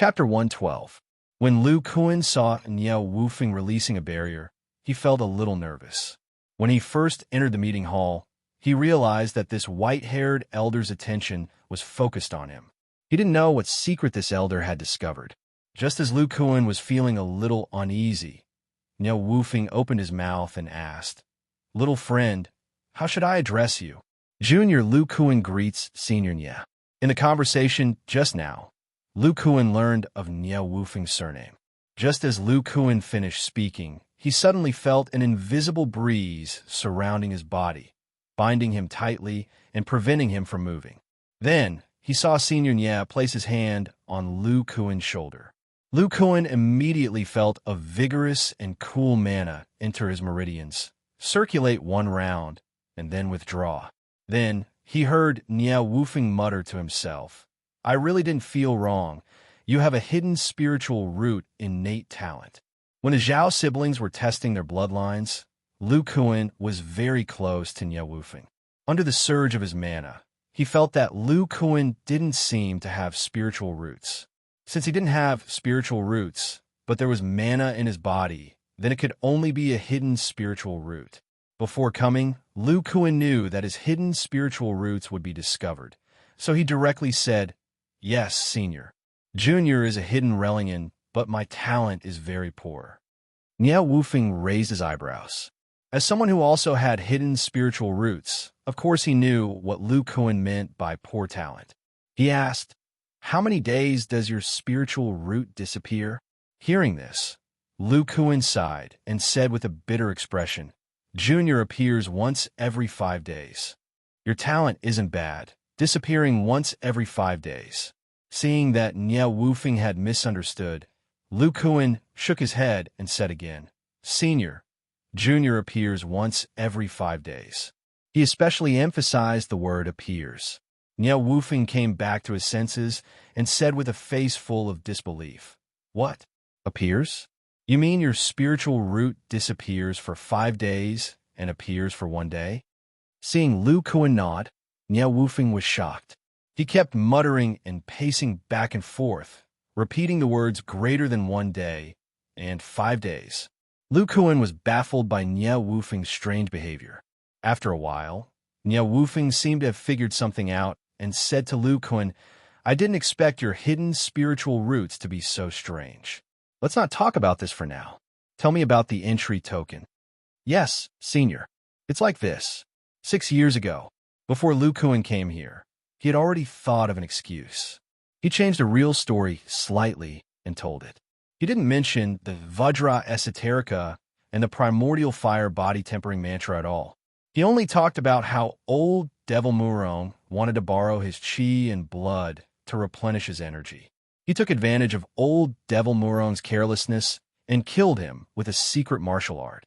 Chapter 112. When Lu Kuan saw Niao Wufeng releasing a barrier, he felt a little nervous. When he first entered the meeting hall, he realized that this white-haired elder's attention was focused on him. He didn't know what secret this elder had discovered. Just as Lu Kuan was feeling a little uneasy, Niao Wufeng opened his mouth and asked, "Little friend, how should I address you?" Junior Lu Kuan greets Senior Nia. In the conversation just now, Lu Kuan learned of Niao Wufeng's surname. Just as Lu Kuan finished speaking, he suddenly felt an invisible breeze surrounding his body, binding him tightly and preventing him from moving. Then, he saw Senior Nia place his hand on Lu Kuan's shoulder. Lu Kuan immediately felt a vigorous and cool mana enter his meridians, circulate one round, and then withdraw. Then, he heard Niao Wufeng mutter to himself, "I really didn't feel wrong. You have a hidden spiritual root innate talent." When the Zhao siblings were testing their bloodlines, Lu Kuan was very close to Niao Wufeng. Under the surge of his mana, he felt that Lu Kuan didn't seem to have spiritual roots. Since he didn't have spiritual roots, but there was mana in his body, then it could only be a hidden spiritual root. Before coming, Lu Kuan knew that his hidden spiritual roots would be discovered, so he directly said, "Yes, Senior. Junior is a hidden Religion, but my talent is very poor." Niao Wufeng raised his eyebrows. As someone who also had hidden spiritual roots, of course he knew what Lu Kuan meant by poor talent. He asked, "How many days does your spiritual root disappear?" Hearing this, Lu Kuan sighed and said with a bitter expression, "Junior appears once every 5 days. Your talent isn't bad, disappearing once every 5 days." Seeing that Niao Wufeng had misunderstood, Lu Kuan shook his head and said again, "Senior, Junior appears once every 5 days." He especially emphasized the word appears. Niao Wufeng came back to his senses and said with a face full of disbelief, "What? Appears? You mean your spiritual root disappears for 5 days and appears for 1 day?" Seeing Lu Kuan nod, Niao Wufeng was shocked. He kept muttering and pacing back and forth, repeating the words greater than 1 day and 5 days. Lu Kuan was baffled by Niao Wufeng's strange behavior. After a while, Niao Wufeng seemed to have figured something out and said to Lu Kuan, "I didn't expect your hidden spiritual roots to be so strange. Let's not talk about this for now. Tell me about the entry token." "Yes, Senior. It's like this. 6 years ago, before Lu Kuan came here, he had already thought of an excuse. He changed the real story slightly and told it. He didn't mention the Vajra Esoterica and the Primordial Fire body tempering mantra at all. He only talked about how old Devil Murong wanted to borrow his chi and blood to replenish his energy. He took advantage of old Devil Murong's carelessness and killed him with a secret martial art.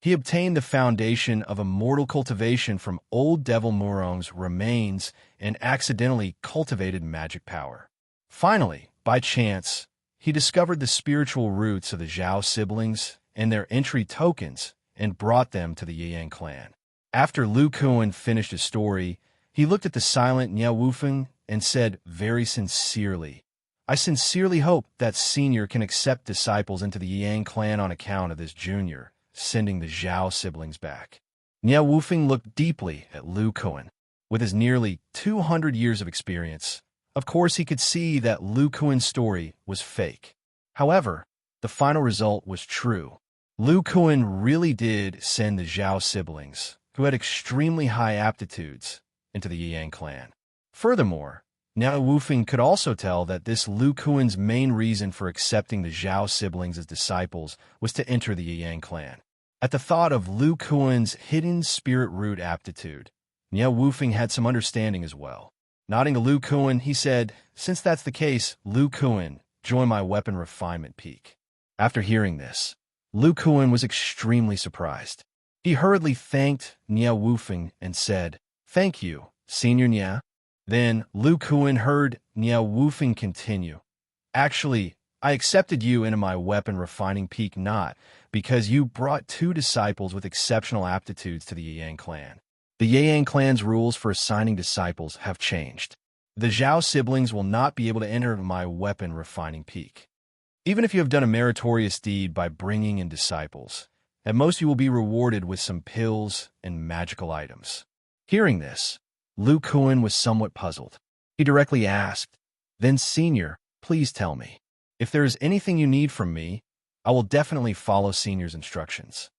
He obtained the foundation of immortal cultivation from old Devil Murong's remains and accidentally cultivated magic power. Finally, by chance, he discovered the spiritual roots of the Zhao siblings and their entry tokens and brought them to the Yang clan. After Lu Kuan finished his story, he looked at the silent Niao Wufeng and said very sincerely, "I sincerely hope that Senior can accept disciples into the Yang clan on account of this Junior sending the Zhao siblings back." Niao Wufeng looked deeply at Lu Kuan. With his nearly 200 years of experience, of course he could see that Lu Kuan's story was fake. However, the final result was true. Lu Kuan really did send the Zhao siblings, who had extremely high aptitudes, into the Yang clan. Furthermore, Niao Wufeng could also tell that this Lu Kuan's main reason for accepting the Zhao siblings as disciples was to enter the Yang clan. At the thought of Lu Kuan's hidden spirit root aptitude, Niao Wufeng had some understanding as well. Nodding to Lu Kuan, he said, "Since that's the case, Lu Kuan, join my weapon refinement peak." After hearing this, Lu Kuan was extremely surprised. He hurriedly thanked Niao Wufeng and said, "Thank you, Senior Nia." Then Lu Kuan heard Niao Wufeng continue, "Actually, I accepted you into my weapon refining peak not because you brought 2 disciples with exceptional aptitudes to the Yang clan. The Yang clan's rules for assigning disciples have changed. The Zhao siblings will not be able to enter my weapon refining peak. Even if you have done a meritorious deed by bringing in disciples, at most you will be rewarded with some pills and magical items. Hearing this, Lu Kuan was somewhat puzzled. He directly asked, "Then, Senior, please tell me. If there is anything you need from me, I will definitely follow Senior's instructions."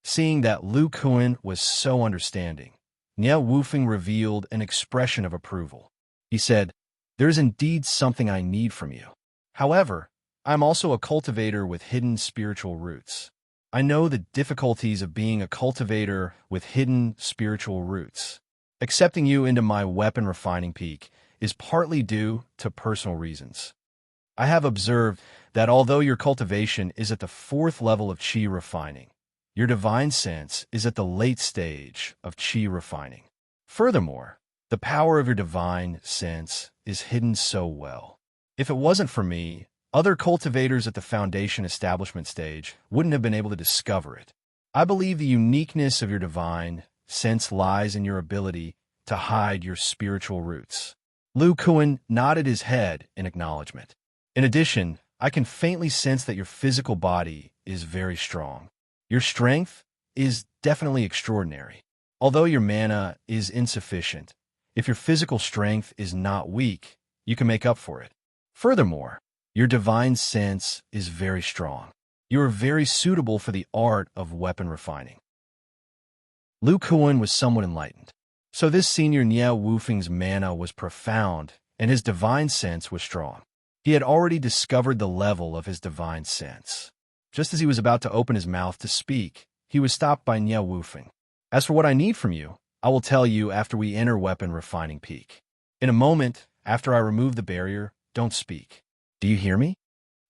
Seeing that Lu Kuan was so understanding, Nie Wufeng revealed an expression of approval. He said, "There is indeed something I need from you. However, I am also a cultivator with hidden spiritual roots. I know the difficulties of being a cultivator with hidden spiritual roots. Accepting you into my weapon refining peak is partly due to personal reasons. I have observed that although your cultivation is at the 4th level of qi refining, your divine sense is at the late stage of qi refining. Furthermore, the power of your divine sense is hidden so well. If it wasn't for me, other cultivators at the foundation establishment stage wouldn't have been able to discover it. I believe the uniqueness of your divine sense lies in your ability to hide your spiritual roots." Lu Kuan nodded his head in acknowledgement. "In addition, I can faintly sense that your physical body is very strong. Your strength is definitely extraordinary. Although your mana is insufficient, if your physical strength is not weak, you can make up for it. Furthermore, your divine sense is very strong. You are very suitable for the art of weapon refining." Lu Kuan was somewhat enlightened. So this senior Nie Wufeng's mana was profound, and his divine sense was strong. He had already discovered the level of his divine sense. Just as he was about to open his mouth to speak, he was stopped by Nie Wufeng. "As for what I need from you, I will tell you after we enter weapon refining peak. In a moment, after I remove the barrier, don't speak. Do you hear me?"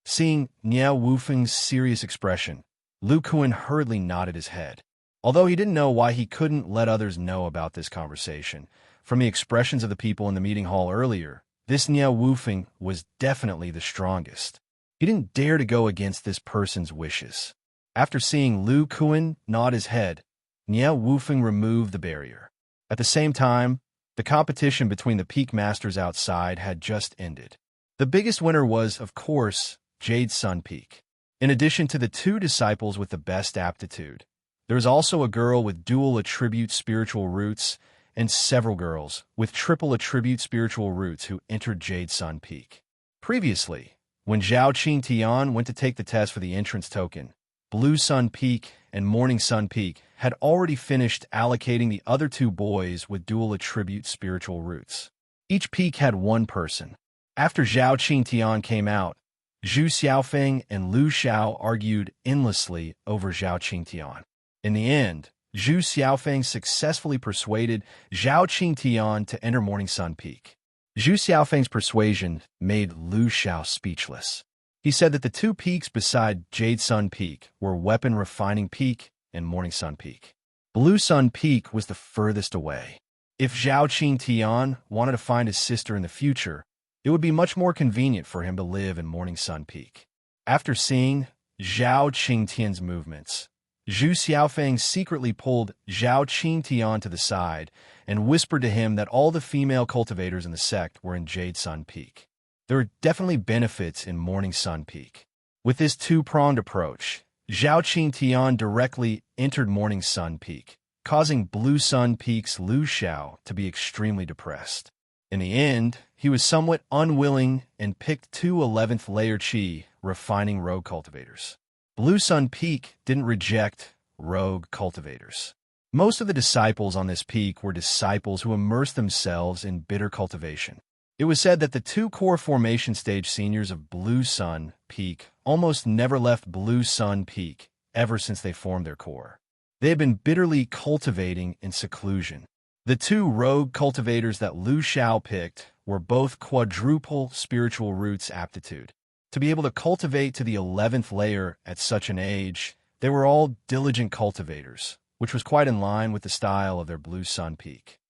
Seeing Nie Wufeng's serious expression, Lu Kuan hurriedly nodded his head. Although he didn't know why he couldn't let others know about this conversation, from the expressions of the people in the meeting hall earlier, this Nie Wufeng was definitely the strongest. He didn't dare to go against this person's wishes. After seeing Lu Kuan nod his head, Nie Wufeng removed the barrier. At the same time, the competition between the peak masters outside had just ended. The biggest winner was, of course, Jade Sun Peak. In addition to the 2 disciples with the best aptitude, there was also a girl with dual attribute spiritual roots and several girls with triple attribute spiritual roots who entered Jade Sun Peak. Previously, when Zhao Qing Tian went to take the test for the entrance token, Blue Sun Peak and Morning Sun Peak had already finished allocating the other 2 boys with dual attribute spiritual roots. Each peak had 1 person. After Zhao Qing Tian came out, Zhu Xiaofeng and Lu Xiao argued endlessly over Zhao Qing Tian. In the end, Zhu Xiaofeng successfully persuaded Zhao Qing Tian to enter Morning Sun Peak. Zhu Xiaofeng's persuasion made Lu Xiao speechless. He said that the 2 peaks beside Jade Sun Peak were Weapon Refining Peak and Morning Sun Peak. Blue Sun Peak was the furthest away. If Zhao Qing Tian wanted to find his sister in the future, it would be much more convenient for him to live in Morning Sun Peak. After seeing Zhao Qingtian's movements, Zhu Xiaofeng secretly pulled Zhao Qingtian to the side and whispered to him that all the female cultivators in the sect were in Jade Sun Peak. There are definitely benefits in Morning Sun Peak. With this 2-pronged approach, Zhao Qingtian directly entered Morning Sun Peak, causing Blue Sun Peak's Lu Xiao to be extremely depressed. In the end, he was somewhat unwilling and picked 2 11th layer Qi refining rogue cultivators. Blue Sun Peak didn't reject rogue cultivators. Most of the disciples on this peak were disciples who immersed themselves in bitter cultivation. It was said that the 2 core formation stage seniors of Blue Sun Peak almost never left Blue Sun Peak ever since they formed their core. They had been bitterly cultivating in seclusion. The 2 rogue cultivators that Lu Xiao picked were both quadruple spiritual roots aptitude. To be able to cultivate to the 11th layer at such an age, they were all diligent cultivators, which was quite in line with the style of their Blue Sun Peak.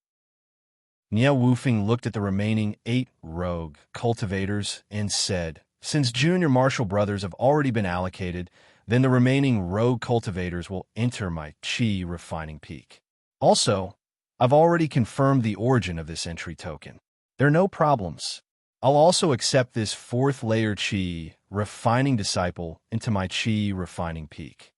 Nie Wufeng looked at the remaining 8 rogue cultivators and said, "Since junior martial brothers have already been allocated, then the remaining rogue cultivators will enter my Qi refining peak. Also, I've already confirmed the origin of this entry token. There are no problems. I'll also accept this fourth layer Qi refining disciple into my Qi refining peak.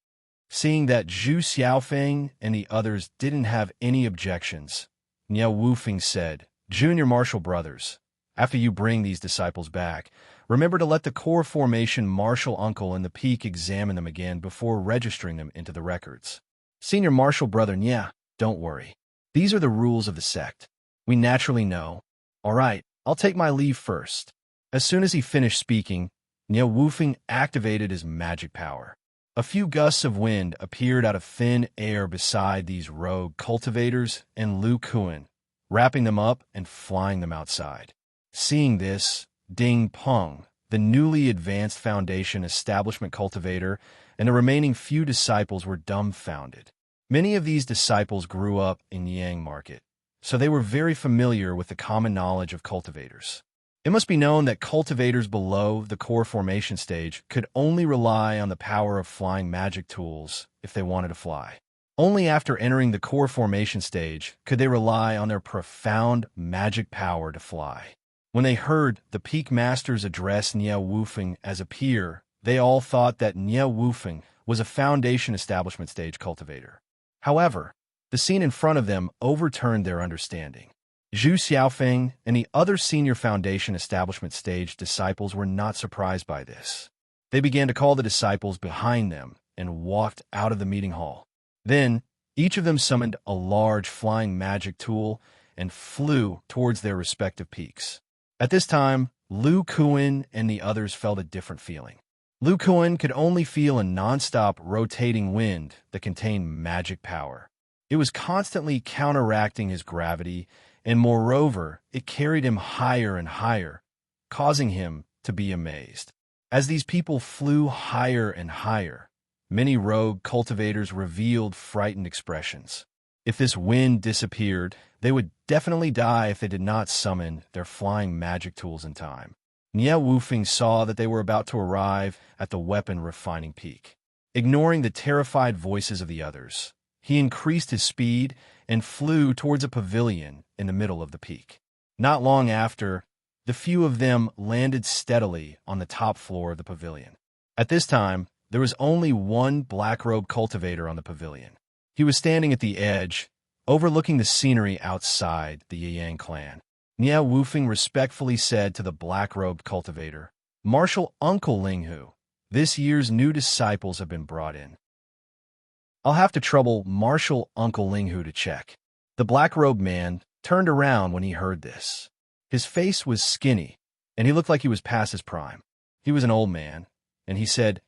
Seeing that Zhu Xiaofeng and the others didn't have any objections, Niao Wufeng said, Junior Martial Brothers, after you bring these disciples back, remember to let the core formation Martial Uncle and the peak examine them again before registering them into the records. Senior Martial Brother Nya, don't worry. These are the rules of the sect. We naturally know. All right, I'll take my leave first. As soon as he finished speaking, Niao Wufeng activated his magic power. A few gusts of wind appeared out of thin air beside these rogue cultivators and Lu Kuan, wrapping them up and flying them outside. Seeing this, Ding Peng, the newly advanced Foundation Establishment cultivator, and the remaining few disciples were dumbfounded. Many of these disciples grew up in Yang Market, so they were very familiar with the common knowledge of cultivators. It must be known that cultivators below the core formation stage could only rely on the power of flying magic tools if they wanted to fly. Only after entering the core formation stage could they rely on their profound magic power to fly. When they heard the Peak Masters address Niao Wufeng as a peer, they all thought that Niao Wufeng was a Foundation Establishment stage cultivator. However, the scene in front of them overturned their understanding. Zhu Xiaofeng and the other senior Foundation Establishment stage disciples were not surprised by this. They began to call the disciples behind them and walked out of the meeting hall. Then, each of them summoned a large flying magic tool and flew towards their respective peaks. At this time, Lu Kuan and the others felt a different feeling. Lu Kuan could only feel a non-stop rotating wind that contained magic power. It was constantly counteracting his gravity, and moreover, it carried him higher and higher, causing him to be amazed. As these people flew higher and higher, many rogue cultivators revealed frightened expressions. If this wind disappeared, they would definitely die if they did not summon their flying magic tools in time. Niao Wufeng saw that they were about to arrive at the weapon refining peak. Ignoring the terrified voices of the others, he increased his speed and flew towards a pavilion in the middle of the peak. Not long after, the few of them landed steadily on the top floor of the pavilion. At this time, there was only one black-robed cultivator on the pavilion. He was standing at the edge, overlooking the scenery outside the Yang clan. Niao Wufeng respectfully said to the black-robed cultivator, Martial Uncle Linghu, this year's new disciples have been brought in. I'll have to trouble Martial Uncle Linghu to check. The black-robed man turned around when he heard this. His face was skinny, and he looked like he was past his prime. He was an old man, and he said,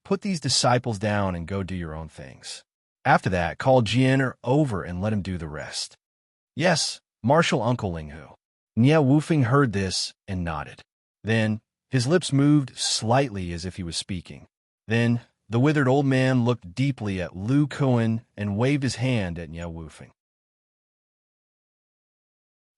put these disciples down and go do your own things. After that, call Jianer over and let him do the rest. Yes, Martial Uncle Linghu. Niao Wufeng heard this and nodded. Then, his lips moved slightly as if he was speaking. Then, the withered old man looked deeply at Lu Kuan and waved his hand at Niao Wufeng.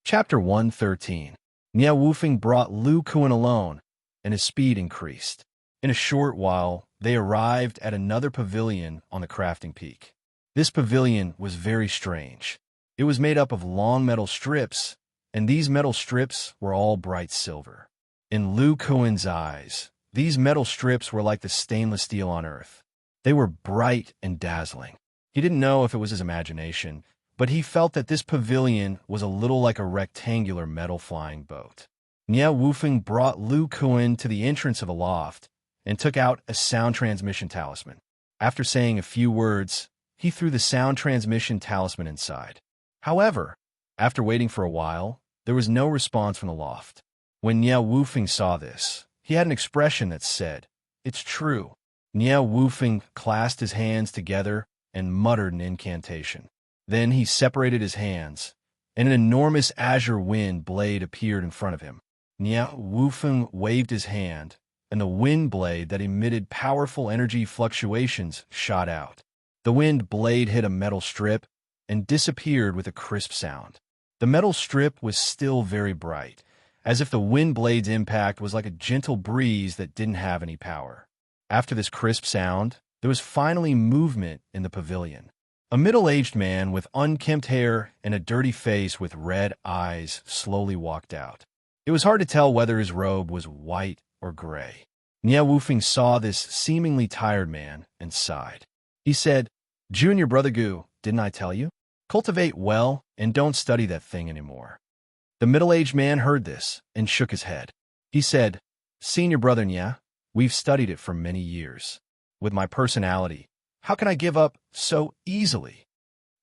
Chapter 113. Niao Wufeng brought Lu Kuan alone, and his speed increased. In a short while, they arrived at another pavilion on the crafting peak. This pavilion was very strange. It was made up of long metal strips, and these metal strips were all bright silver. In Lu Kuan's eyes, these metal strips were like the stainless steel on Earth. They were bright and dazzling. He didn't know if it was his imagination, but he felt that this pavilion was a little like a rectangular metal flying boat. Niao Wufeng brought Lu Kuan to the entrance of the loft and took out a sound transmission talisman. After saying a few words, he threw the sound transmission talisman inside. However, after waiting for a while, there was no response from the loft. When Niao Wufeng saw this, he had an expression that said, "It's true." Niao Wufeng clasped his hands together and muttered an incantation. Then he separated his hands, and an enormous azure wind blade appeared in front of him. Niao Wufeng waved his hand, and the wind blade that emitted powerful energy fluctuations shot out. The wind blade hit a metal strip and disappeared with a crisp sound. The metal strip was still very bright, as if the wind blade's impact was like a gentle breeze that didn't have any power. After this crisp sound, there was finally movement in the pavilion. A middle-aged man with unkempt hair and a dirty face with red eyes slowly walked out. It was hard to tell whether his robe was white or gray. Nie Wufing saw this seemingly tired man and sighed. He said, "Junior Brother Gu, didn't I tell you? Cultivate well and don't study that thing anymore." The middle-aged man heard this and shook his head. He said, "Senior Brother Nie, we've studied it for many years. With my personality, how can I give up so easily?"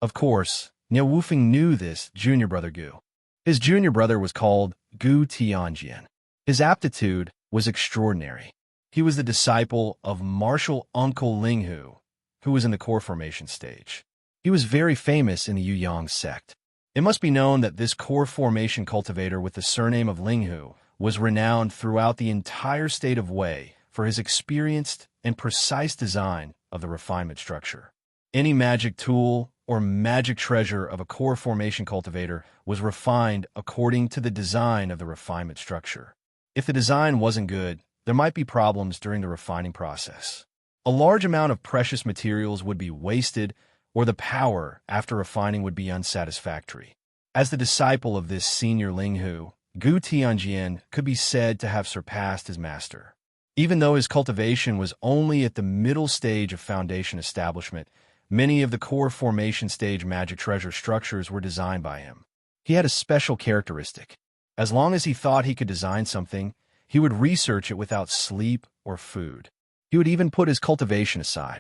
Of course, Nie Wufing knew this junior brother Gu. His junior brother was called Gu Tianjian. His aptitude was extraordinary. He was the disciple of martial uncle Linghu, who was in the core formation stage. He was very famous in the Yuyang sect. It must be known that this core formation cultivator with the surname of Linghu was renowned throughout the entire state of Wei for his experienced and precise design of the refinement structure. Any magic tool or magic treasure of a core formation cultivator was refined according to the design of the refinement structure. If the design wasn't good, there might be problems during the refining process. A large amount of precious materials would be wasted, or the power after refining would be unsatisfactory. As the disciple of this senior Linghu, Gu Tianjian could be said to have surpassed his master. Even though his cultivation was only at the middle stage of foundation establishment, many of the core formation stage magic treasure structures were designed by him. He had a special characteristic. As long as he thought he could design something, he would research it without sleep or food. He would even put his cultivation aside.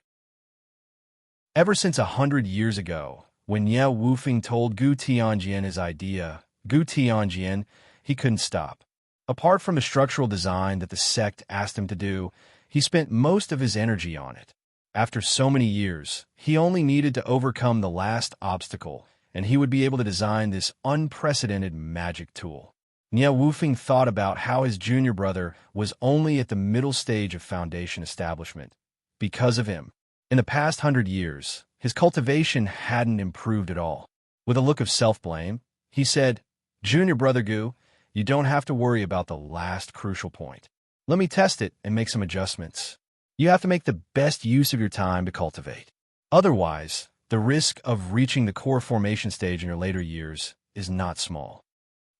Ever since 100 years ago, when Nie Wufing told Gu Tianjian his idea, Gu Tianjian, he couldn't stop. Apart from the structural design that the sect asked him to do, he spent most of his energy on it. After so many years, he only needed to overcome the last obstacle, and he would be able to design this unprecedented magic tool. Nie Wufing thought about how his junior brother was only at the middle stage of foundation establishment. Because of him, in the past 100 years, his cultivation hadn't improved at all. With a look of self-blame, he said, "Junior Brother Gu, you don't have to worry about the last crucial point. Let me test it and make some adjustments. You have to make the best use of your time to cultivate. Otherwise, the risk of reaching the core formation stage in your later years is not small."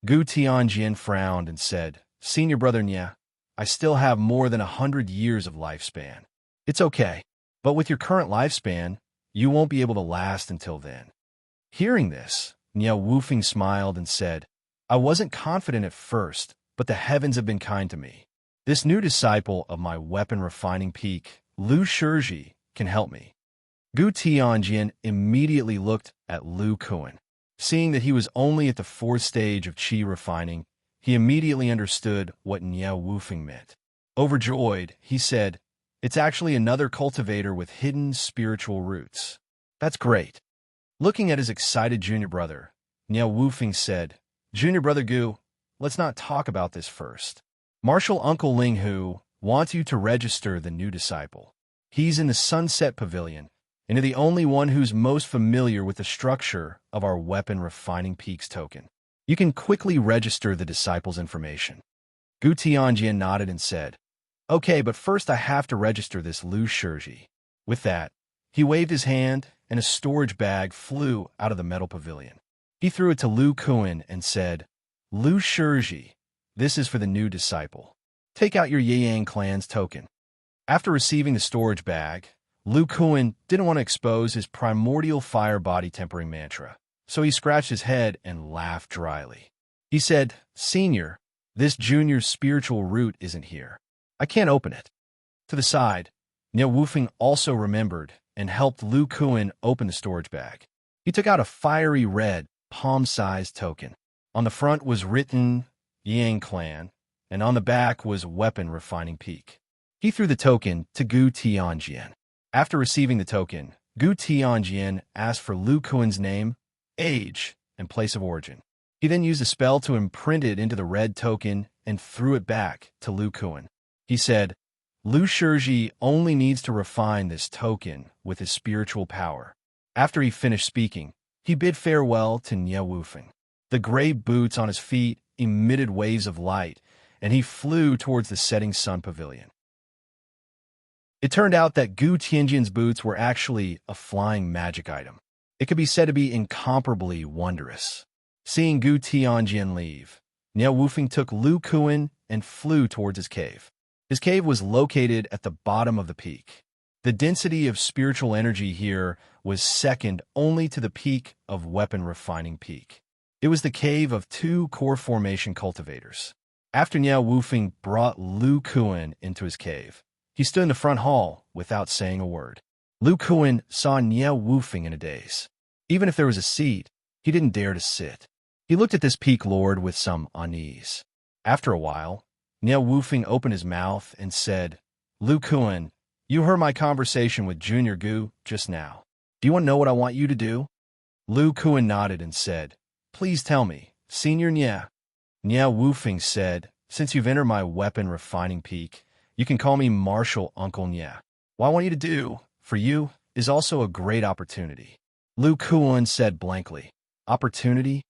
Gu Tianjian frowned and said, "Senior Brother Nie, I still have more than 100 years of lifespan. It's okay, but with your current lifespan, you won't be able to last until then." Hearing this, Nie Wufing smiled and said, "I wasn't confident at first, but the heavens have been kind to me. This new disciple of my weapon refining peak, Lu Shizhi, can help me." Gu Tianjian immediately looked at Lu Kuan. Seeing that he was only at the 4th stage of qi refining, he immediately understood what Nie Wufing meant. Overjoyed, he said, "It's actually another cultivator with hidden spiritual roots. That's great." Looking at his excited junior brother, Nie Wufing said, "Junior Brother Gu, let's not talk about this first. Martial Uncle Linghu wants you to register the new disciple. He's in the Sunset Pavilion, and you're the only one who's most familiar with the structure of our Weapon Refining Peaks token. You can quickly register the disciple's information." Gu Tianjian nodded and said, "Okay, but first I have to register this Lu Shizhi." With that, he waved his hand, and a storage bag flew out of the metal pavilion. He threw it to Lu Kuan and said, "Lu Shizhi, this is for the new disciple. Take out your Yang clan's token." After receiving the storage bag, Lu Kuan didn't want to expose his primordial fire body tempering mantra, so he scratched his head and laughed dryly. He said, "Senior, this junior's spiritual root isn't here. I can't open it." To the side, Nie Wufing also remembered and helped Lu Kuan open the storage bag. He took out a fiery red, palm-sized token. On the front was written Yang Clan, and on the back was Weapon Refining Peak. He threw the token to Gu Tianjian. After receiving the token, Gu Tianjian asked for Lu Kuan's name, age, and place of origin. He then used a spell to imprint it into the red token and threw it back to Lu Kuan. He said, "Lu Shizhi only needs to refine this token with his spiritual power." After he finished speaking, he bid farewell to Nie Wufing. The gray boots on his feet emitted waves of light, and he flew towards the setting sun pavilion. It turned out that Gu Tianjian's boots were actually a flying magic item. It could be said to be incomparably wondrous. Seeing Gu Tianjian leave, Niao Wufeng took Lu Kuan and flew towards his cave. His cave was located at the bottom of the peak. The density of spiritual energy here was second only to the peak of weapon refining peak. It was the cave of 2 core formation cultivators. After Niao Wufeng brought Lu Kuan into his cave, he stood in the front hall without saying a word. Lu Kuan saw Niao Wufeng in a daze. Even if there was a seat, he didn't dare to sit. He looked at this peak lord with some unease. After a while, Niao Wufeng opened his mouth and said, Lu Kuan, you heard my conversation with Junior Gu just now. Do you want to know what I want you to do? Lu Kuan nodded and said, Please tell me, Senior Nia. Niao Wufeng said, Since you've entered my weapon refining peak, you can call me Martial Uncle Nia. What I want you to do, for you, is also a great opportunity. Lu Kuan said blankly, Opportunity?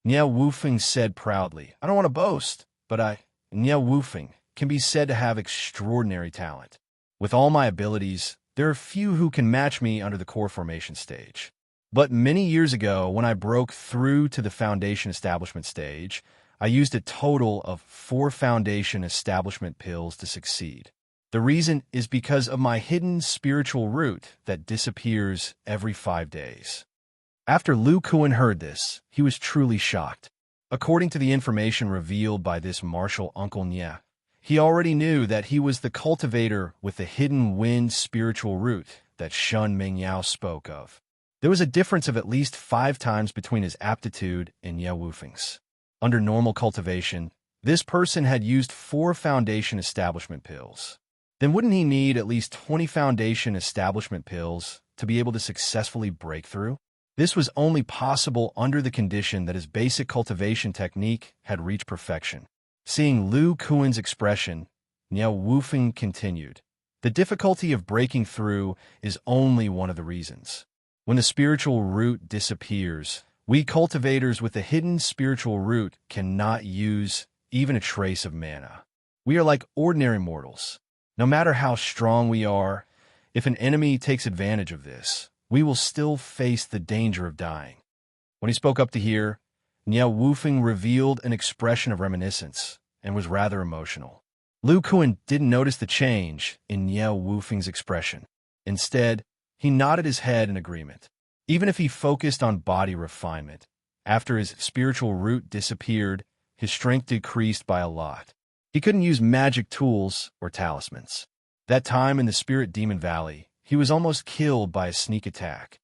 Niao Wufeng said proudly, I don't want to boast, but Niao Wufeng, can be said to have extraordinary talent. With all my abilities, there are few who can match me under the core formation stage. But many years ago, when I broke through to the foundation establishment stage, I used a total of 4 foundation establishment pills to succeed. The reason is because of my hidden spiritual root that disappears every 5 days. After Lu Kuan heard this, he was truly shocked. According to the information revealed by this martial Uncle Nia, he already knew that he was the cultivator with the hidden wind spiritual root that Shun Mingyao spoke of. There was a difference of at least 5 times between his aptitude and Niao Wufeng's. Under normal cultivation, this person had used 4 foundation establishment pills. Then wouldn't he need at least 20 foundation establishment pills to be able to successfully break through? This was only possible under the condition that his basic cultivation technique had reached perfection. Seeing Lu Kuan's expression, Niao Wufeng continued, The difficulty of breaking through is only one of the reasons. When the spiritual root disappears, we cultivators with the hidden spiritual root cannot use even a trace of mana. We are like ordinary mortals. No matter how strong we are, if an enemy takes advantage of this, we will still face the danger of dying. When he spoke up to here, Niao Wufeng revealed an expression of reminiscence and was rather emotional. Lu Kuan didn't notice the change in Niao Wufeng's expression. Instead, he nodded his head in agreement. Even if he focused on body refinement, after his spiritual root disappeared, his strength decreased by a lot. He couldn't use magic tools or talismans. That time in the Spirit Demon Valley, he was almost killed by a sneak attack.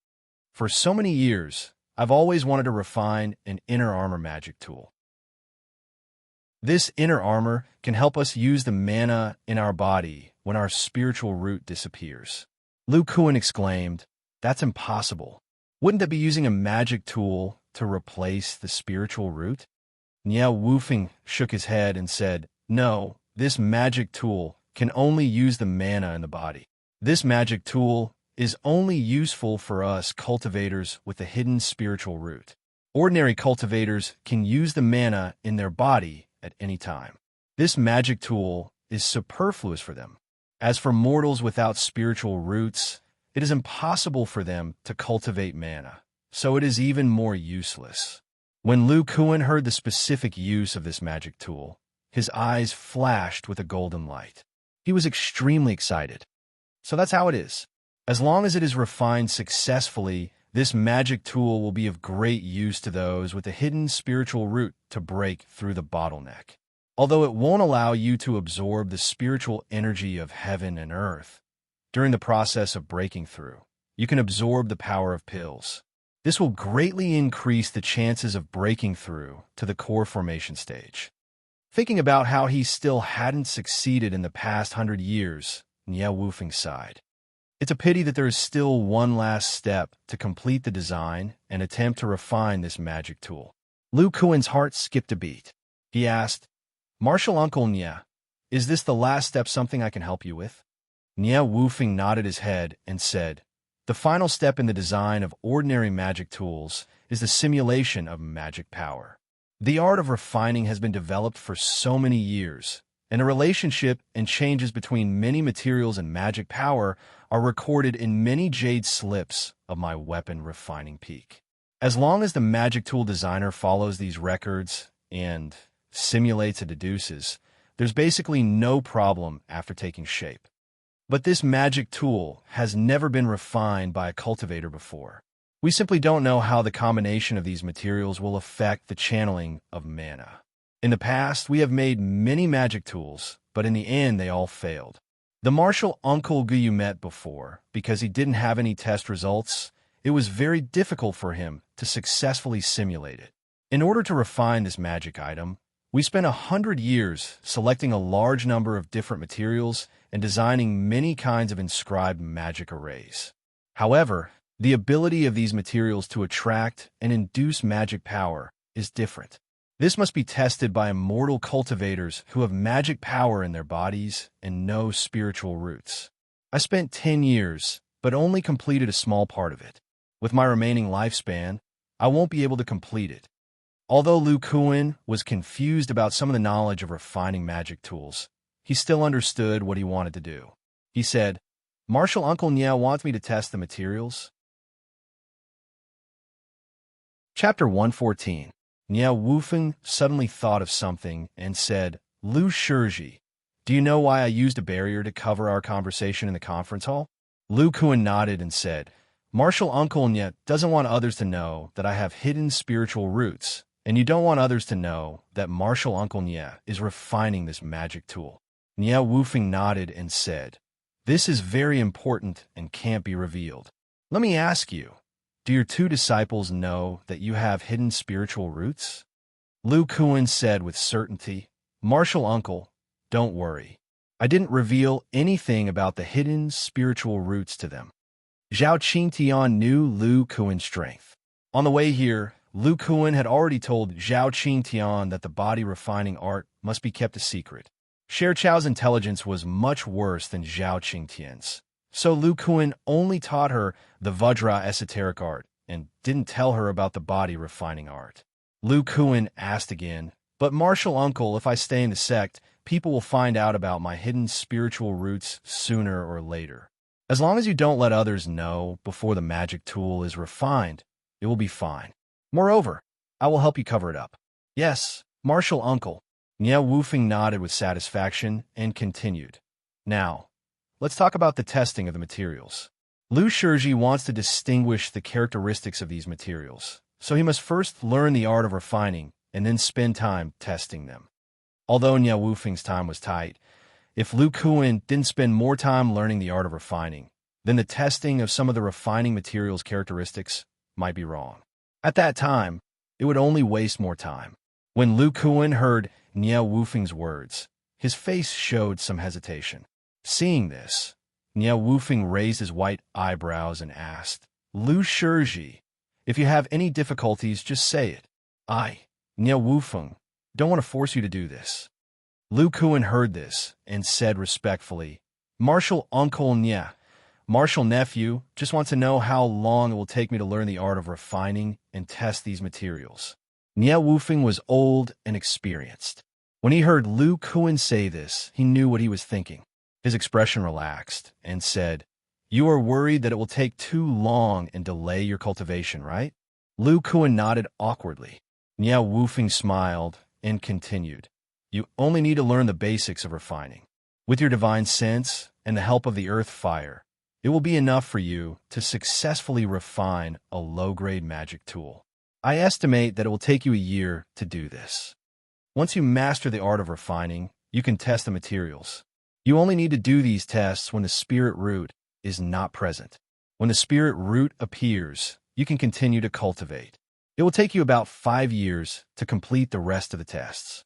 For so many years, I've always wanted to refine an inner armor magic tool. This inner armor can help us use the mana in our body when our spiritual root disappears. Lu Kuan exclaimed, That's impossible. Wouldn't that be using a magic tool to replace the spiritual root? Niao Wufeng shook his head and said, No, this magic tool can only use the mana in the body. This magic tool is only useful for us cultivators with a hidden spiritual root. Ordinary cultivators can use the mana in their body at any time. This magic tool is superfluous for them. As for mortals without spiritual roots, it is impossible for them to cultivate mana, so it is even more useless. When Lu Kuan heard the specific use of this magic tool, his eyes flashed with a golden light. He was extremely excited. So that's how it is. As long as it is refined successfully, this magic tool will be of great use to those with a hidden spiritual root to break through the bottleneck. Although it won't allow you to absorb the spiritual energy of heaven and earth, during the process of breaking through, you can absorb the power of pills. This will greatly increase the chances of breaking through to the core formation stage. Thinking about how he still hadn't succeeded in the past 100 years, Niao Wufeng sighed. It's a pity that there is still one last step to complete the design and attempt to refine this magic tool. Lu Kuan's heart skipped a beat. He asked, Martial Uncle Nia, is this the last step something I can help you with? Niao Wufeng nodded his head and said, The final step in the design of ordinary magic tools is the simulation of magic power. The art of refining has been developed for so many years, and the relationship and changes between many materials and magic power are recorded in many jade slips of my weapon refining peak. As long as the magic tool designer follows these records and simulates and deduces, there's basically no problem after taking shape. But this magic tool has never been refined by a cultivator before. We simply don't know how the combination of these materials will affect the channeling of mana. In the past, we have made many magic tools, but in the end, they all failed. The martial uncle you met before, because he didn't have any test results, it was very difficult for him to successfully simulate it. In order to refine this magic item, we spent 100 years selecting a large number of different materials and designing many kinds of inscribed magic arrays. However, the ability of these materials to attract and induce magic power is different. This must be tested by immortal cultivators who have magic power in their bodies and no spiritual roots. I spent 10 years, but only completed a small part of it. With my remaining lifespan, I won't be able to complete it. Although Lu Kuan was confused about some of the knowledge of refining magic tools, he still understood what he wanted to do. He said, "Martial Uncle Nya wants me to test the materials." Chapter 114. Nya Wufeng suddenly thought of something and said, "Lu Shiji, do you know why I used a barrier to cover our conversation in the conference hall?" Lu Kuan nodded and said, "Martial Uncle Nya doesn't want others to know that I have hidden spiritual roots, and you don't want others to know that Martial Uncle Nya is refining this magic tool." Nya Wufeng nodded and said, "This is very important and can't be revealed. Let me ask you, do your two disciples know that you have hidden spiritual roots?" Lu Kuan said with certainty, "Martial Uncle, don't worry. I didn't reveal anything about the hidden spiritual roots to them." Zhao Qingtian knew Lu Kuan's strength. On the way here, Lu Kuan had already told Zhao Qingtian that the body refining art must be kept a secret. Sher Chao's intelligence was much worse than Zhao Qingtian's. So Lu Kuan only taught her the Vajra esoteric art and didn't tell her about the body refining art. Lu Kuan asked again, "But Martial Uncle, if I stay in the sect, people will find out about my hidden spiritual roots sooner or later. As long as you don't let others know before the magic tool is refined, it will be fine. Moreover, I will help you cover it up." "Yes, Martial Uncle." Nya Wufeng nodded with satisfaction and continued, "Now, let's talk about the testing of the materials. Lu Shiji wants to distinguish the characteristics of these materials, so he must first learn the art of refining and then spend time testing them." Although Nya Wufeng's time was tight, if Lu Kuan didn't spend more time learning the art of refining, then the testing of some of the refining materials' characteristics might be wrong. At that time, it would only waste more time. When Lu Kuan heard Nya Wufeng's words, his face showed some hesitation. Seeing this, Nya Wufeng raised his white eyebrows and asked, "Lu Shiji, if you have any difficulties, just say it. I, Nya Wufeng, don't want to force you to do this." Lu Kuan heard this and said respectfully, "Martial Uncle Nya, Martial Nephew, just want to know how long it will take me to learn the art of refining and test these materials." Nya Wufeng was old and experienced. When he heard Lu Kuan say this, he knew what he was thinking. His expression relaxed and said, "You are worried that it will take too long and delay your cultivation, right?" Lu Kuan nodded awkwardly. Nya Wufeng smiled and continued, "You only need to learn the basics of refining. With your divine sense and the help of the earth fire, it will be enough for you to successfully refine a low-grade magic tool. I estimate that it will take you a year to do this. Once you master the art of refining, you can test the materials. You only need to do these tests when the spirit root is not present. When the spirit root appears, you can continue to cultivate. It will take you about 5 years to complete the rest of the tests.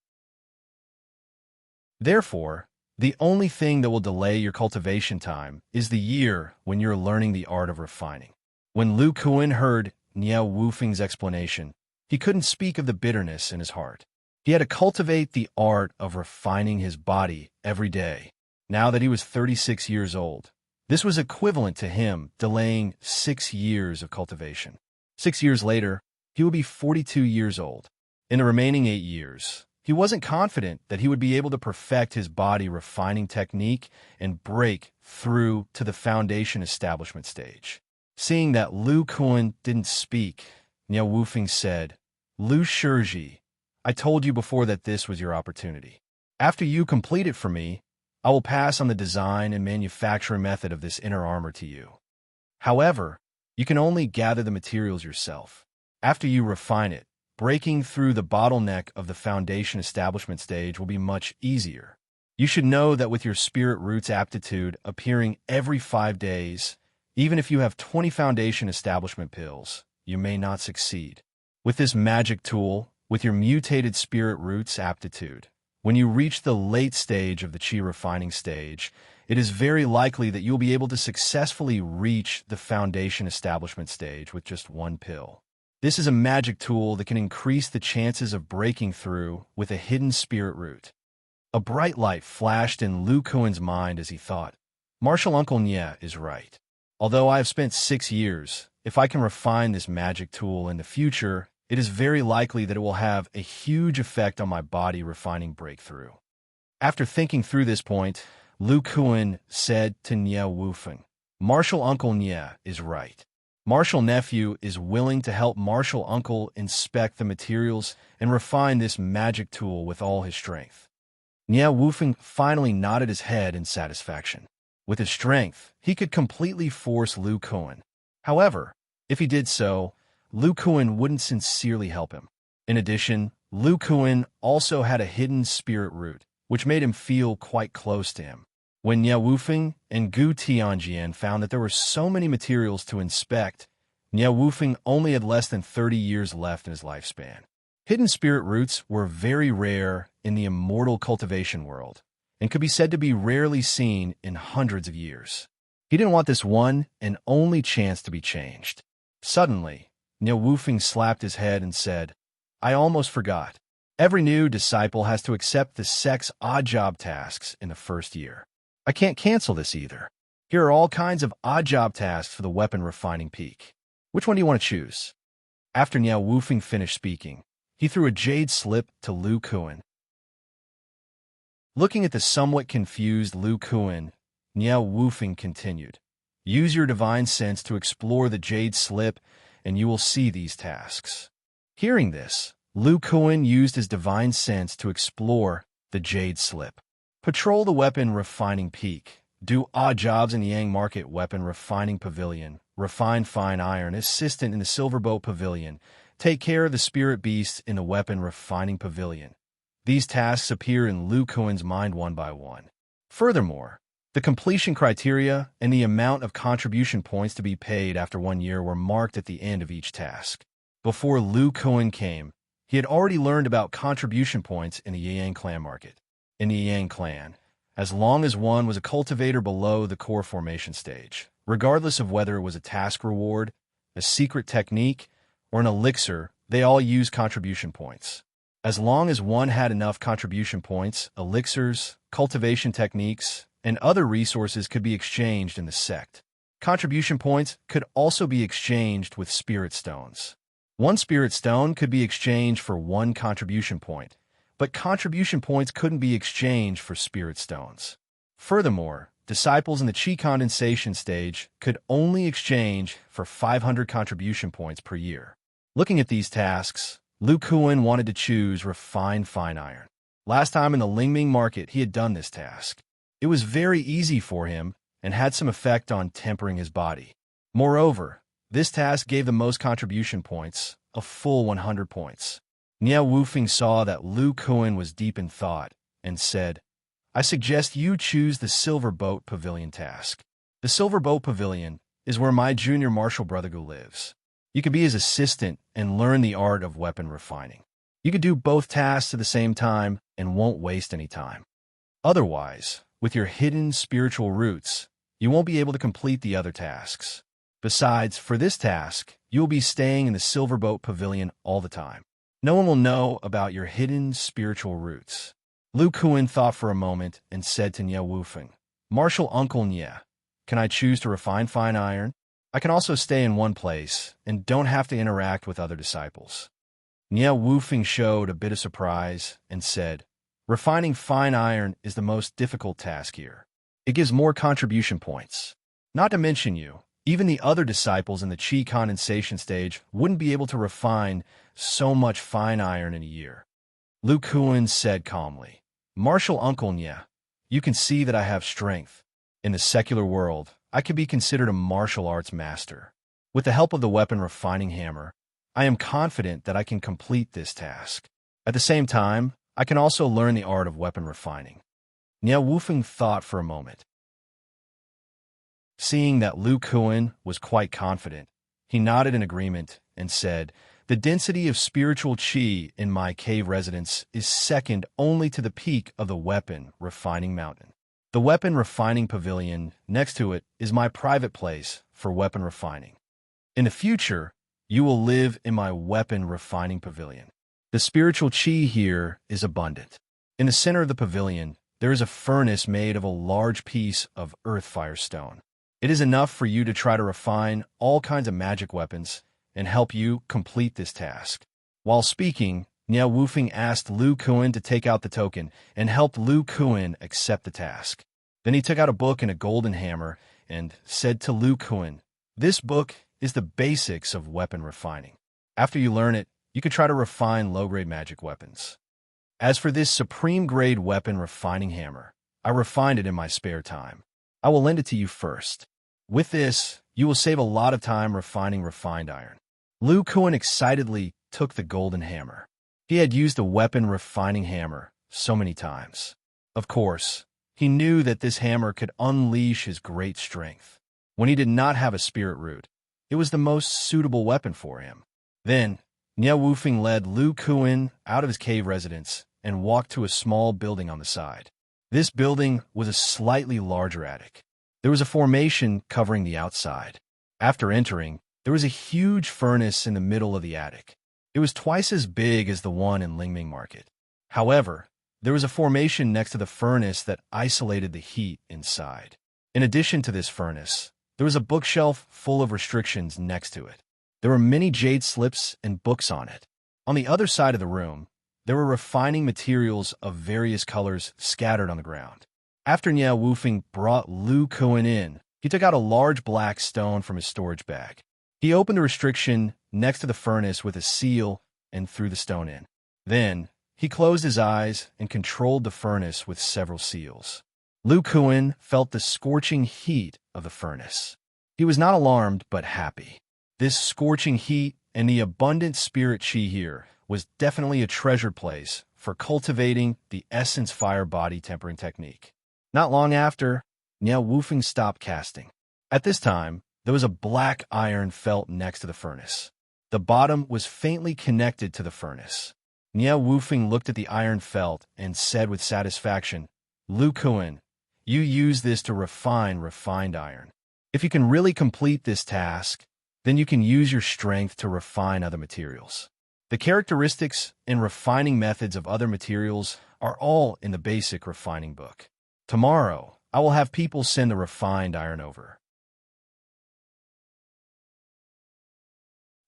Therefore, the only thing that will delay your cultivation time is the year when you're learning the art of refining." When Lu Kuan heard Nya Wufeng's explanation, he couldn't speak of the bitterness in his heart. He had to cultivate the art of refining his body every day. Now that he was 36 years old, this was equivalent to him delaying 6 years of cultivation. 6 years later, he would be 42 years old. In the remaining 8 years, he wasn't confident that he would be able to perfect his body refining technique and break through to the foundation establishment stage. Seeing that Lu Kun didn't speak, Niao Wufeng said, "Lu Shizhi, I told you before that this was your opportunity. After you complete it for me, I will pass on the design and manufacturing method of this inner armor to you. However, you can only gather the materials yourself. After you refine it, breaking through the bottleneck of the foundation establishment stage will be much easier. You should know that with your spirit roots aptitude appearing every 5 days, even if you have 20 foundation establishment pills, you may not succeed. With this magic tool, with your mutated spirit roots aptitude, when you reach the late stage of the Qi refining stage, it is very likely that you'll be able to successfully reach the foundation establishment stage with just 1 pill. This is a magic tool that can increase the chances of breaking through with a hidden spirit root." A bright light flashed in Lu Kuan's mind as he thought, "Martial Uncle Nye is right. Although I have spent 6 years, if I can refine this magic tool in the future, it is very likely that it will have a huge effect on my body refining breakthrough." After thinking through this point, Lu Kuan said to Niao Wufeng, "Martial Uncle Nye is right. Martial Nephew is willing to help Martial Uncle inspect the materials and refine this magic tool with all his strength." Niao Wufeng finally nodded his head in satisfaction. With his strength, he could completely force Lu Kuan. However, if he did so, Lu Kuan wouldn't sincerely help him. In addition, Lu Kuan also had a hidden spirit root, which made him feel quite close to him. When Niao Wufeng and Gu Tianjian found that there were so many materials to inspect, Niao Wufeng only had less than 30 years left in his lifespan. Hidden spirit roots were very rare in the immortal cultivation world, and could be said to be rarely seen in hundreds of years. He didn't want this one and only chance to be changed. Suddenly, Niao Wufeng slapped his head and said, "I almost forgot. Every new disciple has to accept the sect's odd job tasks in the first year. I can't cancel this either. Here are all kinds of odd job tasks for the weapon refining peak. Which one do you want to choose?" After Niao Wufeng finished speaking, he threw a jade slip to Lu Kuan. Looking at the somewhat confused Lu Kuan, Niao Wufeng continued, "Use your divine sense to explore the jade slip, and you will see these tasks." Hearing this, Lu Kuan used his divine sense to explore the jade slip. Patrol the weapon refining peak. Do odd jobs in the Yang Market Weapon Refining Pavilion. Refine fine iron. Assistant in the Silverboat Pavilion. Take care of the spirit beasts in the Weapon Refining Pavilion. These tasks appear in Lu Kuan's mind one by one. Furthermore, the completion criteria and the amount of contribution points to be paid after 1 year were marked at the end of each task. Before Lu Kuan came, he had already learned about contribution points in the Yang clan market. In the Yang clan, as long as one was a cultivator below the core formation stage, regardless of whether it was a task reward, a secret technique, or an elixir, they all used contribution points. As long as one had enough contribution points, elixirs, cultivation techniques, and other resources could be exchanged in the sect. Contribution points could also be exchanged with spirit stones. 1 spirit stone could be exchanged for 1 contribution point, but contribution points couldn't be exchanged for spirit stones. Furthermore, disciples in the Qi condensation stage could only exchange for 500 contribution points per year. Looking at these tasks, Lu Kuan wanted to choose refined fine iron. Last time in the Lingming market, he had done this task. It was very easy for him and had some effect on tempering his body. Moreover, this task gave the most contribution points, a full 100 points. Niao Wufeng saw that Lu Kuan was deep in thought and said, "I suggest you choose the Silver Boat Pavilion task. The Silver Boat Pavilion is where my junior martial brother Gu lives. You could be his assistant and learn the art of weapon refining. You could do both tasks at the same time and won't waste any time. Otherwise, with your hidden spiritual roots, you won't be able to complete the other tasks. Besides, for this task, you will be staying in the Silver Boat Pavilion all the time. No one will know about your hidden spiritual roots." Lu Kuan thought for a moment and said to Niao Wufeng, "Martial Uncle Nye, can I choose to refine fine iron? I can also stay in one place and don't have to interact with other disciples." Niao Wufeng showed a bit of surprise and said, "Refining fine iron is the most difficult task here. It gives more contribution points. Not to mention you, even the other disciples in the qi condensation stage wouldn't be able to refine so much fine iron in a year." Lu Kuan said calmly, "Martial Uncle Nya, you can see that I have strength. In the secular world, I could be considered a martial arts master. With the help of the weapon refining hammer, I am confident that I can complete this task. At the same time, I can also learn the art of weapon refining." Niao Wufeng thought for a moment. Seeing that Lu Kuan was quite confident, he nodded in agreement and said, "The density of spiritual qi in my cave residence is second only to the peak of the weapon refining mountain. The weapon refining pavilion next to it is my private place for weapon refining. In the future, you will live in my weapon refining pavilion. The spiritual qi here is abundant. In the center of the pavilion, there is a furnace made of a large piece of earth fire stone. It is enough for you to try to refine all kinds of magic weapons and help you complete this task." While speaking, Niao Wufeng asked Lu Kuan to take out the token and helped Lu Kuan accept the task. Then he took out a book and a golden hammer and said to Lu Kuan, "This book is the basics of weapon refining. After you learn it, you can try to refine low-grade magic weapons. As for this supreme-grade weapon refining hammer, I refined it in my spare time. I will lend it to you first. With this, you will save a lot of time refining refined iron." Lu Kuan excitedly took the golden hammer. He had used the weapon refining hammer so many times. Of course, he knew that this hammer could unleash his great strength. When he did not have a spirit root, it was the most suitable weapon for him. Then, Niao Wufeng led Lu Kuan out of his cave residence and walked to a small building on the side. This building was a slightly larger attic. There was a formation covering the outside. After entering, there was a huge furnace in the middle of the attic. It was twice as big as the one in Lingming Market. However, there was a formation next to the furnace that isolated the heat inside. In addition to this furnace, there was a bookshelf full of restrictions next to it. There were many jade slips and books on it. On the other side of the room, there were refining materials of various colors scattered on the ground. After Niao Wufeng brought Lu Kuan in, he took out a large black stone from his storage bag. He opened the restriction next to the furnace with a seal and threw the stone in. Then, he closed his eyes and controlled the furnace with several seals. Lu Kuan felt the scorching heat of the furnace. He was not alarmed, but happy. This scorching heat and the abundant spirit qi here was definitely a treasured place for cultivating the essence fire body tempering technique. Not long after, Niao Wufeng stopped casting. At this time, there was a black iron felt next to the furnace. The bottom was faintly connected to the furnace. Niao Wufeng looked at the iron felt and said with satisfaction, "Lu Kuan, you use this to refine refined iron. If you can really complete this task, then you can use your strength to refine other materials. The characteristics and refining methods of other materials are all in the basic refining book. Tomorrow, I will have people send the refined iron over."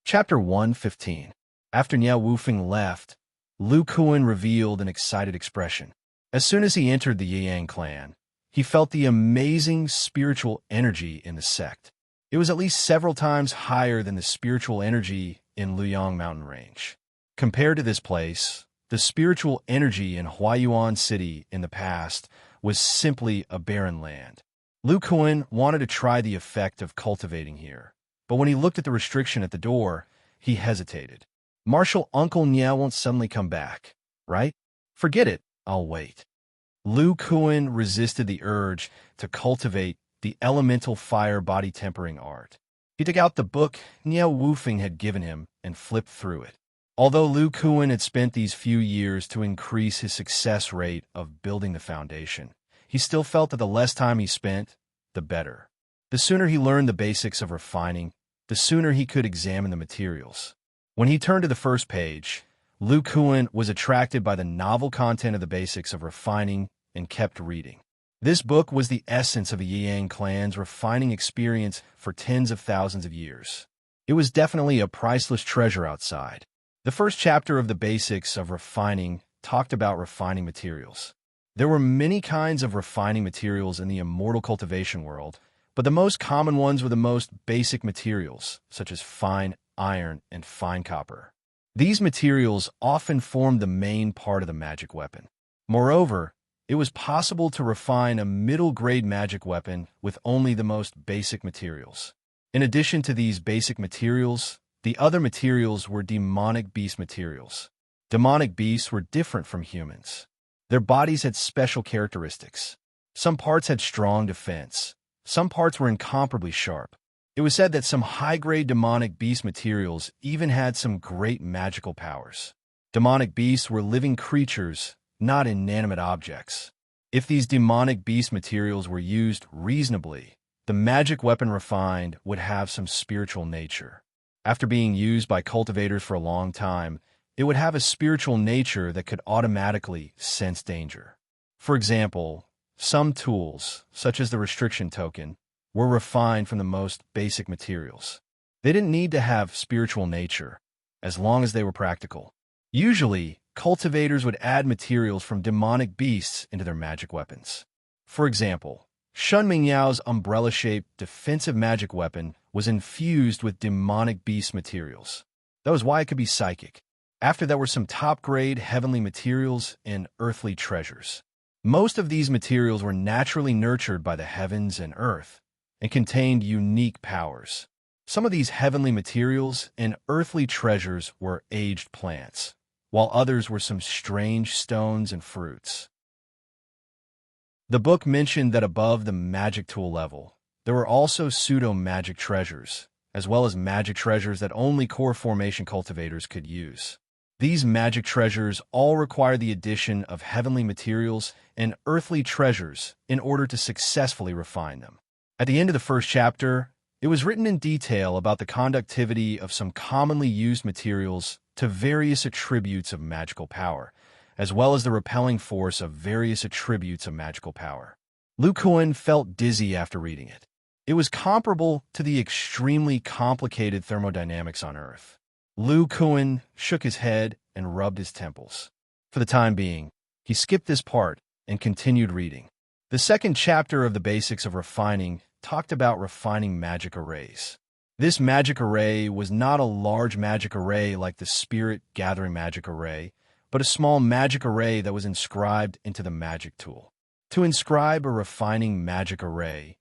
Chapter 115. After Niao Wufeng left, Lu Kuan revealed an excited expression. As soon as he entered the Yang clan, he felt the amazing spiritual energy in the sect. It was at least several times higher than the spiritual energy in Luyang Mountain Range. Compared to this place, the spiritual energy in Huayuan City in the past was simply a barren land. Lu Kuan wanted to try the effect of cultivating here, but when he looked at the restriction at the door, he hesitated. Martial Uncle Nya won't suddenly come back, right? Forget it, I'll wait. Lu Kuan resisted the urge to cultivate the elemental fire body tempering art. He took out the book Niao Wufeng had given him and flipped through it. Although Lu Kuan had spent these few years to increase his success rate of building the foundation, he still felt that the less time he spent, the better. The sooner he learned the basics of refining, the sooner he could examine the materials. When he turned to the first page, Lu Kuan was attracted by the novel content of the basics of refining and kept reading. This book was the essence of the Yang clan's refining experience for tens of thousands of years. It was definitely a priceless treasure outside. The first chapter of the basics of refining talked about refining materials. There were many kinds of refining materials in the immortal cultivation world, but the most common ones were the most basic materials, such as fine iron and fine copper. These materials often formed the main part of the magic weapon. Moreover, it was possible to refine a middle-grade magic weapon with only the most basic materials. In addition to these basic materials, the other materials were demonic beast materials. Demonic beasts were different from humans. Their bodies had special characteristics. Some parts had strong defense. Some parts were incomparably sharp. It was said that some high-grade demonic beast materials even had some great magical powers. Demonic beasts were living creatures, not inanimate objects. If these demonic beast materials were used reasonably, the magic weapon refined would have some spiritual nature. After being used by cultivators for a long time, it would have a spiritual nature that could automatically sense danger. For example, some tools, such as the restriction token, were refined from the most basic materials. They didn't need to have spiritual nature, as long as they were practical. Usually, cultivators would add materials from demonic beasts into their magic weapons. For example, Shun Mingyao's umbrella-shaped defensive magic weapon was infused with demonic beast materials. That was why it could be psychic. After that were some top-grade heavenly materials and earthly treasures. Most of these materials were naturally nurtured by the heavens and earth and contained unique powers. Some of these heavenly materials and earthly treasures were aged plants, while others were some strange stones and fruits. The book mentioned that above the magic tool level, there were also pseudo-magic treasures, as well as magic treasures that only core formation cultivators could use. These magic treasures all require the addition of heavenly materials and earthly treasures in order to successfully refine them. At the end of the first chapter, it was written in detail about the conductivity of some commonly used materials to various attributes of magical power, as well as the repelling force of various attributes of magical power. Lu Kuan felt dizzy after reading it. It was comparable to the extremely complicated thermodynamics on Earth. Lu Kuan shook his head and rubbed his temples. For the time being, he skipped this part and continued reading. The second chapter of the basics of refining talked about refining magic arrays. This magic array was not a large magic array like the spirit gathering magic array, but a small magic array that was inscribed into the magic tool. To inscribe a refining magic array,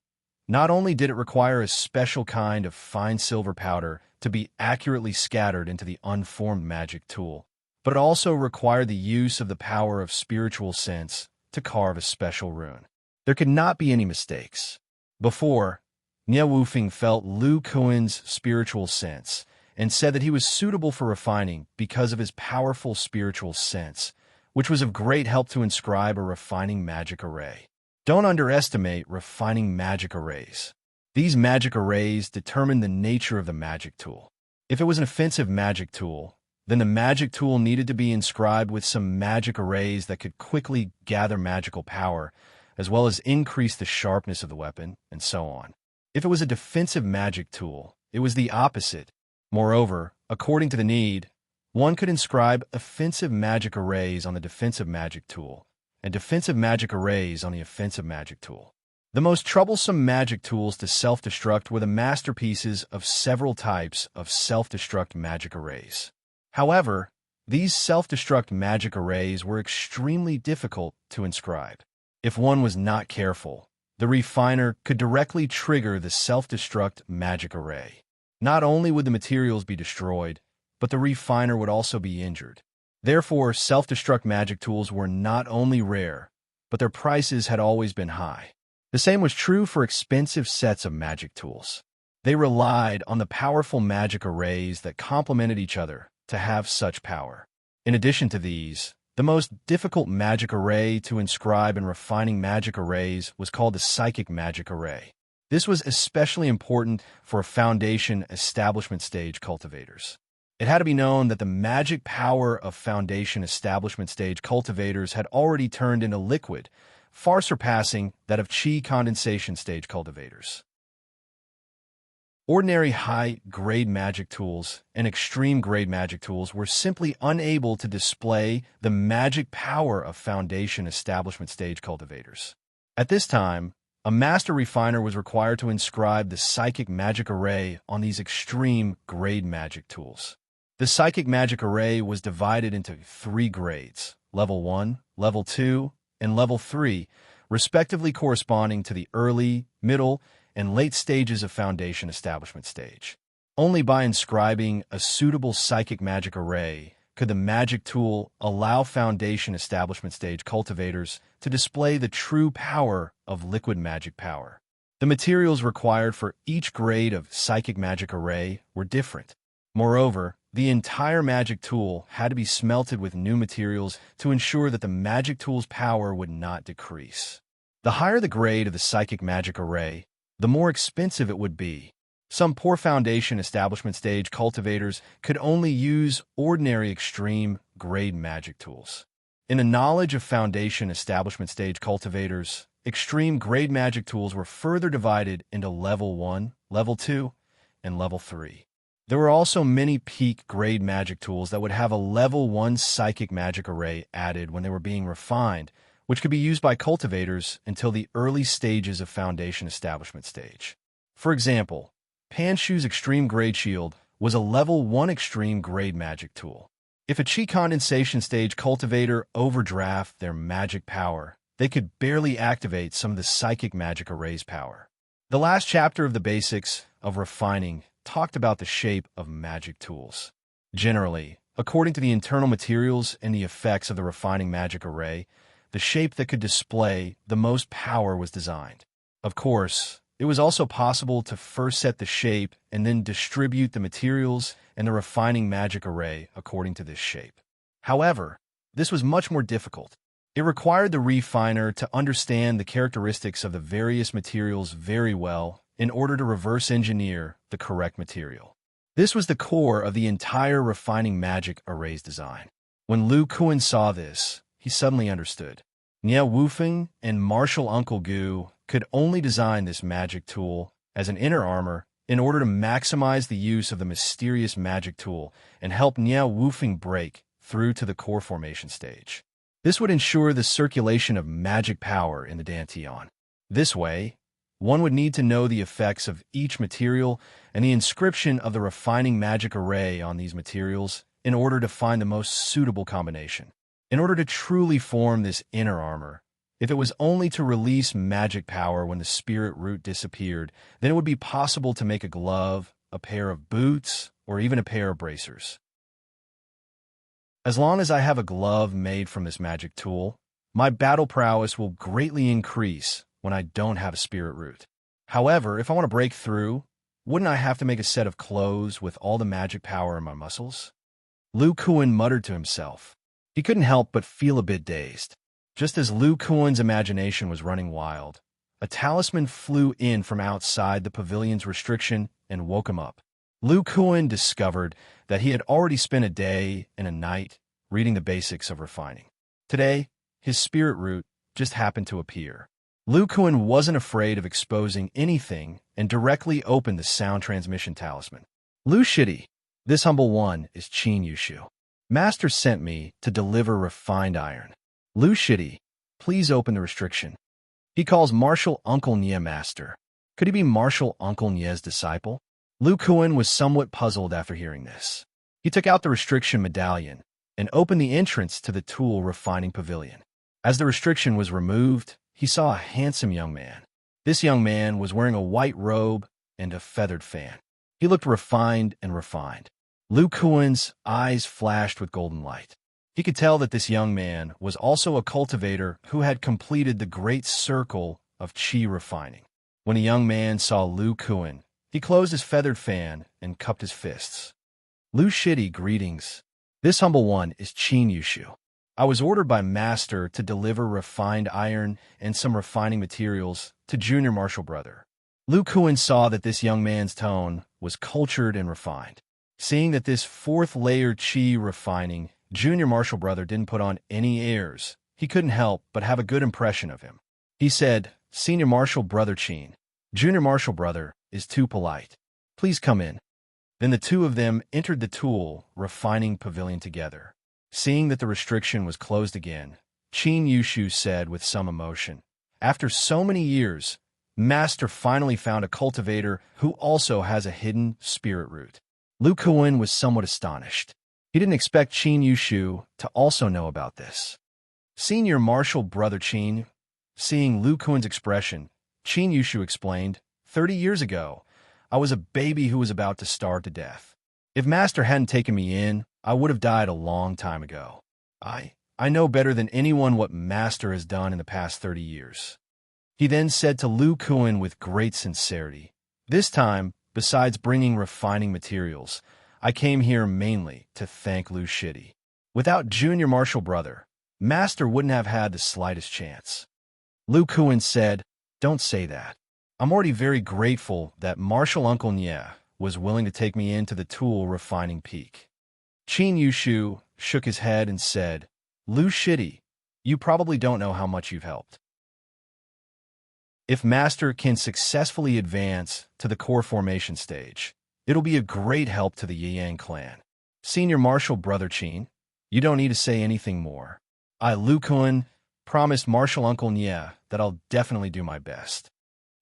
not only did it require a special kind of fine silver powder to be accurately scattered into the unformed magic tool, but it also required the use of the power of spiritual sense to carve a special rune. There could not be any mistakes. Before, Nie Wufing felt Lu Kuan's spiritual sense and said that he was suitable for refining because of his powerful spiritual sense, which was of great help to inscribe a refining magic array. Don't underestimate refining magic arrays. These magic arrays determine the nature of the magic tool. If it was an offensive magic tool, then the magic tool needed to be inscribed with some magic arrays that could quickly gather magical power, as well as increase the sharpness of the weapon, and so on. If it was a defensive magic tool, it was the opposite. Moreover, according to the need, one could inscribe offensive magic arrays on the defensive magic tool, and defensive magic arrays on the offensive magic tool. The most troublesome magic tools to self-destruct were the masterpieces of several types of self-destruct magic arrays. However, these self-destruct magic arrays were extremely difficult to inscribe. If one was not careful, the refiner could directly trigger the self-destruct magic array. Not only would the materials be destroyed, but the refiner would also be injured. Therefore, self-destruct magic tools were not only rare, but their prices had always been high. The same was true for expensive sets of magic tools. They relied on the powerful magic arrays that complemented each other to have such power. In addition to these, the most difficult magic array to inscribe in refining magic arrays was called the psychic magic array. This was especially important for foundation establishment stage cultivators. It had to be known that the magic power of foundation establishment stage cultivators had already turned into liquid, far surpassing that of chi condensation stage cultivators. Ordinary high-grade magic tools and extreme-grade magic tools were simply unable to display the magic power of foundation establishment stage cultivators. At this time, a master refiner was required to inscribe the psychic magic array on these extreme-grade magic tools. The psychic magic array was divided into 3 grades, Level 1, Level 2, and Level 3, respectively corresponding to the early, middle, and late stages of foundation establishment stage. Only by inscribing a suitable psychic magic array could the magic tool allow foundation establishment stage cultivators to display the true power of liquid magic power. The materials required for each grade of psychic magic array were different. Moreover, the entire magic tool had to be smelted with new materials to ensure that the magic tool's power would not decrease. The higher the grade of the psychic magic array, the more expensive it would be. Some poor foundation establishment stage cultivators could only use ordinary extreme-grade magic tools. In the knowledge of foundation establishment stage cultivators, extreme-grade magic tools were further divided into Level 1, Level 2, and Level 3. There were also many peak-grade magic tools that would have a Level 1 psychic magic array added when they were being refined, which could be used by cultivators until the early stages of foundation establishment stage. For example, Panshu's Extreme Grade Shield was a Level 1 Extreme Grade magic tool. If a Chi condensation stage cultivator overdraft their magic power, they could barely activate some of the psychic magic array's power. The last chapter of the Basics of Refining talked about the shape of magic tools. Generally, according to the internal materials and the effects of the refining magic array, the shape that could display the most power was designed. Of course, it was also possible to first set the shape and then distribute the materials and the refining magic array according to this shape. However, this was much more difficult. It required the refiner to understand the characteristics of the various materials very well in order to reverse engineer the correct material. This was the core of the entire refining magic array's design. When Lu Kuan saw this, he suddenly understood. Nie Wufeng and Martial Uncle Gu could only design this magic tool as an inner armor in order to maximize the use of the mysterious magic tool and help Nie Wufeng break through to the core formation stage. This would ensure the circulation of magic power in the Dantian. This way, one would need to know the effects of each material and the inscription of the refining magic array on these materials in order to find the most suitable combination. In order to truly form this inner armor, if it was only to release magic power when the spirit root disappeared, then it would be possible to make a glove, a pair of boots, or even a pair of bracers. As long as I have a glove made from this magic tool, my battle prowess will greatly increase when I don't have a spirit root. However, if I want to break through, wouldn't I have to make a set of clothes with all the magic power in my muscles? Lu Kuan muttered to himself. He couldn't help but feel a bit dazed. Just as Lu Kuan's imagination was running wild, a talisman flew in from outside the pavilion's restriction and woke him up. Lu Kuan discovered that he had already spent a day and a night reading the basics of refining. Today, his spirit root just happened to appear. Lu Kuan wasn't afraid of exposing anything and directly opened the sound transmission talisman. Lu Shidi, this humble one is Qin Yushu. Master sent me to deliver refined iron. Lu Shidi, please open the restriction. He calls Martial Uncle Nie Master. Could he be Martial Uncle Nie's disciple? Lu Kuan was somewhat puzzled after hearing this. He took out the restriction medallion and opened the entrance to the tool refining pavilion. As the restriction was removed, he saw a handsome young man. This young man was wearing a white robe and a feathered fan. He looked refined and refined. Lu Kuan's eyes flashed with golden light. He could tell that this young man was also a cultivator who had completed the great circle of Qi refining. When the young man saw Lu Kuan, he closed his feathered fan and cupped his fists. Lu Shidi, greetings. This humble one is Qin Yushu. I was ordered by Master to deliver refined iron and some refining materials to Junior Martial Brother. Lu Kuan saw that this young man's tone was cultured and refined. Seeing that this fourth-layer Qi refining, Junior Martial Brother didn't put on any airs, he couldn't help but have a good impression of him. He said, Senior Martial Brother Qin, Junior Martial Brother is too polite. Please come in." Then the two of them entered the tool refining pavilion together. Seeing that the restriction was closed again, Qin Yushu said with some emotion, "After so many years, Master finally found a cultivator who also has a hidden spirit root." Lu Kuan was somewhat astonished. He didn't expect Qin Yushu to also know about this. Senior Martial Brother Qin, seeing Lu Kuan's expression, Qin Yushu explained, 30 years ago, I was a baby who was about to starve to death. If Master hadn't taken me in, I would have died a long time ago. I know better than anyone what Master has done in the past 30 years. He then said to Lu Kuan with great sincerity, "This time, besides bringing refining materials, I came here mainly to thank Lu Shidi. Without Junior Martial Brother, Master wouldn't have had the slightest chance." Lu Kuan said, "Don't say that. I'm already very grateful that Martial Uncle Nye was willing to take me into the tool refining peak." Qin Yushu shook his head and said, "Lu Shidi, you probably don't know how much you've helped. If Master can successfully advance to the core formation stage, it'll be a great help to the Yang clan. Senior Martial Brother Qin, you don't need to say anything more. I, Lu Kuan, promised Martial Uncle Nye that I'll definitely do my best."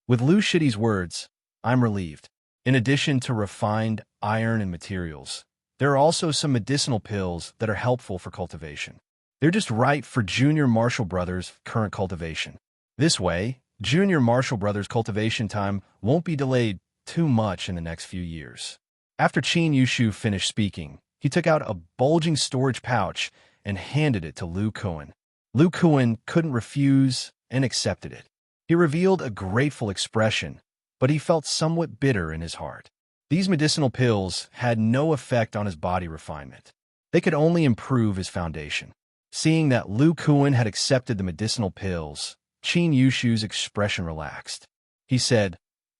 With Lu Shidi's words, I'm relieved. In addition to refined iron and materials, there are also some medicinal pills that are helpful for cultivation. They're just right for Junior Martial Brothers' current cultivation. This way, Junior Martial Brothers' cultivation time won't be delayed too much in the next few years. After Qin Yushu finished speaking, he took out a bulging storage pouch and handed it to Lu Kuan. Lu Kuan couldn't refuse and accepted it. He revealed a grateful expression, but he felt somewhat bitter in his heart. These medicinal pills had no effect on his body refinement. They could only improve his foundation. Seeing that Lu Kuan had accepted the medicinal pills, Qin Yushu's expression relaxed. He said,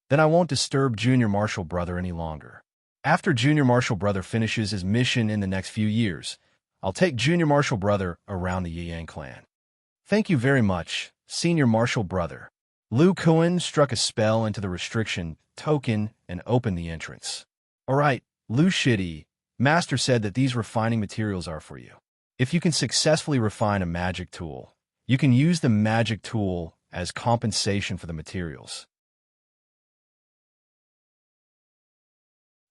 "Then I won't disturb Junior Martial Brother any longer. After Junior Martial Brother finishes his mission in the next few years, I'll take Junior Martial Brother around the Yang clan." "Thank you very much, Senior Martial Brother." Lu Kuan struck a spell into the restriction token and opened the entrance. "All right, Lu Shidi, Master said that these refining materials are for you. If you can successfully refine a magic tool, you can use the magic tool as compensation for the materials."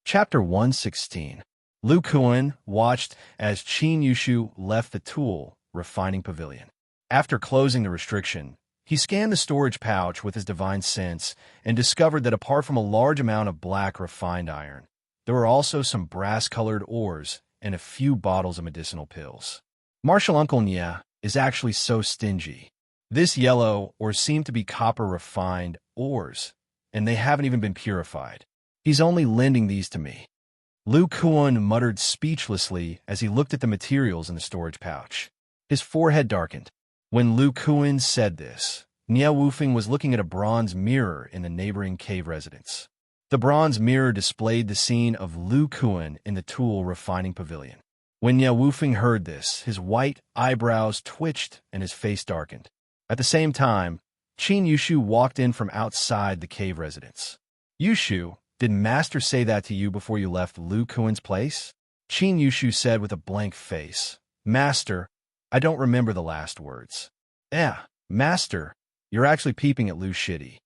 Chapter 116. Lu Kuan watched as Qin Yushu left the tool refining pavilion. After closing the restriction, he scanned the storage pouch with his divine sense and discovered that apart from a large amount of black refined iron, there were also some brass-colored ores and a few bottles of medicinal pills. Martial Uncle Nye is actually so stingy. This yellow ore seemed to be copper-refined ores, and they haven't even been purified. He's only lending these to me. Lu Kuan muttered speechlessly as he looked at the materials in the storage pouch. His forehead darkened. When Lu Kuan said this, Nye Wufeng was looking at a bronze mirror in the neighboring cave residence. The bronze mirror displayed the scene of Lu Kuan in the tool refining pavilion. When Nye Wufeng heard this, his white eyebrows twitched and his face darkened. At the same time, Qin Yushu walked in from outside the cave residence. "Yushu, did Master say that to you before you left Lu Kuan's place?" Qin Yushu said with a blank face. "Master, I don't remember the last words." Master, you're actually peeping at Lu Shidi."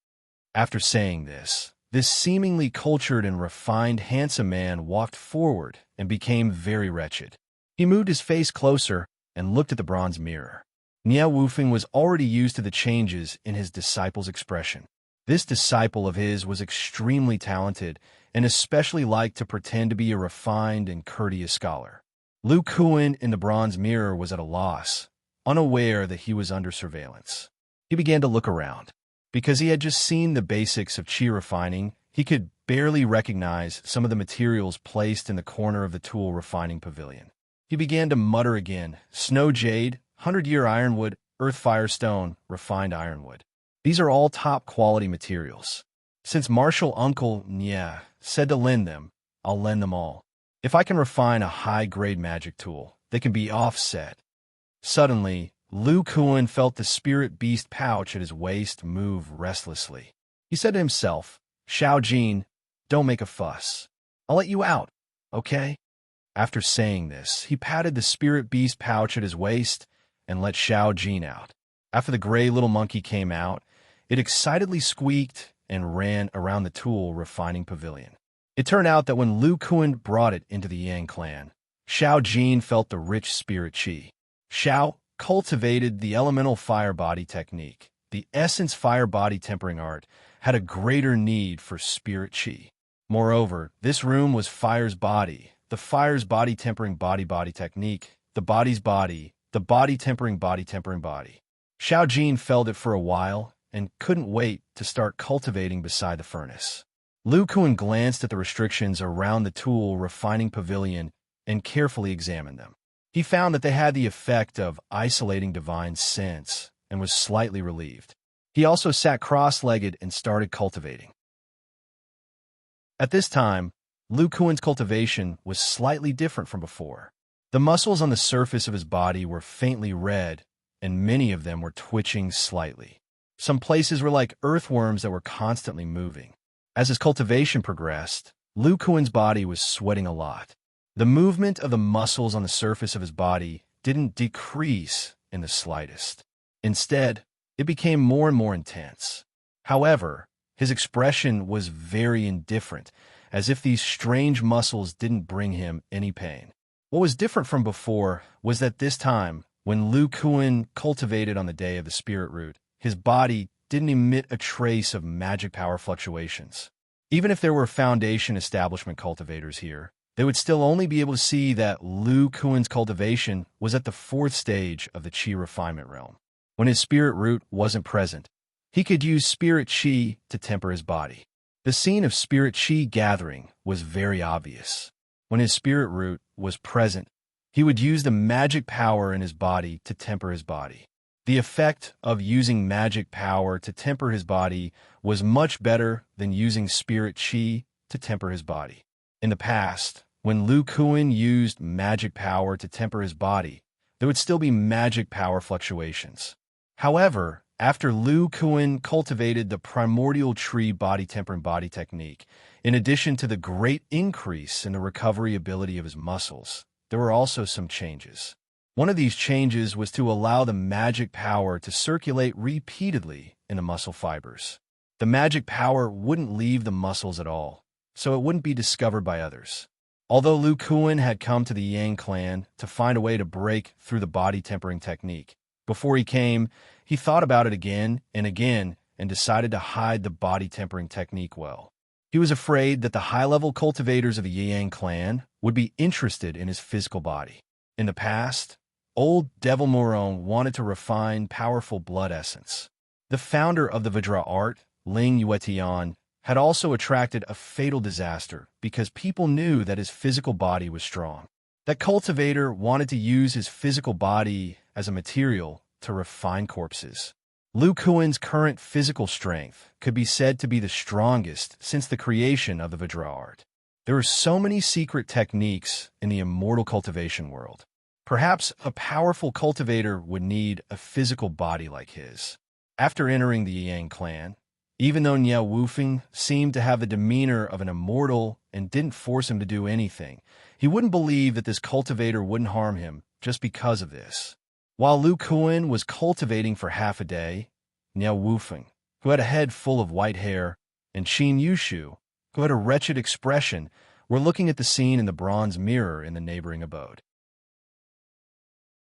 After saying this seemingly cultured and refined handsome man walked forward and became very wretched. He moved his face closer and looked at the bronze mirror. Nye Wufeng was already used to the changes in his disciple's expression. This disciple of his was extremely talented and especially liked to pretend to be a refined and courteous scholar. Lu Kuan in the bronze mirror was at a loss, unaware that he was under surveillance. He began to look around. Because he had just seen the basics of qi refining, he could barely recognize some of the materials placed in the corner of the tool refining pavilion. He began to mutter again, "Snow jade, 100-year ironwood, earth firestone, refined ironwood. These are all top-quality materials. Since Martial Uncle Nye said to lend them, I'll lend them all. If I can refine a high-grade magic tool, they can be offset." Suddenly, Lu Kuan felt the spirit beast pouch at his waist move restlessly. He said to himself, "Xiao Jin, don't make a fuss. I'll let you out, okay? After saying this, he patted the spirit beast pouch at his waist and let Xiao Jin out. After the gray little monkey came out, it excitedly squeaked and ran around the tool refining pavilion. It turned out that when Lu Kuan brought it into the Yang clan, Xiao Jin felt the rich spirit qi. Xiao cultivated the elemental fire body technique. The essence fire body tempering art had a greater need for spirit qi. Moreover, this room was fire's body, the fire's body tempering body technique, the body's body, the body tempering body. Xiao Jin felt it for a while and couldn't wait to start cultivating beside the furnace. Lu Kuan glanced at the restrictions around the tool refining pavilion and carefully examined them. He found that they had the effect of isolating divine sense and was slightly relieved. He also sat cross-legged and started cultivating. At this time, Lu Kuan's cultivation was slightly different from before. The muscles on the surface of his body were faintly red, and many of them were twitching slightly. Some places were like earthworms that were constantly moving. As his cultivation progressed, Lu Kuan's body was sweating a lot. The movement of the muscles on the surface of his body didn't decrease in the slightest. Instead, it became more and more intense. However, his expression was very indifferent, as if these strange muscles didn't bring him any pain. What was different from before was that this time, when Lu Kuan cultivated on the day of the spirit root, his body didn't emit a trace of magic power fluctuations. Even if there were foundation establishment cultivators here, they would still only be able to see that Lu Kuan's cultivation was at the 4th stage of the qi refinement realm. When his spirit root wasn't present, he could use spirit qi to temper his body. The scene of spirit qi gathering was very obvious. When his spirit root was present, he would use the magic power in his body to temper his body. The effect of using magic power to temper his body was much better than using spirit qi to temper his body. In the past, when Lu Kuan used magic power to temper his body, there would still be magic power fluctuations. However, after Lu Kuan cultivated the primordial tree body tempering body technique, in addition to the great increase in the recovery ability of his muscles, there were also some changes. One of these changes was to allow the magic power to circulate repeatedly in the muscle fibers. The magic power wouldn't leave the muscles at all, so it wouldn't be discovered by others. Although Lu Kuan had come to the Yang clan to find a way to break through the body tempering technique, before he came, he thought about it again and decided to hide the body tempering technique well. He was afraid that the high-level cultivators of the Yang clan would be interested in his physical body. In the past, old Devil Moron wanted to refine powerful blood essence. The founder of the Vajra art, Ling Yuetian, had also attracted a fatal disaster because people knew that his physical body was strong. That cultivator wanted to use his physical body as a material to refine corpses. Lu Kuan's current physical strength could be said to be the strongest since the creation of the Vajra art. There are so many secret techniques in the immortal cultivation world. Perhaps a powerful cultivator would need a physical body like his. After entering the Yang clan, even though Niao Wufeng seemed to have the demeanor of an immortal and didn't force him to do anything, he wouldn't believe that this cultivator wouldn't harm him just because of this. While Lu Kuan was cultivating for half a day, Niao Wufeng, who had a head full of white hair, and Qin Yushu, who had a wretched expression, were looking at the scene in the bronze mirror in the neighboring abode.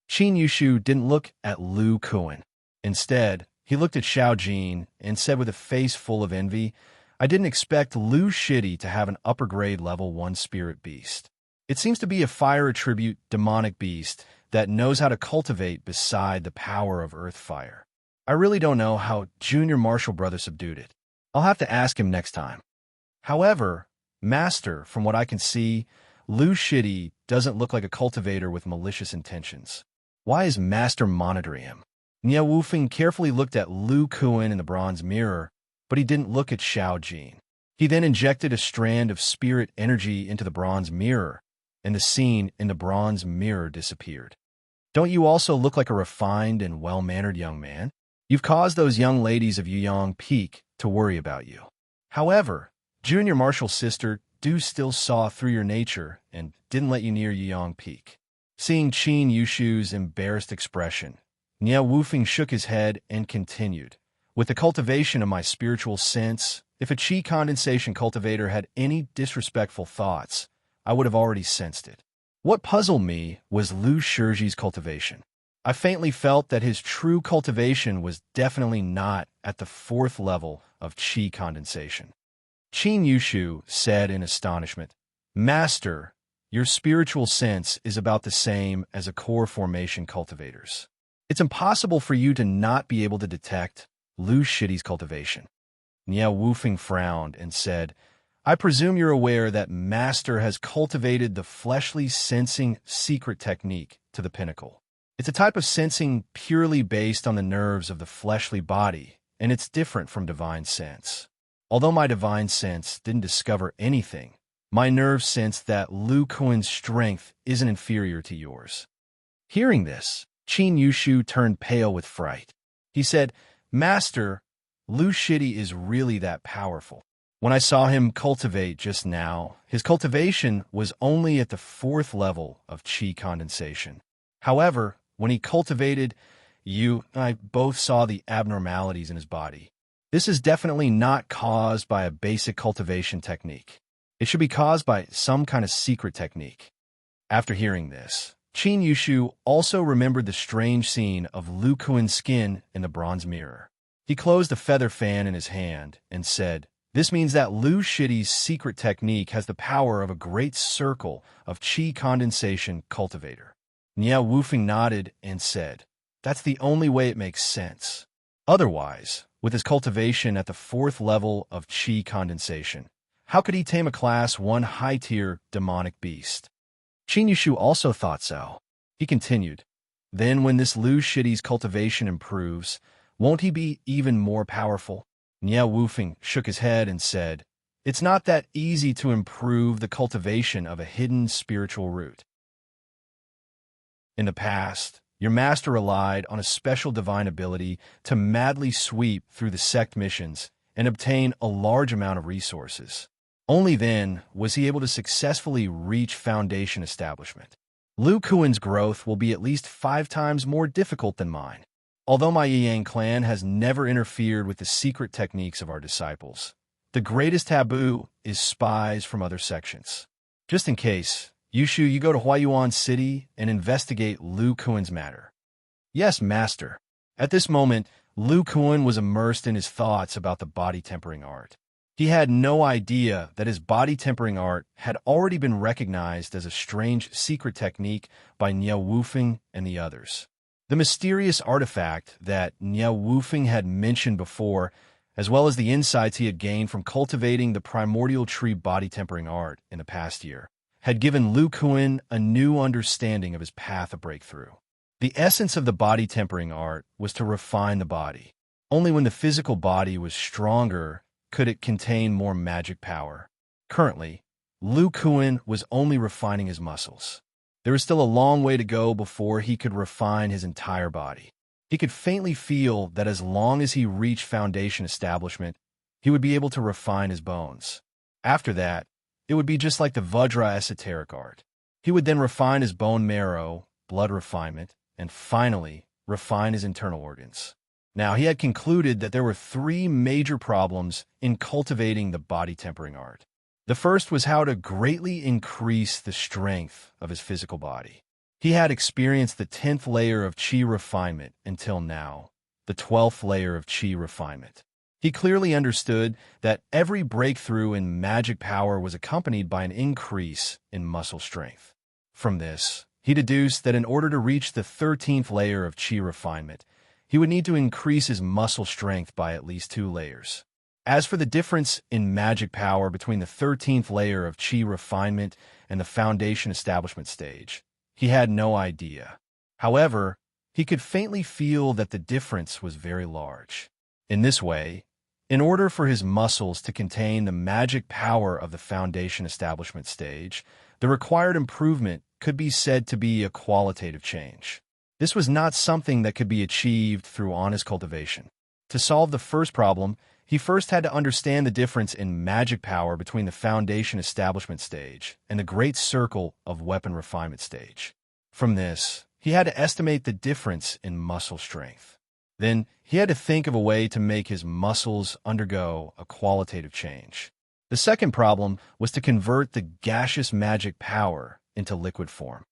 Qin Yushu didn't look at Lu Kuan. Instead, he looked at Xiao Jin and said with a face full of envy, "I didn't expect Lu Shitty to have an upper-grade level 1 spirit beast. It seems to be a fire attribute demonic beast that knows how to cultivate beside the power of earth fire. I really don't know how Junior Marshall Brother subdued it. I'll have to ask him next time. However, Master, from what I can see, Lu Shitty doesn't look like a cultivator with malicious intentions. Why is Master monitoring him?" Niao Wufeng carefully looked at Lu Kuan in the bronze mirror, but he didn't look at Xiao Jin. He then injected a strand of spirit energy into the bronze mirror, and the scene in the bronze mirror disappeared. "Don't you also look like a refined and well-mannered young man? You've caused those young ladies of Yuyang Peak to worry about you. However, Junior Marshall's sister do still saw through your nature and didn't let you near Yang Peak. Seeing Qin Yushu's embarrassed expression, Niao Wufeng shook his head and continued. With the cultivation of my spiritual sense, if a qi condensation cultivator had any disrespectful thoughts, I would have already sensed it. What puzzled me was Lu Shiji's cultivation. I faintly felt that his true cultivation was definitely not at the 4th level of qi condensation. Qin Yushu said in astonishment, "Master, your spiritual sense is about the same as a core formation cultivator's. It's impossible for you to not be able to detect Lu Shiji's cultivation." Niao Wufeng frowned and said, "I presume you're aware that Master has cultivated the fleshly sensing secret technique to the pinnacle. It's a type of sensing purely based on the nerves of the fleshly body, and it's different from divine sense. Although my divine sense didn't discover anything, my nerves sensed that Lu Kuan's strength isn't inferior to yours." Hearing this, Qin Yushu turned pale with fright. He said, "Master, Lu Shiji is really that powerful. When I saw him cultivate just now, his cultivation was only at the 4th level of qi condensation. However, when he cultivated, you and I both saw the abnormalities in his body. This is definitely not caused by a basic cultivation technique. It should be caused by some kind of secret technique." After hearing this, Qin Yushu also remembered the strange scene of Lu Kuan's skin in the bronze mirror. He closed a feather fan in his hand and said, "This means that Lu Shiji's secret technique has the power of a great circle of qi condensation cultivator." Niao Wufeng nodded and said, "That's the only way it makes sense. Otherwise, with his cultivation at the 4th level of qi condensation, how could he tame a Class 1 high-tier demonic beast?" Qin Yushu also thought so. He continued, "Then when this Lu Shiji's cultivation improves, won't he be even more powerful?" Niao Wufeng shook his head and said, "It's not that easy to improve the cultivation of a hidden spiritual root. In the past, your master relied on a special divine ability to madly sweep through the sect missions and obtain a large amount of resources. Only then was he able to successfully reach Foundation establishment. Lu Kuan's growth will be at least 5 times more difficult than mine. Although my Yang clan has never interfered with the secret techniques of our disciples, the greatest taboo is spies from other sections. Just in case, Yushu, you go to Huayuan City and investigate Lu Kuan's matter." "Yes, master." At this moment, Lu Kuan was immersed in his thoughts about the body tempering art. He had no idea that his body tempering art had already been recognized as a strange secret technique by Niao Wufeng and the others. The mysterious artifact that Niao Wufeng had mentioned before, as well as the insights he had gained from cultivating the primordial tree body tempering art in the past year, had given Lu Kuan a new understanding of his path of breakthrough. The essence of the body tempering art was to refine the body. Only when the physical body was stronger could it contain more magic power. Currently, Lu Kuan was only refining his muscles. There was still a long way to go before he could refine his entire body. He could faintly feel that as long as he reached Foundation establishment, he would be able to refine his bones. After that, it would be just like the Vajra esoteric art. He would then refine his bone marrow, blood refinement, and finally, refine his internal organs. Now, he had concluded that there were 3 major problems in cultivating the body tempering art. The first was how to greatly increase the strength of his physical body. He had experienced the 10th layer of qi refinement until now, the 12th layer of qi refinement. He clearly understood that every breakthrough in magic power was accompanied by an increase in muscle strength. From this, he deduced that in order to reach the 13th layer of qi refinement, he would need to increase his muscle strength by at least 2 layers. As for the difference in magic power between the 13th layer of qi refinement and the Foundation establishment stage, he had no idea. However, he could faintly feel that the difference was very large. In this way, in order for his muscles to contain the magic power of the Foundation establishment stage, the required improvement could be said to be a qualitative change. This was not something that could be achieved through honest cultivation. To solve the first problem, he first had to understand the difference in magic power between the Foundation Establishment stage and the Great Circle of Weapon Refinement stage. From this, he had to estimate the difference in muscle strength. Then, he had to think of a way to make his muscles undergo a qualitative change. The second problem was to convert the gaseous magic power into liquid form.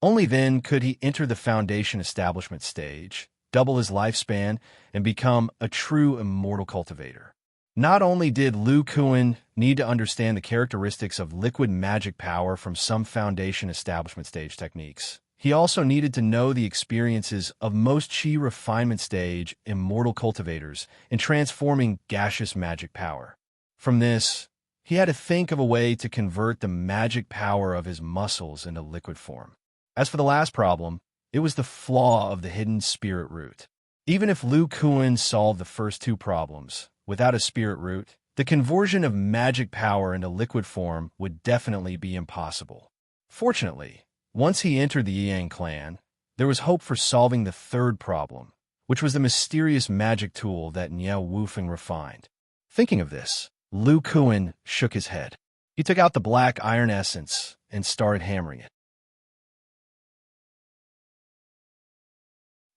Only then could he enter the Foundation Establishment stage, double his lifespan, and become a true immortal cultivator. Not only did Lu Kuan need to understand the characteristics of liquid magic power from some Foundation Establishment stage techniques, he also needed to know the experiences of most Qi refinement stage immortal cultivators in transforming gaseous magic power. From this, he had to think of a way to convert the magic power of his muscles into liquid form. As for the last problem, it was the flaw of the hidden spirit root. Even if Lu Kuan solved the first two problems, without a spirit root, the conversion of magic power into liquid form would definitely be impossible. Fortunately, once he entered the Yang clan, there was hope for solving the third problem, which was the mysterious magic tool that Niao Wufeng refined. Thinking of this, Lu Kuan shook his head. He took out the black iron essence and started hammering it.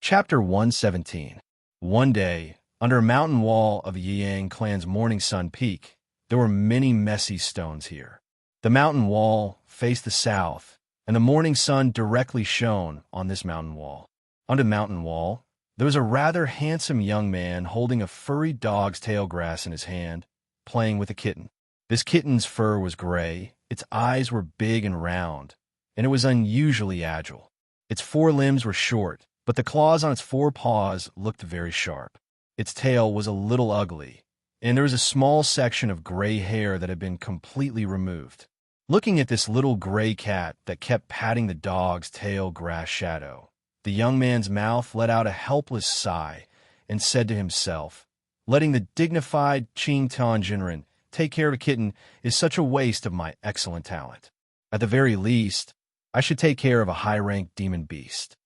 Chapter 117. One day, under a mountain wall of Yang clan's Morning Sun Peak, there were many messy stones here. The mountain wall faced the south, and the morning sun directly shone on this mountain wall. On the mountain wall, there was a rather handsome young man holding a furry dog's tail grass in his hand, playing with a kitten. This kitten's fur was gray, its eyes were big and round, and it was unusually agile. Its forelimbs were short, but the claws on its forepaws looked very sharp. Its tail was a little ugly, and there was a small section of gray hair that had been completely removed. Looking at this little gray cat that kept patting the dog's tail grass shadow, the young man's mouth let out a helpless sigh and said to himself, "Letting the dignified Qing Tan Jinren take care of a kitten is such a waste of my excellent talent. At the very least, I should take care of a high-ranked demon beast."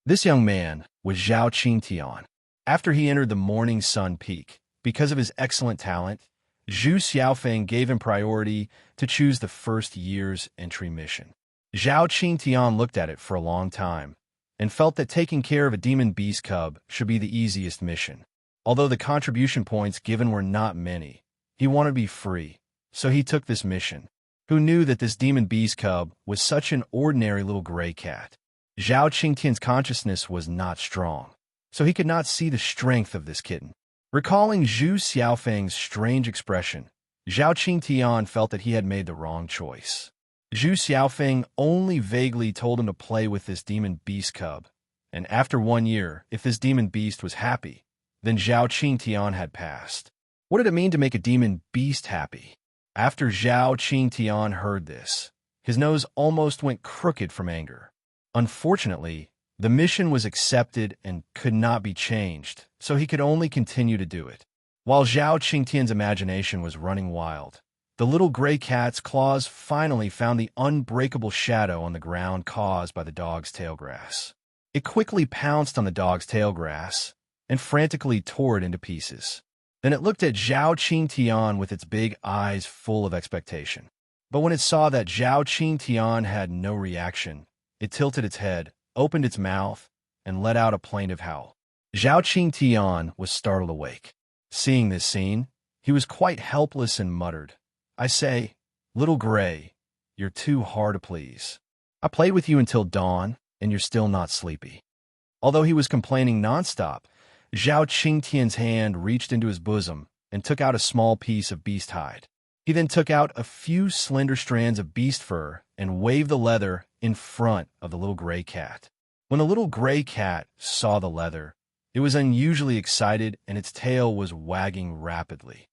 This young man was Zhao Qingtian. After he entered the Morning Sun Peak, because of his excellent talent, Zhu Xiaofeng gave him priority to choose the first year's entry mission. Zhao Qingtian looked at it for a long time and felt that taking care of a demon beast cub should be the easiest mission. Although the contribution points given were not many, he wanted to be free, so he took this mission. Who knew that this demon beast cub was such an ordinary little gray cat? Zhao Qingtian's consciousness was not strong, so he could not see the strength of this kitten. Recalling Zhu Xiaofeng's strange expression, Zhao Qingtian felt that he had made the wrong choice. Zhu Xiaofeng only vaguely told him to play with this demon beast cub, and after 1 year, if this demon beast was happy, then Zhao Qingtian had passed. What did it mean to make a demon beast happy? After Zhao Qingtian heard this, his nose almost went crooked from anger. Unfortunately, the mission was accepted and could not be changed, so he could only continue to do it. While Zhao Qingtian's imagination was running wild, the little gray cat's claws finally found the unbreakable shadow on the ground caused by the dog's tail grass. It quickly pounced on the dog's tail grass and frantically tore it into pieces. Then it looked at Zhao Qingtian with its big eyes full of expectation. But when it saw that Zhao Qingtian had no reaction, it tilted its head, opened its mouth, and let out a plaintive howl. Zhao Qingtian was startled awake. Seeing this scene, he was quite helpless and muttered, "I say, little gray, you're too hard to please. I played with you until dawn, and you're still not sleepy." Although he was complaining nonstop, Zhao Qingtian's hand reached into his bosom and took out a small piece of beast hide. He then took out a few slender strands of beast fur and waved the leather in front of the little gray cat. When the little gray cat saw the leather, it was unusually excited and its tail was wagging rapidly.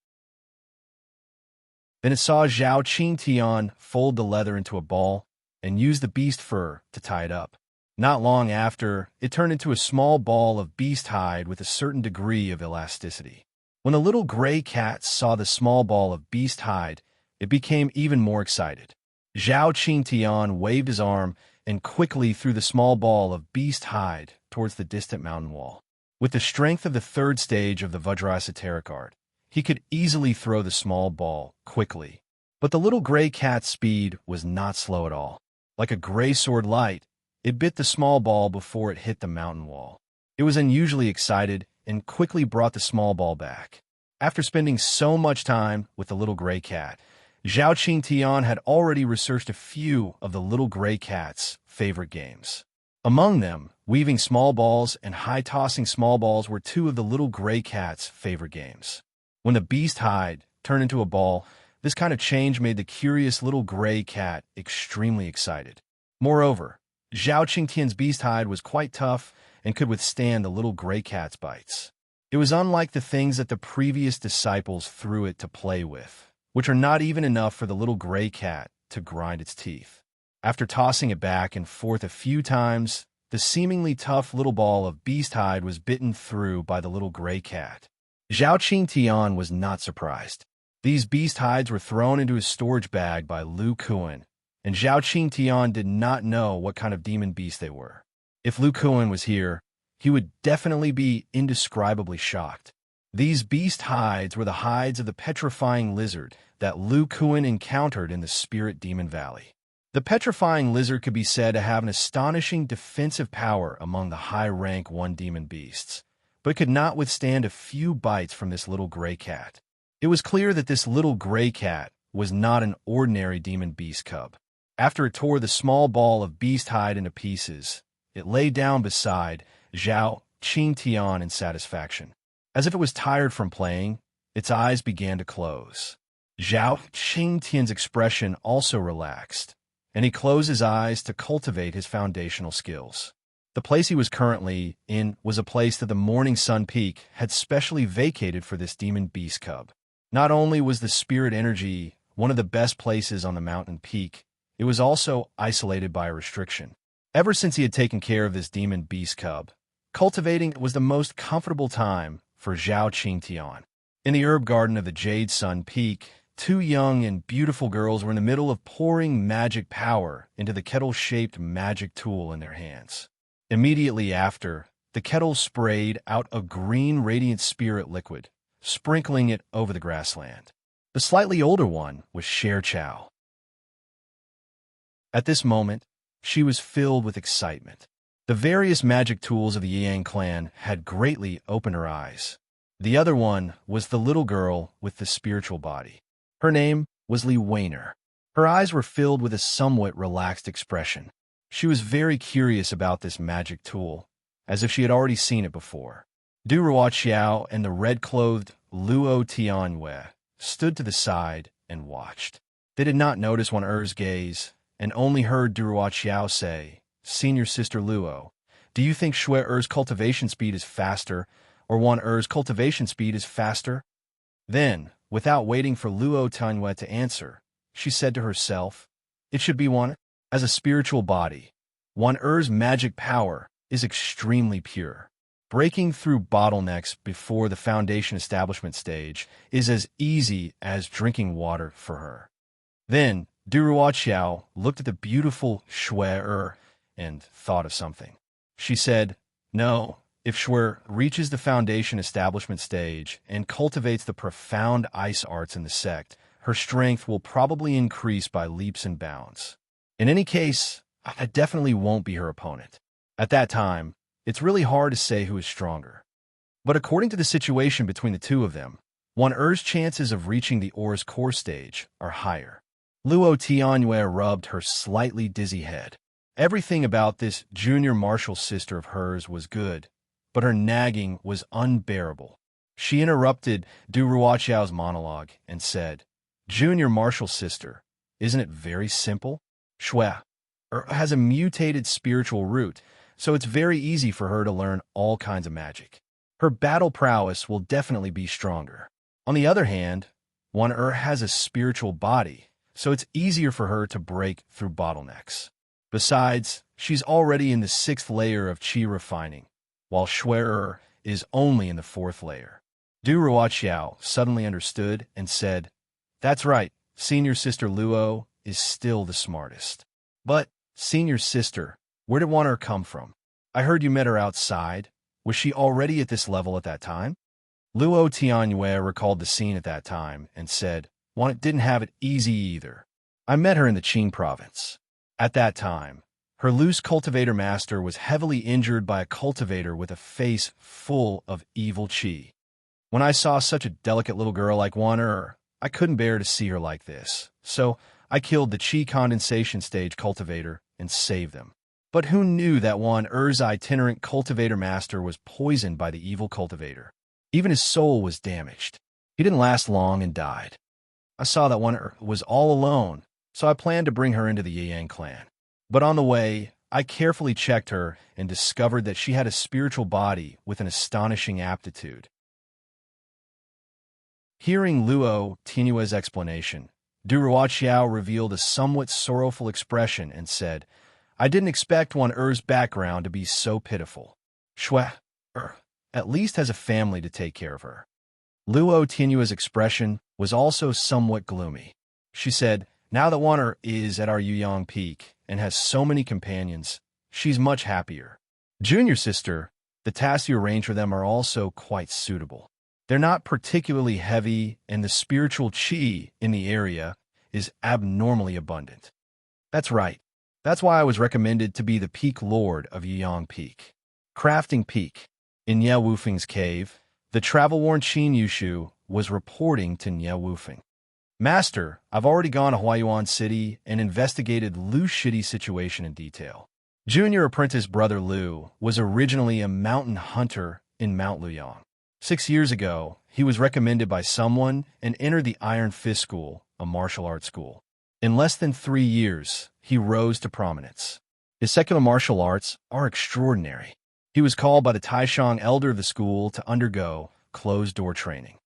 Then it saw Zhao Qingtian fold the leather into a ball and use the beast fur to tie it up. Not long after, it turned into a small ball of beast hide with a certain degree of elasticity. When the little gray cat saw the small ball of beast hide, it became even more excited. Zhao Qingtian waved his arm and quickly threw the small ball of beast hide towards the distant mountain wall. With the strength of the third stage of the Vajraesoteric art, he could easily throw the small ball quickly. But the little gray cat's speed was not slow at all. Like a gray sword light, it bit the small ball before it hit the mountain wall. It was unusually excited and quickly brought the small ball back. After spending so much time with the little gray cat, Zhao Qingtian had already researched a few of the little gray cat's favorite games. Among them, weaving small balls and high-tossing small balls were two of the little gray cat's favorite games. When the beast hide turned into a ball, this kind of change made the curious little gray cat extremely excited. Moreover, Zhao Qingtian's beast hide was quite tough and could withstand the little gray cat's bites. It was unlike the things that the previous disciples threw it to play with, which are not even enough for the little gray cat to grind its teeth. After tossing it back and forth a few times, the seemingly tough little ball of beast hide was bitten through by the little gray cat. Zhao Qingtian was not surprised. These beast hides were thrown into his storage bag by Lu Kuan, and Zhao Qingtian did not know what kind of demon beast they were. If Lu Kuan was here, he would definitely be indescribably shocked. These beast hides were the hides of the petrifying lizard that Lu Kuan encountered in the Spirit Demon Valley. The petrifying lizard could be said to have an astonishing defensive power among the high-rank one-demon beasts, but could not withstand a few bites from this little gray cat. It was clear that this little gray cat was not an ordinary demon beast cub. After it tore the small ball of beast hide into pieces, it lay down beside Zhao Qingtian in satisfaction. As if it was tired from playing, its eyes began to close. Zhao Qingtian's expression also relaxed, and he closed his eyes to cultivate his foundational skills. The place he was currently in was a place that the Morning Sun Peak had specially vacated for this demon beast cub. Not only was the spirit energy one of the best places on the mountain peak, it was also isolated by a restriction. Ever since he had taken care of this demon beast cub, cultivating was the most comfortable time for Zhao Qingtian. In the herb garden of the Jade Sun Peak, two young and beautiful girls were in the middle of pouring magic power into the kettle-shaped magic tool in their hands. Immediately after, the kettle sprayed out a green radiant spirit liquid, sprinkling it over the grassland. The slightly older one was Sher Chow. At this moment, she was filled with excitement. The various magic tools of the Yang clan had greatly opened her eyes. The other one was the little girl with the spiritual body. Her name was Li Weiner. Her eyes were filled with a somewhat relaxed expression. She was very curious about this magic tool, as if she had already seen it before. Du Ruoqiao and the red-clothed Luo Tianyue stood to the side and watched. They did not notice Wan Er's gaze, and only heard Du Ruoqiao say, "Senior Sister Luo, do you think Shui Er's cultivation speed is faster, or Wan Er's cultivation speed is faster?" Then, without waiting for Luo Tianyue to answer, she said to herself, "It should be Wan Er. As a spiritual body, Wan Er's magic power is extremely pure. Breaking through bottlenecks before the foundation establishment stage is as easy as drinking water for her." Then, Du Ruoqiao looked at the beautiful Shui Er and thought of something. She said, "No, if Shui reaches the foundation establishment stage and cultivates the profound ice arts in the sect, her strength will probably increase by leaps and bounds. In any case, I definitely won't be her opponent. At that time, it's really hard to say who is stronger. But according to the situation between the two of them, Wan Er's chances of reaching the Aura's core stage are higher." Luo Tianyue rubbed her slightly dizzy head. Everything about this junior martial sister of hers was good, but her nagging was unbearable. She interrupted Du Ruoqiao's monologue and said, "Junior martial sister, isn't it very simple? Shui has a mutated spiritual root, so it's very easy for her to learn all kinds of magic. Her battle prowess will definitely be stronger. On the other hand, Wan Er has a spiritual body, so it's easier for her to break through bottlenecks. Besides, she's already in the 6th layer of qi refining, while Shui Er is only in the 4th layer." Du Ruoqiao suddenly understood and said, "That's right, Senior Sister Luo is still the smartest. But, Senior Sister, where did Wan Er come from? I heard you met her outside. Was she already at this level at that time? Luo Tianyue recalled the scene at that time and said, "One didn't have it easy either. I met her in the Qing province. At that time, her loose cultivator master was heavily injured by a cultivator with a face full of evil qi. When I saw such a delicate little girl like Wan I couldn't bear to see her like this, so I killed the qi condensation stage cultivator and saved them. But who knew that Wan Er's itinerant cultivator master was poisoned by the evil cultivator? Even his soul was damaged. He didn't last long and died. I saw that Wan was all alone, so I planned to bring her into the Yang clan. But on the way, I carefully checked her and discovered that she had a spiritual body with an astonishing aptitude." Hearing Luo Tianyue's explanation, Duruo Xiao revealed a somewhat sorrowful expression and said, "I didn't expect Wan Er's background to be so pitiful. Shui at least has a family to take care of her." Luo Tianyue's expression was also somewhat gloomy. She said, "Now that Wan is at our Yuyang Peak and has so many companions, she's much happier. Junior sister, the tasks you arrange for them are also quite suitable. They're not particularly heavy, and the spiritual qi in the area is abnormally abundant." That's right. That's why I was recommended to be the Peak Lord of Yuyang Peak. Crafting Peak. In Nye Wufeng's cave, the travel-worn Qin Yushu was reporting to Nye Wufeng. "Master, I've already gone to Huayuan City and investigated Lu's shitty situation in detail. Junior apprentice brother Lu was originally a mountain hunter in Mount Luyang. 6 years ago, he was recommended by someone and entered the Iron Fist School, a martial arts school. In less than 3 years, he rose to prominence. His secular martial arts are extraordinary. He was called by the Taishang elder of the school to undergo closed-door training.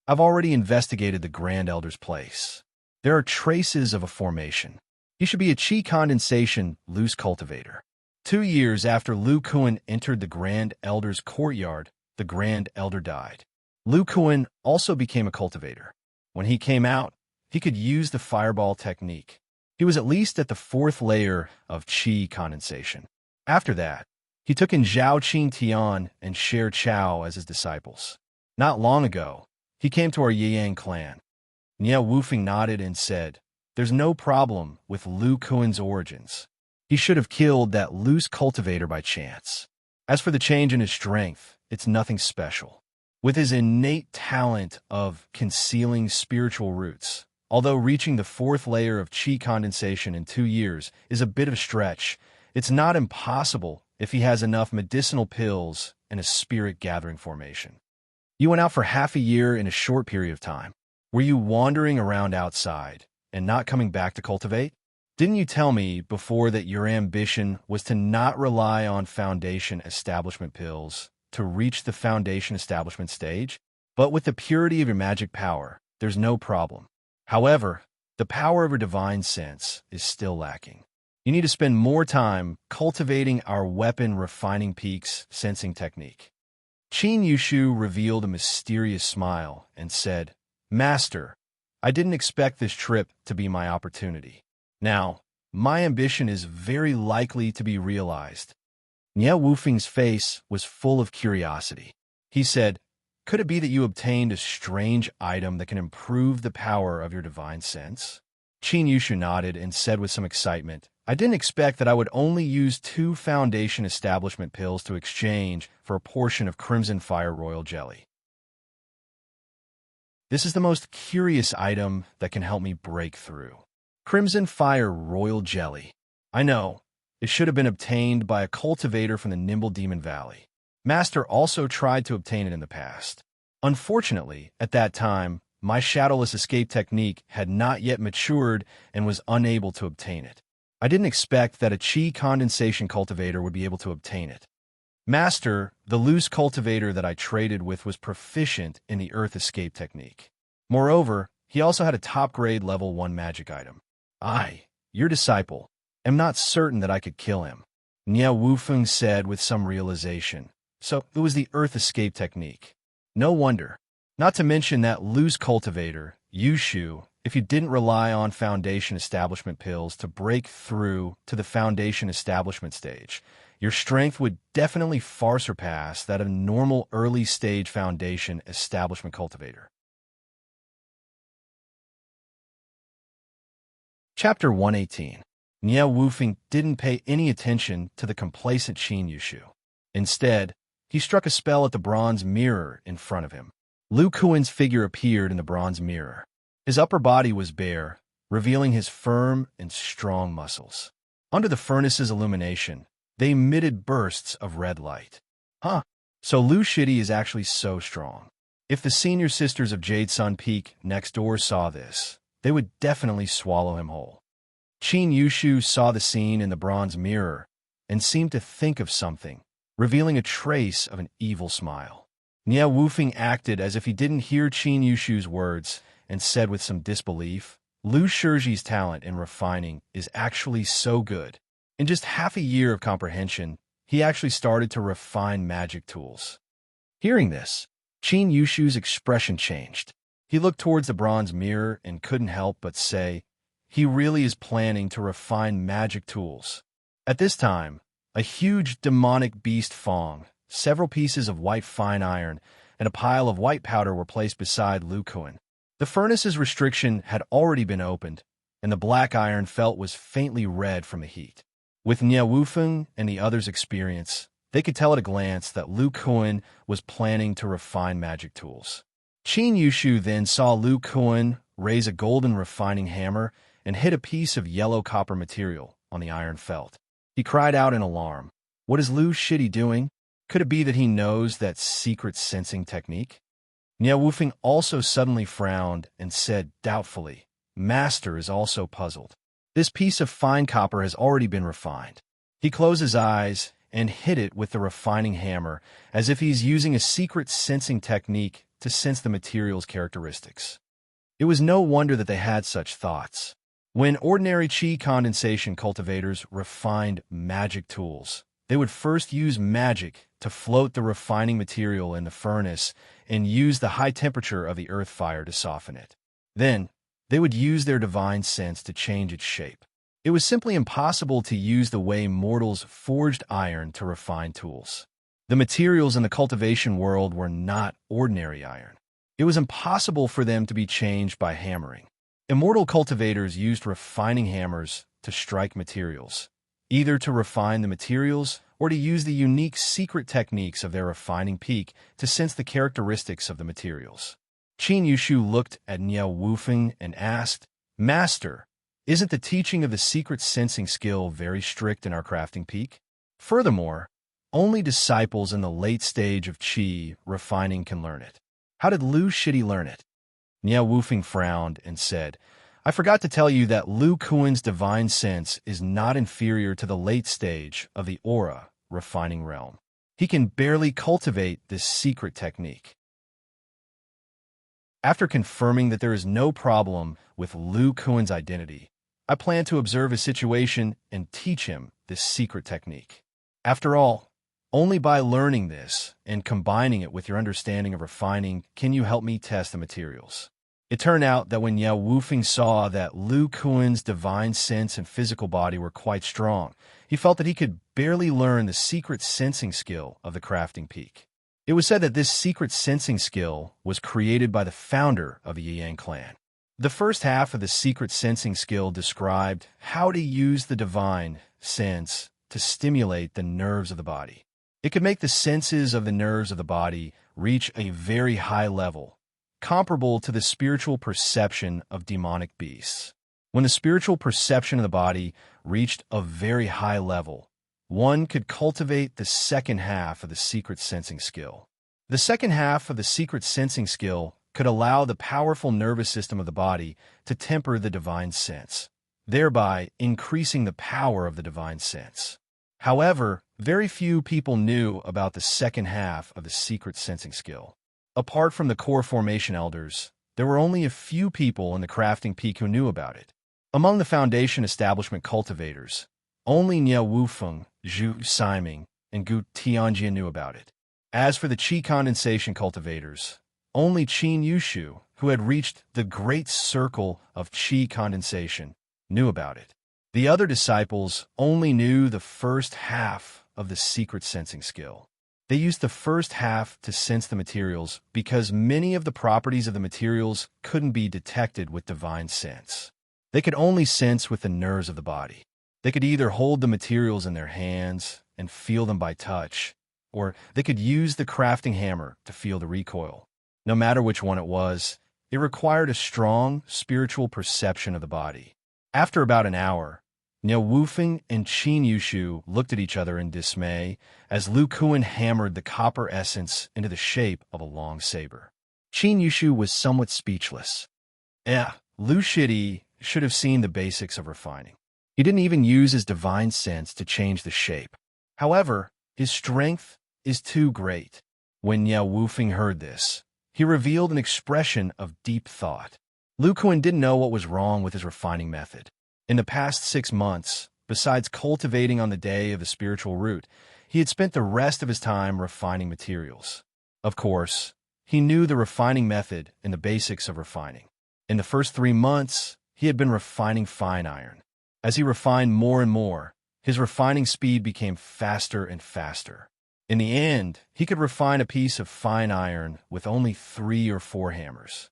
I've already investigated the Grand Elder's place. There are traces of a formation. He should be a qi condensation loose cultivator." 2 years after Lu Kuan entered the Grand Elder's courtyard, the Grand Elder died. Lu Kuan also became a cultivator. When he came out, he could use the fireball technique. He was at least at the 4th layer of qi condensation. After that, he took in Zhao Qin Tian and Sher Chao as his disciples. Not long ago, he came to our Yiyang clan. Nye Wufeng nodded and said, "There's no problem with Lu Kuan's origins. He should have killed that loose cultivator by chance. As for the change in his strength, it's nothing special. With his innate talent of concealing spiritual roots, although reaching the 4th layer of qi condensation in 2 years is a bit of a stretch, it's not impossible if he has enough medicinal pills and a spirit-gathering formation. You went out for half a year in a short period of time. Were you wandering around outside and not coming back to cultivate? Didn't you tell me before that your ambition was to not rely on foundation establishment pills to reach the foundation establishment stage? But with the purity of your magic power, there's no problem. However, the power of your divine sense is still lacking. You need to spend more time cultivating our weapon refining peaks sensing technique." Qin Yushu revealed a mysterious smile and said, "Master, I didn't expect this trip to be my opportunity. Now, my ambition is very likely to be realized." Nye Wufeng's face was full of curiosity. He said, "Could it be that you obtained a strange item that can improve the power of your divine sense?" Qin Yushu nodded and said with some excitement, "I didn't expect that I would only use 2 foundation establishment pills to exchange for a portion of Crimson Fire Royal Jelly. This is the most curious item that can help me break through. Crimson Fire Royal Jelly. I know, it should have been obtained by a cultivator from the Nimble Demon Valley. Master also tried to obtain it in the past. Unfortunately, at that time, my shadowless escape technique had not yet matured and was unable to obtain it. I didn't expect that a qi condensation cultivator would be able to obtain it. Master, the loose cultivator that I traded with was proficient in the earth escape technique. Moreover, he also had a top-grade level 1 magic item. I, your disciple, am not certain that I could kill him," Nye Wufeng said with some realization. So it was the earth escape technique. No wonder. Not to mention that loose cultivator, Yushu, if you didn't rely on foundation establishment pills to break through to the foundation establishment stage, your strength would definitely far surpass that of a normal early-stage foundation establishment cultivator. Chapter 118. Niao Wufeng didn't pay any attention to the complacent Qin Yushu. Instead, he struck a spell at the bronze mirror in front of him. Lu Kuan's figure appeared in the bronze mirror. His upper body was bare, revealing his firm and strong muscles. Under the furnace's illumination, they emitted bursts of red light. Huh, so Lu Shidi is actually so strong. If the senior sisters of Jade Sun Peak next door saw this, they would definitely swallow him whole. Qin Yushu saw the scene in the bronze mirror and seemed to think of something, revealing a trace of an evil smile. Niao Wufeng acted as if he didn't hear Qin Yushu's words and said with some disbelief, Lu Shiji's talent in refining is actually so good. In just half a year of comprehension, he actually started to refine magic tools. Hearing this, Qin Yushu's expression changed. He looked towards the bronze mirror and couldn't help but say, he really is planning to refine magic tools. At this time, a huge demonic beast Fong, several pieces of white fine iron, and a pile of white powder were placed beside Lu Kuan. The furnace's restriction had already been opened, and the black iron felt was faintly red from the heat. With Niao Wufeng and the others' experience, they could tell at a glance that Lu Kuan was planning to refine magic tools. Qin Yushu then saw Lu Kuan raise a golden refining hammer and hit a piece of yellow copper material on the iron felt. He cried out in alarm. What is Lu Shidi doing? Could it be that he knows that secret sensing technique? Niao Wufeng also suddenly frowned and said doubtfully, Master is also puzzled. This piece of fine copper has already been refined. He closed his eyes and hit it with the refining hammer as if he's using a secret sensing technique to sense the material's characteristics. It was no wonder that they had such thoughts. When ordinary qi condensation cultivators refined magic tools, they would first use magic to float the refining material in the furnace and use the high temperature of the earth fire to soften it. Then, they would use their divine sense to change its shape. It was simply impossible to use the way mortals forged iron to refine tools. The materials in the cultivation world were not ordinary iron. It was impossible for them to be changed by hammering. Immortal cultivators used refining hammers to strike materials, either to refine the materials or to use the unique secret techniques of their refining peak to sense the characteristics of the materials. Qin Yushu looked at Niao Wufeng and asked, Master, isn't the teaching of the secret sensing skill very strict in our crafting peak? Furthermore, only disciples in the late stage of qi refining can learn it. How did Lu Shidi learn it? Niao Wufeng frowned and said, I forgot to tell you that Lu Kuan's divine sense is not inferior to the late stage of the aura refining realm. He can barely cultivate this secret technique. After confirming that there is no problem with Lu Kuan's identity, I plan to observe his situation and teach him this secret technique. After all, only by learning this and combining it with your understanding of refining can you help me test the materials. It turned out that when Niao Wufeng saw that Lu Kuan's divine sense and physical body were quite strong, he felt that he could barely learn the secret sensing skill of the crafting peak. It was said that this secret sensing skill was created by the founder of the Yang clan. The first half of the secret sensing skill described how to use the divine sense to stimulate the nerves of the body. It could make the senses of the nerves of the body reach a very high level, comparable to the spiritual perception of demonic beasts. When the spiritual perception of the body reached a very high level, one could cultivate the second half of the secret sensing skill. The second half of the secret sensing skill could allow the powerful nervous system of the body to temper the divine sense, thereby increasing the power of the divine sense. However, very few people knew about the second half of the secret sensing skill. Apart from the core formation elders, there were only a few people in the crafting peak who knew about it. Among the foundation establishment cultivators, only Niao Wufeng, Zhu Siming, and Gu Tianjian knew about it. As for the qi condensation cultivators, only Qin Yushu, who had reached the great circle of qi condensation, knew about it. The other disciples only knew the first half of the secret sensing skill. They used the first half to sense the materials because many of the properties of the materials couldn't be detected with divine sense. They could only sense with the nerves of the body. They could either hold the materials in their hands and feel them by touch, or they could use the crafting hammer to feel the recoil. No matter which one it was, it required a strong spiritual perception of the body. After about an hour, Niao Wufeng and Qin Yushu looked at each other in dismay as Lu Kuan hammered the copper essence into the shape of a long saber. Qin Yushu was somewhat speechless. Lu Shidi should have seen the basics of refining. He didn't even use his divine sense to change the shape. However, his strength is too great. When Niao Wufeng heard this, he revealed an expression of deep thought. Lu Kuan didn't know what was wrong with his refining method. In the past 6 months, besides cultivating on the day of the spiritual root, he had spent the rest of his time refining materials. Of course, he knew the refining method and the basics of refining. In the first 3 months, he had been refining fine iron. As he refined more and more, his refining speed became faster and faster. In the end, he could refine a piece of fine iron with only 3 or 4 hammers.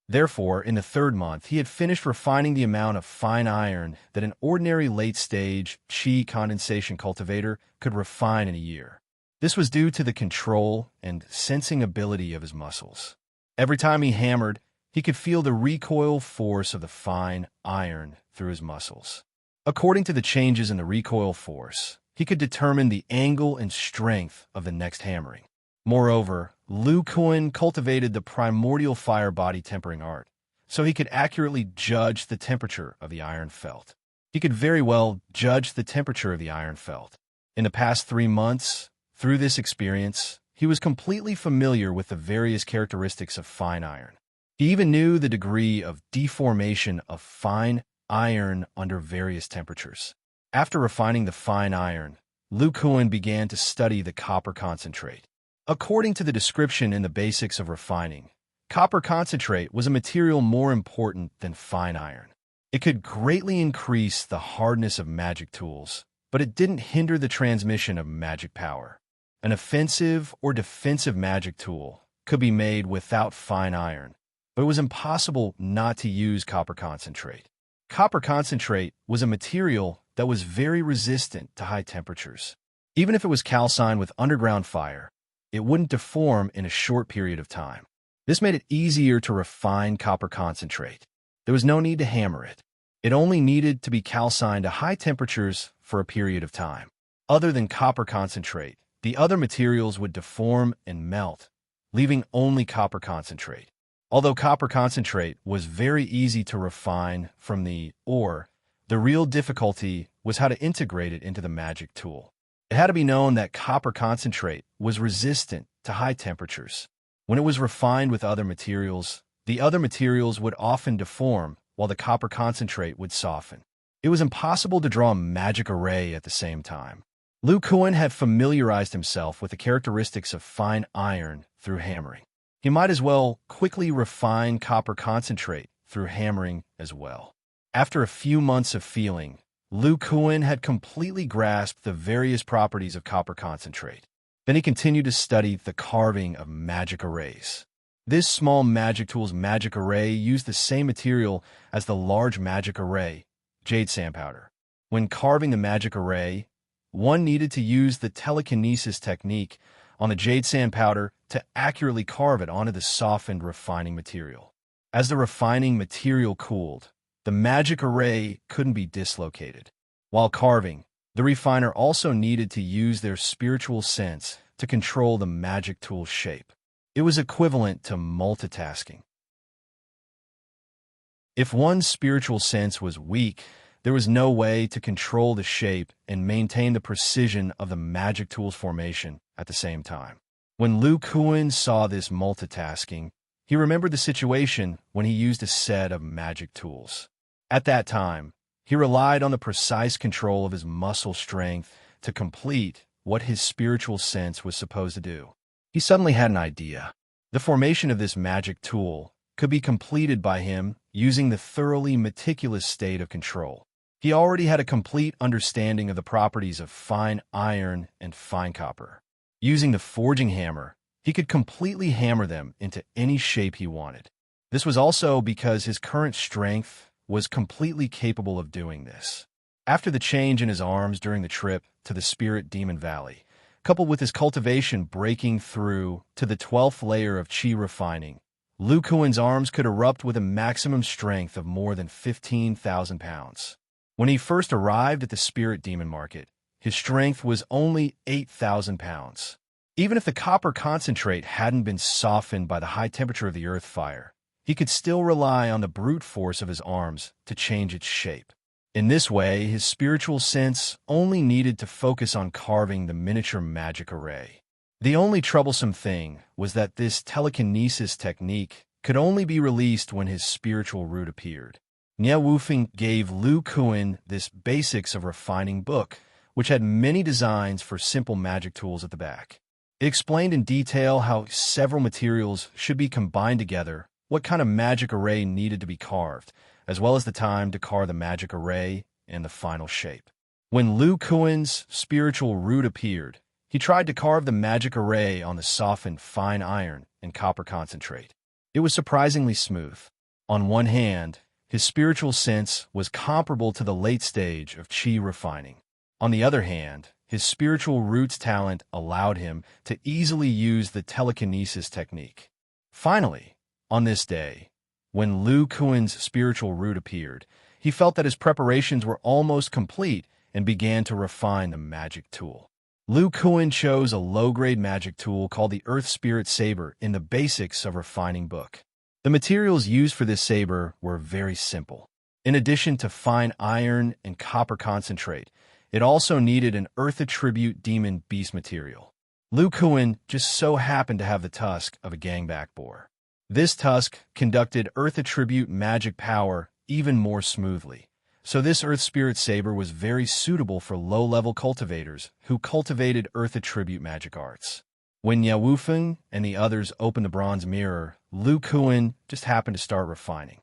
Therefore, in the 3rd month, he had finished refining the amount of fine iron that an ordinary late-stage qi condensation cultivator could refine in a year. This was due to the control and sensing ability of his muscles. Every time he hammered, he could feel the recoil force of the fine iron through his muscles. According to the changes in the recoil force, he could determine the angle and strength of the next hammering. Moreover, Lu Kuan cultivated the primordial fire body tempering art, so he could accurately judge the temperature of the iron felt. He could very well judge the temperature of the iron felt. In the past 3 months, through this experience, he was completely familiar with the various characteristics of fine iron. He even knew the degree of deformation of fine iron under various temperatures. After refining the fine iron, Lu Kuan began to study the copper concentrate. According to the description in the basics of refining, copper concentrate was a material more important than fine iron. It could greatly increase the hardness of magic tools, but it didn't hinder the transmission of magic power. An offensive or defensive magic tool could be made without fine iron, but it was impossible not to use copper concentrate. Copper concentrate was a material that was very resistant to high temperatures. Even if it was calcined with underground fire, it wouldn't deform in a short period of time. This made it easier to refine copper concentrate. There was no need to hammer it. It only needed to be calcined to high temperatures for a period of time. Other than copper concentrate, the other materials would deform and melt, leaving only copper concentrate. Although copper concentrate was very easy to refine from the ore, the real difficulty was how to integrate it into the magic tool. It had to be known that copper concentrate was resistant to high temperatures. When it was refined with other materials, the other materials would often deform, while the copper concentrate would soften. It was impossible to draw a magic array at the same time. Lu Kuan had familiarized himself with the characteristics of fine iron through hammering. He might as well quickly refine copper concentrate through hammering as well. After a few months of feeling, Lu Kuan had completely grasped the various properties of copper concentrate. Then he continued to study the carving of magic arrays. This small magic tool's magic array used the same material as the large magic array, jade sandpowder. When carving the magic array, one needed to use the telekinesis technique on the jade sandpowder to accurately carve it onto the softened refining material. As the refining material cooled, the magic array couldn't be dislocated. While carving, the refiner also needed to use their spiritual sense to control the magic tool's shape. It was equivalent to multitasking. If one's spiritual sense was weak, there was no way to control the shape and maintain the precision of the magic tool's formation at the same time. When Lu Kuan saw this multitasking, he remembered the situation when he used a set of magic tools. At that time, he relied on the precise control of his muscle strength to complete what his spiritual sense was supposed to do. He suddenly had an idea. The formation of this magic tool could be completed by him using the thoroughly meticulous state of control. He already had a complete understanding of the properties of fine iron and fine copper. Using the forging hammer, he could completely hammer them into any shape he wanted. This was also because his current strength was completely capable of doing this. After the change in his arms during the trip to the Spirit Demon Valley, coupled with his cultivation breaking through to the 12th layer of chi refining, Lu Kuan's arms could erupt with a maximum strength of more than 15,000 pounds. When he first arrived at the Spirit Demon Market, his strength was only 8,000 pounds. Even if the copper concentrate hadn't been softened by the high temperature of the earth fire, he could still rely on the brute force of his arms to change its shape. In this way, his spiritual sense only needed to focus on carving the miniature magic array. The only troublesome thing was that this telekinesis technique could only be released when his spiritual root appeared. Nie Wufeng gave Lu Kuan this Basics of Refining book, which had many designs for simple magic tools at the back. It explained in detail how several materials should be combined together, what kind of magic array needed to be carved, as well as the time to carve the magic array and the final shape. When Lu Kuan's spiritual root appeared, he tried to carve the magic array on the softened fine iron and copper concentrate. It was surprisingly smooth. On one hand, his spiritual sense was comparable to the late stage of chi refining. On the other hand, his spiritual root's talent allowed him to easily use the telekinesis technique. Finally, on this day, when Lu Kuan's spiritual root appeared, he felt that his preparations were almost complete and began to refine the magic tool. Lu Kuan chose a low-grade magic tool called the Earth Spirit Saber in the Basics of Refining book. The materials used for this saber were very simple. In addition to fine iron and copper concentrate, it also needed an Earth Attribute Demon Beast material. Lu Kuan just so happened to have the tusk of a gangback boar. This tusk conducted Earth Attribute magic power even more smoothly, so this Earth Spirit Saber was very suitable for low-level cultivators who cultivated Earth Attribute magic arts. When Nie Wufeng and the others opened the bronze mirror, Lu Kuan just happened to start refining.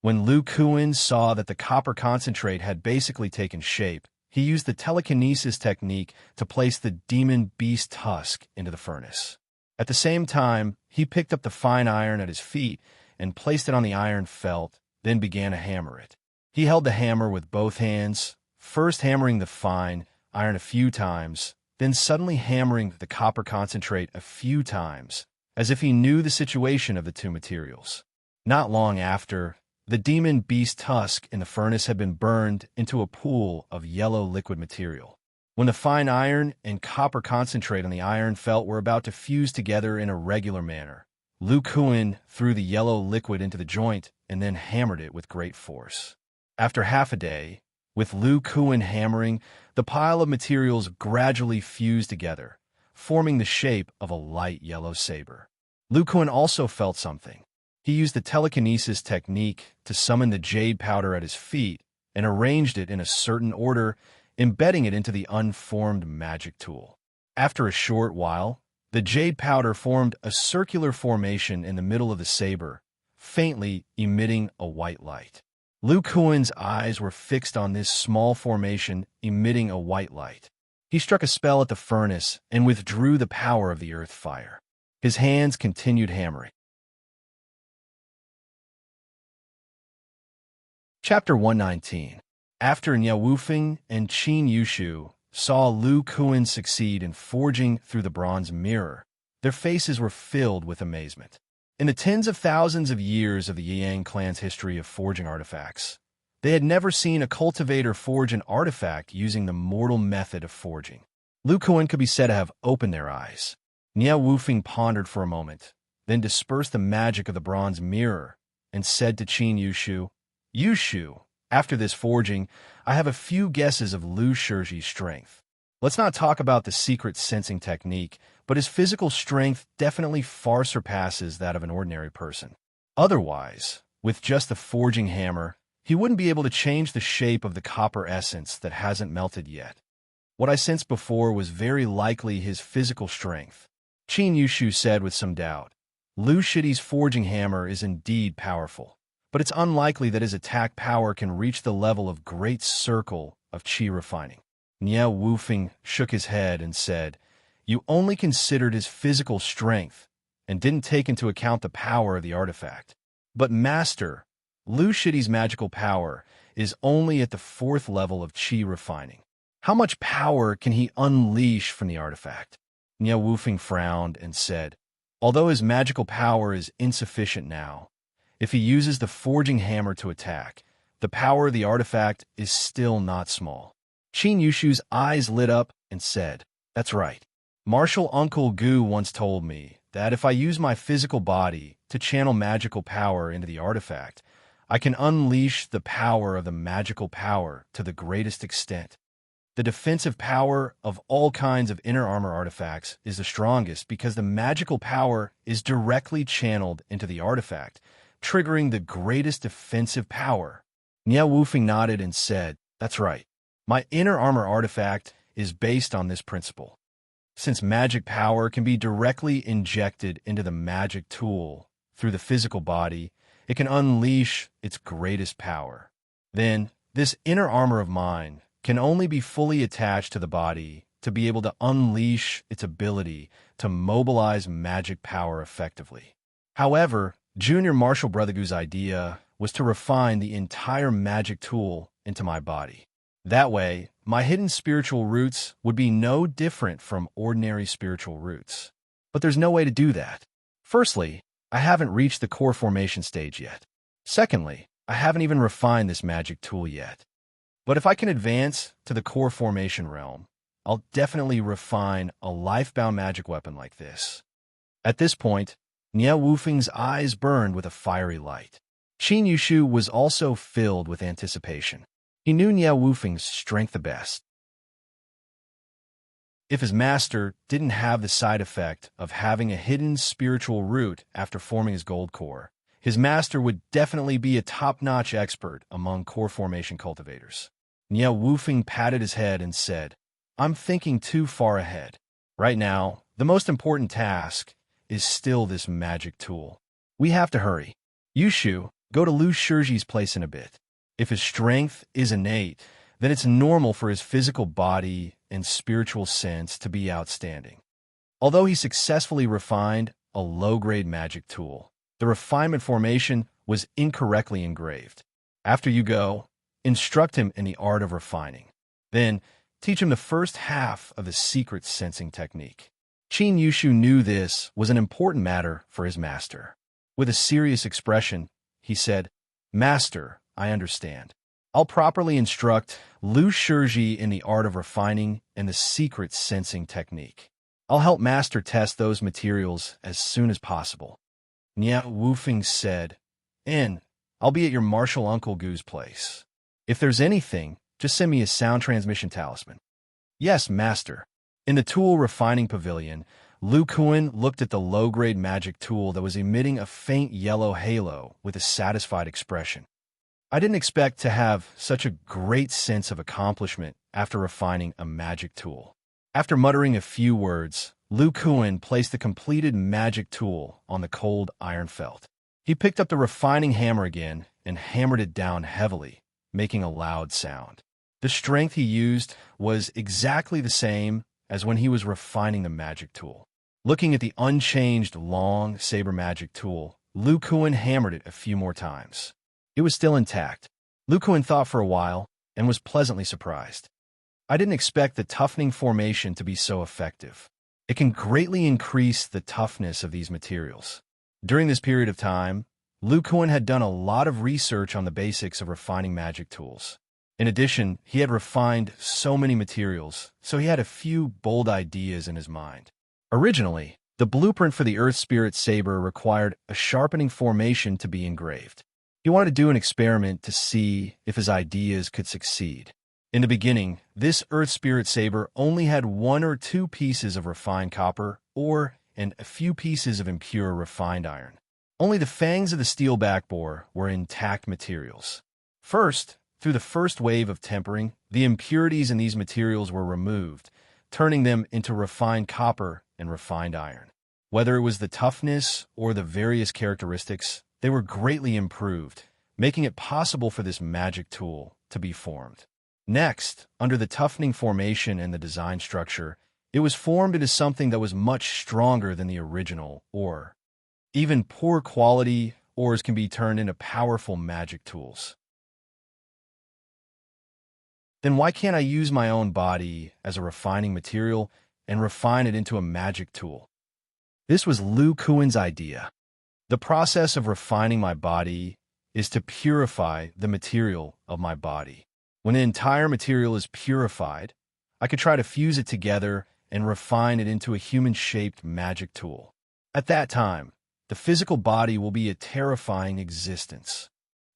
When Lu Kuan saw that the copper concentrate had basically taken shape, he used the telekinesis technique to place the demon beast tusk into the furnace. At the same time, he picked up the fine iron at his feet and placed it on the iron felt, then began to hammer it. He held the hammer with both hands, first hammering the fine iron a few times, then suddenly hammering the copper concentrate a few times, as if he knew the situation of the two materials. Not long after, the demon beast tusk in the furnace had been burned into a pool of yellow liquid material. When the fine iron and copper concentrate on the iron felt were about to fuse together in a regular manner, Lu Kuan threw the yellow liquid into the joint and then hammered it with great force. After half a day, with Lu Kuan hammering, the pile of materials gradually fused together, forming the shape of a light yellow saber. Lu Kuan also felt something. He used the telekinesis technique to summon the jade powder at his feet and arranged it in a certain order, embedding it into the unformed magic tool. After a short while, the jade powder formed a circular formation in the middle of the saber, faintly emitting a white light. Lu Kuan's eyes were fixed on this small formation emitting a white light. He struck a spell at the furnace and withdrew the power of the earth fire. His hands continued hammering. Chapter 119. After Nie Wufeng and Qin Yushu saw Lu Kuan succeed in forging through the bronze mirror, their faces were filled with amazement. In the tens of thousands of years of the Yang clan's history of forging artifacts, they had never seen a cultivator forge an artifact using the mortal method of forging. Lu Kuan could be said to have opened their eyes. Nie Wufeng pondered for a moment, then dispersed the magic of the bronze mirror and said to Qin Yushu, "Yushu, after this forging, I have a few guesses of Lu Shiji's strength. Let's not talk about the secret sensing technique, but his physical strength definitely far surpasses that of an ordinary person. Otherwise, with just the forging hammer, he wouldn't be able to change the shape of the copper essence that hasn't melted yet. What I sensed before was very likely his physical strength." Qin Yushu said with some doubt. Lu Shiji's forging hammer is indeed powerful, but it's unlikely that his attack power can reach the level of Great Circle of Qi refining. Niao Wufeng shook his head and said, "You only considered his physical strength and didn't take into account the power of the artifact. But Master, Lu Shidi's magical power is only at the 4th level of Qi refining. How much power can he unleash from the artifact?" Niao Wufeng frowned and said, "Although his magical power is insufficient now, if he uses the forging hammer to attack, the power of the artifact is still not small." Qin Yushu's eyes lit up and said, "That's right. Martial Uncle Gu once told me that if I use my physical body to channel magical power into the artifact, I can unleash the power of the magical power to the greatest extent. The defensive power of all kinds of inner armor artifacts is the strongest because the magical power is directly channeled into the artifact, triggering the greatest defensive power." Niao Wufeng nodded and said, "That's right. My inner armor artifact is based on this principle. Since magic power can be directly injected into the magic tool through the physical body, it can unleash its greatest power. Then, this inner armor of mine can only be fully attached to the body to be able to unleash its ability to mobilize magic power effectively. However, Junior Martial Brother Gu's idea was to refine the entire magic tool into my body. That way, my hidden spiritual roots would be no different from ordinary spiritual roots. But there's no way to do that. Firstly, I haven't reached the core formation stage yet. Secondly, I haven't even refined this magic tool yet. But if I can advance to the core formation realm, I'll definitely refine a life-bound magic weapon like this." At this point, Niao Wufeng's eyes burned with a fiery light. Qin Yushu was also filled with anticipation. He knew Niao Wufeng's strength the best. If his master didn't have the side effect of having a hidden spiritual root after forming his gold core, his master would definitely be a top-notch expert among core formation cultivators. Niao Wufeng patted his head and said, "I'm thinking too far ahead. Right now, the most important task is still this magic tool. We have to hurry. Yushu, go to Lu Shiji's place in a bit. If his strength is innate, then it's normal for his physical body and spiritual sense to be outstanding. Although he successfully refined a low-grade magic tool, the refinement formation was incorrectly engraved. After you go, instruct him in the art of refining. Then, teach him the first half of the secret sensing technique." Qin Yushu knew this was an important matter for his master. With a serious expression, he said, "Master, I understand. I'll properly instruct Lu Shiji in the art of refining and the secret sensing technique. I'll help Master test those materials as soon as possible." Niao Wufeng said, "And I'll be at your martial Uncle Gu's place. If there's anything, just send me a sound transmission talisman." "Yes, Master." In the tool refining pavilion, Lu Kuan looked at the low-grade magic tool that was emitting a faint yellow halo with a satisfied expression. "I didn't expect to have such a great sense of accomplishment after refining a magic tool." After muttering a few words, Lu Kuan placed the completed magic tool on the cold iron felt. He picked up the refining hammer again and hammered it down heavily, making a loud sound. The strength he used was exactly the same as when he was refining the magic tool. Looking at the unchanged long saber magic tool, Lu Kuan hammered it a few more times. It was still intact. Lu Kuan thought for a while and was pleasantly surprised. "I didn't expect the toughening formation to be so effective. It can greatly increase the toughness of these materials." During this period of time, Lu Kuan had done a lot of research on the basics of refining magic tools. In addition, he had refined so many materials, so he had a few bold ideas in his mind. Originally, the blueprint for the Earth Spirit Saber required a sharpening formation to be engraved. He wanted to do an experiment to see if his ideas could succeed. In the beginning, this Earth Spirit Saber only had 1 or 2 pieces of refined copper and a few pieces of impure refined iron. Only the fangs of the steel backbore were intact materials. First, through the first wave of tempering, the impurities in these materials were removed, turning them into refined copper and refined iron. Whether it was the toughness or the various characteristics, they were greatly improved, making it possible for this magic tool to be formed. Next, under the toughening formation and the design structure, it was formed into something that was much stronger than the original ore. Even poor quality ores can be turned into powerful magic tools. Then why can't I use my own body as a refining material and refine it into a magic tool? This was Lu Kuan's idea. The process of refining my body is to purify the material of my body. When the entire material is purified, I could try to fuse it together and refine it into a human-shaped magic tool. At that time, the physical body will be a terrifying existence.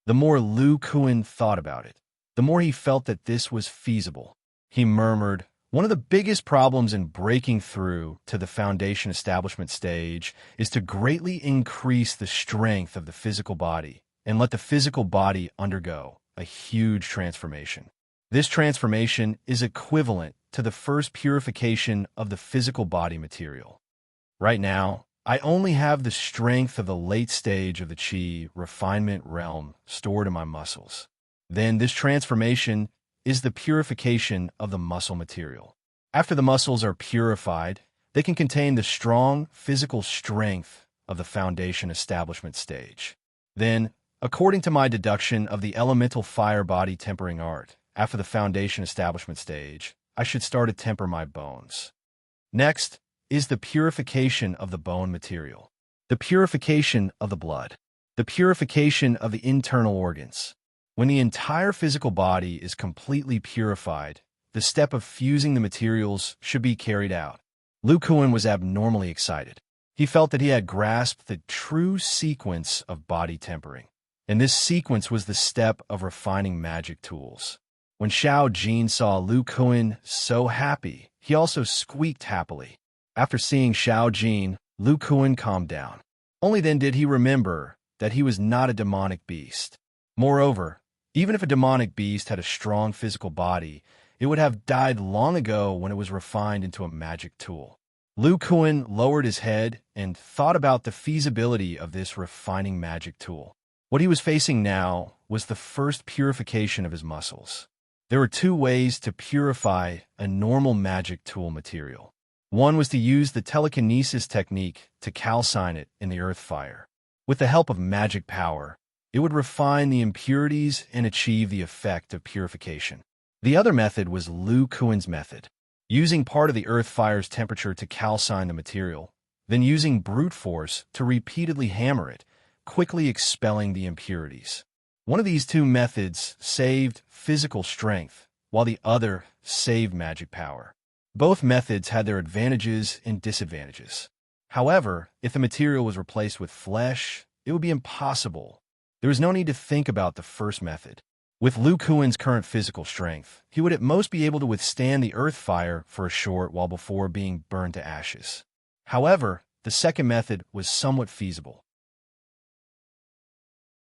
The more Lu Kuan thought about it, the more he felt that this was feasible. He murmured, "One of the biggest problems in breaking through to the foundation establishment stage is to greatly increase the strength of the physical body and let the physical body undergo a huge transformation. This transformation is equivalent to the first purification of the physical body material. Right now, I only have the strength of the late stage of the Qi refinement realm stored in my muscles. Then this transformation is the purification of the muscle material. After the muscles are purified, they can contain the strong physical strength of the foundation establishment stage. Then, according to my deduction of the elemental fire body tempering art, after the foundation establishment stage, I should start to temper my bones. Next is the purification of the bone material, the purification of the blood, the purification of the internal organs. When the entire physical body is completely purified, the step of fusing the materials should be carried out. Lu Kuan was abnormally excited. He felt that he had grasped the true sequence of body tempering, and this sequence was the step of refining magic tools. When Xiao Jin saw Lu Kuan so happy, he also squeaked happily. After seeing Xiao Jin, Lu Kuan calmed down. Only then did he remember that he was not a demonic beast. Moreover, even if a demonic beast had a strong physical body, it would have died long ago when it was refined into a magic tool. Lu Kuan lowered his head and thought about the feasibility of this refining magic tool. What he was facing now was the first purification of his muscles. There were two ways to purify a normal magic tool material. One was to use the telekinesis technique to calcine it in the earth fire. With the help of magic power, it would refine the impurities and achieve the effect of purification. The other method was Lu Kuan's method, using part of the earth fire's temperature to calcine the material, then using brute force to repeatedly hammer it, quickly expelling the impurities. One of these two methods saved physical strength, while the other saved magic power. Both methods had their advantages and disadvantages. However, if the material was replaced with flesh, it would be impossible. There was no need to think about the first method. With Lu Kuan's current physical strength, he would at most be able to withstand the earth fire for a short while before being burned to ashes. However, the second method was somewhat feasible.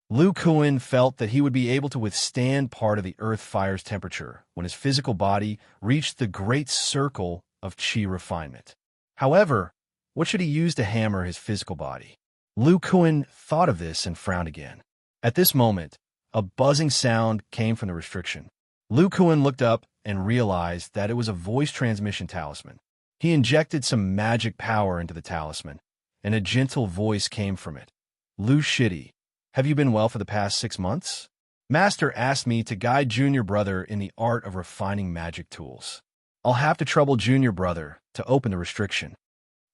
Lu Kuan felt that he would be able to withstand part of the earth fire's temperature when his physical body reached the great circle of Qi refinement. However, what should he use to hammer his physical body? Lu Kuan thought of this and frowned again. At this moment, a buzzing sound came from the restriction. Lu Kuan looked up and realized that it was a voice transmission talisman. He injected some magic power into the talisman, and a gentle voice came from it. "Lu Shitty, have you been well for the past 6 months? Master asked me to guide Junior Brother in the art of refining magic tools. I'll have to trouble Junior Brother to open the restriction."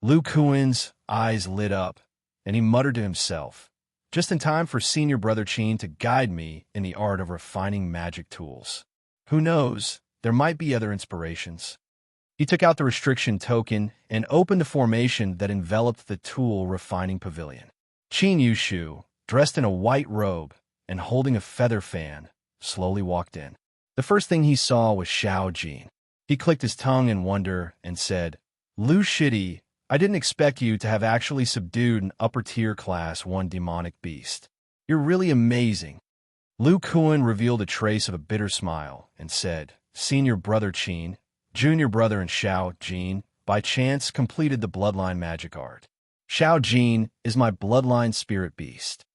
Lu Kuan's eyes lit up, and he muttered to himself, "Just in time for Senior Brother Qin to guide me in the art of refining magic tools. Who knows, there might be other inspirations." He took out the restriction token and opened the formation that enveloped the tool refining pavilion. Qin Yushu, dressed in a white robe and holding a feather fan, slowly walked in. The first thing he saw was Xiao Jin. He clicked his tongue in wonder and said, "Lu Shitty, I didn't expect you to have actually subdued an upper-tier class 1 demonic beast. You're really amazing." Lu Kuan revealed a trace of a bitter smile and said, "Senior Brother Qin, Junior Brother and Xiao Jin, by chance completed the bloodline magic art. Xiao Jin is my bloodline spirit beast."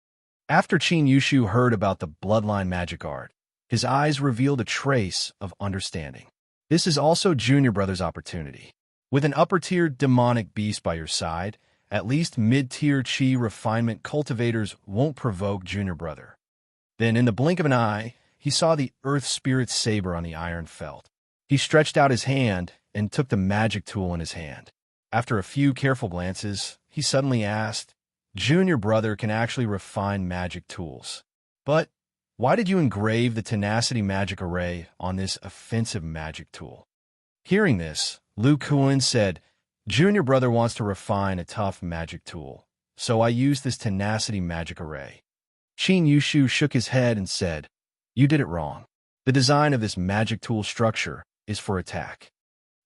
After Qin Yushu heard about the bloodline magic art, his eyes revealed a trace of understanding. This is also Junior Brother's opportunity. With an upper-tier demonic beast by your side, at least mid-tier chi refinement cultivators won't provoke Junior Brother. Then, in the blink of an eye, he saw the Earth Spirit saber on the iron felt. He stretched out his hand and took the magic tool in his hand. After a few careful glances, he suddenly asked, Junior Brother can actually refine magic tools. But why did you engrave the tenacity magic array on this offensive magic tool? Hearing this, Lu Kuan said, Junior Brother wants to refine a tough magic tool, so I used this tenacity magic array. Qin Yushu shook his head and said, You did it wrong. The design of this magic tool structure is for attack.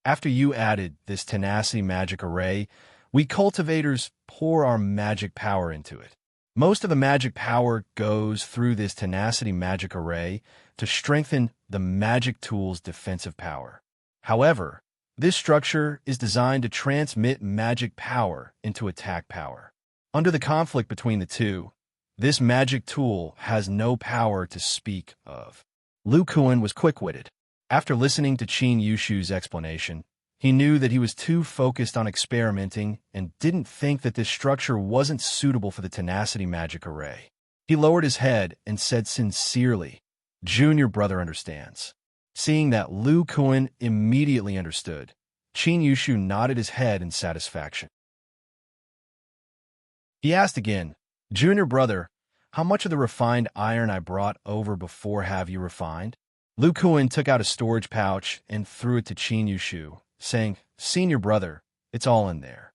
After you added this tenacity magic array, we cultivators pour our magic power into it. Most of the magic power goes through this tenacity magic array to strengthen the magic tool's defensive power. However, this structure is designed to transmit magic power into attack power. Under the conflict between the two, this magic tool has no power to speak of. Lu Kuan was quick-witted. After listening to Qin Yushu's explanation, he knew that he was too focused on experimenting and didn't think that this structure wasn't suitable for the tenacity magic array. He lowered his head and said sincerely, Junior Brother understands. Seeing that Lu Kuan immediately understood, Qin Yushu nodded his head in satisfaction. He asked again, Junior Brother, how much of the refined iron I brought over before have you refined? Lu Kuan took out a storage pouch and threw it to Qin Yushu, saying, Senior Brother, it's all in there.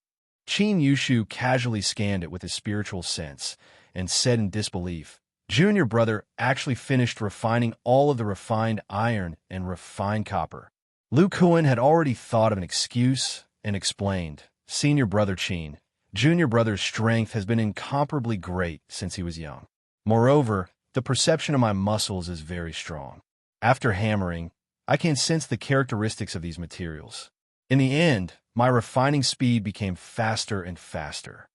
Qin Yushu casually scanned it with his spiritual sense and said in disbelief, Junior Brother actually finished refining all of the refined iron and refined copper. Lu Kuan had already thought of an excuse and explained, Senior Brother Qin, Junior Brother's strength has been incomparably great since he was young. Moreover, the perception of my muscles is very strong. After hammering, I can sense the characteristics of these materials. In the end, my refining speed became faster and faster.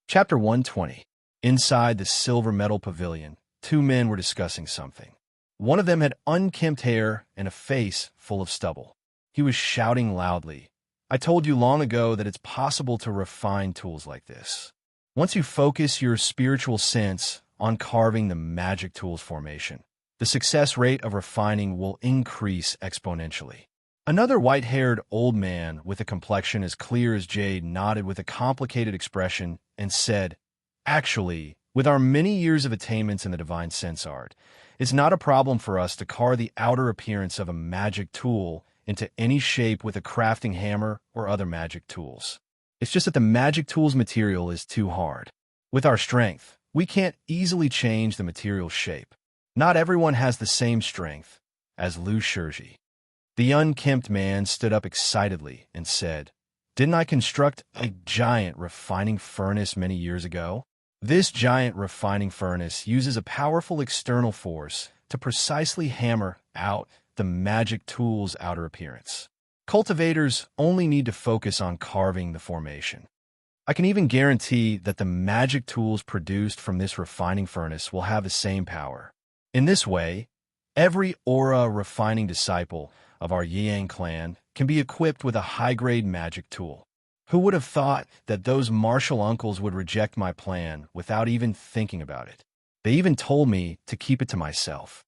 Chapter 120. Inside the silver metal pavilion, two men were discussing something. One of them had unkempt hair and a face full of stubble. He was shouting loudly, I told you long ago that it's possible to refine tools like this. Once you focus your spiritual sense on carving the magic tools formation, the success rate of refining will increase exponentially. Another white-haired old man with a complexion as clear as jade nodded with a complicated expression and said, Actually, with our many years of attainments in the divine sense art, it's not a problem for us to carve the outer appearance of a magic tool into any shape with a crafting hammer or other magic tools. It's just that the magic tool's material is too hard. With our strength, we can't easily change the material's shape. Not everyone has the same strength as Lu Shizhi. The unkempt man stood up excitedly and said, Didn't I construct a giant refining furnace many years ago? This giant refining furnace uses a powerful external force to precisely hammer out the magic tool's outer appearance. Cultivators only need to focus on carving the formation. I can even guarantee that the magic tools produced from this refining furnace will have the same power. In this way, every aura refining disciple of our Yang clan can be equipped with a high-grade magic tool. Who would have thought that those martial uncles would reject my plan without even thinking about it? They even told me to keep it to myself.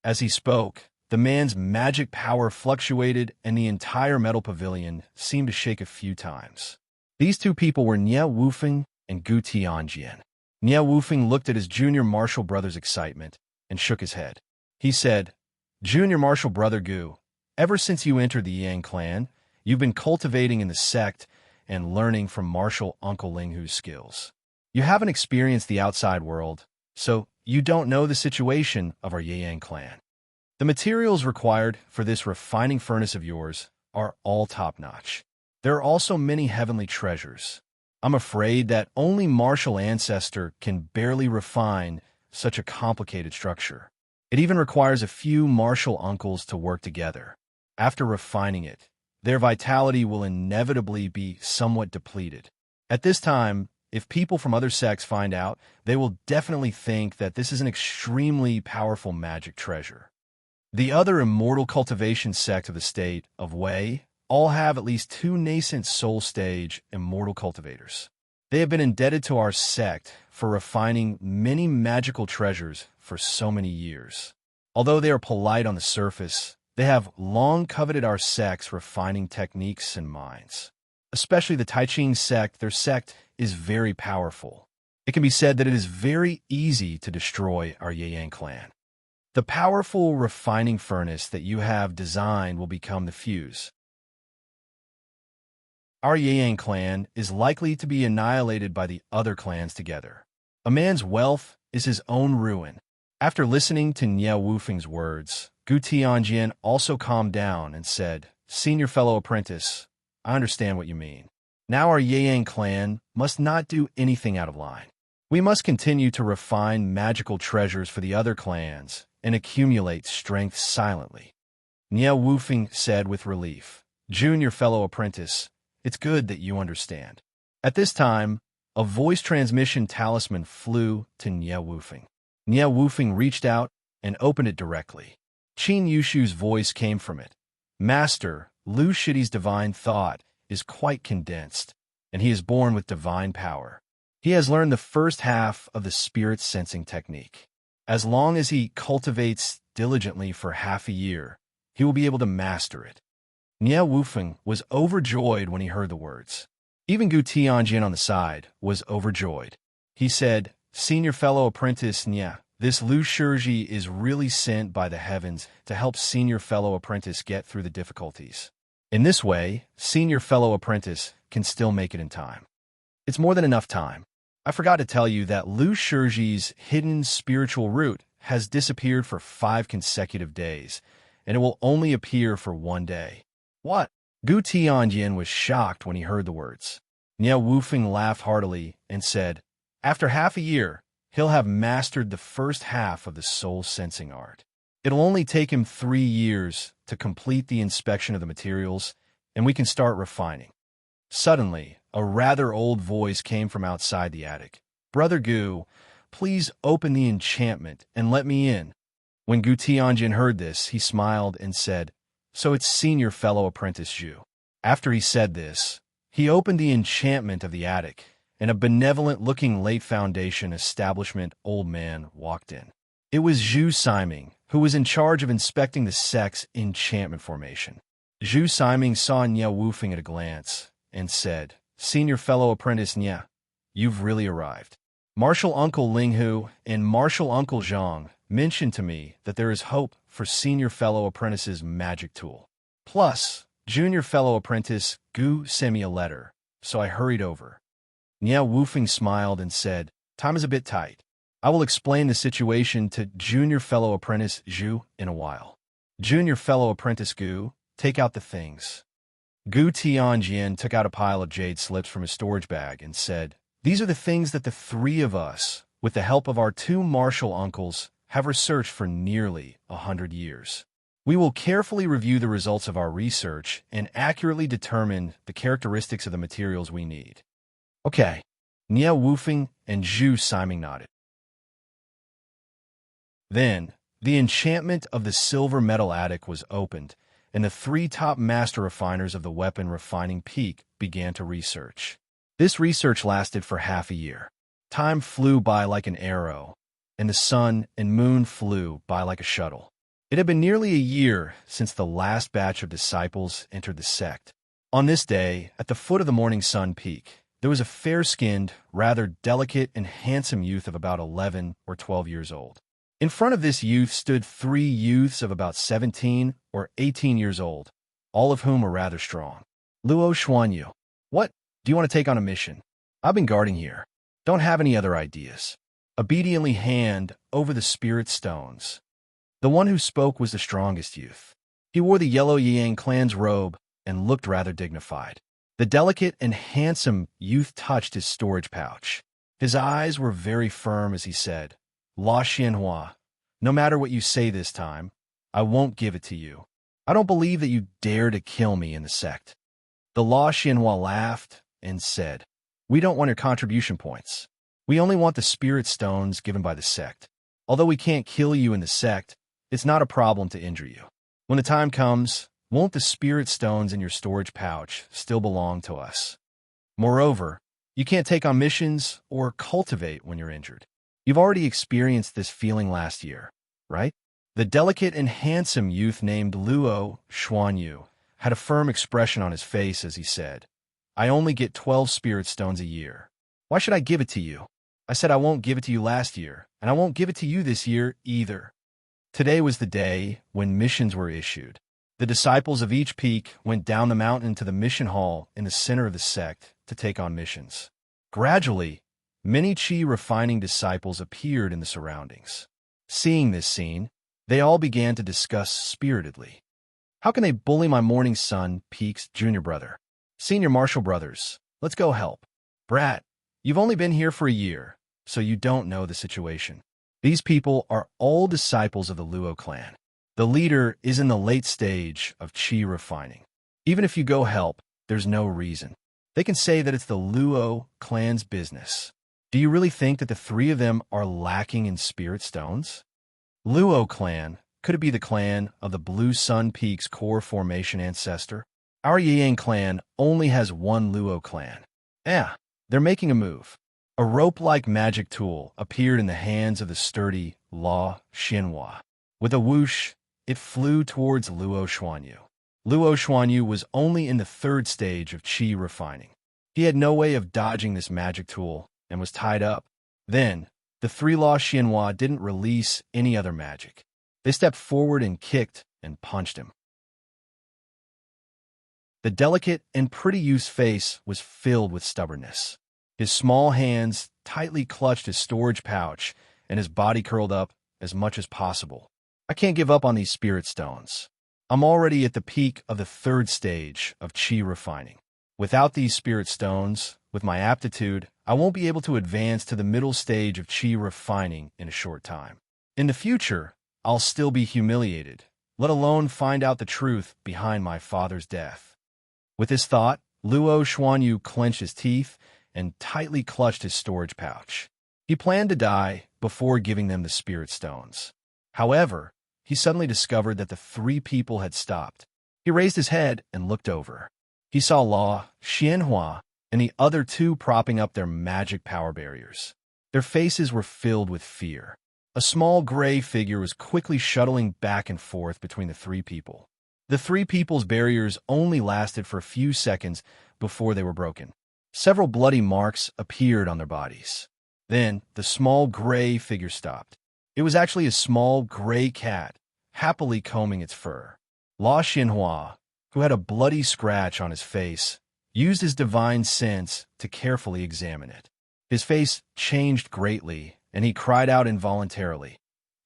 As he spoke, the man's magic power fluctuated and the entire metal pavilion seemed to shake a few times. These two people were Nie Wufeng and Gu Tianjian. Nie Wufeng looked at his junior martial brother's excitement and shook his head. He said, Junior martial brother Gu, ever since you entered the Yang clan, you've been cultivating in the sect and learning from martial Uncle Linghu's skills. You haven't experienced the outside world, so you don't know the situation of our Yang clan. The materials required for this refining furnace of yours are all top-notch. There are also many heavenly treasures. I'm afraid that only martial ancestor can barely refine such a complicated structure. It even requires a few martial uncles to work together. After refining it, their vitality will inevitably be somewhat depleted. At this time, if people from other sects find out, they will definitely think that this is an extremely powerful magic treasure. The other immortal cultivation sect of the state of Wei all have at least 2 nascent soul stage immortal cultivators. They have been indebted to our sect for refining many magical treasures for so many years. Although they are polite on the surface, they have long coveted our sect's refining techniques and minds. Especially the Taiching sect, their sect is very powerful. It can be said that it is very easy to destroy our Yang clan. The powerful refining furnace that you have designed will become the fuse. Our Yang clan is likely to be annihilated by the other clans together. A man's wealth is his own ruin. After listening to Niao Wufeng's words, Gu Tianjian also calmed down and said, "Senior fellow apprentice, I understand what you mean. Now our Yang clan must not do anything out of line. We must continue to refine magical treasures for the other clans and accumulate strength silently." Niao Wufeng said with relief, "Junior fellow apprentice, it's good that you understand." At this time, a voice transmission talisman flew to Niao Wufeng. Niao Wufeng reached out and opened it directly. Qin Yushu's voice came from it. "Master, Lu Shidi's divine thought is quite condensed, and he is born with divine power. He has learned the first half of the spirit sensing technique. As long as he cultivates diligently for half a year, he will be able to master it." Niao Wufeng was overjoyed when he heard the words. Even Gu Tianjian on the side was overjoyed. He said, "Senior fellow apprentice Nia, this Lu Shiji is really sent by the heavens to help senior fellow apprentice get through the difficulties. In this way, senior fellow apprentice can still make it in time. It's more than enough time. I forgot to tell you that Lu Shiji's hidden spiritual root has disappeared for 5 consecutive days, and it will only appear for 1 day." "What?" Gu Tianjian was shocked when he heard the words. Niao Wufeng laughed heartily and said, "After half a year, he'll have mastered the first half of the soul-sensing art. It'll only take him 3 years to complete the inspection of the materials, and we can start refining." Suddenly, a rather old voice came from outside the attic. "Brother Gu, please open the enchantment and let me in." When Gu Tianjin heard this, he smiled and said, "So it's senior fellow apprentice Zhu." After he said this, he opened the enchantment of the attic, and a benevolent-looking late foundation establishment old man walked in. It was Zhu Siming, who was in charge of inspecting the sect's enchantment formation. Zhu Siming saw Niao Wufeng at a glance and said, "Senior fellow apprentice Nia, you've really arrived. Martial Uncle Linghu and Martial Uncle Zhang mentioned to me that there is hope for senior fellow apprentice's magic tool. Plus, junior fellow apprentice Gu sent me a letter, so I hurried over." Niao Wufeng smiled and said, "Time is a bit tight. I will explain the situation to junior fellow apprentice Zhu in a while. Junior fellow apprentice Gu, take out the things." Gu Tianjian took out a pile of jade slips from his storage bag and said, "These are the things that the 3 of us, with the help of our 2 martial uncles, have researched for nearly 100 years. We will carefully review the results of our research and accurately determine the characteristics of the materials we need." "Okay." Niao Wufeng and Zhu Siming nodded. Then, the enchantment of the silver metal attic was opened, and the 3 top master refiners of the weapon refining peak began to research. This research lasted for half a year. Time flew by like an arrow, and the sun and moon flew by like a shuttle. It had been nearly a year since the last batch of disciples entered the sect. On this day, at the foot of the morning sun peak, there was a fair-skinned, rather delicate and handsome youth of about 11 or 12 years old. In front of this youth stood 3 youths of about 17 or 18 years old, all of whom were rather strong. "Luo Xuanyu, what? Do you want to take on a mission? I've been guarding here. Don't have any other ideas." Obediently hand over the spirit stones. The one who spoke was the strongest youth. He wore the yellow Yang clan's robe and looked rather dignified. The delicate and handsome youth touched his storage pouch. His eyes were very firm as he said, "La Xianhua, no matter what you say this time, I won't give it to you. I don't believe that you dare to kill me in the sect." The La Xianhua laughed and said, We don't want your contribution points. We only want the spirit stones given by the sect. Although we can't kill you in the sect, it's not a problem to injure you. When the time comes, won't the spirit stones in your storage pouch still belong to us? Moreover, you can't take on missions or cultivate when you're injured. You've already experienced this feeling last year, right? The delicate and handsome youth named Luo Xuanyu had a firm expression on his face as he said, I only get 12 spirit stones a year. Why should I give it to you? I said I won't give it to you last year, and I won't give it to you this year either. Today was the day when missions were issued. The disciples of each peak went down the mountain to the mission hall in the center of the sect to take on missions. Gradually, many chi refining disciples appeared in the surroundings. Seeing this scene, they all began to discuss spiritedly. How can they bully my morning sun, Peak's junior brother? Senior Marshall brothers, let's go help. Brat, you've only been here for a year, so you don't know the situation. These people are all disciples of the Luo clan. The leader is in the late stage of chi refining. Even if you go help, there's no reason. They can say that it's the Luo clan's business. Do you really think that the three of them are lacking in spirit stones? Luo clan, could it be the clan of the Blue Sun Peak's core formation ancestor? Our Yang clan only has one Luo clan. They're making a move. A rope-like magic tool appeared in the hands of the sturdy Luo Xianhua. With a whoosh, it flew towards Luo Xuanyu. Luo Xuanyu was only in the third stage of chi refining. He had no way of dodging this magic tool and was tied up. Then, the three Luo Xianhua didn't release any other magic. They stepped forward and kicked and punched him. The delicate and pretty youth's face was filled with stubbornness. His small hands tightly clutched his storage pouch, and his body curled up as much as possible. I can't give up on these spirit stones. I'm already at the peak of the third stage of chi refining. Without these spirit stones, with my aptitude, I won't be able to advance to the middle stage of chi refining in a short time. In the future, I'll still be humiliated, let alone find out the truth behind my father's death. With this thought, Luo Xuanyu clenched his teeth and tightly clutched his storage pouch. He planned to die before giving them the spirit stones. However, he suddenly discovered that the three people had stopped. He raised his head and looked over. He saw Luo Xianhua and the other two propping up their magic power barriers. Their faces were filled with fear. A small gray figure was quickly shuttling back and forth between the three people. The three people's barriers only lasted for a few seconds before they were broken. Several bloody marks appeared on their bodies. Then, the small gray figure stopped. It was actually a small gray cat, happily combing its fur. Luo Xianhua, who had a bloody scratch on his face, used his divine sense to carefully examine it. His face changed greatly, and he cried out involuntarily,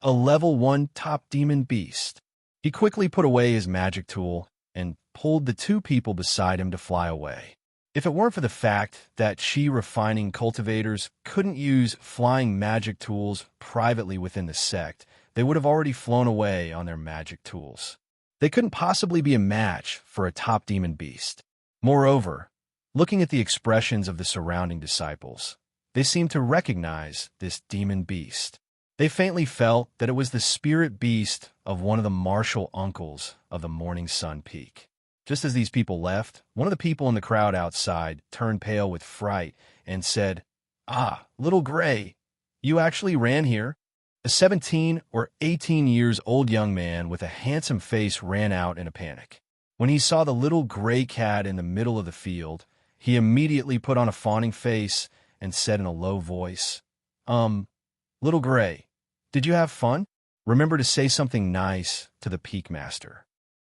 "A level 1 top demon beast." He quickly put away his magic tool and pulled the two people beside him to fly away. If it weren't for the fact that chi-refining cultivators couldn't use flying magic tools privately within the sect, they would have already flown away on their magic tools. They couldn't possibly be a match for a top demon beast. Moreover, looking at the expressions of the surrounding disciples, they seemed to recognize this demon beast. They faintly felt that it was the spirit beast of one of the martial uncles of the Morning Sun Peak. Just as these people left, one of the people in the crowd outside turned pale with fright and said, "Ah, little Gray, you actually ran here?" A 17 or 18 years old young man with a handsome face ran out in a panic. When he saw the little gray cat in the middle of the field, he immediately put on a fawning face and said in a low voice, Little Gray, did you have fun? Remember to say something nice to the Peak Master."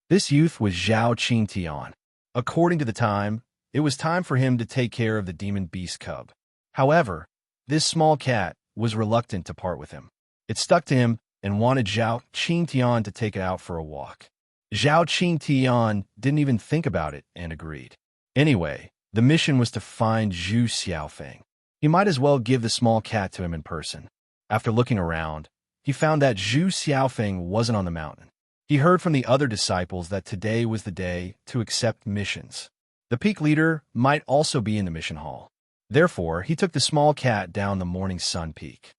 This youth was Zhao Qingtian. According to the time, it was time for him to take care of the demon beast cub. However, this small cat was reluctant to part with him. It stuck to him and wanted Zhao Qingtian to take it out for a walk. Zhao Qingtian didn't even think about it and agreed. Anyway, the mission was to find Zhu Xiaofeng. He might as well give the small cat to him in person. After looking around, he found that Zhu Xiaofeng wasn't on the mountain. He heard from the other disciples that today was the day to accept missions. The peak leader might also be in the mission hall. Therefore, he took the small cat down the morning sun peak.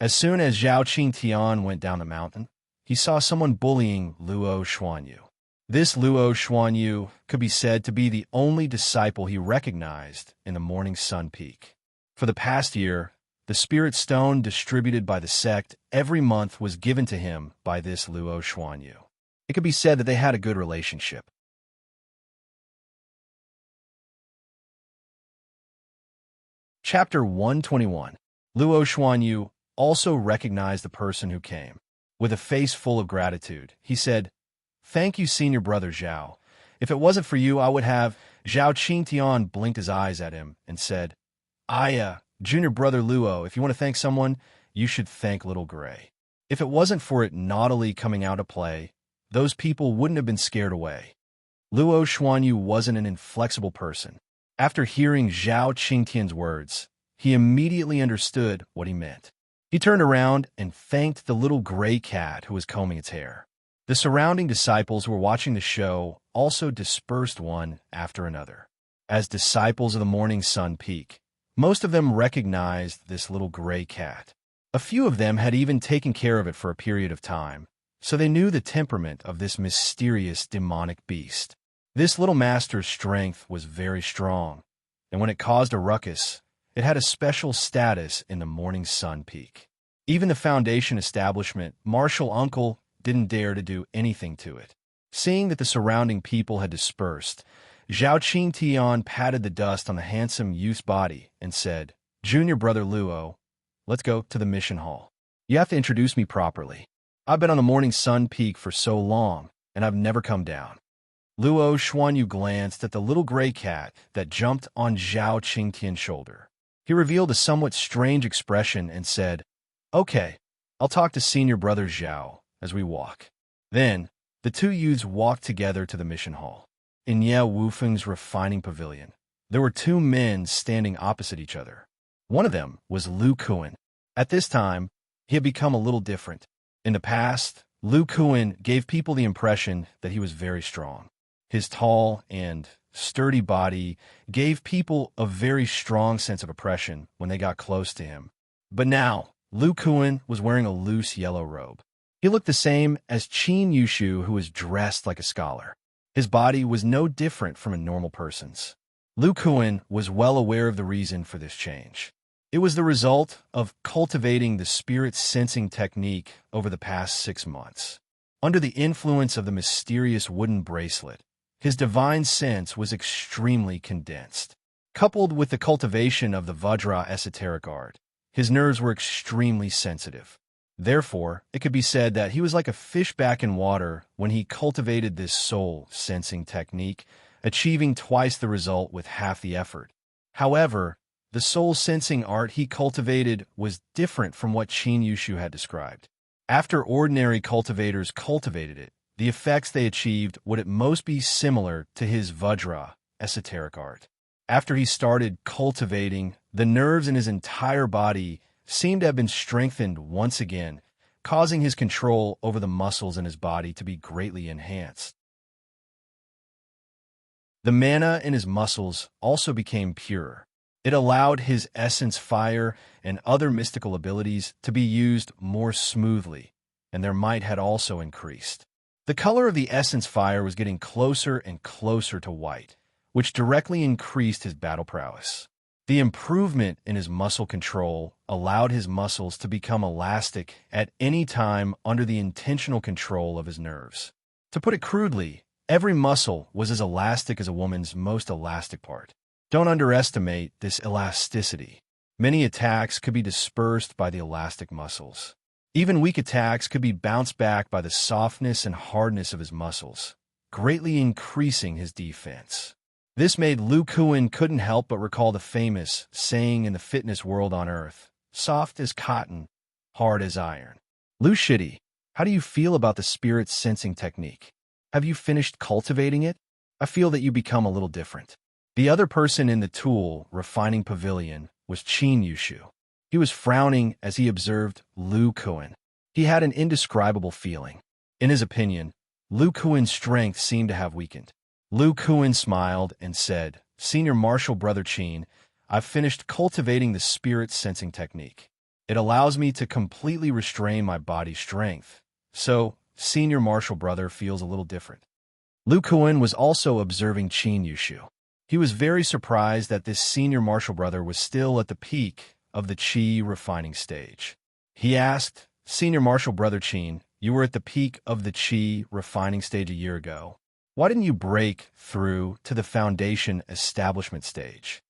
As soon as Zhao Qingtian went down the mountain, he saw someone bullying Luo Xuanyu. This Luo Xuanyu could be said to be the only disciple he recognized in the morning sun peak. For the past year, the spirit stone distributed by the sect every month was given to him by this Luo Xuanyu. It could be said that they had a good relationship. Chapter 121. Luo Xuanyu also recognized the person who came. With a face full of gratitude, he said, "Thank you, senior brother Zhao. If it wasn't for you, I would have." Zhao Qingtian blinked his eyes at him and said, Junior brother Luo, if you want to thank someone, you should thank Little Gray. If it wasn't for it naughtily coming out of play, those people wouldn't have been scared away." Luo Xuanyu wasn't an inflexible person. After hearing Zhao Qingtian's words, he immediately understood what he meant. He turned around and thanked the little gray cat who was combing its hair. The surrounding disciples who were watching the show also dispersed one after another. As disciples of the morning sun peak, most of them recognized this little gray cat. A few of them had even taken care of it for a period of time, so they knew the temperament of this mysterious demonic beast. This little master's strength was very strong, and when it caused a ruckus, it had a special status in the morning sun peak. Even the Foundation establishment, Martial Uncle, didn't dare to do anything to it. Seeing that the surrounding people had dispersed, Zhao Qingtian patted the dust on the handsome youth's body and said, "Junior brother Luo, let's go to the mission hall. You have to introduce me properly. I've been on the morning sun peak for so long, and I've never come down." Luo Xuanyu glanced at the little gray cat that jumped on Zhao Qingtian's shoulder. He revealed a somewhat strange expression and said, "Okay, I'll talk to senior brother Zhao as we walk." Then, the two youths walked together to the mission hall. In Ye Wufeng's refining pavilion, there were two men standing opposite each other. One of them was Lu Kuan. At this time, he had become a little different. In the past, Lu Kuan gave people the impression that he was very strong. His tall and sturdy body gave people a very strong sense of oppression when they got close to him. But now, Lu Kuan was wearing a loose yellow robe. He looked the same as Qin Yushu, who was dressed like a scholar. His body was no different from a normal person's. Lu Kuan was well aware of the reason for this change. It was the result of cultivating the spirit sensing technique over the past 6 months. Under the influence of the mysterious wooden bracelet, his divine sense was extremely condensed. Coupled with the cultivation of the Vajra esoteric art, his nerves were extremely sensitive. Therefore, it could be said that he was like a fish back in water when he cultivated this soul-sensing technique, achieving twice the result with half the effort. However, the soul-sensing art he cultivated was different from what Qin Yushu had described. After ordinary cultivators cultivated it, the effects they achieved would at most be similar to his Vajra esoteric art. After he started cultivating, the nerves in his entire body seemed to have been strengthened once again, causing his control over the muscles in his body to be greatly enhanced. The mana in his muscles also became purer. It allowed his essence fire and other mystical abilities to be used more smoothly, and their might had also increased. The color of the essence fire was getting closer and closer to white, which directly increased his battle prowess. The improvement in his muscle control allowed his muscles to become elastic at any time under the intentional control of his nerves. To put it crudely, every muscle was as elastic as a woman's most elastic part. Don't underestimate this elasticity. Many attacks could be dispersed by the elastic muscles. Even weak attacks could be bounced back by the softness and hardness of his muscles, greatly increasing his defense. This made Lu Kuan couldn't help but recall the famous saying in the fitness world on Earth, "Soft as cotton, hard as iron." Lu Shidi, how do you feel about the spirit sensing technique? Have you finished cultivating it? I feel that you become a little different. The other person in the tool refining pavilion was Qin Yushu. He was frowning as he observed Lu Kuan. He had an indescribable feeling. In his opinion, Lu Kuan's strength seemed to have weakened. Lu Kuan smiled and said, Senior Marshal Brother Chin, I've finished cultivating the spirit sensing technique. It allows me to completely restrain my body's strength. So, Senior Marshal Brother feels a little different. Lu Kuan was also observing Qin Yushu. He was very surprised that this Senior Marshal Brother was still at the peak of the Qi refining stage. He asked, Senior Marshal Brother Qin, you were at the peak of the Qi refining stage a year ago. Why didn't you break through to the foundation establishment stage?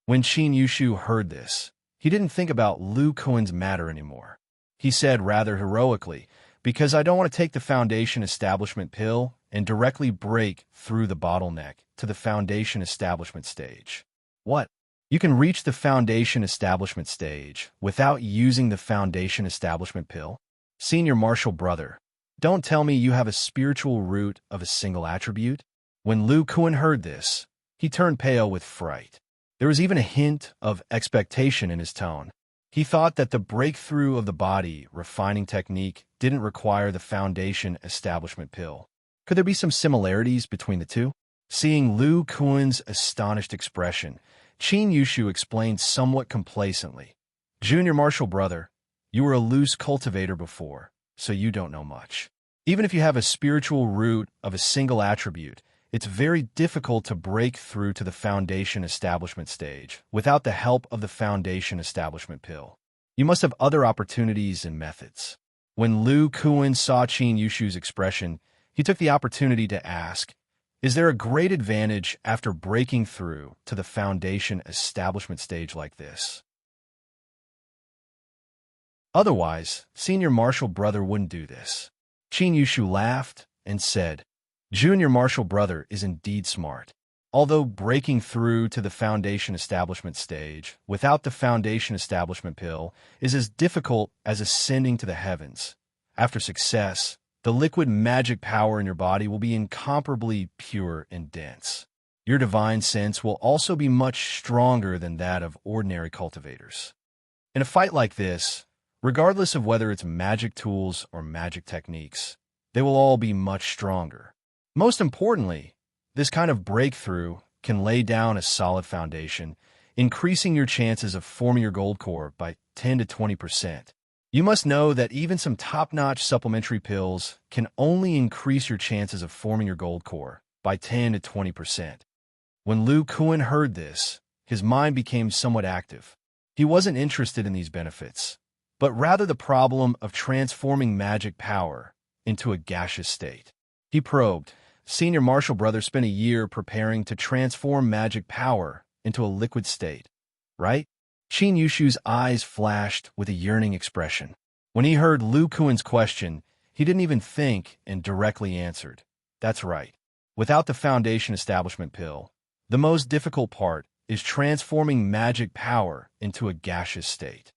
When Qin Yushu heard this, he didn't think about Lu Kuan's matter anymore. He said rather heroically, because I don't want to take the foundation establishment pill and directly break through the bottleneck to the foundation establishment stage. What? You can reach the foundation establishment stage without using the foundation establishment pill? Senior Marshal Brother, don't tell me you have a spiritual root of a single attribute? When Lu Kuan heard this, he turned pale with fright. There was even a hint of expectation in his tone. He thought that the breakthrough of the body refining technique didn't require the foundation establishment pill. Could there be some similarities between the two? Seeing Lu Kuan's astonished expression, Qin Yushu explained somewhat complacently. Junior Marshal Brother, you were a loose cultivator before, so you don't know much. Even if you have a spiritual root of a single attribute, it's very difficult to break through to the foundation establishment stage without the help of the foundation establishment pill. You must have other opportunities and methods. When Lu Kuan saw Qin Yushu's expression, he took the opportunity to ask, is there a great advantage after breaking through to the foundation establishment stage like this? Otherwise, Senior Marshal Brother wouldn't do this. Qin Yushu laughed and said, Junior Marshal Brother is indeed smart. Although breaking through to the foundation establishment stage without the foundation establishment pill is as difficult as ascending to the heavens, after success, the liquid magic power in your body will be incomparably pure and dense. Your divine sense will also be much stronger than that of ordinary cultivators. In a fight like this, regardless of whether it's magic tools or magic techniques, they will all be much stronger. Most importantly, this kind of breakthrough can lay down a solid foundation, increasing your chances of forming your gold core by 10 to 20%. You must know that even some top-notch supplementary pills can only increase your chances of forming your gold core by 10 to 20%. When Lu Kuan heard this, his mind became somewhat active. He wasn't interested in these benefits, but rather the problem of transforming magic power into a gaseous state. He probed, Senior Marshal Brother spent a year preparing to transform magic power into a liquid state, right? Qin Yushu's eyes flashed with a yearning expression. When he heard Lu Kuan's question, he didn't even think and directly answered, that's right. Without the foundation establishment pill, the most difficult part is transforming magic power into a gaseous state.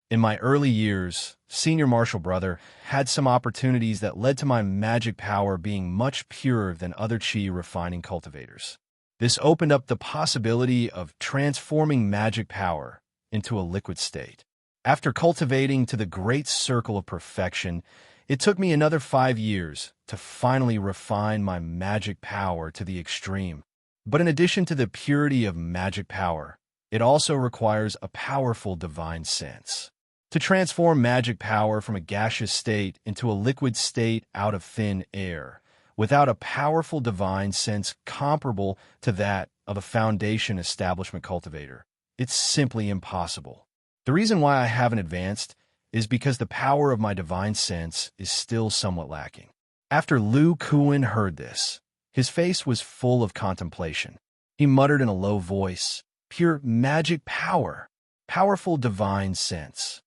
In my early years, Senior Marshal Brother had some opportunities that led to my magic power being much purer than other Qi refining cultivators. This opened up the possibility of transforming magic power into a liquid state. After cultivating to the great circle of perfection, it took me another 5 years to finally refine my magic power to the extreme. But in addition to the purity of magic power, it also requires a powerful divine sense. To transform magic power from a gaseous state into a liquid state out of thin air, without a powerful divine sense comparable to that of a foundation establishment cultivator, it's simply impossible. The reason why I haven't advanced is because the power of my divine sense is still somewhat lacking. After Lu Kuan heard this, his face was full of contemplation. He muttered in a low voice, pure magic power, powerful divine sense.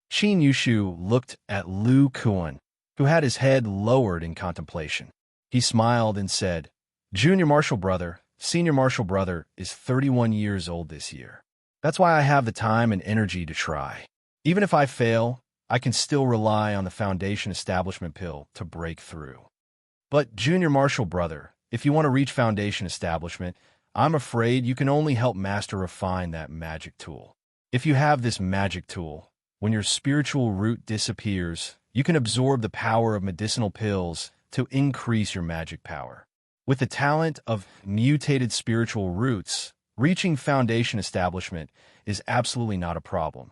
Qin Yushu looked at Lu Kuan, who had his head lowered in contemplation. He smiled and said, Junior Marshal Brother, Senior Marshal Brother is 31 years old this year. That's why I have the time and energy to try. Even if I fail, I can still rely on the foundation establishment pill to break through. But Junior Marshal Brother, if you want to reach foundation establishment, I'm afraid you can only help master refine that magic tool. If you have this magic tool, when your spiritual root disappears, you can absorb the power of medicinal pills to increase your magic power. With the talent of mutated spiritual roots, reaching foundation establishment is absolutely not a problem.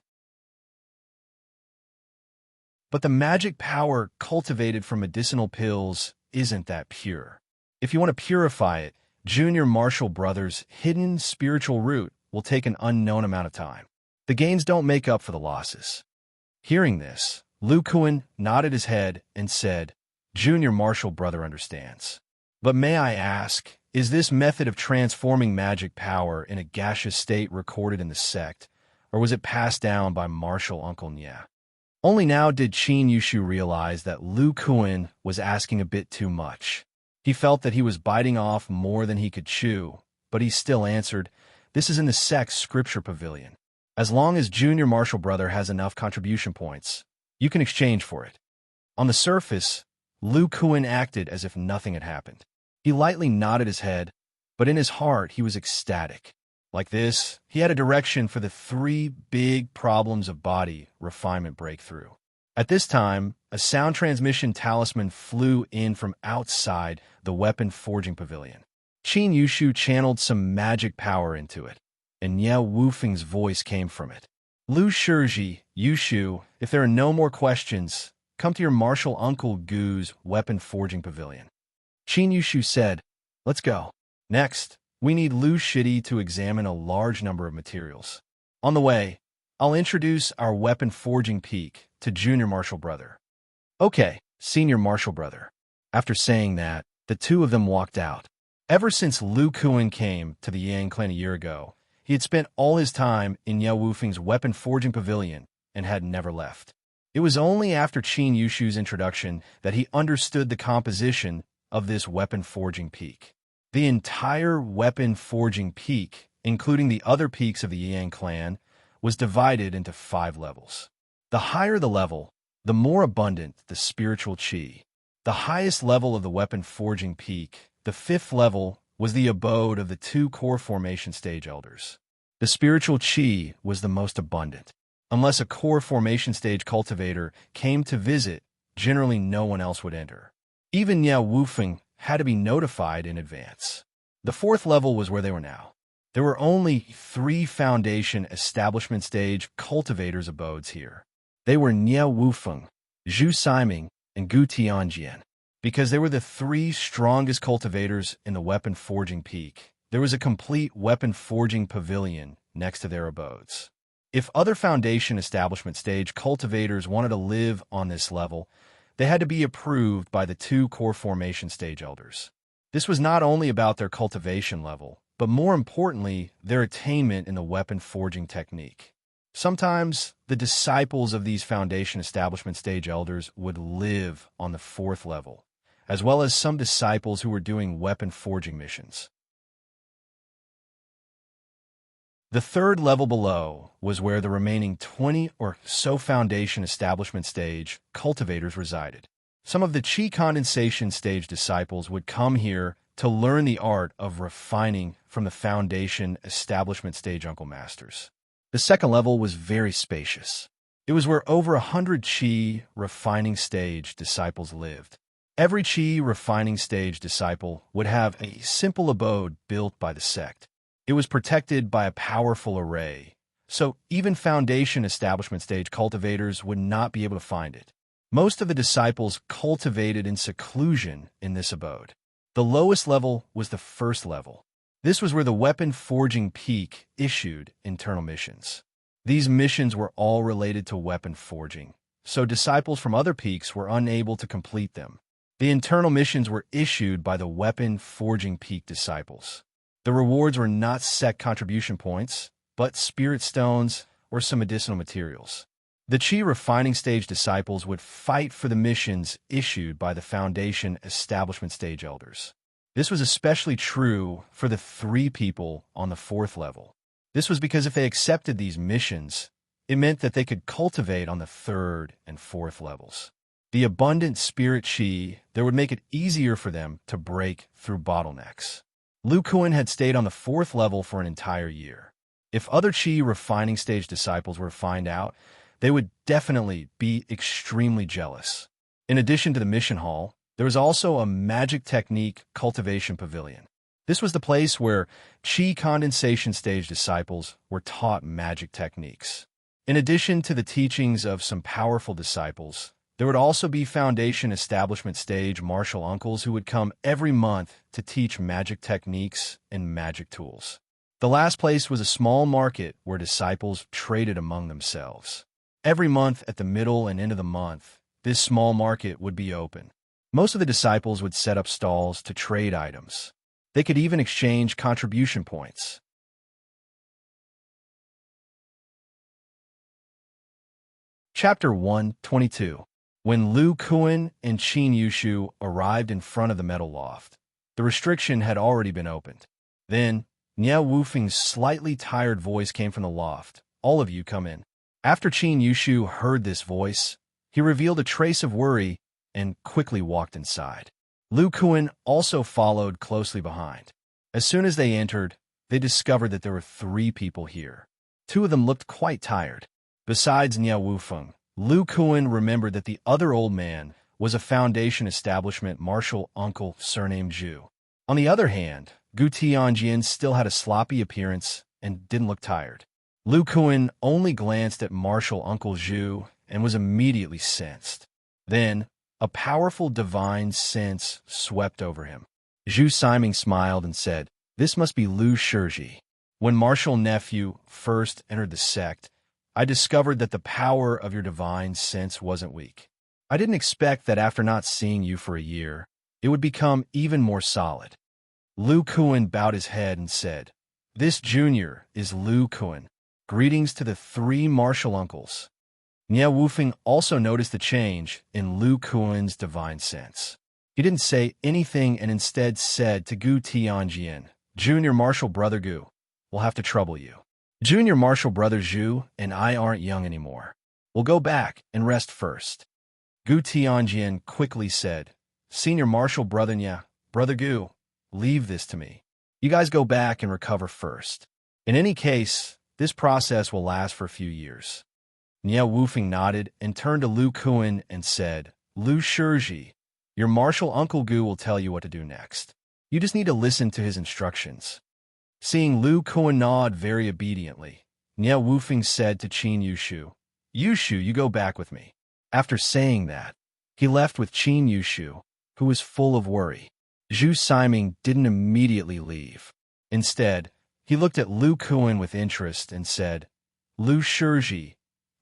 But the magic power cultivated from medicinal pills isn't that pure. If you want to purify it, Junior Marshall Brothers' hidden spiritual root will take an unknown amount of time. The gains don't make up for the losses. Hearing this, Lu Kuan nodded his head and said, Junior Marshall Brother understands. But may I ask, is this method of transforming magic power in a gaseous state recorded in the sect, or was it passed down by Marshall Uncle Nya? Only now did Qin Yushu realize that Lu Kuan was asking a bit too much. He felt that he was biting off more than he could chew, but he still answered, this is in the sect's scripture pavilion. As long as Junior Marshall Brother has enough contribution points, you can exchange for it. On the surface, Lu Kuan acted as if nothing had happened. He lightly nodded his head, but in his heart he was ecstatic. Like this, he had a direction for the 3 big problems of body refinement breakthrough. At this time, a sound transmission talisman flew in from outside the weapon forging pavilion. Qin Yushu channeled some magic power into it, and Ye Wufeng's voice came from it. Lu Shizhi, Yushu, if there are no more questions, come to your martial uncle Gu's weapon forging pavilion. Qin Yushu said, let's go. Next, we need Lu Shidi to examine a large number of materials. On the way, I'll introduce our weapon forging peak to Junior Marshall Brother. Okay, Senior Marshall Brother. After saying that, the two of them walked out. Ever since Lu Kuan came to the Yang clan a year ago, he had spent all his time in Ye Wufeng's weapon forging pavilion and had never left. It was only after Qin Yushu's introduction that he understood the composition of this weapon forging peak. The entire weapon forging peak, including the other peaks of the Yang clan, was divided into 5 levels. The higher the level, the more abundant the spiritual qi. The highest level of the weapon forging peak, the 5th level, was the abode of the 2 core formation stage elders. The spiritual qi was the most abundant. Unless a core formation stage cultivator came to visit, generally no one else would enter. Even Ye Wufeng had to be notified in advance. The 4th level was where they were now. There were only 3 foundation establishment stage cultivators' abodes here. They were Nye Wufeng, Zhu Siming, and Gu Tianjian. Because they were the 3 strongest cultivators in the weapon forging peak, there was a complete weapon forging pavilion next to their abodes. If other foundation establishment stage cultivators wanted to live on this level, they had to be approved by the 2 core formation stage elders. This was not only about their cultivation level, but more importantly, their attainment in the weapon forging technique. Sometimes, the disciples of these foundation establishment stage elders would live on the 4th level, as well as some disciples who were doing weapon forging missions. The 3rd level below was where the remaining 20 or so foundation establishment stage cultivators resided. Some of the Qi condensation stage disciples would come here to learn the art of refining from the foundation establishment stage uncle masters. The 2nd level was very spacious. It was where over 100 Qi refining stage disciples lived. Every Qi refining stage disciple would have a simple abode built by the sect. It was protected by a powerful array, so even foundation establishment stage cultivators would not be able to find it. Most of the disciples cultivated in seclusion in this abode. The lowest level was the 1st level. This was where the weapon forging peak issued internal missions. These missions were all related to weapon forging, so disciples from other peaks were unable to complete them. The internal missions were issued by the weapon forging peak disciples. The rewards were not sect contribution points, but spirit stones or some medicinal materials. The Qi refining stage disciples would fight for the missions issued by the foundation establishment stage elders. This was especially true for the 3 people on the 4th level. This was because if they accepted these missions, it meant that they could cultivate on the 3rd and 4th levels. The abundant spirit Qi there would make it easier for them to break through bottlenecks. Lu Kuan had stayed on the 4th level for an entire year. If other Qi refining stage disciples were to find out, they would definitely be extremely jealous. In addition to the mission hall, there was also a magic technique cultivation pavilion. This was the place where Qi condensation stage disciples were taught magic techniques. In addition to the teachings of some powerful disciples, there would also be foundation establishment stage martial uncles who would come every month to teach magic techniques and magic tools. The last place was a small market where disciples traded among themselves. Every month at the middle and end of the month, this small market would be open. Most of the disciples would set up stalls to trade items. They could even exchange contribution points. Chapter 122. When Lu Kuan and Qin Yushu arrived in front of the metal loft, the restriction had already been opened. Then, Nie Wufeng's slightly tired voice came from the loft. "All of you come in." After Qin Yushu heard this voice, he revealed a trace of worry and quickly walked inside. Lu Kuan also followed closely behind. As soon as they entered, they discovered that there were 3 people here. 2 of them looked quite tired. Besides Nie Wufeng, Lu Kuan remembered that the other old man was a foundation establishment martial uncle surnamed Zhu. On the other hand, Gu Tianjian still had a sloppy appearance and didn't look tired. Lu Kuan only glanced at martial uncle Zhu and was immediately sensed. Then, a powerful divine sense swept over him. Zhu Siming smiled and said, "This must be Lu Shiji. When martial nephew first entered the sect, I discovered that the power of your divine sense wasn't weak. I didn't expect that after not seeing you for a year, it would become even more solid." Lu Kuan bowed his head and said, "This junior is Lu Kuan. Greetings to the 3 martial uncles." Nie Wufeng also noticed the change in Lu Kuan's divine sense. He didn't say anything and instead said to Gu Tianjian, "Junior martial brother Gu, we'll have to trouble you. Junior martial brother Zhu and I aren't young anymore. We'll go back and rest first." Gu Tianjian quickly said, "Senior martial brother Nya, brother Gu, leave this to me. You guys go back and recover first. In any case, this process will last for a few years." Nie Wufeng nodded and turned to Lu Kuan and said, "Lu Shiji, your martial uncle Gu will tell you what to do next. You just need to listen to his instructions." Seeing Lu Kuan nod very obediently, Nie Wufeng said to Qin Yushu, "Yushu, you go back with me." After saying that, he left with Qin Yushu, who was full of worry. Zhu Siming didn't immediately leave. Instead, he looked at Lu Kuan with interest and said, "Lu Shiji,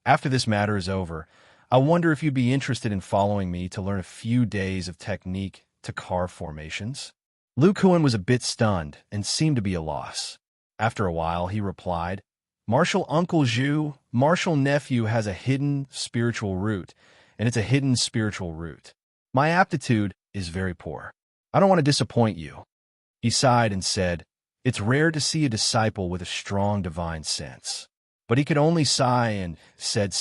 after this matter is over, I wonder if you'd be interested in following me to learn a few days of technique to carve formations?" Lu Kuan was a bit stunned and seemed to be a loss. After a while, he replied, "Martial Uncle Zhu, martial nephew has a hidden spiritual root, and it's a hidden spiritual root. My aptitude is very poor. I don't want to disappoint you." He sighed and said, "It's rare to see a disciple with a strong divine sense." But he could only sigh and said,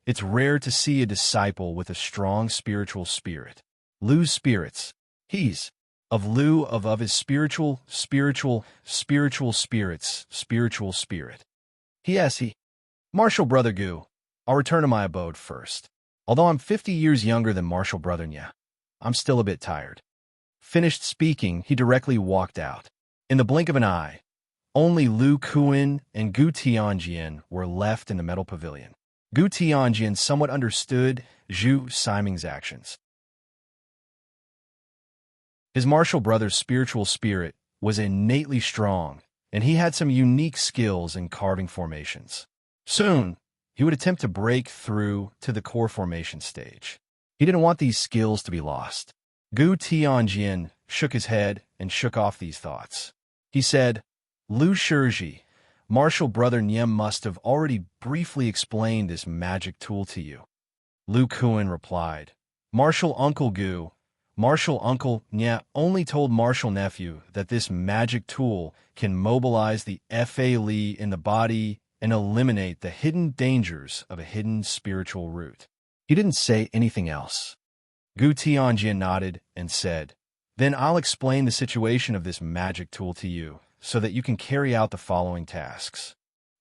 "It's rare to see a disciple with a strong spiritual spirit. Lu's spirits. He's of Lu of his spiritual spirit. He. Martial brother Gu, I'll return to my abode first. Although I'm 50 years younger than martial brother Nya, I'm still a bit tired." Finished speaking, he directly walked out. In the blink of an eye, only Lu Kuan and Gu Tianjian were left in the metal pavilion. Gu Tianjian somewhat understood Zhu Siming's actions. His martial brother's spiritual spirit was innately strong, and he had some unique skills in carving formations. Soon, he would attempt to break through to the core formation stage. He didn't want these skills to be lost. Gu Tianjian shook his head and shook off these thoughts. He said, "Lu Shiji, martial brother Nyem must have already briefly explained this magic tool to you." Lu Kuan replied, "Martial uncle Gu, martial uncle Nya only told martial nephew that this magic tool can mobilize the Fa Li in the body and eliminate the hidden dangers of a hidden spiritual root. He didn't say anything else." Gu Tianjian nodded and said, "Then I'll explain the situation of this magic tool to you, so that you can carry out the following tasks.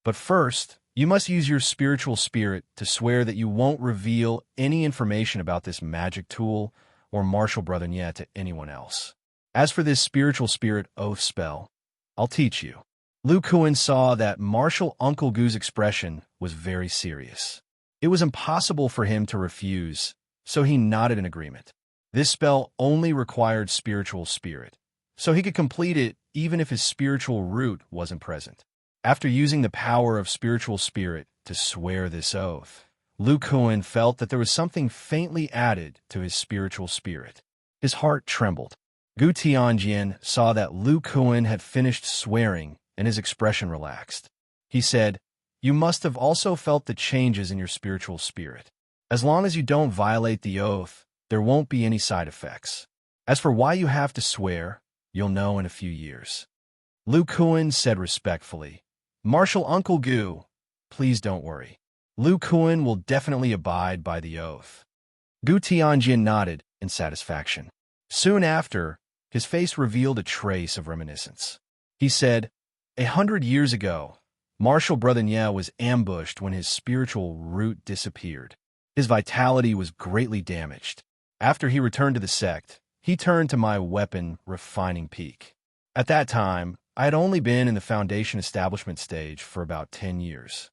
But first, you must use your spiritual spirit to swear that you won't reveal any information about this magic tool or martial brother Nye to anyone else." As for this spiritual spirit oath spell, I'll teach you. Lu Kuan saw that martial Uncle Gu's expression was very serious. It was impossible for him to refuse, so he nodded in agreement. This spell only required spiritual spirit, so he could complete it even if his spiritual root wasn't present. After using the power of spiritual spirit to swear this oath, Lu Kuan felt that there was something faintly added to his spiritual spirit. His heart trembled. Gu Tianjian saw that Lu Kuan had finished swearing, and his expression relaxed. He said, "You must have also felt the changes in your spiritual spirit. As long as you don't violate the oath, there won't be any side effects. As for why you have to swear, you'll know in a few years." Lu Kuan said respectfully, "Martial Uncle Gu, please don't worry. Lu Kuan will definitely abide by the oath." Gu Tianjian nodded in satisfaction. Soon after, his face revealed a trace of reminiscence. He said, 100 years ago, Martial Brother Nye was ambushed when his spiritual root disappeared. His vitality was greatly damaged. After he returned to the sect, he turned to my weapon refining peak. At that time, I had only been in the foundation establishment stage for about 10 years.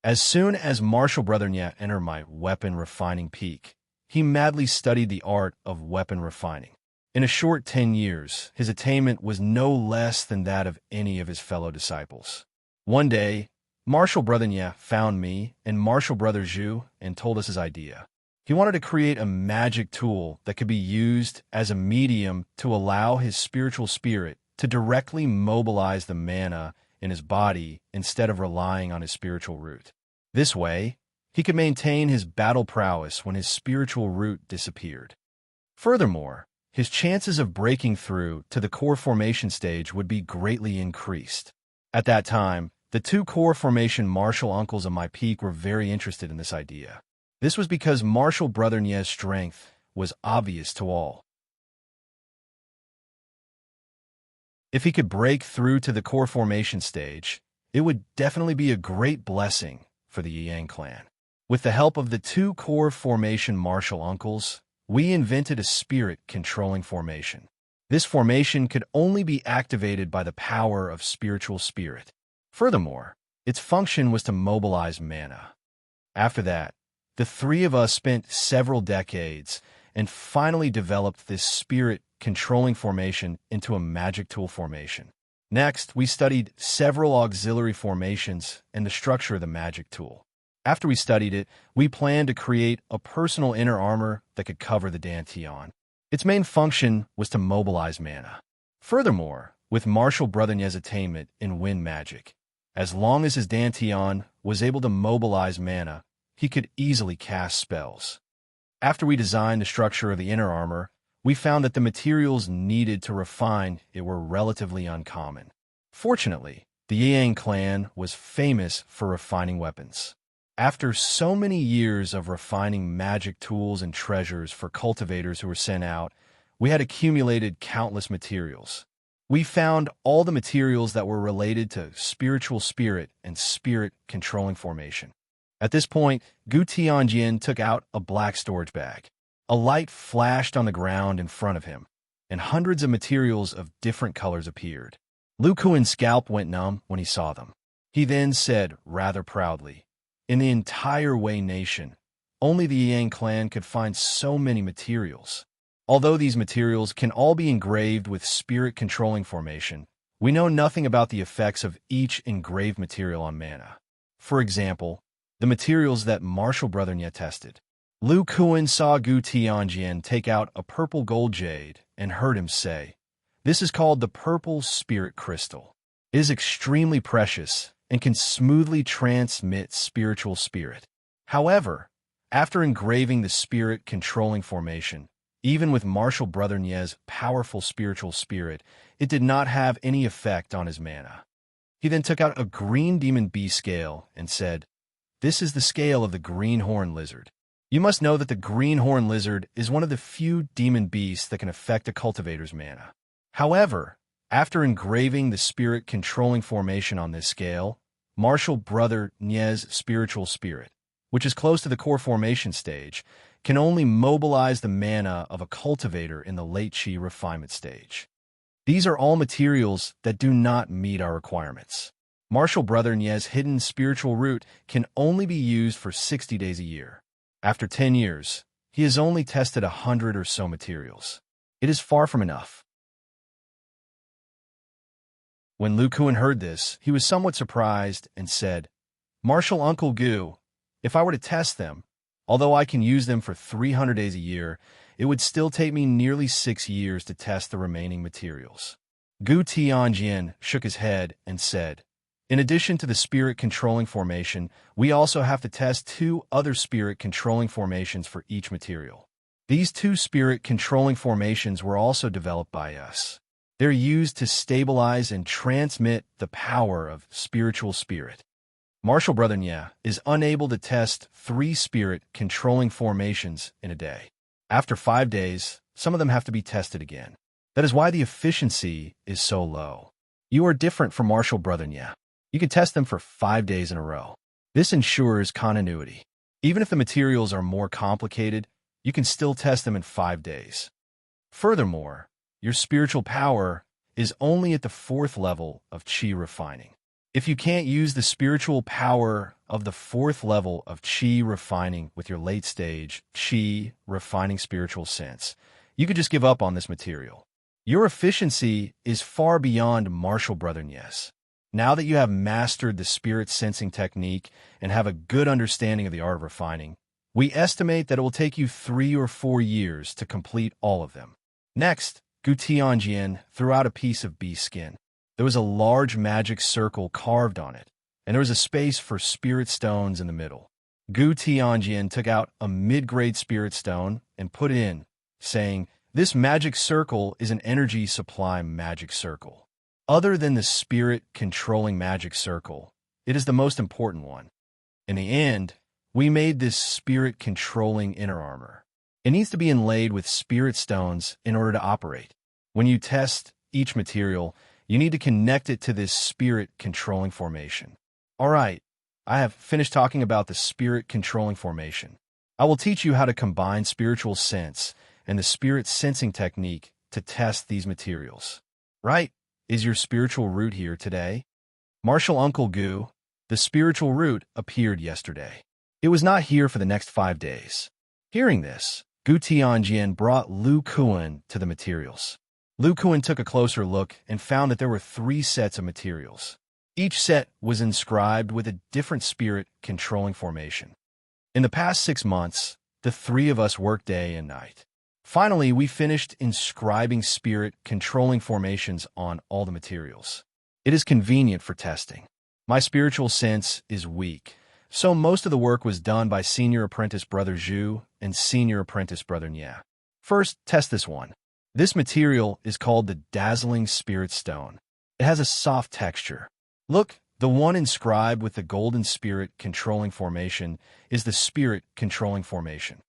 As soon as Martial Brother Nye entered my weapon refining peak, he madly studied the art of weapon refining. In a short 10 years, his attainment was no less than that of any of his fellow disciples. One day, Martial Brother Nye found me and Martial Brother Zhu and told us his idea. He wanted to create a magic tool that could be used as a medium to allow his spiritual spirit to directly mobilize the mana in his body instead of relying on his spiritual root. This way, he could maintain his battle prowess when his spiritual root disappeared. Furthermore, his chances of breaking through to the core formation stage would be greatly increased. At that time, the two core formation martial uncles of my peak were very interested in this idea. This was because Martial Brother Nye's strength was obvious to all. If he could break through to the core formation stage, it would definitely be a great blessing for the Yang clan. With the help of the two core formation martial uncles, we invented a spirit-controlling formation. This formation could only be activated by the power of spiritual spirit. Furthermore, its function was to mobilize mana. After that, the three of us spent several decades and finally developed this spirit-controlling formation into a magic tool formation. Next, we studied several auxiliary formations and the structure of the magic tool. After we studied it, we planned to create a personal inner armor that could cover the Dantian. Its main function was to mobilize mana. Furthermore, with Martial Brother Nye's attainment in wind magic, as long as his Dantian was able to mobilize mana, he could easily cast spells. After we designed the structure of the inner armor, we found that the materials needed to refine it were relatively uncommon. Fortunately, the Yang clan was famous for refining weapons. After so many years of refining magic tools and treasures for cultivators who were sent out, we had accumulated countless materials. We found all the materials that were related to spiritual spirit and spirit-controlling formation. At this point, Gu Tianjian took out a black storage bag. A light flashed on the ground in front of him, and hundreds of materials of different colors appeared. Lu Kuan's scalp went numb when he saw them. He then said rather proudly, "In the entire Wei nation, only the Yang clan could find so many materials. Although these materials can all be engraved with spirit-controlling formation, we know nothing about the effects of each engraved material on mana. For example, the materials that Martial Brother Nye tested." Lu Kuan saw Gu Tianjian take out a purple gold jade and heard him say, "This is called the purple spirit crystal. It is extremely precious and can smoothly transmit spiritual spirit. However, after engraving the spirit-controlling formation, even with Martial Brother Nye's powerful spiritual spirit, it did not have any effect on his mana." He then took out a green demon bee scale and said, "This is the scale of the greenhorn lizard. You must know that the greenhorn lizard is one of the few demon beasts that can affect a cultivator's mana. However, after engraving the spirit-controlling formation on this scale, Martial Brother Nye's spiritual spirit, which is close to the core formation stage, can only mobilize the mana of a cultivator in the late chi refinement stage. These are all materials that do not meet our requirements. Marshall Brother Nye's hidden spiritual root can only be used for 60 days a year. After 10 years, he has only tested 100 or so materials. It is far from enough. When Lu Kuan heard this, he was somewhat surprised and said, "Marshal Uncle Gu, if I were to test them, although I can use them for 300 days a year, it would still take me nearly 6 years to test the remaining materials." Gu Tianjian shook his head and said, "In addition to the spirit-controlling formation, we also have to test 2 other spirit-controlling formations for each material. These 2 spirit-controlling formations were also developed by us. They're used to stabilize and transmit the power of spiritual spirit." Marshall Brother Nye is unable to test 3 spirit-controlling formations in a day. After 5 days, some of them have to be tested again. That is why the efficiency is so low. You are different from Marshall Brother Nye. You can test them for 5 days in a row. This ensures continuity. Even if the materials are more complicated, you can still test them in 5 days. Furthermore, your spiritual power is only at the 4th level of Qi refining. If you can't use the spiritual power of the 4th level of Qi refining with your late-stage Qi refining spiritual sense, you could just give up on this material. Your efficiency is far beyond Marshall Brother Nye's. Now that you have mastered the spirit sensing technique and have a good understanding of the art of refining, we estimate that it will take you 3 or 4 years to complete all of them. Next, Gu Tianjian threw out a piece of bee skin. There was a large magic circle carved on it, and there was a space for spirit stones in the middle. Gu Tianjian took out a mid-grade spirit stone and put it in, saying, "This magic circle is an energy supply magic circle. Other than the spirit-controlling magic circle, it is the most important one. In the end, we made this spirit-controlling inner armor. It needs to be inlaid with spirit stones in order to operate. When you test each material, you need to connect it to this spirit-controlling formation." All right, I have finished talking about the spirit-controlling formation. I will teach you how to combine spiritual sense and the spirit sensing technique to test these materials. Right? Is your spiritual root here today? Marshal Uncle Gu, the spiritual root appeared yesterday. It was not here for the next 5 days. Hearing this, Gu Tianjian brought Lu Kuan to the materials. Lu Kuan took a closer look and found that there were 3 sets of materials. Each set was inscribed with a different spirit-controlling formation. In the past 6 months, the 3 of us worked day and night. Finally, we finished inscribing spirit-controlling formations on all the materials. It is convenient for testing. My spiritual sense is weak, so most of the work was done by Senior Apprentice Brother Zhu and Senior Apprentice Brother Nye. First, test this one. This material is called the Dazzling Spirit Stone. It has a soft texture. Look, the one inscribed with the golden spirit-controlling formation is the spirit-controlling formation.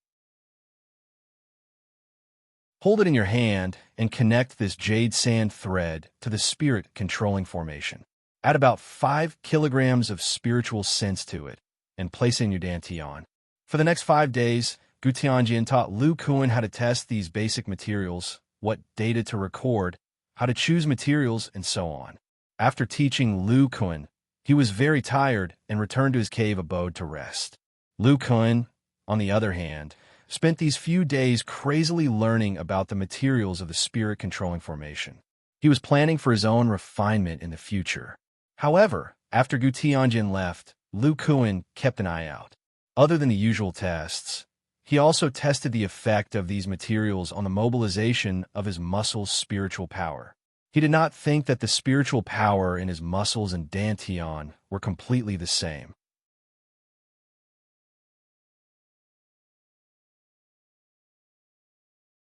Hold it in your hand and connect this jade sand thread to the spirit-controlling formation. Add about 5 kilograms of spiritual sense to it and place it in your dantian. For the next 5 days, Gu Tianjian taught Lu Kuan how to test these basic materials, what data to record, how to choose materials, and so on. After teaching Lu Kuan, he was very tired and returned to his cave abode to rest. Lu Kuan, on the other hand, spent these few days crazily learning about the materials of the spirit-controlling formation. He was planning for his own refinement in the future. However, after Gu Tianjian left, Lu Kuan kept an eye out. Other than the usual tests, he also tested the effect of these materials on the mobilization of his muscles' spiritual power. He did not think that the spiritual power in his muscles and dantian were completely the same.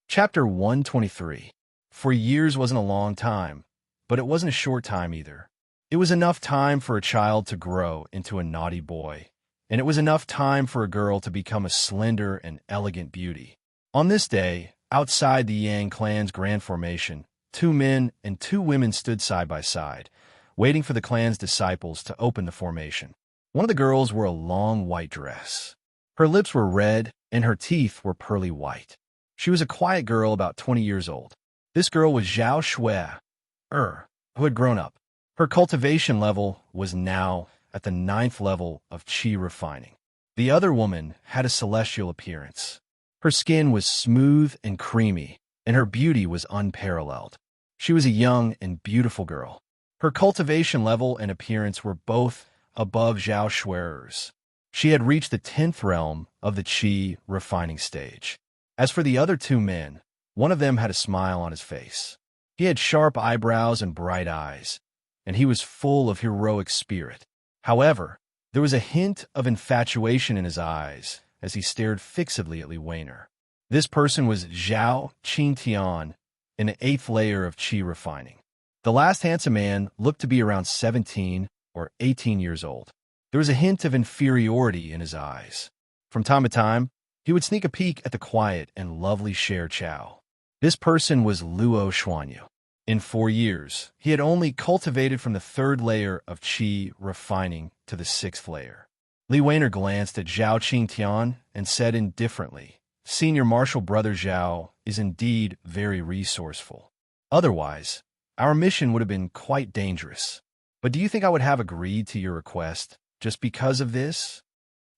Chapter 123. For years wasn't a long time, but it wasn't a short time either. It was enough time for a child to grow into a naughty boy, and it was enough time for a girl to become a slender and elegant beauty. On this day, outside the Yang clan's grand formation, 2 men and 2 women stood side by side, waiting for the clan's disciples to open the formation. One of the girls wore a long white dress. Her lips were red, and her teeth were pearly white. She was a quiet girl about 20 years old. This girl was Zhao Shui, who had grown up. Her cultivation level was now at the 9th level of chi refining. The other woman had a celestial appearance. Her skin was smooth and creamy, and her beauty was unparalleled. She was a young and beautiful girl. Her cultivation level and appearance were both above Zhao Shuer's. She had reached the 10th realm of the chi refining stage. As for the other two men, one of them had a smile on his face. He had sharp eyebrows and bright eyes, and he was full of heroic spirit. However, there was a hint of infatuation in his eyes as he stared fixedly at Li Weiner. This person was Zhao Qingtian, in the 8th layer of chi refining. The last handsome man looked to be around 17 or 18 years old. There was a hint of inferiority in his eyes. From time to time, he would sneak a peek at the quiet and lovely Sher Chao. This person was Luo Xuanyu. In 4 years, he had only cultivated from the 3rd layer of chi refining to the 6th layer. Li Weiner glanced at Zhao Qingtian and said indifferently, "Senior Marshal Brother Zhao is indeed very resourceful. Otherwise, our mission would have been quite dangerous. But do you think I would have agreed to your request just because of this?"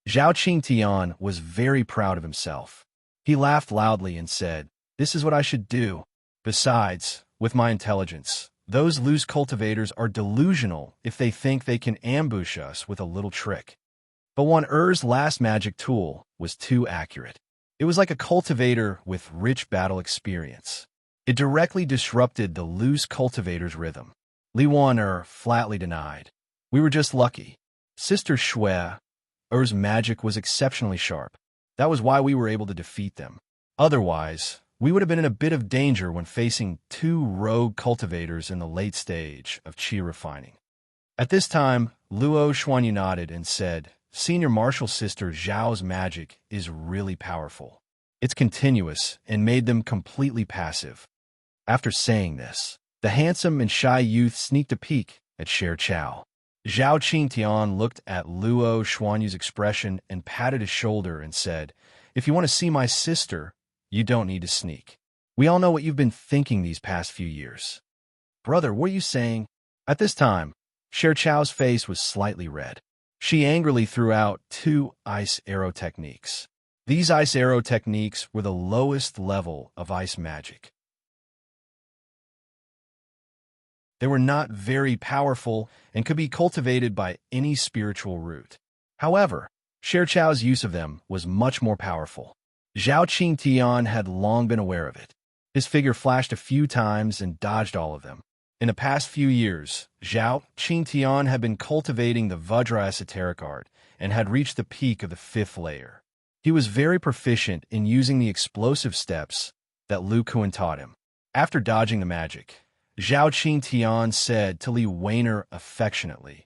Zhao Qingtian was very proud of himself. He laughed loudly and said, "This is what I should do. Besides, with my intelligence, those loose cultivators are delusional if they think they can ambush us with a little trick." But Wan Er's last magic tool was too accurate. It was like a cultivator with rich battle experience. It directly disrupted the loose cultivator's rhythm. Li Wan Er flatly denied. "We were just lucky. Sister Shui Er's magic was exceptionally sharp. That was why we were able to defeat them. Otherwise, we would have been in a bit of danger when facing 2 rogue cultivators in the late stage of chi refining." At this time, Luo Xuanyu nodded and said, "Senior Marshal Sister Zhao's magic is really powerful. It's continuous and made them completely passive." After saying this, the handsome and shy youth sneaked a peek at Sher Chao. Zhao Qingtian looked at Luo Xuanyu's expression and patted his shoulder and said, "If you want to see my sister, you don't need to sneak. We all know what you've been thinking these past few years." "Brother, what are you saying?" At this time, Sher Chao's face was slightly red. She angrily threw out 2 ice arrow techniques. These ice arrow techniques were the lowest level of ice magic. They were not very powerful and could be cultivated by any spiritual root. However, Sher Chao's use of them was much more powerful. Zhao Qingtian had long been aware of it. His figure flashed a few times and dodged all of them. In the past few years, Zhao Qingtian had been cultivating the Vajra esoteric art and had reached the peak of the 5th layer. He was very proficient in using the explosive steps that Lu Kuan taught him. After dodging the magic, Zhao Qingtian said to Li Weiner affectionately,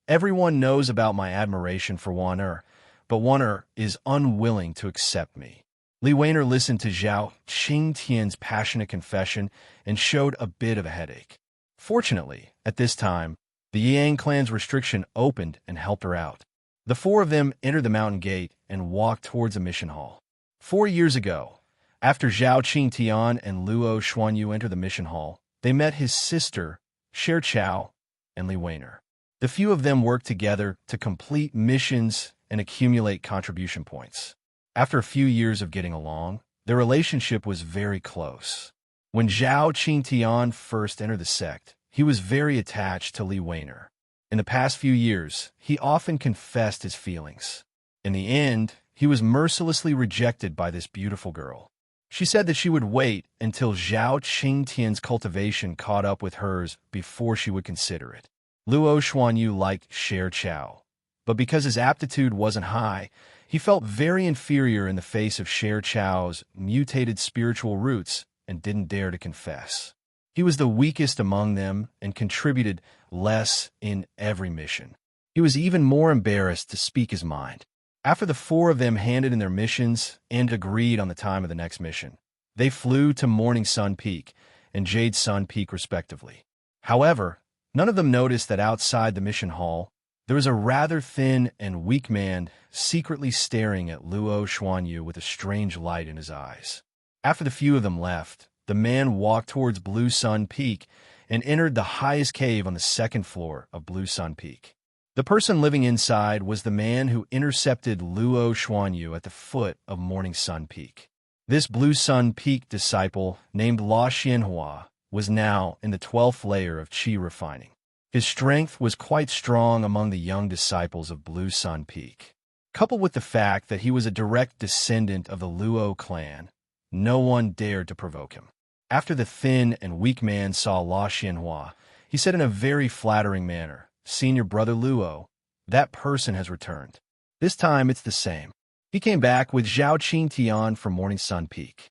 "Everyone knows about my admiration for Wan Er, but Wan Er is unwilling to accept me." Li Weiner listened to Zhao Qingtian's passionate confession and showed a bit of a headache. Fortunately, at this time, the Yang clan's restriction opened and helped her out. The 4 of them entered the mountain gate and walked towards the mission hall. 4 years ago, after Zhao Qingtian and Luo Xuanyu entered the mission hall, they met his sister, Sher Chao, and Li Weiner. The few of them worked together to complete missions and accumulate contribution points. After a few years of getting along, their relationship was very close. When Zhao Qingtian first entered the sect, he was very attached to Li Weiner. In the past few years, he often confessed his feelings. In the end, he was mercilessly rejected by this beautiful girl. She said that she would wait until Zhao Qingtian's cultivation caught up with hers before she would consider it. Luo Xuanyu liked Sher Chao, but because his aptitude wasn't high, he felt very inferior in the face of Sher Chao's mutated spiritual roots and didn't dare to confess. He was the weakest among them and contributed less in every mission. He was even more embarrassed to speak his mind. After the 4 of them handed in their missions and agreed on the time of the next mission, they flew to Morning Sun Peak and Jade Sun Peak respectively. However, none of them noticed that outside the mission hall, there was a rather thin and weak man secretly staring at Luo Xuanyu with a strange light in his eyes. After the few of them left, the man walked towards Blue Sun Peak and entered the highest cave on the second floor of Blue Sun Peak. The person living inside was the man who intercepted Luo Xuanyu at the foot of Morning Sun Peak. This Blue Sun Peak disciple, named La Xianhua, was now in the 12th layer of qi refining. His strength was quite strong among the young disciples of Blue Sun Peak. Coupled with the fact that he was a direct descendant of the Luo clan, no one dared to provoke him. After the thin and weak man saw La Xianhua, he said in a very flattering manner, "Senior brother Luo, that person has returned. This time it's the same." He came back with Zhao Qin Tian from Morning Sun Peak.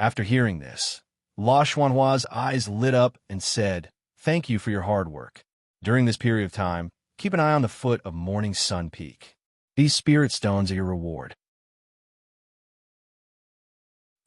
After hearing this, La Xianhua's eyes lit up and said, "Thank you for your hard work. During this period of time, keep an eye on the foot of Morning Sun Peak. These spirit stones are your reward."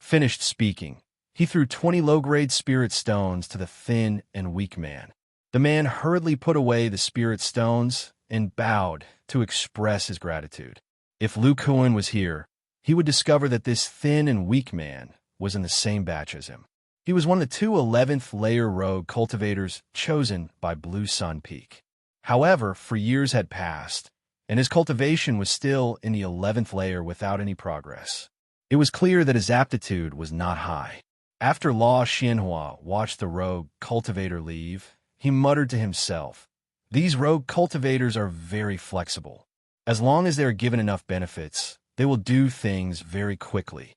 Finished speaking, he threw 20 low-grade spirit stones to the thin and weak man. The man hurriedly put away the spirit stones and bowed to express his gratitude. If Lu Kuan was here, he would discover that this thin and weak man was in the same batch as him. He was one of the two 11th layer rogue cultivators chosen by Blue Sun Peak. However, for years had passed, and his cultivation was still in the 11th layer without any progress. It was clear that his aptitude was not high. After La Xianhua watched the rogue cultivator leave, he muttered to himself, "These rogue cultivators are very flexible. As long as they are given enough benefits, they will do things very quickly."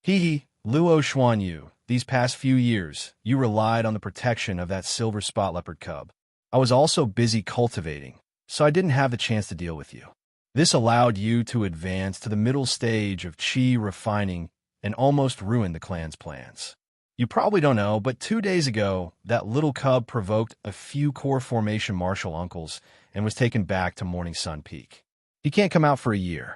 Luo Xuanyu, these past few years, you relied on the protection of that silver spot leopard cub. I was also busy cultivating, so I didn't have the chance to deal with you. This allowed you to advance to the middle stage of qi refining and almost ruin the clan's plans. You probably don't know, but 2 days ago, that little cub provoked a few core formation martial uncles and was taken back to Morning Sun Peak. He can't come out for a year.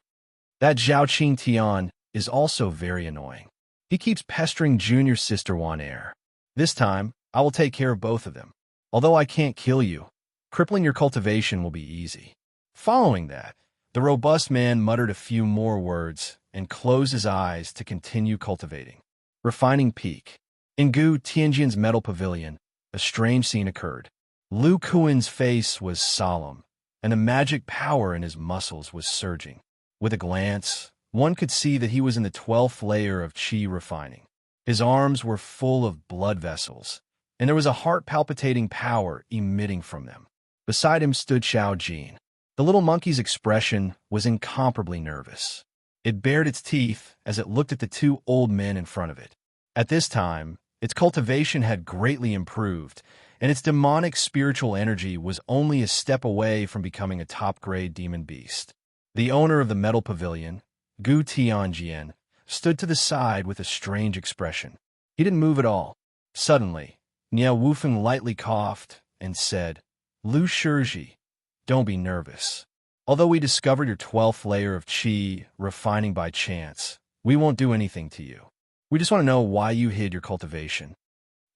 That Zhao Qin Tian is also very annoying. He keeps pestering junior sister Wan Air. This time, I will take care of both of them. Although I can't kill you, crippling your cultivation will be easy. Following that, the robust man muttered a few more words and closed his eyes to continue cultivating. Refining Peak. In Gu Tianjin's metal pavilion, a strange scene occurred. Lu Kuan's face was solemn, and the magic power in his muscles was surging. With a glance, one could see that he was in the 12th layer of qi refining. His arms were full of blood vessels, and there was a heart-palpitating power emitting from them. Beside him stood Xiao Jin. The little monkey's expression was incomparably nervous. It bared its teeth as it looked at the two old men in front of it. At this time, its cultivation had greatly improved, and its demonic spiritual energy was only a step away from becoming a top-grade demon beast. The owner of the metal pavilion, Gu Tianjian, stood to the side with a strange expression. He didn't move at all. Suddenly, Niao Wufeng lightly coughed and said, "Lu Shizhi, don't be nervous. Although we discovered your 12th layer of qi refining by chance, we won't do anything to you. We just want to know why you hid your cultivation."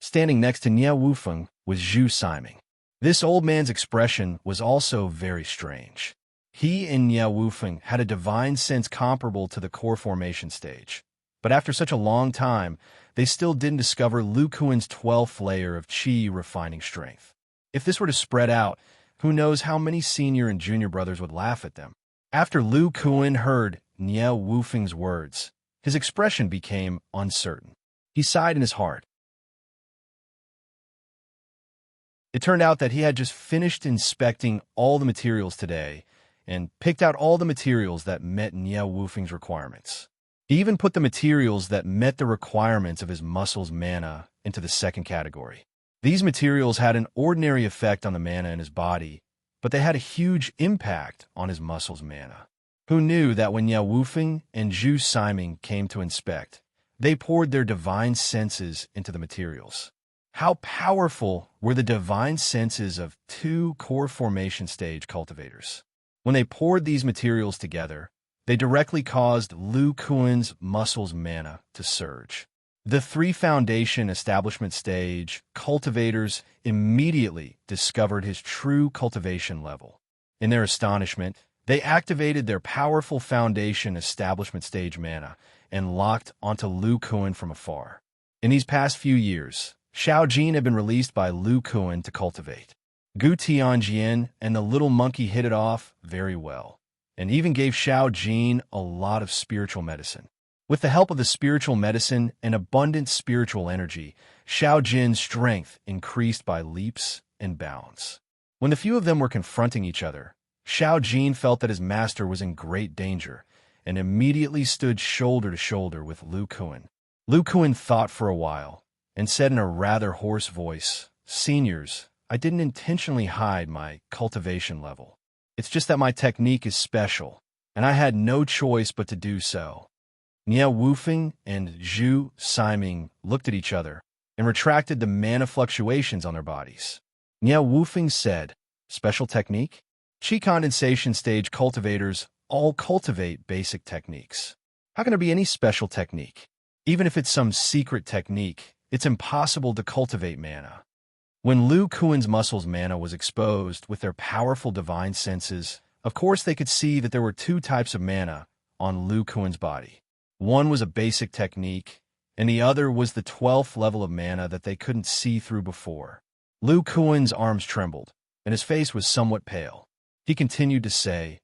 Standing next to Niao Wufeng was Zhu Siming. This old man's expression was also very strange. He and Niao Wufeng had a divine sense comparable to the core formation stage. But after such a long time, they still didn't discover Lu Kuan's 12th layer of qi refining strength. If this were to spread out, who knows how many senior and junior brothers would laugh at them. After Lu Kuan heard Niao Wufeng's words, his expression became uncertain. He sighed in his heart. It turned out that he had just finished inspecting all the materials today and picked out all the materials that met Niao Wufeng's requirements. He even put the materials that met the requirements of his muscles' mana into the second category. These materials had an ordinary effect on the mana in his body, but they had a huge impact on his muscles' mana. Who knew that when Niao Wufeng and Zhu Siming came to inspect, they poured their divine senses into the materials? How powerful were the divine senses of two core formation stage cultivators? When they poured these materials together, they directly caused Lu Kuan's muscles' mana to surge. The 3 foundation establishment stage cultivators immediately discovered his true cultivation level. In their astonishment, they activated their powerful foundation establishment stage mana and locked onto Lu Kuan from afar. In these past few years, Xiao Jin had been released by Lu Kuan to cultivate. Gu Tianjian and the little monkey hit it off very well, and even gave Xiao Jin a lot of spiritual medicine. With the help of the spiritual medicine and abundant spiritual energy, Xiao Jin's strength increased by leaps and bounds. When the few of them were confronting each other, Xiao Jin felt that his master was in great danger and immediately stood shoulder to shoulder with Lu Kuan. Lu Kuan thought for a while and said in a rather hoarse voice, "Seniors, I didn't intentionally hide my cultivation level. It's just that my technique is special, and I had no choice but to do so." Niao Wufeng and Zhu Siming looked at each other and retracted the mana fluctuations on their bodies. Niao Wufeng said, "Special technique? Qi condensation stage cultivators all cultivate basic techniques. How can there be any special technique? Even if it's some secret technique, it's impossible to cultivate mana." When Lu Kuan's muscles' mana was exposed with their powerful divine senses, of course they could see that there were two types of mana on Lu Kuan's body. One was a basic technique, and the other was the 12th level of mana that they couldn't see through before. Lu Kuan's arms trembled, and his face was somewhat pale. He continued to say,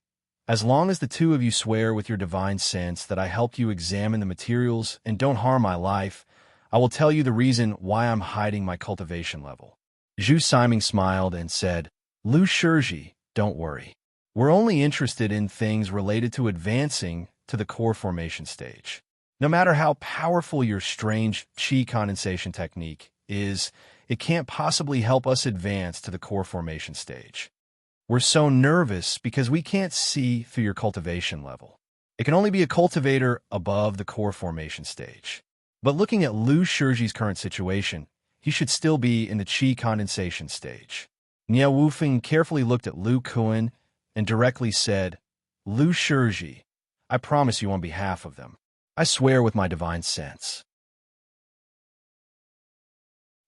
"As long as the two of you swear with your divine sense that I helped you examine the materials and don't harm my life, I will tell you the reason why I'm hiding my cultivation level." Zhu Siming smiled and said, "Lu Shizhi, don't worry. We're only interested in things related to advancing to the core formation stage. No matter how powerful your strange qi condensation technique is, it can't possibly help us advance to the core formation stage. We're so nervous because we can't see through your cultivation level. It can only be a cultivator above the core formation stage. But looking at Lu Shizhi's current situation, he should still be in the qi condensation stage." Niao Wufeng carefully looked at Lu Kuan and directly said, "Lu Shizhi, I promise you on behalf of them. I swear with my divine sense."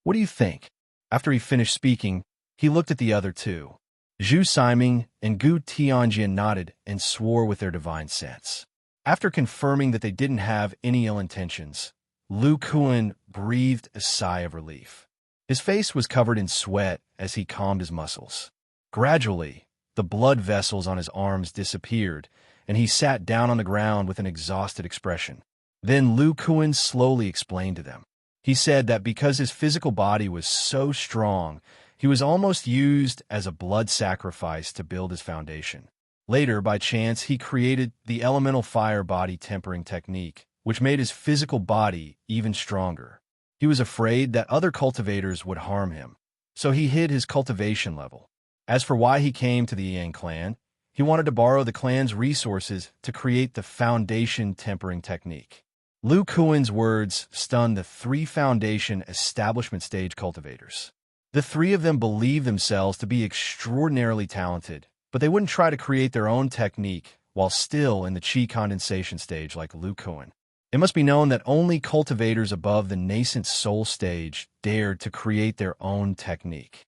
"What do you think?" After he finished speaking, he looked at the other two. Zhu Siming and Gu Tianjian nodded and swore with their divine sense. After confirming that they didn't have any ill intentions, Lu Kuan breathed a sigh of relief. His face was covered in sweat as he calmed his muscles. Gradually, the blood vessels on his arms disappeared, and he sat down on the ground with an exhausted expression. Then Lu Kuan slowly explained to them. He said that because his physical body was so strong, he was almost used as a blood sacrifice to build his foundation. Later, by chance, he created the elemental fire body tempering technique, which made his physical body even stronger. He was afraid that other cultivators would harm him, so he hid his cultivation level. As for why he came to the Yang clan, he wanted to borrow the clan's resources to create the foundation tempering technique. Lu Kuan's words stunned the three foundation establishment stage cultivators. The three of them believed themselves to be extraordinarily talented, but they wouldn't try to create their own technique while still in the qi condensation stage like Lu Kuan. It must be known that only cultivators above the nascent soul stage dared to create their own technique.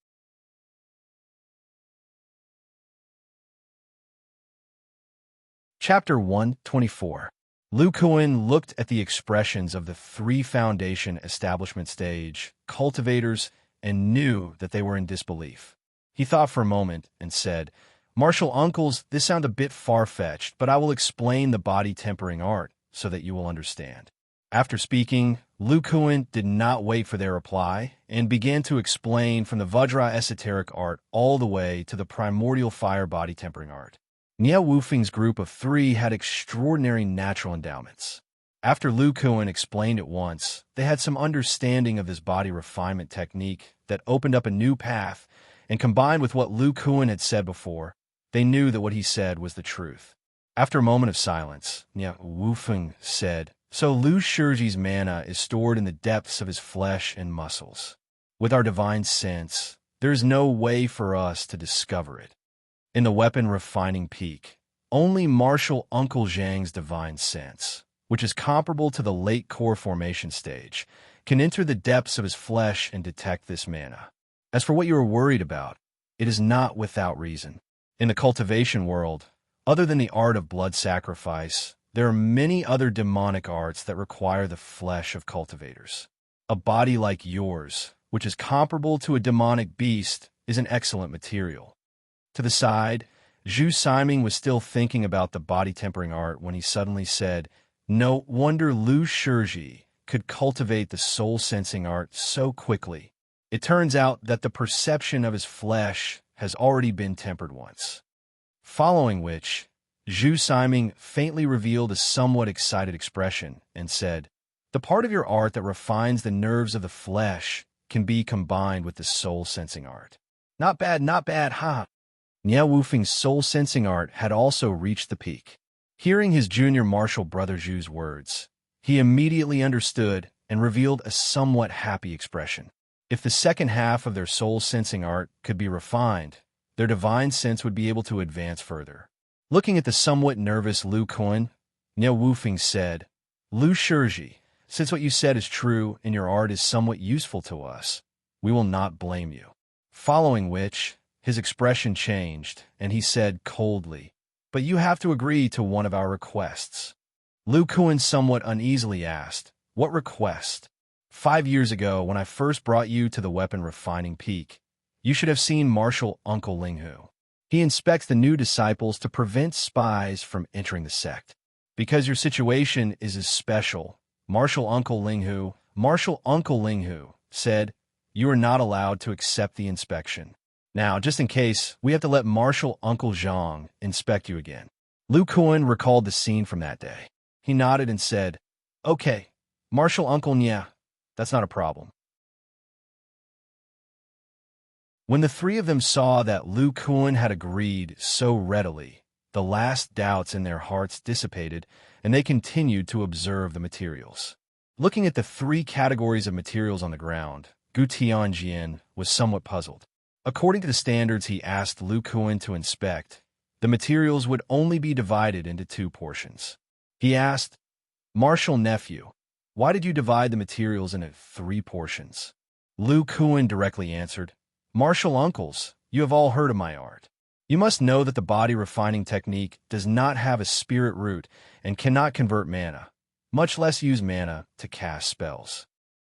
Chapter 124. Lu Kuan looked at the expressions of the three foundation establishment stage cultivators and knew that they were in disbelief. He thought for a moment and said, "Martial uncles, this sounds a bit far-fetched, but I will explain the body tempering art so that you will understand." After speaking, Lu Kuan did not wait for their reply and began to explain from the Vajra esoteric art all the way to the primordial fire body tempering art. Niao Wufeng's group of three had extraordinary natural endowments. After Lu Kuan explained it once, they had some understanding of this body refinement technique that opened up a new path, and combined with what Lu Kuan had said before, they knew that what he said was the truth. After a moment of silence, Niao Wufeng said, "So Lu Shizhi's mana is stored in the depths of his flesh and muscles. With our divine sense, there is no way for us to discover it. In the weapon refining peak, only martial Uncle Zhang's divine sense, which is comparable to the late core formation stage, can enter the depths of his flesh and detect this mana. As for what you are worried about, it is not without reason. In the cultivation world, other than the art of blood sacrifice, there are many other demonic arts that require the flesh of cultivators. A body like yours, which is comparable to a demonic beast, is an excellent material. To the side, Zhu Siming was still thinking about the body-tempering art when he suddenly said, "No wonder Lu Shizhi could cultivate the soul-sensing art so quickly. It turns out that the perception of his flesh has already been tempered once." Following which, Zhu Siming faintly revealed a somewhat excited expression and said, "The part of your art that refines the nerves of the flesh can be combined with the soul-sensing art." Not bad, ha! Niao Wufeng's soul-sensing art had also reached the peak. Hearing his junior martial brother Zhu's words, he immediately understood and revealed a somewhat happy expression. If the second half of their soul-sensing art could be refined, their divine sense would be able to advance further. Looking at the somewhat nervous Lu Kun, Niao Wufeng said, "Lu Shizhi, since what you said is true and your art is somewhat useful to us, we will not blame you." Following which, his expression changed, and he said coldly, "But you have to agree to one of our requests." Lu Kun somewhat uneasily asked, "What request?" 5 years ago, when I first brought you to the weapon refining peak, you should have seen Martial Uncle Linghu. He inspects the new disciples to prevent spies from entering the sect. Because your situation is as special, Martial Uncle Linghu said, "You are not allowed to accept the inspection. Now, just in case, we have to let Martial Uncle Zhang inspect you again." Lu Kun recalled the scene from that day. He nodded and said, "Okay, Martial Uncle Nya, that's not a problem." When the three of them saw that Lu Kun had agreed so readily, the last doubts in their hearts dissipated, and they continued to observe the materials. Looking at the 3 categories of materials on the ground, Gu Tianjian was somewhat puzzled. According to the standards he asked Lu Kun to inspect, the materials would only be divided into 2 portions. He asked, "Martial nephew, why did you divide the materials into 3 portions?" Lu Kun directly answered, "Martial uncles, you have all heard of my art. You must know that the body refining technique does not have a spirit root and cannot convert mana, much less use mana to cast spells.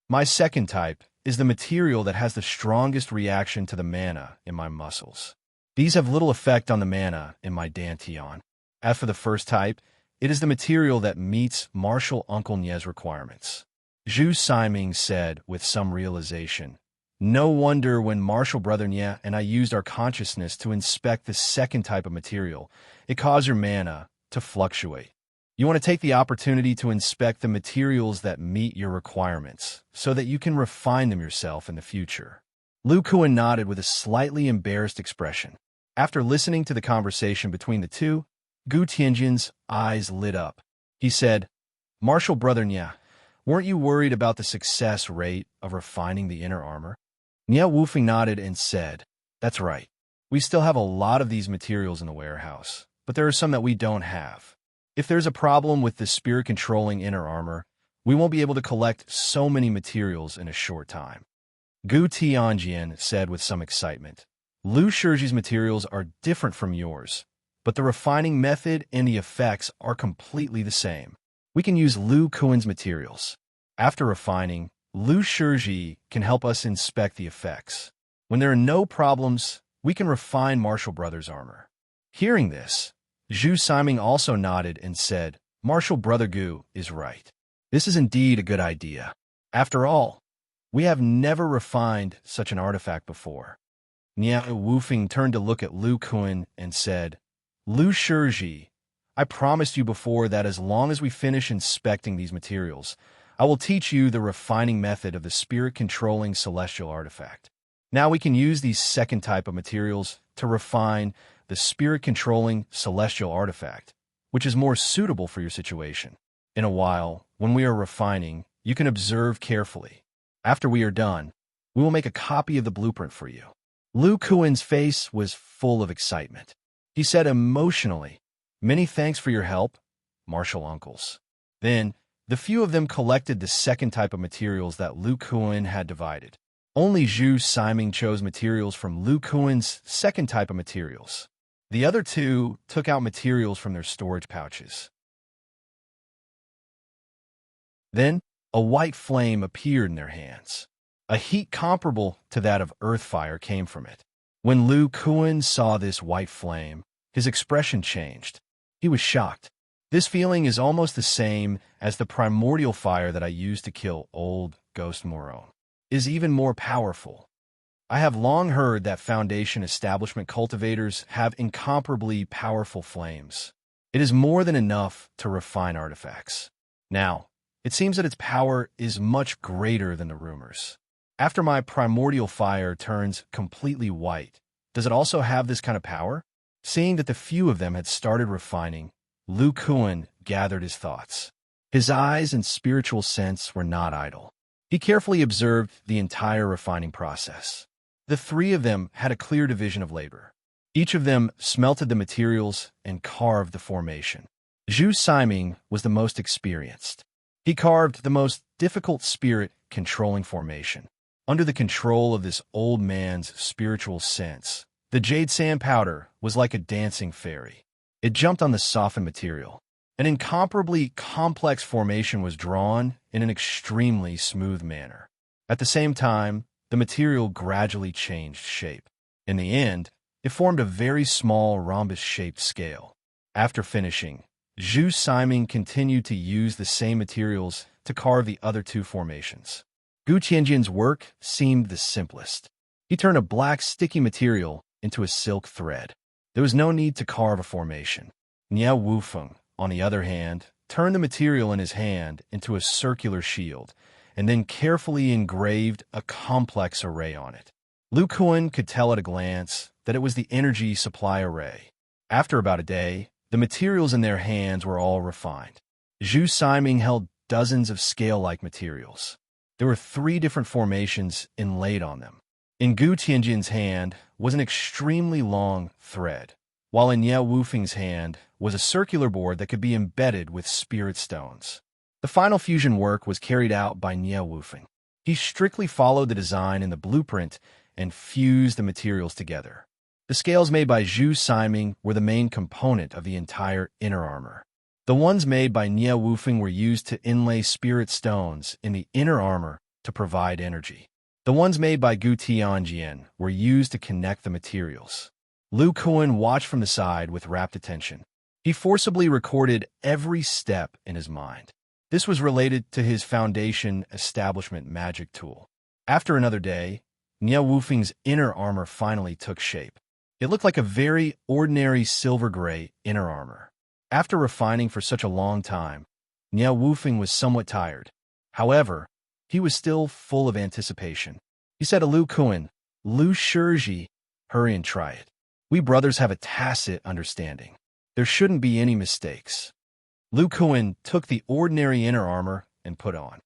My second type is the material that has the strongest reaction to the mana in my muscles. These have little effect on the mana in my dantian. As for the first type, it is the material that meets Martial Uncle Nye's requirements." Zhu Siming said with some realization, "No wonder when Martial Brother Nye and I used our consciousness to inspect the second type of material, it caused your mana to fluctuate. You want to take the opportunity to inspect the materials that meet your requirements, so that you can refine them yourself in the future." Lu Kun nodded with a slightly embarrassed expression. After listening to the conversation between the two, Gu Tianjin's eyes lit up. He said, "Martial Brother Nye, weren't you worried about the success rate of refining the inner armor?" Niao Wufeng nodded and said, "That's right. We still have a lot of these materials in the warehouse, but there are some that we don't have. If there's a problem with the spirit-controlling inner armor, we won't be able to collect so many materials in a short time." Gu Tianjian said with some excitement, "Lu Shizhi's materials are different from yours, but the refining method and the effects are completely the same. We can use Lu Kun's materials. After refining, Lu Shizhi can help us inspect the effects. When there are no problems, we can refine Martial Brother's armor." Hearing this, Zhu Siming also nodded and said, "Martial Brother Gu is right. This is indeed a good idea. After all, we have never refined such an artifact before." Niao Wufeng turned to look at Lu Kun and said, "Lu Shizhi, I promised you before that as long as we finish inspecting these materials, I will teach you the refining method of the spirit-controlling celestial artifact. Now we can use these second type of materials to refine the spirit-controlling celestial artifact, which is more suitable for your situation. In a while, when we are refining, you can observe carefully. After we are done, we will make a copy of the blueprint for you." Lu Kun's face was full of excitement. He said emotionally, "Many thanks for your help, Martial Uncles." Then, the few of them collected the second type of materials that Lu Kun had divided. Only Zhu Siming chose materials from Lu Kun's second type of materials. The other 2 took out materials from their storage pouches. Then, a white flame appeared in their hands. A heat comparable to that of earth fire came from it. When Lu Kuan saw this white flame, his expression changed. He was shocked. This feeling is almost the same as the primordial fire that I used to kill old Ghost Moron. Is even more powerful. I have long heard that Foundation establishment cultivators have incomparably powerful flames. It is more than enough to refine artifacts. Now, it seems that its power is much greater than the rumors. After my primordial fire turns completely white, does it also have this kind of power? Seeing that the few of them had started refining, Lu Kuan gathered his thoughts. His eyes and spiritual sense were not idle. He carefully observed the entire refining process. The three of them had a clear division of labor. Each of them smelted the materials and carved the formation. Zhu Siming was the most experienced. He carved the most difficult spirit-controlling formation. Under the control of this old man's spiritual sense, the jade sand powder was like a dancing fairy. It jumped on the softened material. An incomparably complex formation was drawn in an extremely smooth manner. At the same time, the material gradually changed shape. In the end, it formed a very small rhombus-shaped scale. After finishing, Zhu Siming continued to use the same materials to carve the other two formations. Gu Tianjin's work seemed the simplest. He turned a black sticky material into a silk thread. There was no need to carve a formation. Niao Wufeng, on the other hand, turned the material in his hand into a circular shield, and then carefully engraved a complex array on it. Lu Kuan could tell at a glance that it was the energy supply array. After about a day, the materials in their hands were all refined. Zhu Siming held dozens of scale-like materials. There were 3 different formations inlaid on them. In Gu Tianjin's hand was an extremely long thread, while in Niao Wufeng's hand was a circular board that could be embedded with spirit stones. The final fusion work was carried out by Niao Wufeng. He strictly followed the design in the blueprint and fused the materials together. The scales made by Zhu Siming were the main component of the entire inner armor. The ones made by Niao Wufeng were used to inlay spirit stones in the inner armor to provide energy. The ones made by Gu Tianjin were used to connect the materials. Lu Kuan watched from the side with rapt attention. He forcibly recorded every step in his mind. This was related to his Foundation establishment magic tool. After another day, Niao Wufeng's inner armor finally took shape. It looked like a very ordinary silver-gray inner armor. After refining for such a long time, Niao Wufeng was somewhat tired. However, he was still full of anticipation. He said to Lu Kuan, "Lu Shizhi, hurry and try it. We brothers have a tacit understanding. There shouldn't be any mistakes." Lu Kuan took the ordinary inner armor and put on.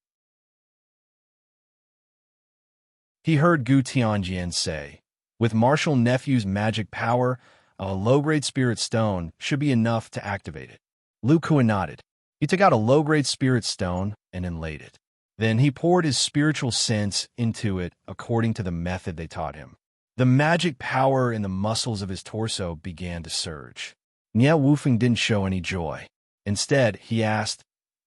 He heard Gu Tianjin say, "With Martial Nephew's magic power, a low-grade spirit stone should be enough to activate it." Lu Kuan nodded. He took out a low-grade spirit stone and inlaid it. Then he poured his spiritual sense into it according to the method they taught him. The magic power in the muscles of his torso began to surge. Niao Wufeng didn't show any joy. Instead, he asked,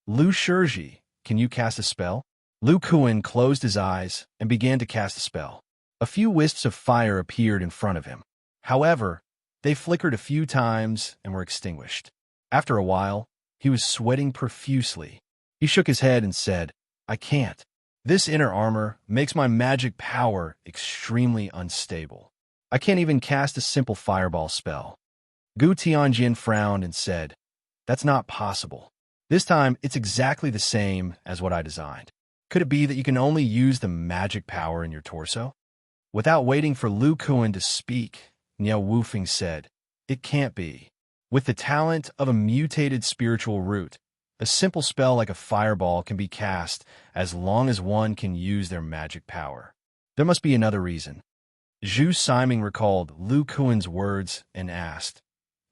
"Lu Shizhi, can you cast a spell?" Lu Kuan closed his eyes and began to cast a spell. A few wisps of fire appeared in front of him. However, they flickered a few times and were extinguished. After a while, he was sweating profusely. He shook his head and said, "I can't. This inner armor makes my magic power extremely unstable. I can't even cast a simple fireball spell." Gu Tianjin frowned and said, "That's not possible. This time, it's exactly the same as what I designed. Could it be that you can only use the magic power in your torso?" Without waiting for Lu Kuan to speak, Niao Wufeng said, "It can't be. With the talent of a mutated spiritual root, a simple spell like a fireball can be cast as long as one can use their magic power. There must be another reason." Zhu Siming recalled Lu Kuan's words and asked,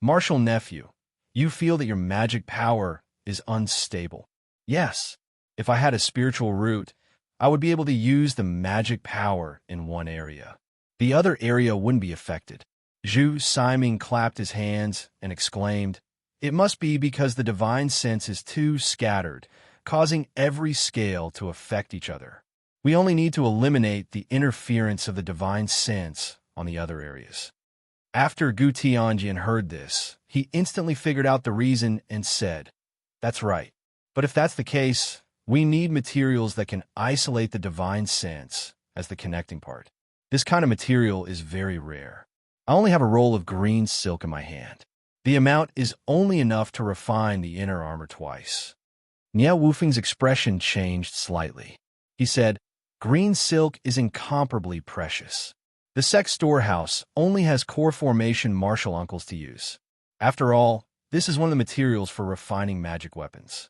"Martial Nephew, you feel that your magic power is unstable?" "Yes. If I had a spiritual root, I would be able to use the magic power in one area. The other area wouldn't be affected." Zhu Siming clapped his hands and exclaimed, "It must be because the divine sense is too scattered, causing every scale to affect each other. We only need to eliminate the interference of the divine sense on the other areas. After Gu Tianjian heard this, he instantly figured out the reason and said, "That's right. But if that's the case, we need materials that can isolate the divine sense as the connecting part. This kind of material is very rare. I only have a roll of green silk in my hand. The amount is only enough to refine the inner armor twice." Niao Wufeng's expression changed slightly. He said, "Green silk is incomparably precious. The Sect storehouse only has core formation martial uncles to use. After all, this is one of the materials for refining magic weapons."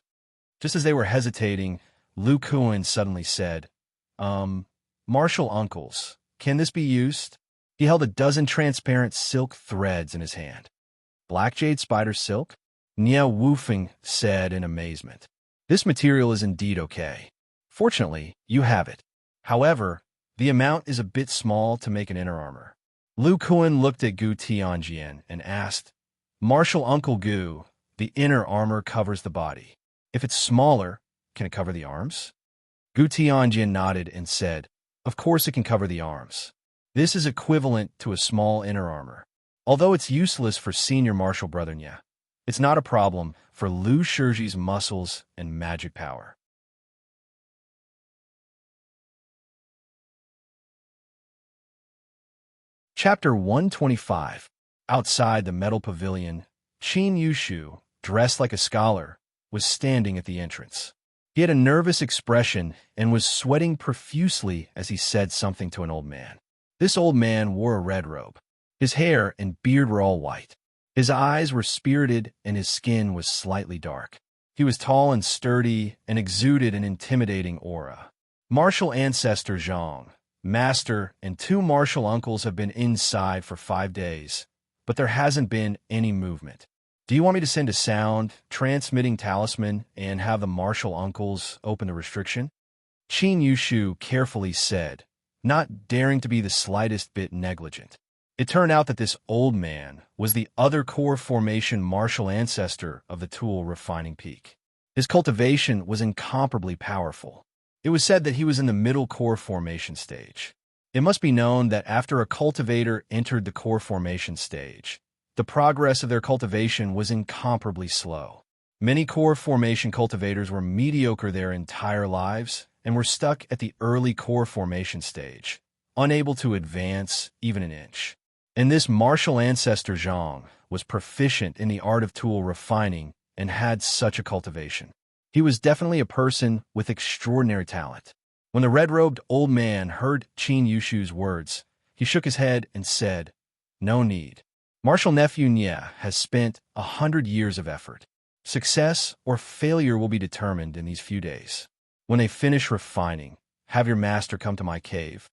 Just as they were hesitating, Lu Kuan suddenly said, "Martial uncles, can this be used?" He held a dozen transparent silk threads in his hand. "Black jade spider silk?" Niao Wufeng said in amazement. "This material is indeed okay. Fortunately, you have it. However, the amount is a bit small to make an inner armor." Lu Kuan looked at Gu Tianjian and asked, "Martial Uncle Gu, the inner armor covers the body. If it's smaller, can it cover the arms?" Gu Tianjian nodded and said, "Of course it can cover the arms. This is equivalent to a small inner armor. Although it's useless for senior martial brother Nya, it's not a problem for Lu Shiji's muscles and magic power." Chapter 125. Outside the metal pavilion, Qin Yushu, dressed like a scholar, was standing at the entrance. He had a nervous expression and was sweating profusely as he said something to an old man. This old man wore a red robe. His hair and beard were all white. His eyes were spirited and his skin was slightly dark. He was tall and sturdy and exuded an intimidating aura. Martial ancestor Zhang, master, and two martial uncles have been inside for 5 days, but there hasn't been any movement. Do you want me to send a sound, transmitting talisman, and have the martial uncles open the restriction? Qin Yushu carefully said, not daring to be the slightest bit negligent. It turned out that this old man was the other core formation martial ancestor of the tool refining peak. His cultivation was incomparably powerful. It was said that he was in the middle core formation stage. It must be known that after a cultivator entered the core formation stage, the progress of their cultivation was incomparably slow. Many core formation cultivators were mediocre their entire lives and were stuck at the early core formation stage, unable to advance even an inch. And this martial ancestor Zhang was proficient in the art of tool refining and had such a cultivation. He was definitely a person with extraordinary talent. When the red-robed old man heard Qin Yushu's words, he shook his head and said, "No need. Martial nephew Nya has spent 100 years of effort. Success or failure will be determined in these few days. When they finish refining, have your master come to my cave."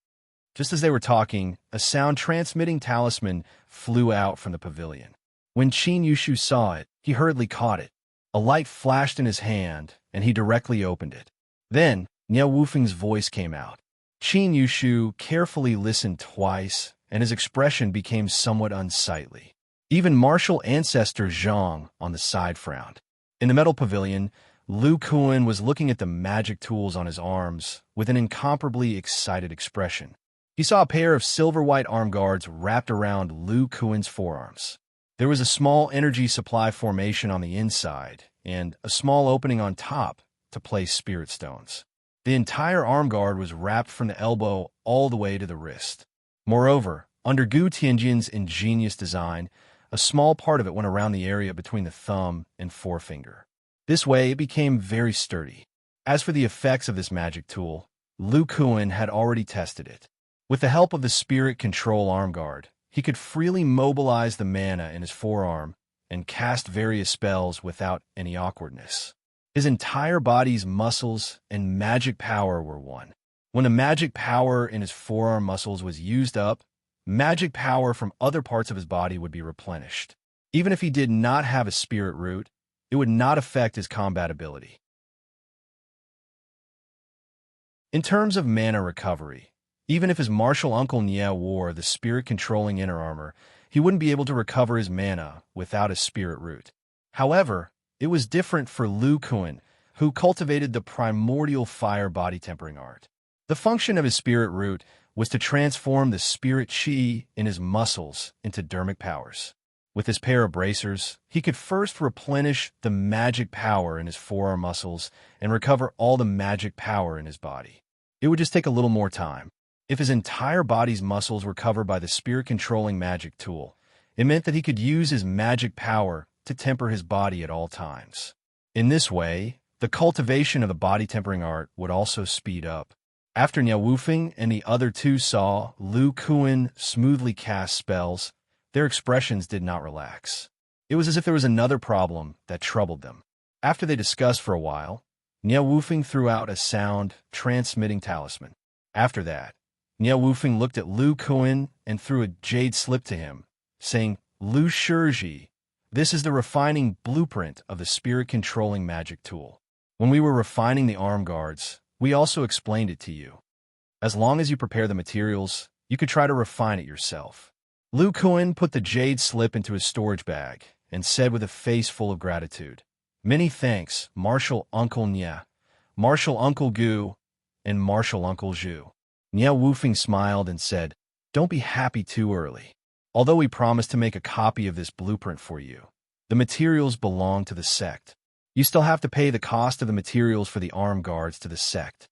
Just as they were talking, a sound-transmitting talisman flew out from the pavilion. When Qin Yushu saw it, he hurriedly caught it. A light flashed in his hand, and he directly opened it. Then, Niao Wufeng's voice came out. Qin Yushu carefully listened twice, and his expression became somewhat unsightly. Even martial ancestor Zhang on the side frowned. In the metal pavilion, Lu Kuan was looking at the magic tools on his arms with an incomparably excited expression. He saw a pair of silver-white arm guards wrapped around Lu Kuan's forearms. There was a small energy supply formation on the inside and a small opening on top to place spirit stones. The entire arm guard was wrapped from the elbow all the way to the wrist. Moreover, under Gu Tianjian's ingenious design, a small part of it went around the area between the thumb and forefinger. This way, it became very sturdy. As for the effects of this magic tool, Lu Kuan had already tested it. With the help of the spirit control arm guard, he could freely mobilize the mana in his forearm and cast various spells without any awkwardness. His entire body's muscles and magic power were one. When the magic power in his forearm muscles was used up, magic power from other parts of his body would be replenished. Even if he did not have a spirit root, it would not affect his combat ability. In terms of mana recovery, even if his martial uncle Nya wore the spirit-controlling inner armor, he wouldn't be able to recover his mana without a spirit root. However, it was different for Lu Kuan, who cultivated the primordial fire body tempering art. The function of his spirit root was to transform the spirit chi in his muscles into dermic powers. With his pair of bracers, he could first replenish the magic power in his forearm muscles and recover all the magic power in his body. It would just take a little more time. If his entire body's muscles were covered by the spirit-controlling magic tool, it meant that he could use his magic power to temper his body at all times. In this way, the cultivation of the body-tempering art would also speed up. After Niao Wufeng and the other two saw Lu Kuan smoothly cast spells, their expressions did not relax. It was as if there was another problem that troubled them. After they discussed for a while, Niao Wufeng threw out a sound-transmitting talisman. After that, Niao Wufeng looked at Lu Kuan and threw a jade slip to him, saying, Lu Shizhi, this is the refining blueprint of the spirit-controlling magic tool. When we were refining the arm guards, we also explained it to you. As long as you prepare the materials, you could try to refine it yourself. Lu Kuan put the jade slip into his storage bag and said with a face full of gratitude, Many thanks, Martial Uncle Nia, Martial Uncle Gu, and Martial Uncle Zhu. Niao Wufeng smiled and said, Don't be happy too early. Although we promised to make a copy of this blueprint for you, the materials belong to the sect. You still have to pay the cost of the materials for the arm guards to the sect.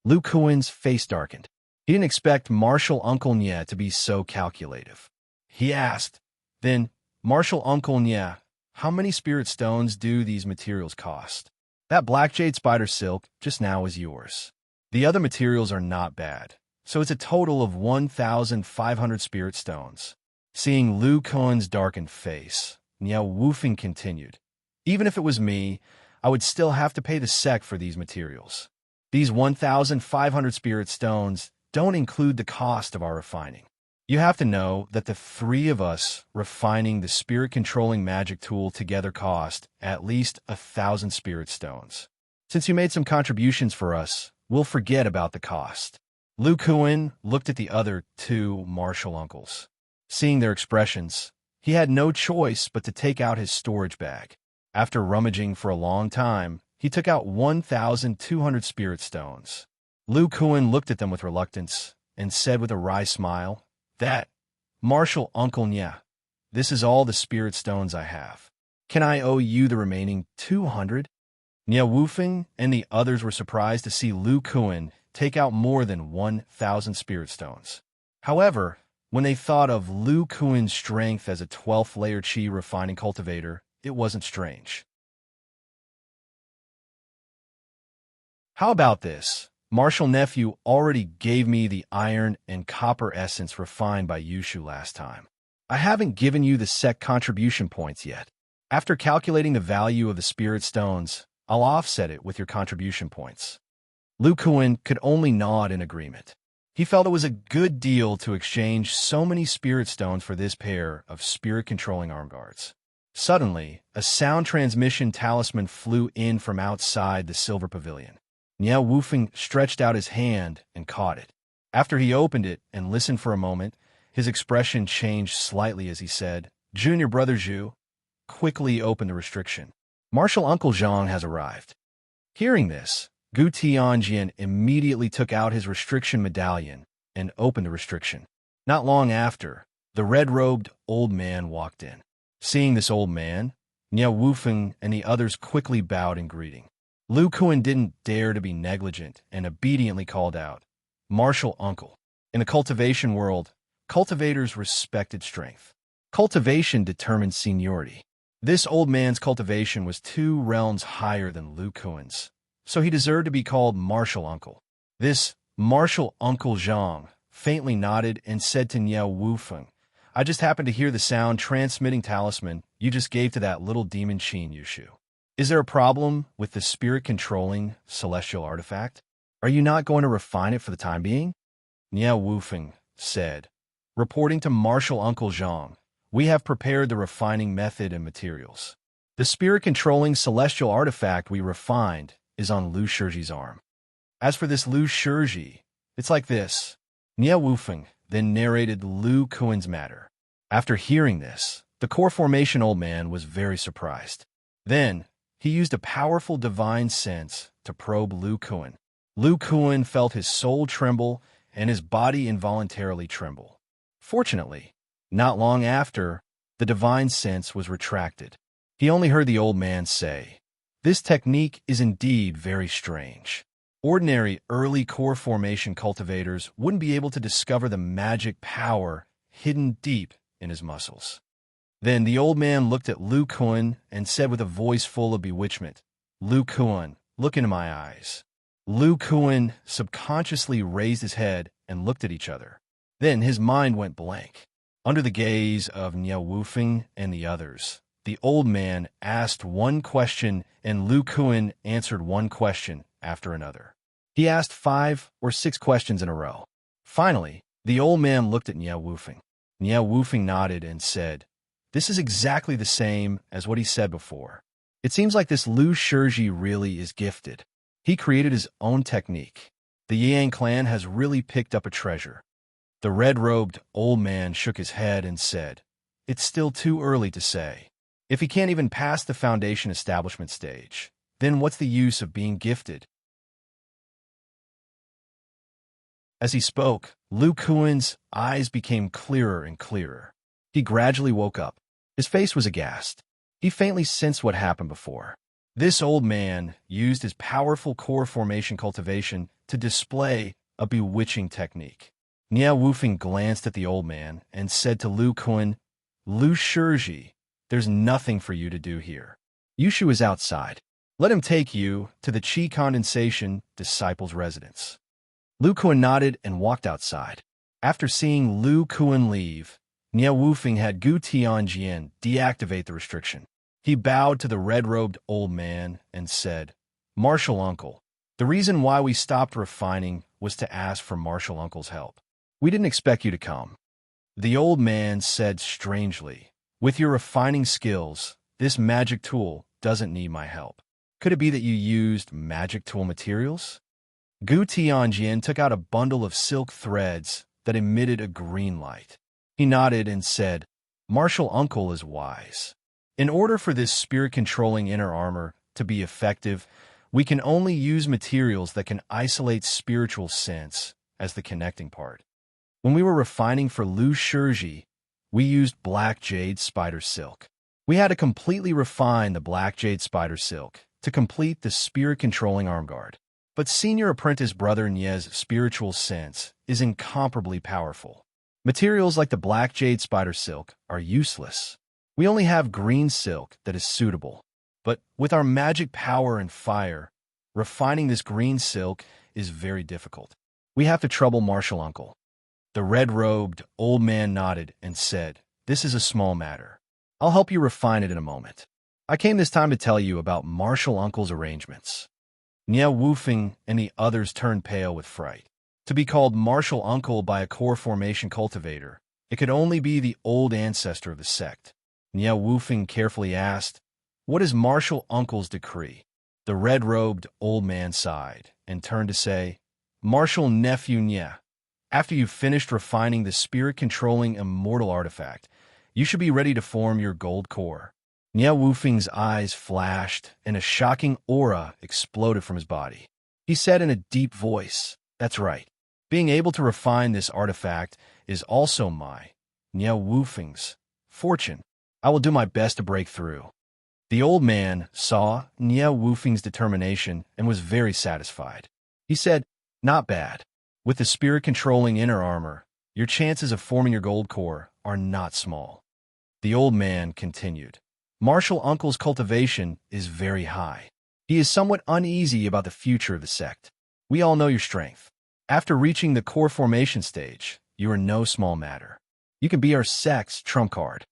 Lu Kuan's face darkened. He didn't expect Martial Uncle Nia to be so calculative. He asked, Then, Martial Uncle Nia, how many spirit stones do these materials cost? That black jade spider silk just now is yours. The other materials are not bad, so it's a total of 1,500 spirit stones. Seeing Lu Kuan's darkened face, Niao Wufeng continued, Even if it was me, I would still have to pay the sect for these materials. These 1,500 spirit stones don't include the cost of our refining. You have to know that the three of us refining the spirit-controlling magic tool together cost at least 1,000 spirit stones. Since you made some contributions for us, we'll forget about the cost. Lu Kuan looked at the other two martial uncles. Seeing their expressions, he had no choice but to take out his storage bag. After rummaging for a long time, he took out 1,200 spirit stones. Lu Kuan looked at them with reluctance and said with a wry smile, That, Martial Uncle Nia, this is all the spirit stones I have. Can I owe you the remaining 200? Niao Wufeng and the others were surprised to see Lu Kuan take out more than 1,000 spirit stones. However, when they thought of Lu Kuan's strength as a 12th layer chi refining cultivator, it wasn't strange. How about this? Martial Nephew already gave me the iron and copper essence refined by Yushu last time. I haven't given you the sect contribution points yet. After calculating the value of the spirit stones, I'll offset it with your contribution points. Lu Kuan could only nod in agreement. He felt it was a good deal to exchange so many spirit stones for this pair of spirit-controlling arm guards. Suddenly, a sound transmission talisman flew in from outside the silver pavilion. Niao Wufeng stretched out his hand and caught it. After he opened it and listened for a moment, his expression changed slightly as he said, Junior Brother Zhu, quickly open the restriction. Martial Uncle Zhang has arrived. Hearing this, Gu Tianjian immediately took out his restriction medallion and opened the restriction. Not long after, the red-robed old man walked in. Seeing this old man, Niao Wufeng and the others quickly bowed in greeting. Lu Kuan didn't dare to be negligent and obediently called out, Martial Uncle. In the cultivation world, cultivators respected strength. Cultivation determined seniority. This old man's cultivation was 2 realms higher than Lu Kuan's, so he deserved to be called Martial Uncle. This Martial Uncle Zhang faintly nodded and said to Niao Wufeng, I just happened to hear the sound transmitting talisman you just gave to that little demon Qin Yushu. Is there a problem with the spirit-controlling celestial artifact? Are you not going to refine it for the time being? Niao Wufeng said, reporting to Martial Uncle Zhang, we have prepared the refining method and materials. The spirit-controlling celestial artifact we refined is on Lu Shizhi's arm. As for this Lu Shizhi, it's like this. Niao Wufeng then narrated Lu Kuan's matter. After hearing this, the core formation old man was very surprised. Then, he used a powerful divine sense to probe Lu Kuan. Lu Kuan felt his soul tremble and his body involuntarily tremble. Fortunately, not long after, the divine sense was retracted. He only heard the old man say, "This technique is indeed very strange. Ordinary early core formation cultivators wouldn't be able to discover the magic power hidden deep in his muscles." Then the old man looked at Lu Kuan and said with a voice full of bewitchment, "Lu Kuan, look into my eyes." Lu Kuan subconsciously raised his head and looked at each other. Then his mind went blank. Under the gaze of Niao Wufeng and the others, the old man asked one question and Lu Kuan answered one question after another. He asked 5 or 6 questions in a row. Finally, the old man looked at Niao Wufeng. Niao Wufeng nodded and said, "This is exactly the same as what he said before. It seems like this Lu Shizhi really is gifted. He created his own technique. The Yang clan has really picked up a treasure." The red-robed old man shook his head and said, "It's still too early to say. If he can't even pass the foundation establishment stage, then what's the use of being gifted?" As he spoke, Lu Kuan's eyes became clearer and clearer. He gradually woke up. His face was aghast. He faintly sensed what happened before. This old man used his powerful core formation cultivation to display a bewitching technique. Niao Wufeng glanced at the old man and said to Lu Kuan, "Lu Shizhi, there's nothing for you to do here. Yushu is outside. Let him take you to the Qi Condensation Disciples' residence." Lu Kuan nodded and walked outside. After seeing Lu Kuan leave, Niao Wufeng had Gu Tianjian deactivate the restriction. He bowed to the red-robed old man and said, "Martial Uncle, the reason why we stopped refining was to ask for Martial Uncle's help. We didn't expect you to come." The old man said strangely, "With your refining skills, this magic tool doesn't need my help. Could it be that you used magic tool materials?" Gu Tianjian took out a bundle of silk threads that emitted a green light. He nodded and said, "Martial Uncle is wise. In order for this spirit-controlling inner armor to be effective, we can only use materials that can isolate spiritual sense as the connecting part. When we were refining for Lu Shizhi, we used black jade spider silk. We had to completely refine the black jade spider silk to complete the spirit-controlling arm guard. But senior apprentice brother Nie's spiritual sense is incomparably powerful. Materials like the black jade spider silk are useless. We only have green silk that is suitable. But with our magic power and fire, refining this green silk is very difficult. We have to trouble Martial Uncle." The red-robed old man nodded and said, "This is a small matter. I'll help you refine it in a moment. I came this time to tell you about Martial Uncle's arrangements." Niao Wufeng and the others turned pale with fright. To be called Martial Uncle by a core formation cultivator, it could only be the old ancestor of the sect. Niao Wufeng carefully asked, "What is Martial Uncle's decree?" The red-robed old man sighed and turned to say, "Martial Nephew Nia, after you've finished refining the spirit-controlling immortal artifact, you should be ready to form your gold core." Niao Wufeng's eyes flashed, and a shocking aura exploded from his body. He said in a deep voice, "That's right. Being able to refine this artifact is also my, Niao Wufeng's, fortune. I will do my best to break through." The old man saw Niao Wufeng's determination and was very satisfied. He said, "Not bad. With the spirit-controlling inner armor, your chances of forming your gold core are not small." The old man continued, "Martial Uncle's cultivation is very high. He is somewhat uneasy about the future of the sect. We all know your strength. After reaching the core formation stage, you are no small matter. You can be our sect's trump card."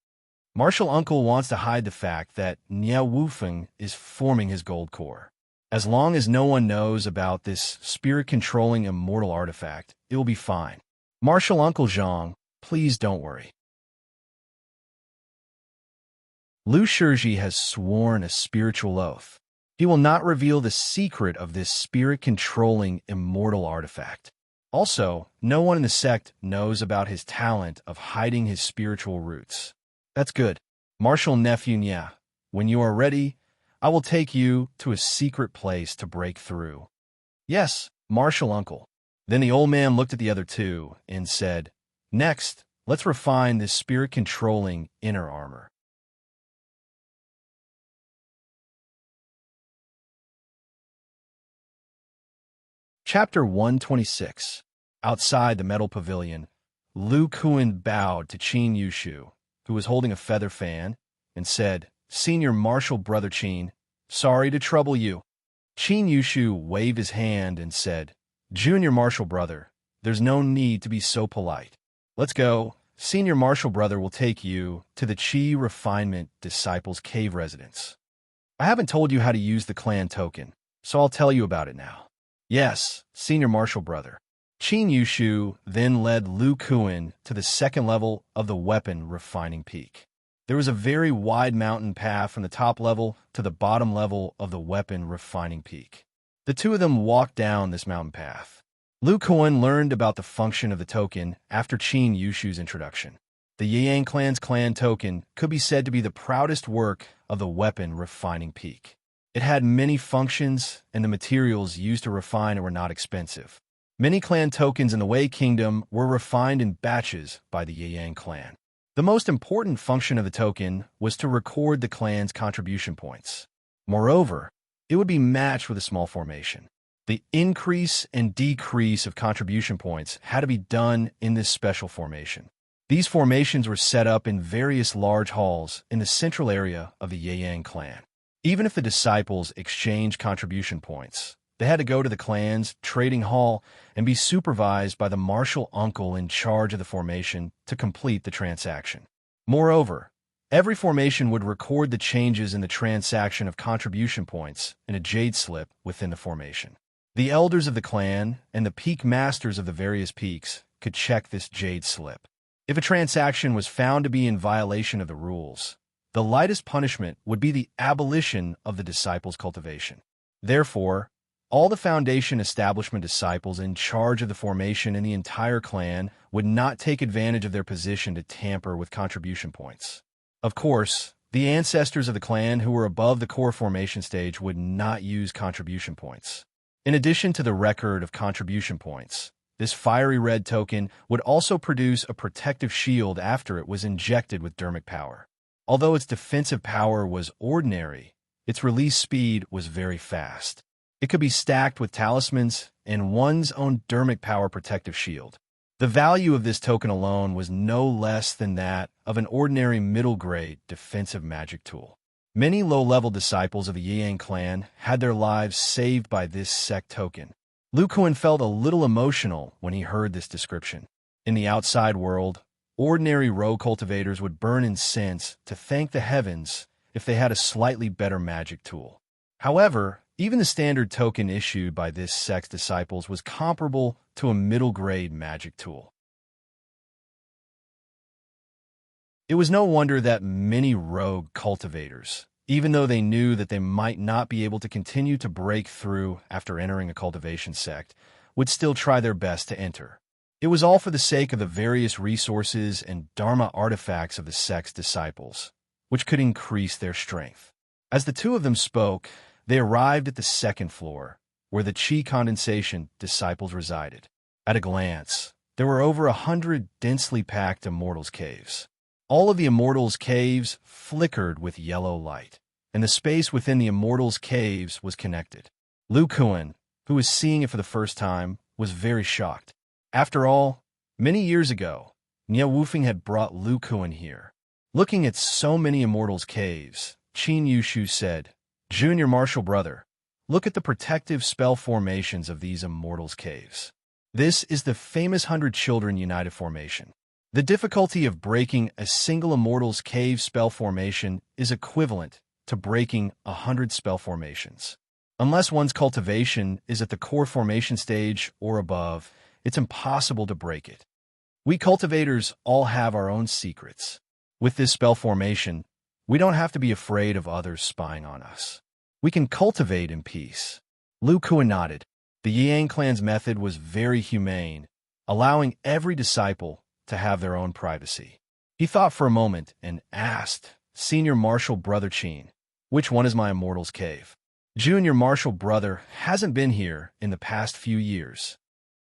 Martial Uncle wants to hide the fact that Niao Wufeng is forming his gold core. As long as no one knows about this spirit-controlling immortal artifact, it will be fine. Martial Uncle Zhang, please don't worry. Lu Shizhi has sworn a spiritual oath. He will not reveal the secret of this spirit-controlling immortal artifact. Also, no one in the sect knows about his talent of hiding his spiritual roots. That's good. Martial Nephew Nia, when you are ready, I will take you to a secret place to break through. Yes, Martial uncle. Then the old man looked at the other two and said, "Next, let's refine this spirit-controlling inner armor." Chapter 126. Outside the metal pavilion, Lu Kuan bowed to Qin Yushu, who was holding a feather fan, and said, "Senior Marshal Brother Qin, sorry to trouble you." Qin Yushu waved his hand and said, "Junior Marshal Brother, there's no need to be so polite. Let's go. Senior Marshal Brother will take you to the Qi Refinement Disciples Cave residence. I haven't told you how to use the clan token, so I'll tell you about it now." "Yes, Senior Marshal Brother." Qin Yushu then led Lu Kuan to the second level of the weapon refining peak. There was a very wide mountain path from the top level to the bottom level of the weapon refining peak. The two of them walked down this mountain path. Lu Kuan learned about the function of the token after Qin Yushu's introduction. The Yang clan's clan token could be said to be the proudest work of the weapon refining peak. It had many functions, and the materials used to refine it were not expensive. Many clan tokens in the Wei Kingdom were refined in batches by the Yang clan. The most important function of the token was to record the clan's contribution points. Moreover, it would be matched with a small formation. The increase and decrease of contribution points had to be done in this special formation. These formations were set up in various large halls in the central area of the Yang clan. Even if the disciples exchanged contribution points, they had to go to the clan's trading hall and be supervised by the martial uncle in charge of the formation to complete the transaction. Moreover, every formation would record the changes in the transaction of contribution points in a jade slip within the formation. The elders of the clan and the peak masters of the various peaks could check this jade slip. If a transaction was found to be in violation of the rules, the lightest punishment would be the abolition of the disciples' cultivation. Therefore, all the Foundation establishment disciples in charge of the formation in the entire clan would not take advantage of their position to tamper with contribution points. Of course, the ancestors of the clan who were above the core formation stage would not use contribution points. In addition to the record of contribution points, this fiery red token would also produce a protective shield after it was injected with dermic power. Although its defensive power was ordinary, its release speed was very fast. It could be stacked with talismans and one's own dermic power protective shield. The value of this token alone was no less than that of an ordinary middle-grade defensive magic tool. Many low-level disciples of the Yang clan had their lives saved by this sect token. Lu Kuan felt a little emotional when he heard this description. In the outside world, ordinary rogue cultivators would burn incense to thank the heavens if they had a slightly better magic tool. However, even the standard token issued by this sect's disciples was comparable to a middle-grade magic tool. It was no wonder that many rogue cultivators, even though they knew that they might not be able to continue to break through after entering a cultivation sect, would still try their best to enter. It was all for the sake of the various resources and Dharma artifacts of the sect's disciples, which could increase their strength. As the two of them spoke, they arrived at the second floor, where the Qi condensation disciples resided. At a glance, there were over 100 densely packed Immortals' caves. All of the Immortals' caves flickered with yellow light, and the space within the Immortals' caves was connected. Lu Kuan, who was seeing it for the first time, was very shocked. After all, many years ago, Nie Wufing had brought Lu Kuan here. Looking at so many Immortals' caves, Qin Yushu said, "Junior Marshal Brother, look at the protective spell formations of these Immortals' caves. This is the famous 100 Children United formation. The difficulty of breaking a single Immortals' cave spell formation is equivalent to breaking 100 spell formations. Unless one's cultivation is at the core formation stage or above, it's impossible to break it. We cultivators all have our own secrets. With this spell formation, we don't have to be afraid of others spying on us. We can cultivate in peace." Lu Kuan nodded. The Yang clan's method was very humane, allowing every disciple to have their own privacy. He thought for a moment and asked, "Senior Marshal Brother Qin, which one is my Immortals' cave?" Junior Marshall brother hasn't been here in the past few years.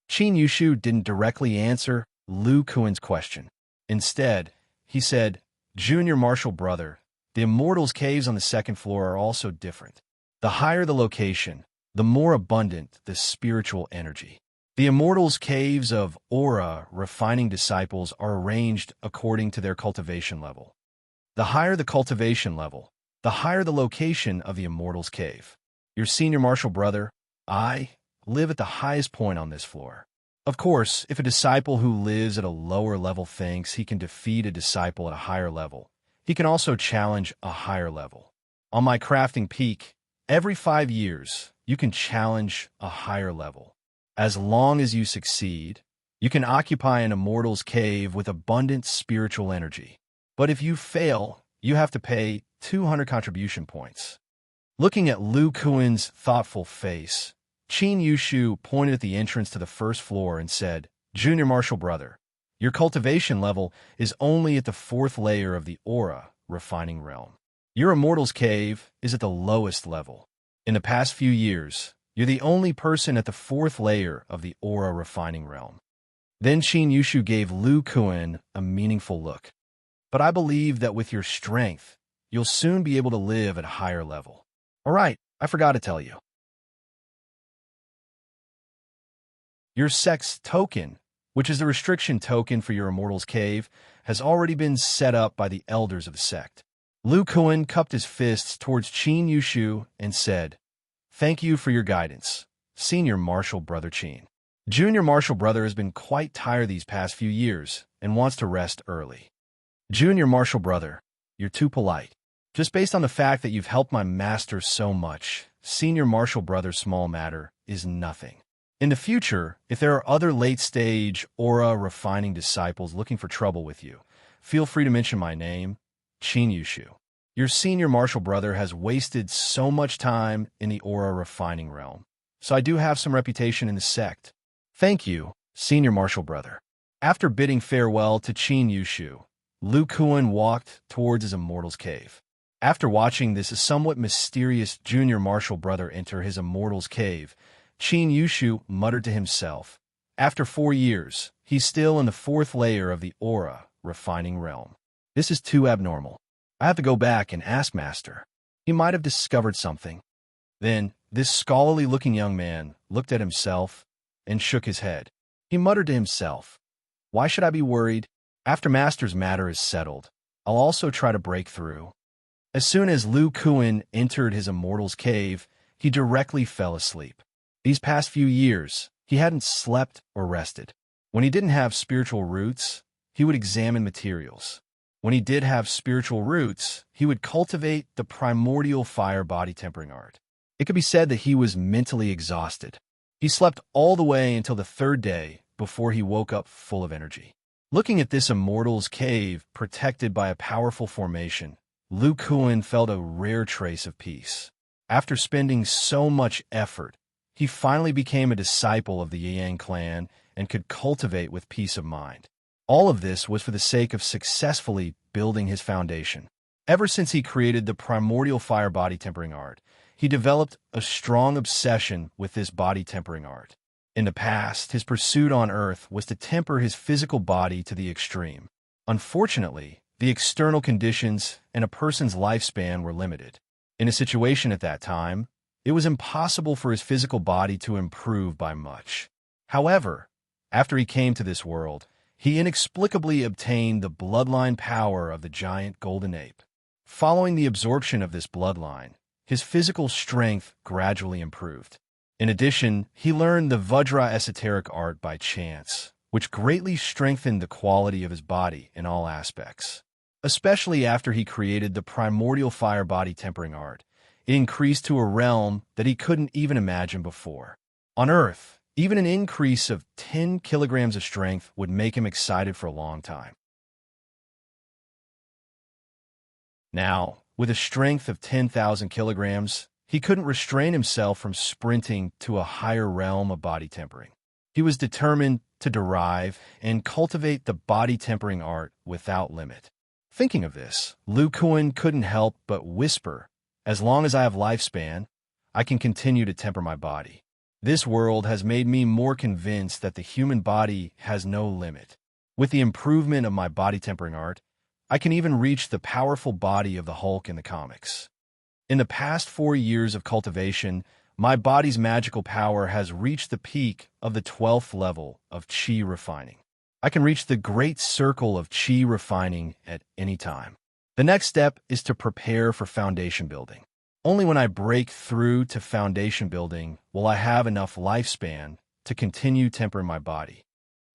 Qin Yushu didn't directly answer Lu Kuan's question. Instead, he said, Junior Marshall brother, the Immortals Caves on the second floor are also different. The higher the location, the more abundant the spiritual energy. The Immortals Caves of Aura refining disciples are arranged according to their cultivation level. The higher the cultivation level, the higher the location of the Immortals Cave. Your senior martial brother, I, live at the highest point on this floor. Of course, if a disciple who lives at a lower level thinks he can defeat a disciple at a higher level, he can also challenge a higher level. On my crafting peak, every 5 years, you can challenge a higher level. As long as you succeed, you can occupy an Immortal's Cave with abundant spiritual energy. But if you fail, you have to pay 200 contribution points. Looking at Lu Kuan's thoughtful face, Qin Yushu pointed at the entrance to the first floor and said, Junior Marshall brother, your cultivation level is only at the 4th layer of the Aura refining realm. Your Immortal's Cave is at the lowest level. In the past few years, you're the only person at the 4th layer of the Aura refining realm. Then Qin Yushu gave Lu Kuan a meaningful look. But I believe that with your strength, you'll soon be able to live at a higher level. All right, I forgot to tell you. Your sect's token, which is the restriction token for your Immortal's Cave, has already been set up by the elders of the sect. Lu Kuan cupped his fists towards Qin Yushu and said, Thank you for your guidance, Senior Marshal Brother Qin. Junior Marshal Brother has been quite tired these past few years and wants to rest early. Junior Marshal Brother, you're too polite. Just based on the fact that you've helped my master so much, Senior Marshal Brother Small Matter is nothing. In the future, if there are other late-stage Aura refining disciples looking for trouble with you, feel free to mention my name, Qin Yushu. Your Senior Marshal Brother has wasted so much time in the Aura refining realm, so I do have some reputation in the sect. Thank you, Senior Marshal Brother. After bidding farewell to Qin Yushu, Lu Kuan walked towards his Immortal's Cave. After watching this somewhat mysterious Junior Marshal Brother enter his Immortal's Cave, Qin Yushu muttered to himself, After 4 years, he's still in the 4th layer of the Aura refining realm. This is too abnormal. I have to go back and ask Master. He might have discovered something. Then, this scholarly-looking young man looked at himself and shook his head. He muttered to himself, Why should I be worried? After Master's matter is settled, I'll also try to break through. As soon as Lu Kuan entered his Immortal's Cave, he directly fell asleep. These past few years, he hadn't slept or rested. When he didn't have spiritual roots, he would examine materials. When he did have spiritual roots, he would cultivate the primordial fire body tempering art. It could be said that he was mentally exhausted. He slept all the way until the 3rd day before he woke up full of energy. Looking at this Immortal's Cave protected by a powerful formation, Lu Kuan felt a rare trace of peace. After spending so much effort, he finally became a disciple of the Yang clan and could cultivate with peace of mind. All of this was for the sake of successfully building his foundation. Ever since he created the primordial fire body tempering art, he developed a strong obsession with this body tempering art. In the past, his pursuit on Earth was to temper his physical body to the extreme. Unfortunately, the external conditions and a person's lifespan were limited. In a situation at that time, it was impossible for his physical body to improve by much. However, after he came to this world, he inexplicably obtained the bloodline power of the giant golden ape. Following the absorption of this bloodline, his physical strength gradually improved. In addition, he learned the Vajra esoteric art by chance, which greatly strengthened the quality of his body in all aspects. Especially after he created the primordial fire body tempering art, it increased to a realm that he couldn't even imagine before. On Earth, even an increase of 10 kilograms of strength would make him excited for a long time. Now, with a strength of 10,000 kilograms, he couldn't restrain himself from sprinting to a higher realm of body tempering. He was determined to derive and cultivate the body tempering art without limit. Thinking of this, Lu Kuan couldn't help but whisper, As long as I have lifespan, I can continue to temper my body. This world has made me more convinced that the human body has no limit. With the improvement of my body tempering art, I can even reach the powerful body of the Hulk in the comics. In the past 4 years of cultivation, my body's magical power has reached the peak of the 12th level of Qi refining. I can reach the great circle of Qi refining at any time. The next step is to prepare for foundation building. Only when I break through to foundation building will I have enough lifespan to continue tempering my body.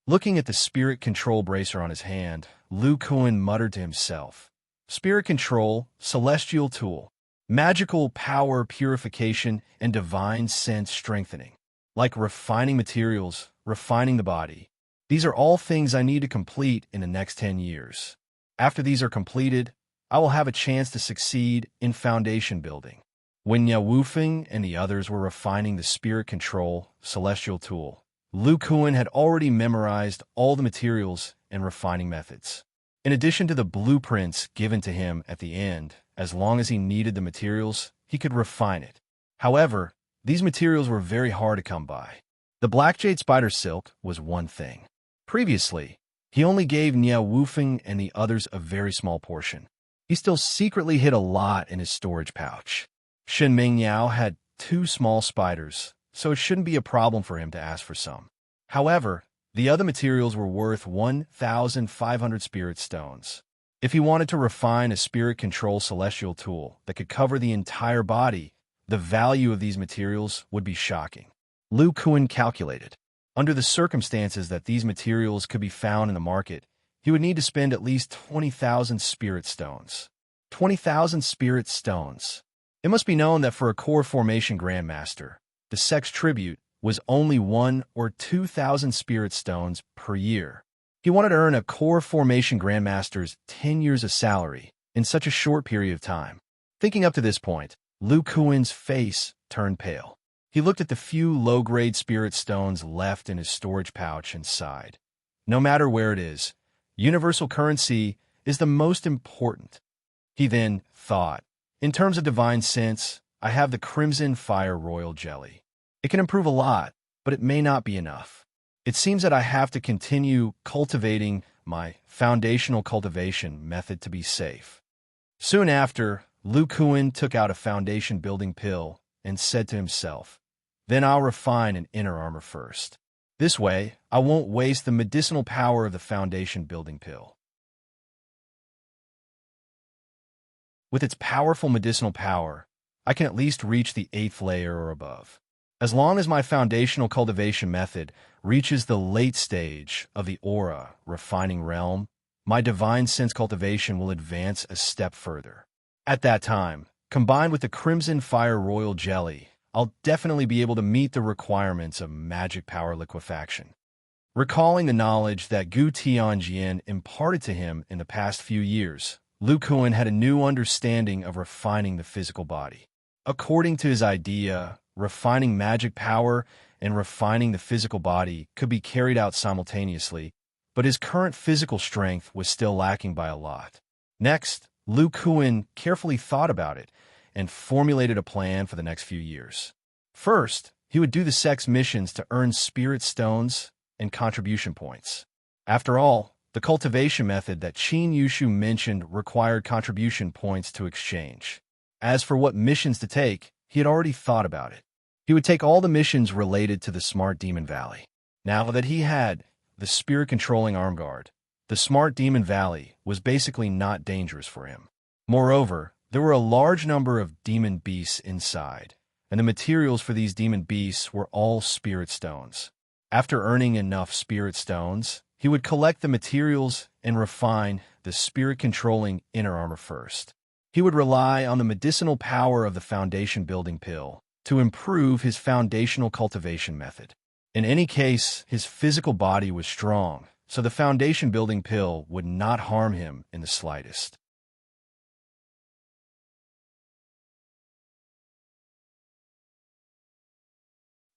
Looking at the spirit control bracer on his hand, Lu Kuan muttered to himself, "Spirit control, celestial tool, magical power purification, and divine sense strengthening. Like refining materials, refining the body. These are all things I need to complete in the next 10 years. After these are completed, I will have a chance to succeed in foundation building." When Ye Wufeng and the others were refining the spirit control celestial tool, Lu Kuan had already memorized all the materials and refining methods. In addition to the blueprints given to him at the end, as long as he needed the materials, he could refine it. However, these materials were very hard to come by. The black jade spider silk was one thing. Previously, he only gave Nye Wufeng and the others a very small portion. He still secretly hid a lot in his storage pouch. Shen Mingyao had 2 small spiders, so it shouldn't be a problem for him to ask for some. However, the other materials were worth 1,500 spirit stones. If he wanted to refine a spirit control celestial tool that could cover the entire body, the value of these materials would be shocking. Lu Kuan calculated. Under the circumstances that these materials could be found in the market, he would need to spend at least 20,000 spirit stones. 20,000 spirit stones. It must be known that for a core formation grandmaster, the sex tribute was only 1 or 2,000 spirit stones per year. He wanted to earn a core formation grandmaster's 10 years of salary in such a short period of time. Thinking up to this point, Lu Kuan's face turned pale. He looked at the few low-grade spirit stones left in his storage pouch and sighed. No matter where it is, universal currency is the most important. He then thought, in terms of divine sense, I have the Crimson Fire Royal Jelly. It can improve a lot, but it may not be enough. It seems that I have to continue cultivating my foundational cultivation method to be safe. Soon after, Lu Kuan took out a foundation building pill and said to himself, "Then I'll refine an inner armor first. This way, I won't waste the medicinal power of the foundation building pill." With its powerful medicinal power, I can at least reach the 8th layer or above. As long as my foundational cultivation method reaches the late stage of the aura refining realm, my divine sense cultivation will advance a step further. At that time, combined with the Crimson Fire Royal Jelly, I'll definitely be able to meet the requirements of magic power liquefaction. Recalling the knowledge that Gu Tianjian imparted to him in the past few years, Lu Kuan had a new understanding of refining the physical body. According to his idea, refining magic power and refining the physical body could be carried out simultaneously, but his current physical strength was still lacking by a lot. Next, Lu Kuan carefully thought about it and formulated a plan for the next few years. First, he would do the sex missions to earn spirit stones and contribution points. After all, the cultivation method that Qin Yushu mentioned required contribution points to exchange. As for what missions to take, he had already thought about it. He would take all the missions related to the Smart Demon Valley. Now that he had the spirit-controlling arm guard, the Smart Demon Valley was basically not dangerous for him. Moreover, there were a large number of demon beasts inside, and the materials for these demon beasts were all spirit stones. After earning enough spirit stones, he would collect the materials and refine the spirit-controlling inner armor first. He would rely on the medicinal power of the foundation building pill to improve his foundational cultivation method. In any case, his physical body was strong, so the foundation building pill would not harm him in the slightest.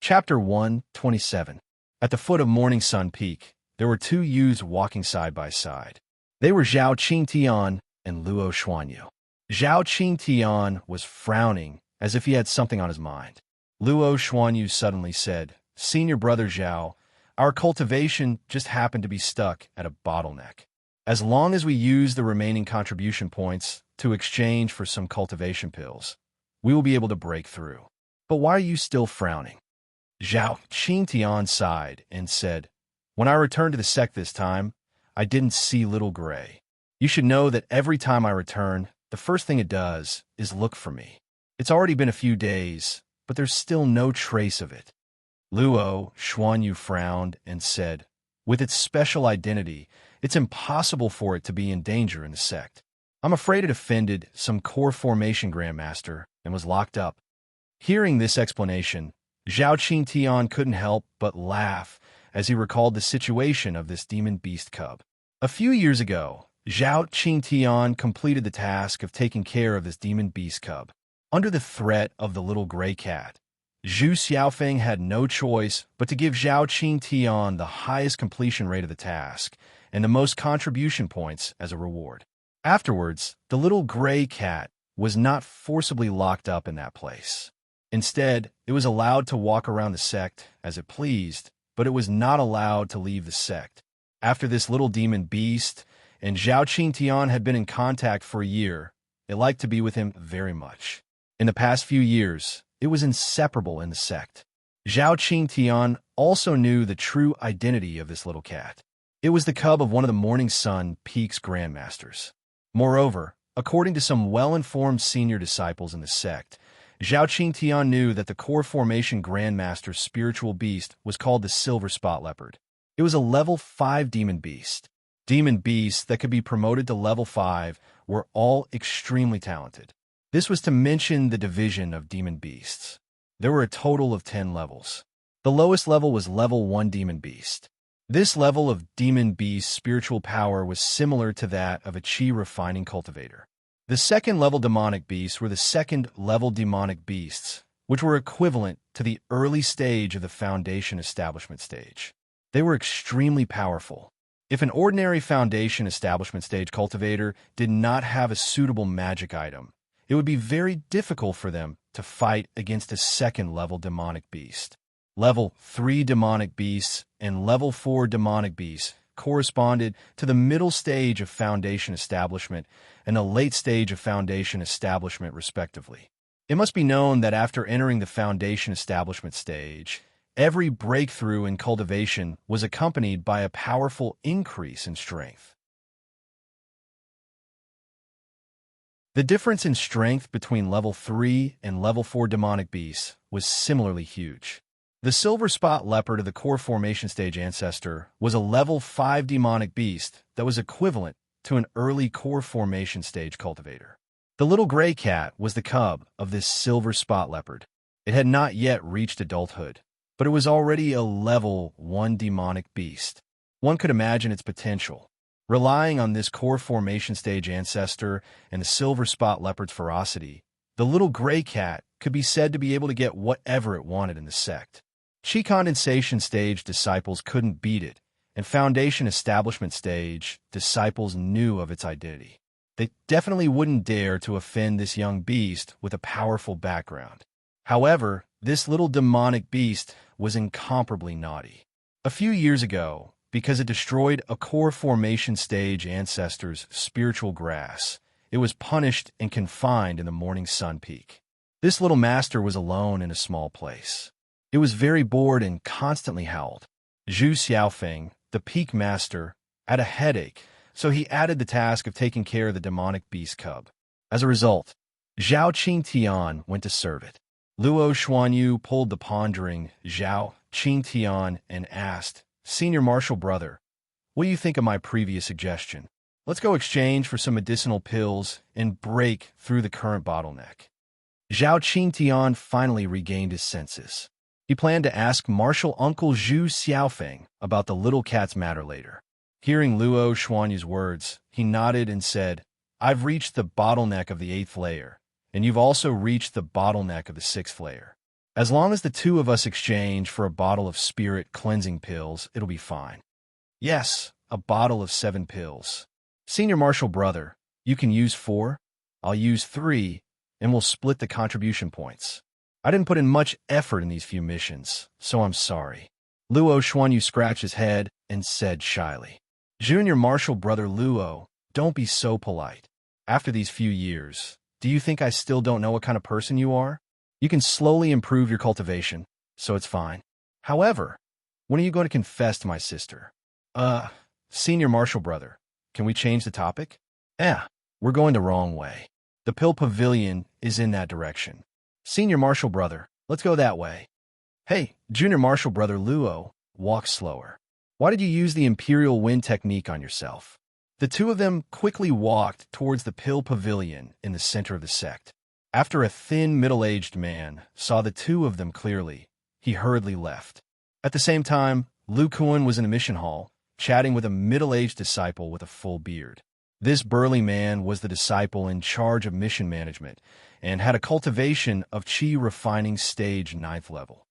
Chapter 127. At the foot of Morning Sun Peak, there were 2 youths walking side by side. They were Zhao Qingtian and Luo Xuanyu. Zhao Qingtian was frowning as if he had something on his mind. Luo Xuanyu suddenly said, "Senior brother Zhao, our cultivation just happened to be stuck at a bottleneck. As long as we use the remaining contribution points to exchange for some cultivation pills, we will be able to break through. But why are you still frowning?" Zhao Qingtian sighed and said, "When I returned to the sect this time, I didn't see Little Gray. You should know that every time I return, the first thing it does is look for me. It's already been a few days, but there's still no trace of it." Luo Xuanyu frowned and said, "With its special identity, it's impossible for it to be in danger in the sect. I'm afraid it offended some core formation grandmaster and was locked up." Hearing this explanation, Zhao Qingtian couldn't help but laugh as he recalled the situation of this demon beast cub. A few years ago, Zhao Qingtian completed the task of taking care of this demon beast cub. Under the threat of the little gray cat, Zhu Xiaofeng had no choice but to give Zhao Qingtian the highest completion rate of the task and the most contribution points as a reward. Afterwards, the little gray cat was not forcibly locked up in that place. Instead, it was allowed to walk around the sect as it pleased, but it was not allowed to leave the sect. After this little demon beast and Zhao Qingtian had been in contact for a year, it liked to be with him very much. In the past few years, it was inseparable in the sect. Zhao Qingtian also knew the true identity of this little cat. It was the cub of one of the Morning Sun Peak's grandmasters. Moreover, according to some well-informed senior disciples in the sect, Zhao Qingtian knew that the core formation grandmaster's spiritual beast was called the Silver Spot Leopard. It was a level 5 demon beast. Demon beasts that could be promoted to level 5 were all extremely talented. This was to mention the division of demon beasts. There were a total of 10 levels. The lowest level was level 1 demon beast. This level of demon beast spiritual power was similar to that of a chi refining cultivator. The second level demonic beasts were the second level demonic beasts, which were equivalent to the early stage of the foundation establishment stage. They were extremely powerful. If an ordinary foundation establishment stage cultivator did not have a suitable magic item, it would be very difficult for them to fight against a second level demonic beast. Level 3 demonic beasts and level 4 demonic beasts corresponded to the middle stage of foundation establishment and the late stage of foundation establishment, respectively. It must be known that after entering the foundation establishment stage, every breakthrough in cultivation was accompanied by a powerful increase in strength. The difference in strength between level 3 and level 4 demonic beasts was similarly huge. The Silver Spot Leopard of the core formation stage ancestor was a level 5 demonic beast that was equivalent to an early core formation stage cultivator. The little gray cat was the cub of this Silver Spot Leopard. It had not yet reached adulthood, but it was already a level 1 demonic beast. One could imagine its potential. Relying on this core formation stage ancestor and the Silver Spot Leopard's ferocity, the little gray cat could be said to be able to get whatever it wanted in the sect. Chi condensation stage disciples couldn't beat it, and foundation establishment stage disciples knew of its identity. They definitely wouldn't dare to offend this young beast with a powerful background. However, this little demonic beast was incomparably naughty. A few years ago, because it destroyed a core formation stage ancestor's spiritual grass, it was punished and confined in the Morning Sun Peak. This little master was alone in a small place. It was very bored and constantly howled. Zhu Xiaofeng, the peak master, had a headache, so he added the task of taking care of the demonic beast cub. As a result, Zhao Qingtian went to serve it. Luo Xuanyu pulled the pondering Zhao Qingtian and asked, "Senior martial brother, what do you think of my previous suggestion? Let's go exchange for some medicinal pills and break through the current bottleneck." Zhao Qingtian finally regained his senses. He planned to ask Martial Uncle Zhu Xiaofeng about the little cat's matter later. Hearing Luo Xuanyu's words, he nodded and said, "I've reached the bottleneck of the 8th layer, and you've also reached the bottleneck of the 6th layer. As long as the two of us exchange for a bottle of spirit cleansing pills, it'll be fine." "Yes, a bottle of 7 pills. Senior martial brother, you can use 4? I'll use 3, and we'll split the contribution points. I didn't put in much effort in these few missions, so I'm sorry. Luo Xuanyu scratched his head and said shyly. Junior Marshal Brother Luo, don't be so polite. After these few years, do you think I still don't know what kind of person you are? You can slowly improve your cultivation, so it's fine. However, when are you going to confess to my sister? Senior Marshal Brother, can we change the topic? We're going the wrong way. The Pill Pavilion is in that direction. Senior Marshal Brother, let's go that way. Hey, Junior Marshal Brother Luo, walk slower. Why did you use the Imperial Wind technique on yourself? The two of them quickly walked towards the Pill Pavilion in the center of the sect. After a thin, middle-aged man saw the two of them clearly, he hurriedly left. At the same time, Lu Kuan was in a mission hall, chatting with a middle-aged disciple with a full beard. This burly man was the disciple in charge of mission management and had a cultivation of Qi refining stage 9th level.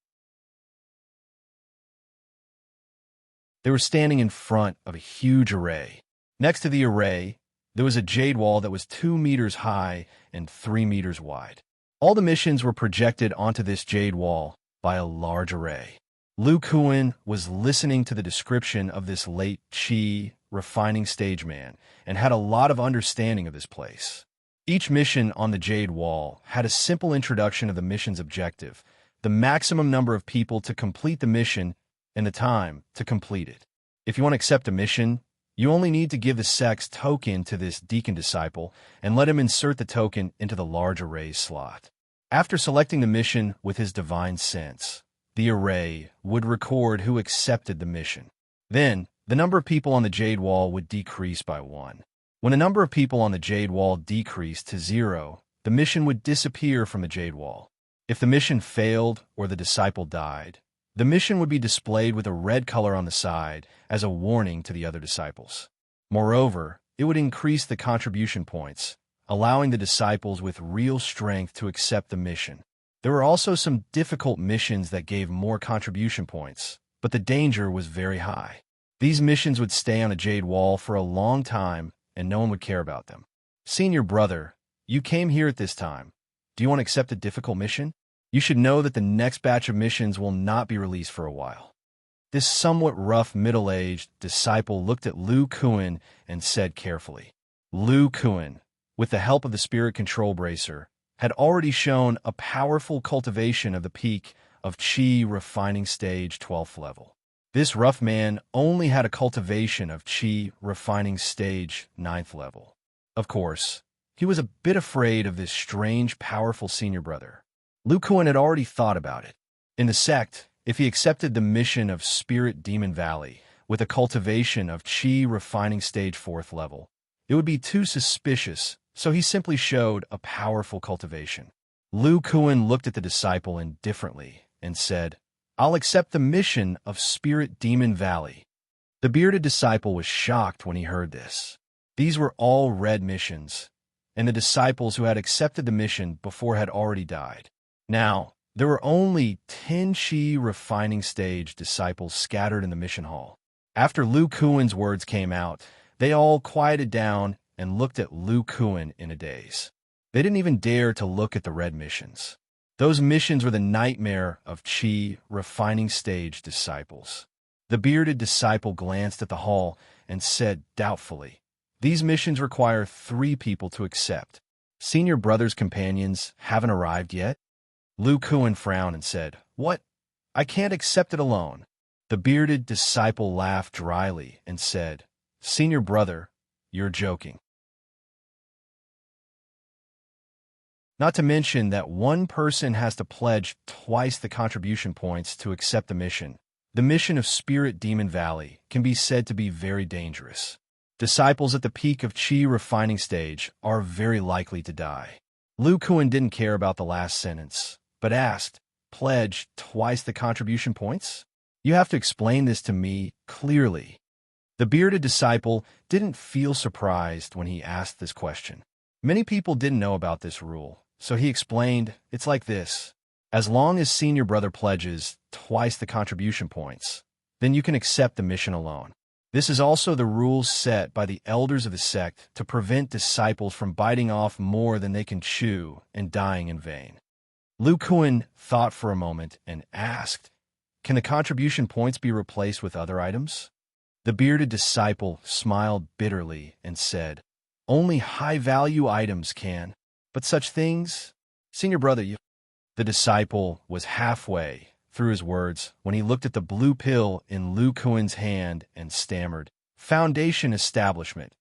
They were standing in front of a huge array. Next to the array, there was a jade wall that was 2 meters high and 3 meters wide. All the missions were projected onto this jade wall by a large array. Lu Kuan was listening to the description of this late Qi refining stage man and had a lot of understanding of this place. Each mission on the jade wall had a simple introduction of the mission's objective, the maximum number of people to complete the mission, and the time to complete it. If you want to accept a mission, you only need to give the sect's token to this deacon disciple and let him insert the token into the large array slot. After selecting the mission with his divine sense, the array would record who accepted the mission. Then, the number of people on the jade wall would decrease by 1. When a number of people on the jade wall decreased to 0, the mission would disappear from the jade wall. If the mission failed or the disciple died, the mission would be displayed with a red color on the side as a warning to the other disciples. Moreover, it would increase the contribution points, allowing the disciples with real strength to accept the mission. There were also some difficult missions that gave more contribution points, but the danger was very high. These missions would stay on a jade wall for a long time, and no one would care about them. Senior brother, you came here at this time. Do you want to accept a difficult mission? You should know that the next batch of missions will not be released for a while. This somewhat rough middle-aged disciple looked at Lu Kuan and said carefully. Lu Kuan, with the help of the spirit control bracer, had already shown a powerful cultivation of the peak of Qi refining stage 12th level. This rough man only had a cultivation of Qi refining stage 9th level. Of course, he was a bit afraid of this strange, powerful senior brother. Lu Kuan had already thought about it. In the sect, if he accepted the mission of Spirit Demon Valley with a cultivation of Qi refining stage 4th level, it would be too suspicious, so he simply showed a powerful cultivation. Lu Kuan looked at the disciple indifferently and said, I'll accept the mission of Spirit Demon Valley. The bearded disciple was shocked when he heard this. These were all red missions, and the disciples who had accepted the mission before had already died. Now, there were only 10 Qi refining stage disciples scattered in the mission hall. After Lu Kuan's words came out, they all quieted down and looked at Lu Kuan in a daze. They didn't even dare to look at the red missions. Those missions were the nightmare of Qi refining stage disciples. The bearded disciple glanced at the hall and said doubtfully, These missions require 3 people to accept. Senior brother's companions haven't arrived yet? Lu Kuan frowned and said, What? I can't accept it alone. The bearded disciple laughed dryly and said, Senior brother, you're joking. Not to mention that one person has to pledge twice the contribution points to accept the mission. The mission of Spirit Demon Valley can be said to be very dangerous. Disciples at the peak of Qi refining stage are very likely to die. Lu Kuan didn't care about the last sentence, but asked, Pledge twice the contribution points? You have to explain this to me clearly. The bearded disciple didn't feel surprised when he asked this question. Many people didn't know about this rule, so he explained, It's like this. As long as senior brother pledges twice the contribution points, then you can accept the mission alone. This is also the rules set by the elders of the sect to prevent disciples from biting off more than they can chew and dying in vain. Lu Kuan thought for a moment and asked, "Can the contribution points be replaced with other items?" The bearded disciple smiled bitterly and said, "Only high-value items can. But such things, senior brother, you..." The disciple was halfway through his words when he looked at the blue pill in Lu Kuan's hand and stammered, Foundation Establishment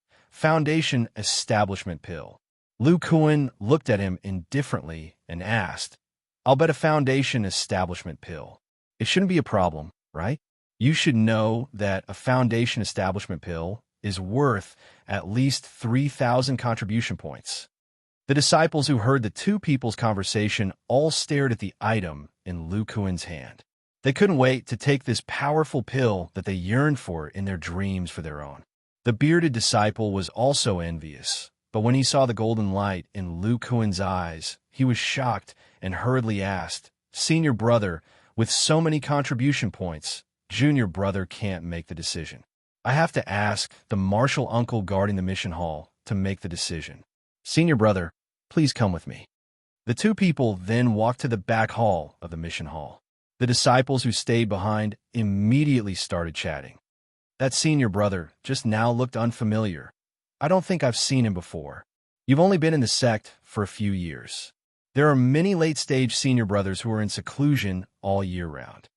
pill." Lu Kuan looked at him indifferently and asked, "I'll bet a Foundation Establishment pill. It shouldn't be a problem, right? You should know that a Foundation Establishment pill is worth at least 3,000 contribution points." The disciples who heard the two people's conversation all stared at the item in Lu Kuan's hand. They couldn't wait to take this powerful pill that they yearned for in their dreams for their own. The bearded disciple was also envious, but when he saw the golden light in Lu Kuan's eyes, he was shocked and hurriedly asked, "Senior brother, with so many contribution points, junior brother can't make the decision. I have to ask the martial uncle guarding the mission hall to make the decision. Senior brother, please come with me." The two people then walked to the back hall of the mission hall. The disciples who stayed behind immediately started chatting. "That senior brother just now looked unfamiliar. I don't think I've seen him before. You've only been in the sect for a few years. There are many late-stage senior brothers who are in seclusion all year round.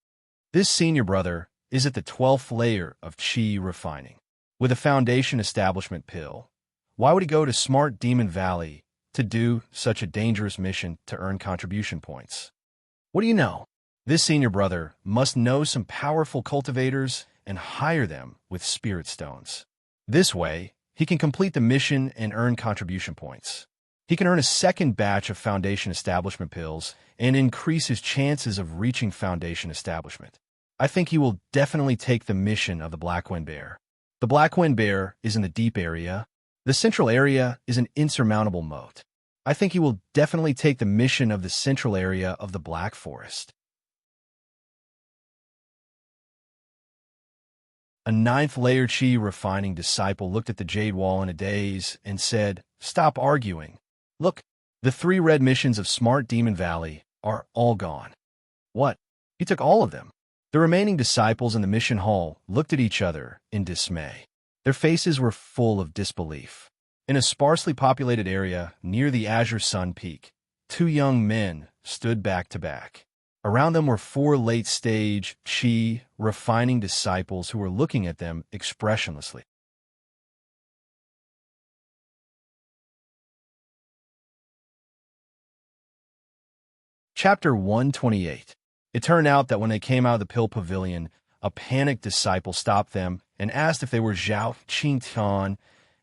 This senior brother is at the 12th layer of Qi refining. With a Foundation Establishment pill, why would he go to Smart Demon Valley to do such a dangerous mission to earn contribution points? What do you know? This senior brother must know some powerful cultivators and hire them with spirit stones. This way, he can complete the mission and earn contribution points. He can earn a second batch of Foundation Establishment pills and increase his chances of reaching Foundation Establishment. I think he will definitely take the mission of the Black Wind Bear. The Black Wind Bear is in the deep area. The central area is an insurmountable moat. I think he will definitely take the mission of the central area of the Black Forest." A 9th layer Qi refining disciple looked at the jade wall in a daze and said, "Stop arguing. Look, the 3 red missions of Smart Demon Valley are all gone." "What? You took all of them?" The remaining disciples in the mission hall looked at each other in dismay. Their faces were full of disbelief. In a sparsely populated area near the Azure Sun Peak, 2 young men stood back to back. Around them were 4 late-stage Qi refining disciples who were looking at them expressionlessly. Chapter 128. It turned out that when they came out of the pill pavilion, a panicked disciple stopped them and asked if they were Zhao Qingtian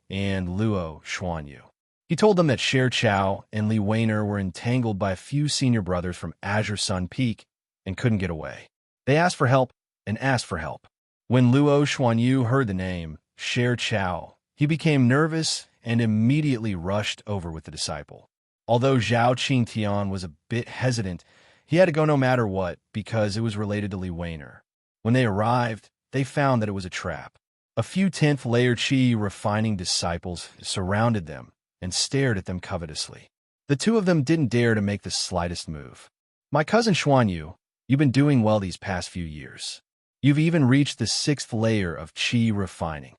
and Luo Xuanyu. He told them that Sher Chao and Li Weiner were entangled by a few senior brothers from Azure Sun Peak and couldn't get away. They asked for help and asked for help. When Luo Xuanyu heard the name, Sher Chao, he became nervous and immediately rushed over with the disciple. Although Zhao Qingtian was a bit hesitant, he had to go no matter what because it was related to Li Weiner. When they arrived, they found that it was a trap. A few 10th layer Qi refining disciples surrounded them and stared at them covetously. The 2 of them didn't dare to make the slightest move. "My cousin Xuanyu, you've been doing well these past few years. You've even reached the 6th layer of Qi refining."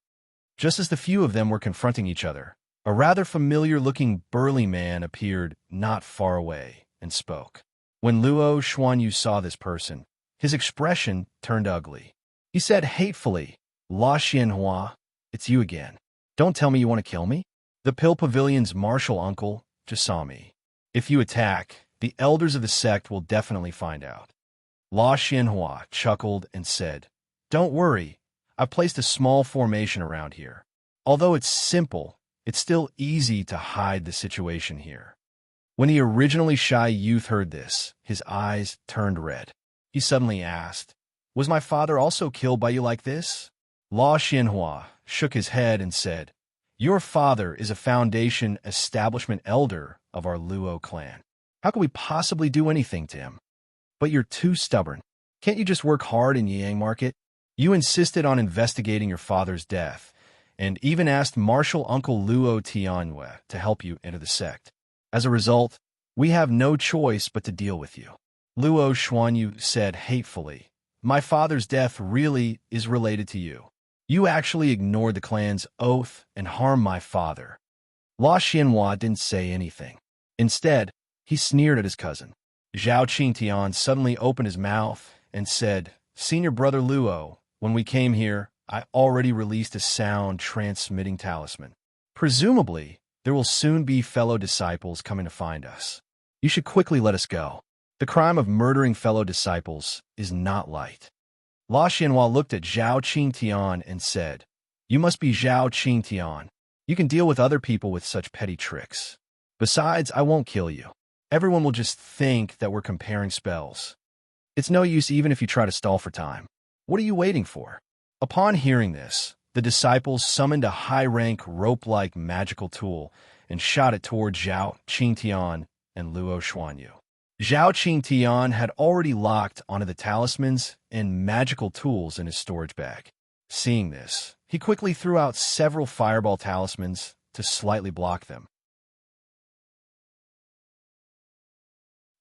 Just as the few of them were confronting each other, a rather familiar-looking burly man appeared not far away and spoke. When Luo Xuanyu saw this person, his expression turned ugly. He said hatefully, "La Xianhua, it's you again. Don't tell me you want to kill me? The Pill Pavilion's martial uncle just saw me. If you attack, the elders of the sect will definitely find out." La Xianhua chuckled and said, "Don't worry, I've placed a small formation around here. Although it's simple, it's still easy to hide the situation here." When the originally shy youth heard this, his eyes turned red. He suddenly asked, "Was my father also killed by you like this?" La Xianhua shook his head and said, "Your father is a Foundation Establishment elder of our Luo clan. How could we possibly do anything to him? But you're too stubborn. Can't you just work hard in Yang Market? You insisted on investigating your father's death, and even asked Martial Uncle Luo Tianhua to help you enter the sect. As a result, we have no choice but to deal with you. Luo Xuanyu said hatefully, "My father's death really is related to you. You actually ignored the clan's oath and harmed my father." La Xianhua didn't say anything. Instead, he sneered at his cousin. Zhao Qingtian suddenly opened his mouth and said, "Senior brother Luo, when we came here, I already released a sound transmitting talisman. Presumably, there will soon be fellow disciples coming to find us. You should quickly let us go. The crime of murdering fellow disciples is not light." La Xianhua looked at Zhao Qingtian and said, "You must be Zhao Qingtian. You can deal with other people with such petty tricks. Besides, I won't kill you. Everyone will just think that we're comparing spells. It's no use even if you try to stall for time. What are you waiting for?" Upon hearing this, the disciples summoned a high-rank rope-like magical tool and shot it toward Zhao Qingtian and Luo Xuanyu. Zhao Qingtian had already locked onto the talismans and magical tools in his storage bag. Seeing this, he quickly threw out several fireball talismans to slightly block them.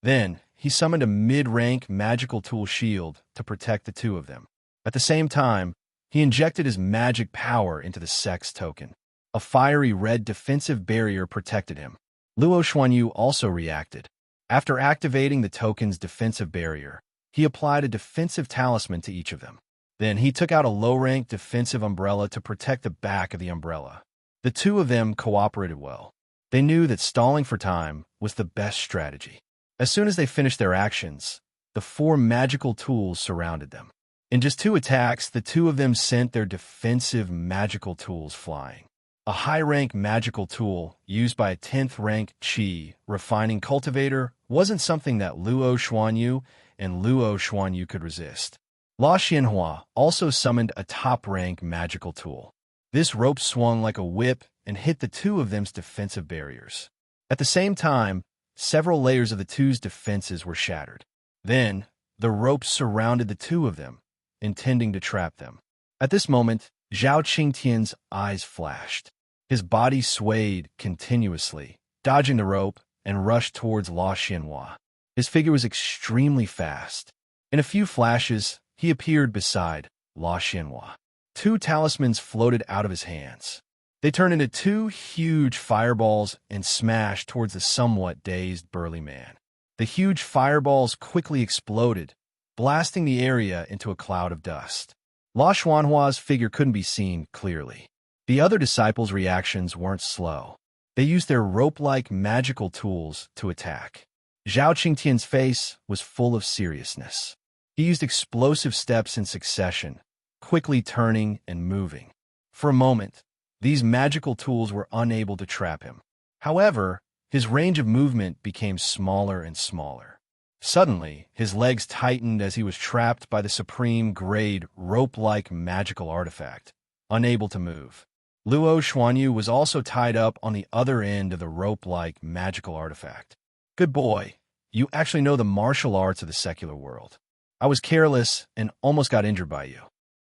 Then, he summoned a mid-rank magical tool shield to protect the two of them. At the same time, he injected his magic power into the sect's token. A fiery red defensive barrier protected him. Luo Xuanyu also reacted. After activating the token's defensive barrier, he applied a defensive talisman to each of them. Then he took out a low-rank defensive umbrella to protect the back of the umbrella. The two of them cooperated well. They knew that stalling for time was the best strategy. As soon as they finished their actions, the four magical tools surrounded them. In just 2 attacks, the two of them sent their defensive magical tools flying. A high-rank magical tool, used by a 10th-rank Qi refining cultivator, wasn't something that Luo Xuanyu and Luo Xuanyu could resist. La Xianhua also summoned a top-rank magical tool. This rope swung like a whip and hit the two of them's defensive barriers. At the same time, several layers of the two's defenses were shattered. Then, the rope surrounded the two of them, intending to trap them. At this moment, Zhao Qingtian's eyes flashed. His body swayed continuously, dodging the rope, and rushed towards La Xianhua. His figure was extremely fast. In a few flashes, he appeared beside La Xianhua. 2 talismans floated out of his hands. They turned into 2 huge fireballs and smashed towards the somewhat dazed burly man. The huge fireballs quickly exploded, blasting the area into a cloud of dust. La Xianhua's figure couldn't be seen clearly. The other disciples' reactions weren't slow. They used their rope-like magical tools to attack. Zhao Qingtian's face was full of seriousness. He used explosive steps in succession, quickly turning and moving. For a moment, these magical tools were unable to trap him. However, his range of movement became smaller and smaller. Suddenly, his legs tightened as he was trapped by the supreme-grade, rope-like magical artifact, unable to move. Luo Xuanyu was also tied up on the other end of the rope-like magical artifact. "Good boy. You actually know the martial arts of the secular world. I was careless and almost got injured by you."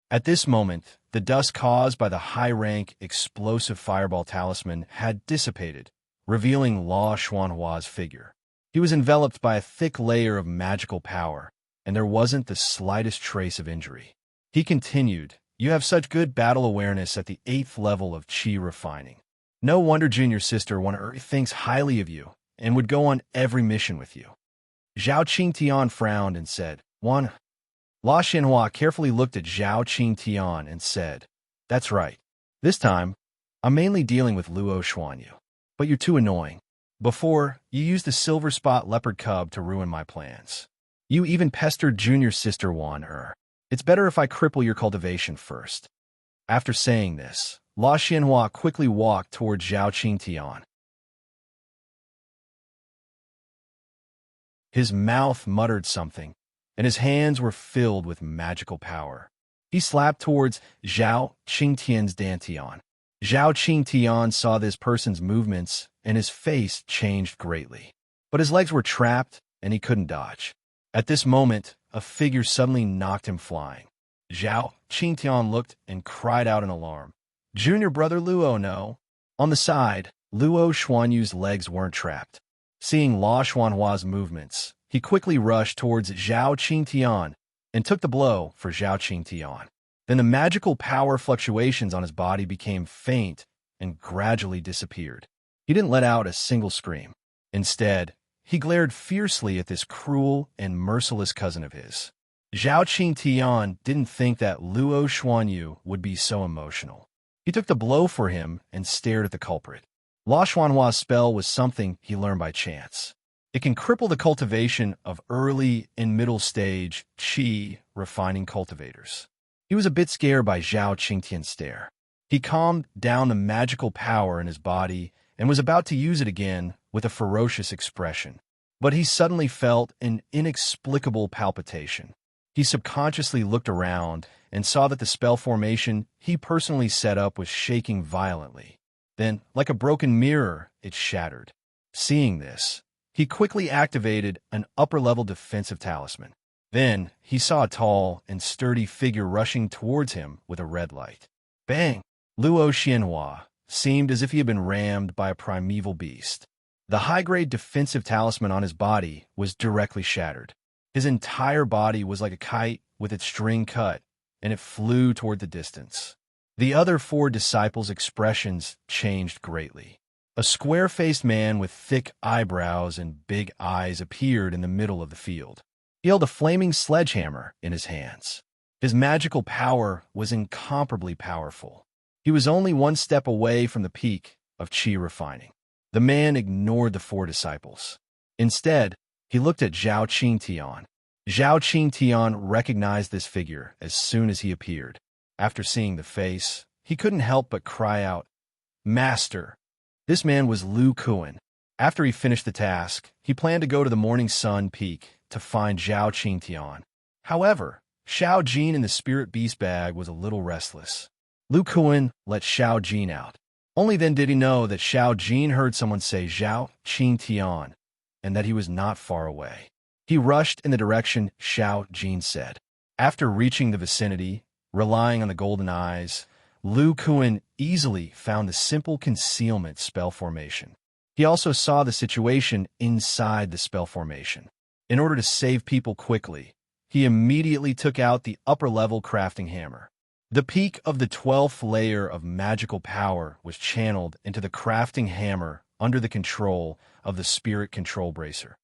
At this moment, the dust caused by the high-rank, explosive fireball talisman had dissipated, revealing La Xianhua's figure. He was enveloped by a thick layer of magical power, and there wasn't the slightest trace of injury. He continued, "You have such good battle awareness at the 8th level of Qi refining. No wonder Junior Sister 1 thinks highly of you and would go on every mission with you." Zhao Qingtian frowned and said, "1." La Xianhua carefully looked at Zhao Qingtian and said, "That's right. This time, I'm mainly dealing with Luo Xuanyu. But you're too annoying. Before, you used the silver spot leopard cub to ruin my plans. You even pestered Junior Sister 1. It's better if I cripple your cultivation first." After saying this, La Xianhua quickly walked toward Zhao Qingtian. His mouth muttered something, and his hands were filled with magical power. He slapped towards Zhao Qingtian's dantian. Zhao Qingtian saw this person's movements, and his face changed greatly. But his legs were trapped, and he couldn't dodge. At this moment, a figure suddenly knocked him flying. Zhao Qingtian looked and cried out in alarm. Junior brother Luo, no. On the side, Luo Xuanyu's legs weren't trapped. Seeing La Xuanhua's movements, he quickly rushed towards Zhao Qingtian and took the blow for Zhao Qingtian. Then the magical power fluctuations on his body became faint and gradually disappeared. He didn't let out a single scream. Instead, he glared fiercely at this cruel and merciless cousin of his. Zhao Qingtian didn't think that Luo Xuanyu would be so emotional. He took the blow for him and stared at the culprit. La Xuanhua's spell was something he learned by chance. It can cripple the cultivation of early and middle stage qi refining cultivators. He was a bit scared by Zhao Qingtian's stare. He calmed down the magical power in his body and was about to use it again with a ferocious expression. But he suddenly felt an inexplicable palpitation. He subconsciously looked around and saw that the spell formation he personally set up was shaking violently. Then, like a broken mirror, it shattered. Seeing this, he quickly activated an upper-level defensive talisman. Then, he saw a tall and sturdy figure rushing towards him with a red light. Bang! Luo Xianhua seemed as if he had been rammed by a primeval beast. The high-grade defensive talisman on his body was directly shattered. His entire body was like a kite with its string cut, and it flew toward the distance. The other four disciples' expressions changed greatly. A square-faced man with thick eyebrows and big eyes appeared in the middle of the field. He held a flaming sledgehammer in his hands. His magical power was incomparably powerful. He was only one step away from the peak of qi refining. The man ignored the four disciples. Instead, he looked at Zhao Qingtian. Zhao Qingtian recognized this figure as soon as he appeared. After seeing the face, he couldn't help but cry out, "Master!" This man was Lu Kuan. After he finished the task, he planned to go to the Morning Sun Peak to find Zhao Qingtian. However, Xiao Jin in the spirit beast bag was a little restless. Lu Kuan let Xiao Jin out. Only then did he know that Xiao Jin heard someone say Zhao Qingtian, and that he was not far away. He rushed in the direction Xiao Jin said. After reaching the vicinity, relying on the golden eyes, Lu Kuan easily found the simple concealment spell formation. He also saw the situation inside the spell formation. In order to save people quickly, he immediately took out the upper-level crafting hammer. The peak of the 12th layer of magical power was channeled into the crafting hammer under the control of the spirit control bracer.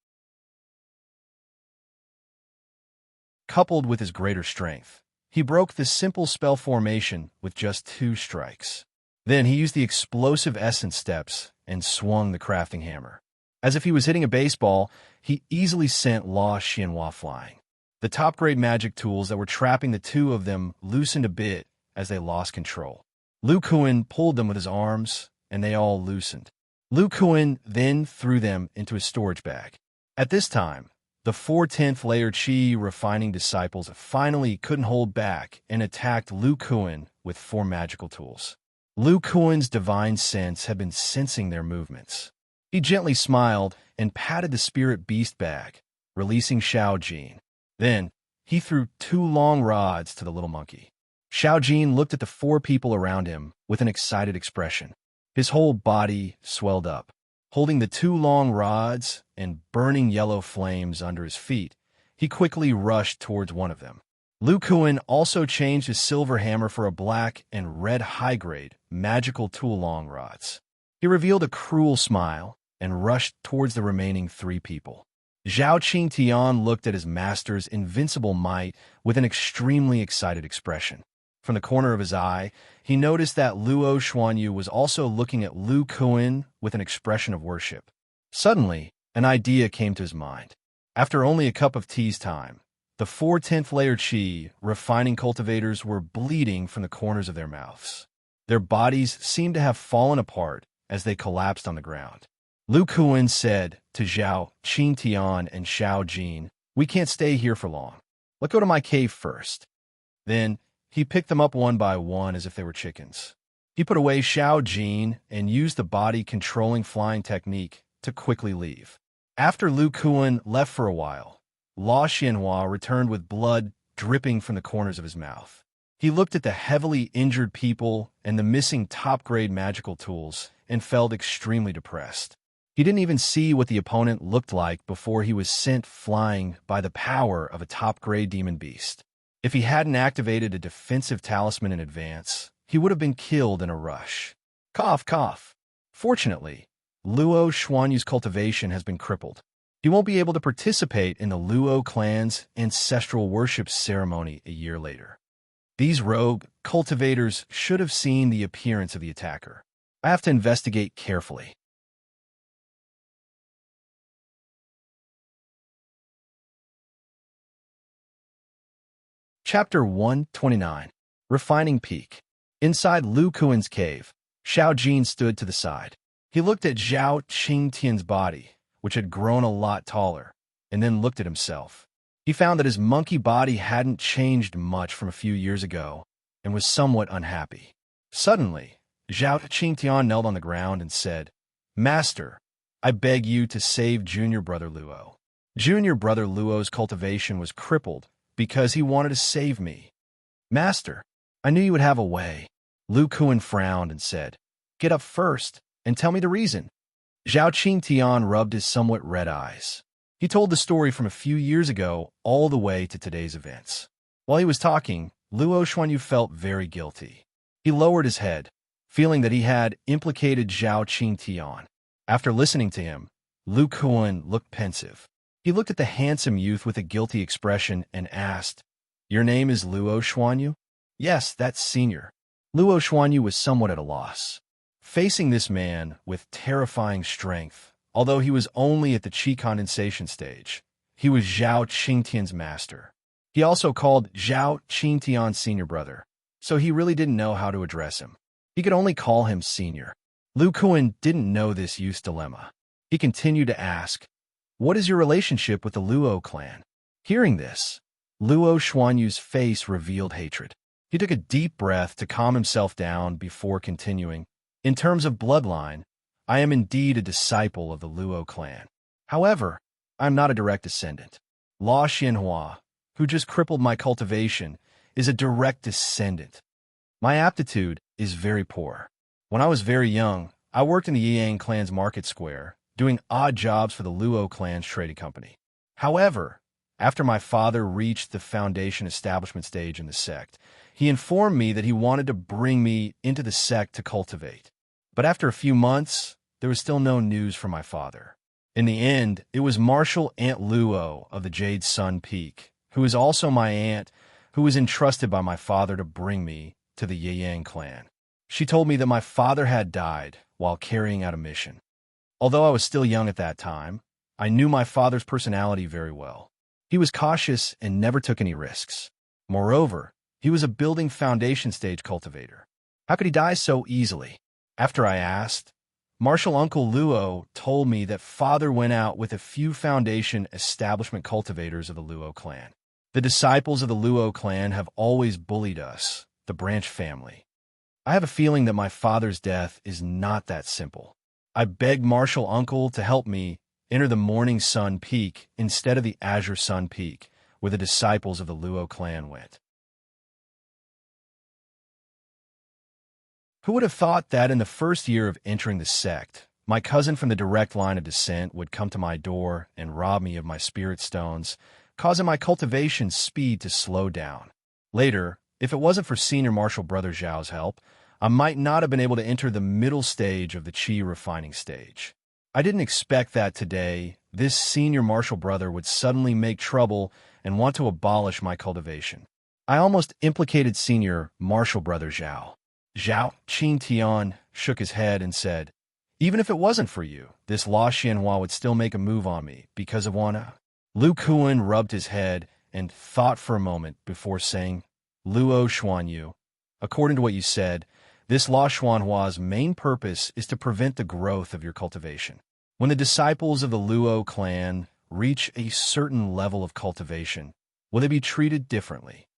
Coupled with his greater strength, he broke the simple spell formation with just 2 strikes. Then he used the explosive essence steps and swung the crafting hammer. As if he was hitting a baseball, he easily sent La Xianhua flying. The top-grade magic tools that were trapping the two of them loosened a bit as they lost control. Lu Kuan pulled them with his arms, and they all loosened. Lu Kuan then threw them into his storage bag. At this time, the 4 10th layer qi refining disciples finally couldn't hold back and attacked Lu Kuan with 4 magical tools. Lu Kuan's divine sense had been sensing their movements. He gently smiled and patted the spirit beast bag, releasing Xiao Jin. Then, he threw 2 long rods to the little monkey. Xiao Jin looked at the 4 people around him with an excited expression. His whole body swelled up. Holding the 2 long rods and burning yellow flames under his feet, he quickly rushed towards one of them. Lu Kuan also changed his silver hammer for a black and red high-grade magical tool long rods. He revealed a cruel smile and rushed towards the remaining 3 people. Zhao Qingtian looked at his master's invincible might with an extremely excited expression. From the corner of his eye, he noticed that Luo Xuanyu was also looking at Lu Kuan with an expression of worship. Suddenly, an idea came to his mind. After only a cup of tea's time, the 4 10th layer qi refining cultivators were bleeding from the corners of their mouths. Their bodies seemed to have fallen apart as they collapsed on the ground. Lu Kuan said to Zhao Qingtian and Xiao Jin, "We can't stay here for long. Let's go to my cave first." Then, he picked them up one by one as if they were chickens. He put away Xiao Jin and used the body-controlling flying technique to quickly leave. After Lu Kuan left for a while, La Xianhua returned with blood dripping from the corners of his mouth. He looked at the heavily injured people and the missing top-grade magical tools and felt extremely depressed. He didn't even see what the opponent looked like before he was sent flying by the power of a top-grade demon beast. If he hadn't activated a defensive talisman in advance, he would have been killed in a rush. Cough, cough. Fortunately, Luo Xuanyu's cultivation has been crippled. He won't be able to participate in the Luo clan's ancestral worship ceremony a year later. These rogue cultivators should have seen the appearance of the attacker. I have to investigate carefully. Chapter 129. Refining Peak. Inside Lu Kuan's cave, Xiao Jin stood to the side. He looked at Zhao Qingtian's body, which had grown a lot taller, and then looked at himself. He found that his monkey body hadn't changed much from a few years ago and was somewhat unhappy. Suddenly, Zhao Qingtian knelt on the ground and said, "Master, I beg you to save Junior Brother Luo. Junior Brother Luo's cultivation was crippled because he wanted to save me." "Master, I knew you would have a way." Lu Kuan frowned and said, "Get up first and tell me the reason." Zhao Qingtian rubbed his somewhat red eyes. He told the story from a few years ago all the way to today's events. While he was talking, Luo Xuanyu felt very guilty. He lowered his head, feeling that he had implicated Zhao Qingtian. After listening to him, Lu Kuan looked pensive. He looked at the handsome youth with a guilty expression and asked, "Your name is Luo Xuanyu?" "Yes, that's Senior." Luo Xuanyu was somewhat at a loss. Facing this man with terrifying strength, although he was only at the chi condensation stage, he was Zhao Qingtian's master. He also called Zhao Qingtian Senior Brother, so he really didn't know how to address him. He could only call him Senior. Lu Kuan didn't know this youth's dilemma. He continued to ask, "What is your relationship with the Luo clan?" Hearing this, Luo Xuanyu's face revealed hatred. He took a deep breath to calm himself down before continuing, "In terms of bloodline, I am indeed a disciple of the Luo clan. However, I am not a direct descendant. La Xianhua, who just crippled my cultivation, is a direct descendant. My aptitude is very poor. When I was very young, I worked in the Yang clan's market square, doing odd jobs for the Luo clan's trading company. However, after my father reached the foundation establishment stage in the sect, he informed me that he wanted to bring me into the sect to cultivate. But after a few months, there was still no news from my father. In the end, it was Martial Aunt Luo of the Jade Sun Peak, who is also my aunt, who was entrusted by my father to bring me to the Yang clan. She told me that my father had died while carrying out a mission. Although I was still young at that time, I knew my father's personality very well. He was cautious and never took any risks. Moreover, he was a building foundation stage cultivator. How could he die so easily? After I asked, Martial Uncle Luo told me that father went out with a few foundation establishment cultivators of the Luo clan. The disciples of the Luo clan have always bullied us, the branch family. I have a feeling that my father's death is not that simple. I begged Martial Uncle to help me enter the Morning Sun Peak instead of the Azure Sun Peak, where the disciples of the Luo clan went. Who would have thought that in the first year of entering the sect, my cousin from the direct line of descent would come to my door and rob me of my spirit stones, causing my cultivation speed to slow down. Later, if it wasn't for Senior Martial Brother Zhao's help, I might not have been able to enter the middle stage of the Qi refining stage. I didn't expect that today, this Senior Martial Brother would suddenly make trouble and want to abolish my cultivation. I almost implicated Senior Martial Brother Zhao. Zhao Qingtian shook his head and said, "Even if it wasn't for you, this La Xianhua would still make a move on me because of one." Lu Kuan rubbed his head and thought for a moment before saying, "Luo Xuanyu, according to what you said, this La Xianhua's main purpose is to prevent the growth of your cultivation. When the disciples of the Luo clan reach a certain level of cultivation, will they be treated differently?"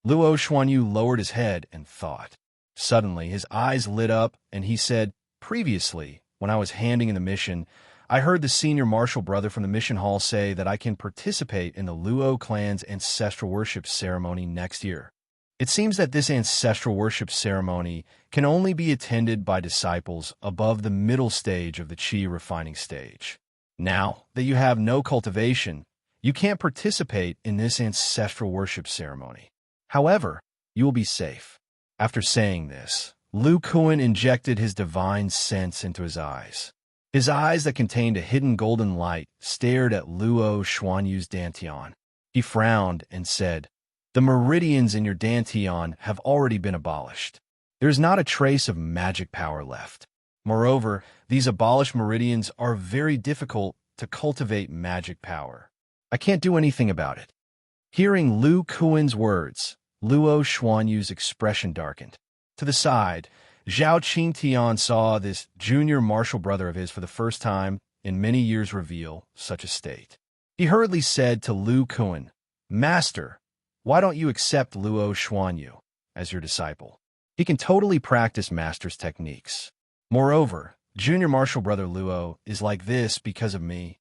Luo Xuanyu lowered his head and thought. Suddenly, his eyes lit up, and he said, "Previously, when I was handing in the mission, I heard the senior martial brother from the mission hall say that I can participate in the Luo clan's ancestral worship ceremony next year. It seems that this ancestral worship ceremony can only be attended by disciples above the middle stage of the Qi refining stage. Now that you have no cultivation, you can't participate in this ancestral worship ceremony. However, you will be safe. After saying this, Lu Kuan injected his divine sense into his eyes. His eyes that contained a hidden golden light stared at Luo Xuanyu's dantian. He frowned and said, "The meridians in your dantian have already been abolished. There is not a trace of magic power left. Moreover, these abolished meridians are very difficult to cultivate magic power. I can't do anything about it." Hearing Lu Kuan's words, Luo Xuanyu's expression darkened. To the side, Zhao Qingtian saw this junior martial brother of his for the first time in many years reveal such a state. He hurriedly said to Lu Kuan, "Master, why don't you accept Luo Xuanyu as your disciple? He can totally practice master's techniques. Moreover, junior martial brother Luo is like this because of me."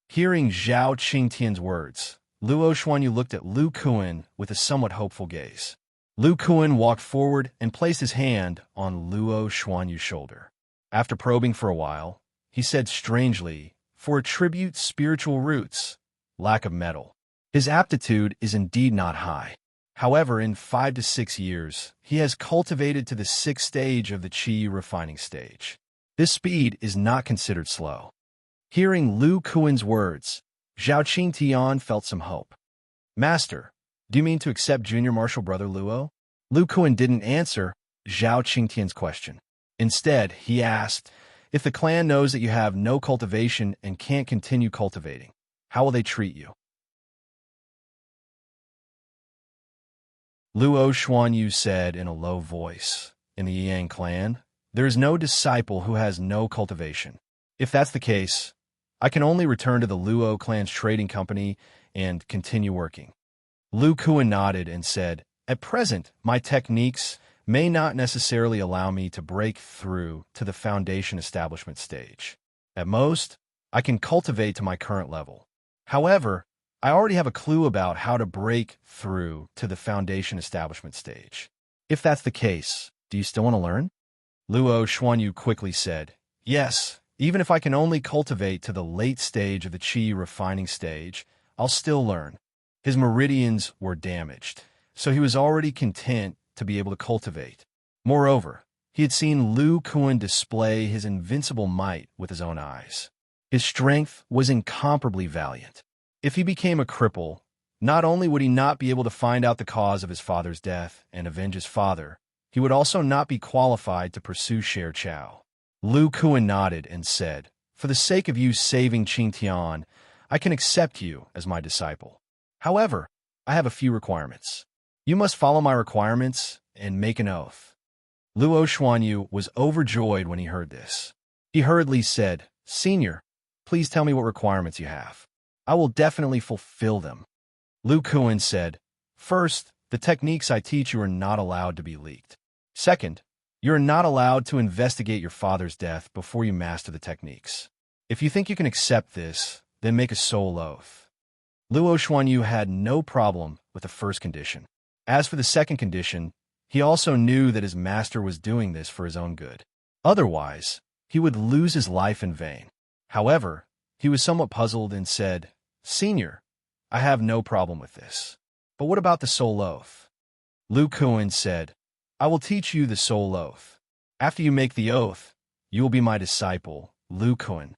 Hearing Zhao Qingtian's words, Luo Xuanyu looked at Lu Kuan with a somewhat hopeful gaze. Lu Kuan walked forward and placed his hand on Luo Xuanyu's shoulder. After probing for a while, he said strangely, "For attribute spiritual roots, lack of metal. His aptitude is indeed not high. However, in 5 to 6 years, he has cultivated to the 6th stage of the Qi refining stage. This speed is not considered slow." Hearing Lu Kuan's words, Zhao Qingtian felt some hope. "Master, do you mean to accept junior martial brother Luo?" Lu Kuan didn't answer Zhao Qingtian's question. Instead, he asked, "If the clan knows that you have no cultivation and can't continue cultivating, how will they treat you?" Luo Xuanyu said in a low voice, "In the Yang clan, there is no disciple who has no cultivation. If that's the case, I can only return to the Luo clan's trading company and continue working." Lu Kuan nodded and said, "At present, my techniques may not necessarily allow me to break through to the foundation establishment stage. At most, I can cultivate to my current level. However, I already have a clue about how to break through to the foundation establishment stage. If that's the case, do you still want to learn?" Luo Xuanyu quickly said, "Yes, even if I can only cultivate to the late stage of the Qi refining stage, I'll still learn." His meridians were damaged, so he was already content to be able to cultivate. Moreover, he had seen Lu Kuan display his invincible might with his own eyes. His strength was incomparably valiant. If he became a cripple, not only would he not be able to find out the cause of his father's death and avenge his father, he would also not be qualified to pursue Sher Chao. Lu Kuan nodded and said, "For the sake of you saving Qingtian, I can accept you as my disciple. However, I have a few requirements. You must follow my requirements and make an oath." Luo Xuanyu was overjoyed when he heard this. He hurriedly said, "Senior, please tell me what requirements you have. I will definitely fulfill them." Lu Kuan said, "First, the techniques I teach you are not allowed to be leaked. Second, you are not allowed to investigate your father's death before you master the techniques. If you think you can accept this, then make a soul oath." Luo Xuanyu had no problem with the first condition. As for the second condition, he also knew that his master was doing this for his own good. Otherwise, he would lose his life in vain. However, he was somewhat puzzled and said, "Senior, I have no problem with this. But what about the soul oath?" Lu Kuan said, "I will teach you the soul oath. After you make the oath, you will be my disciple, Lu Kuan."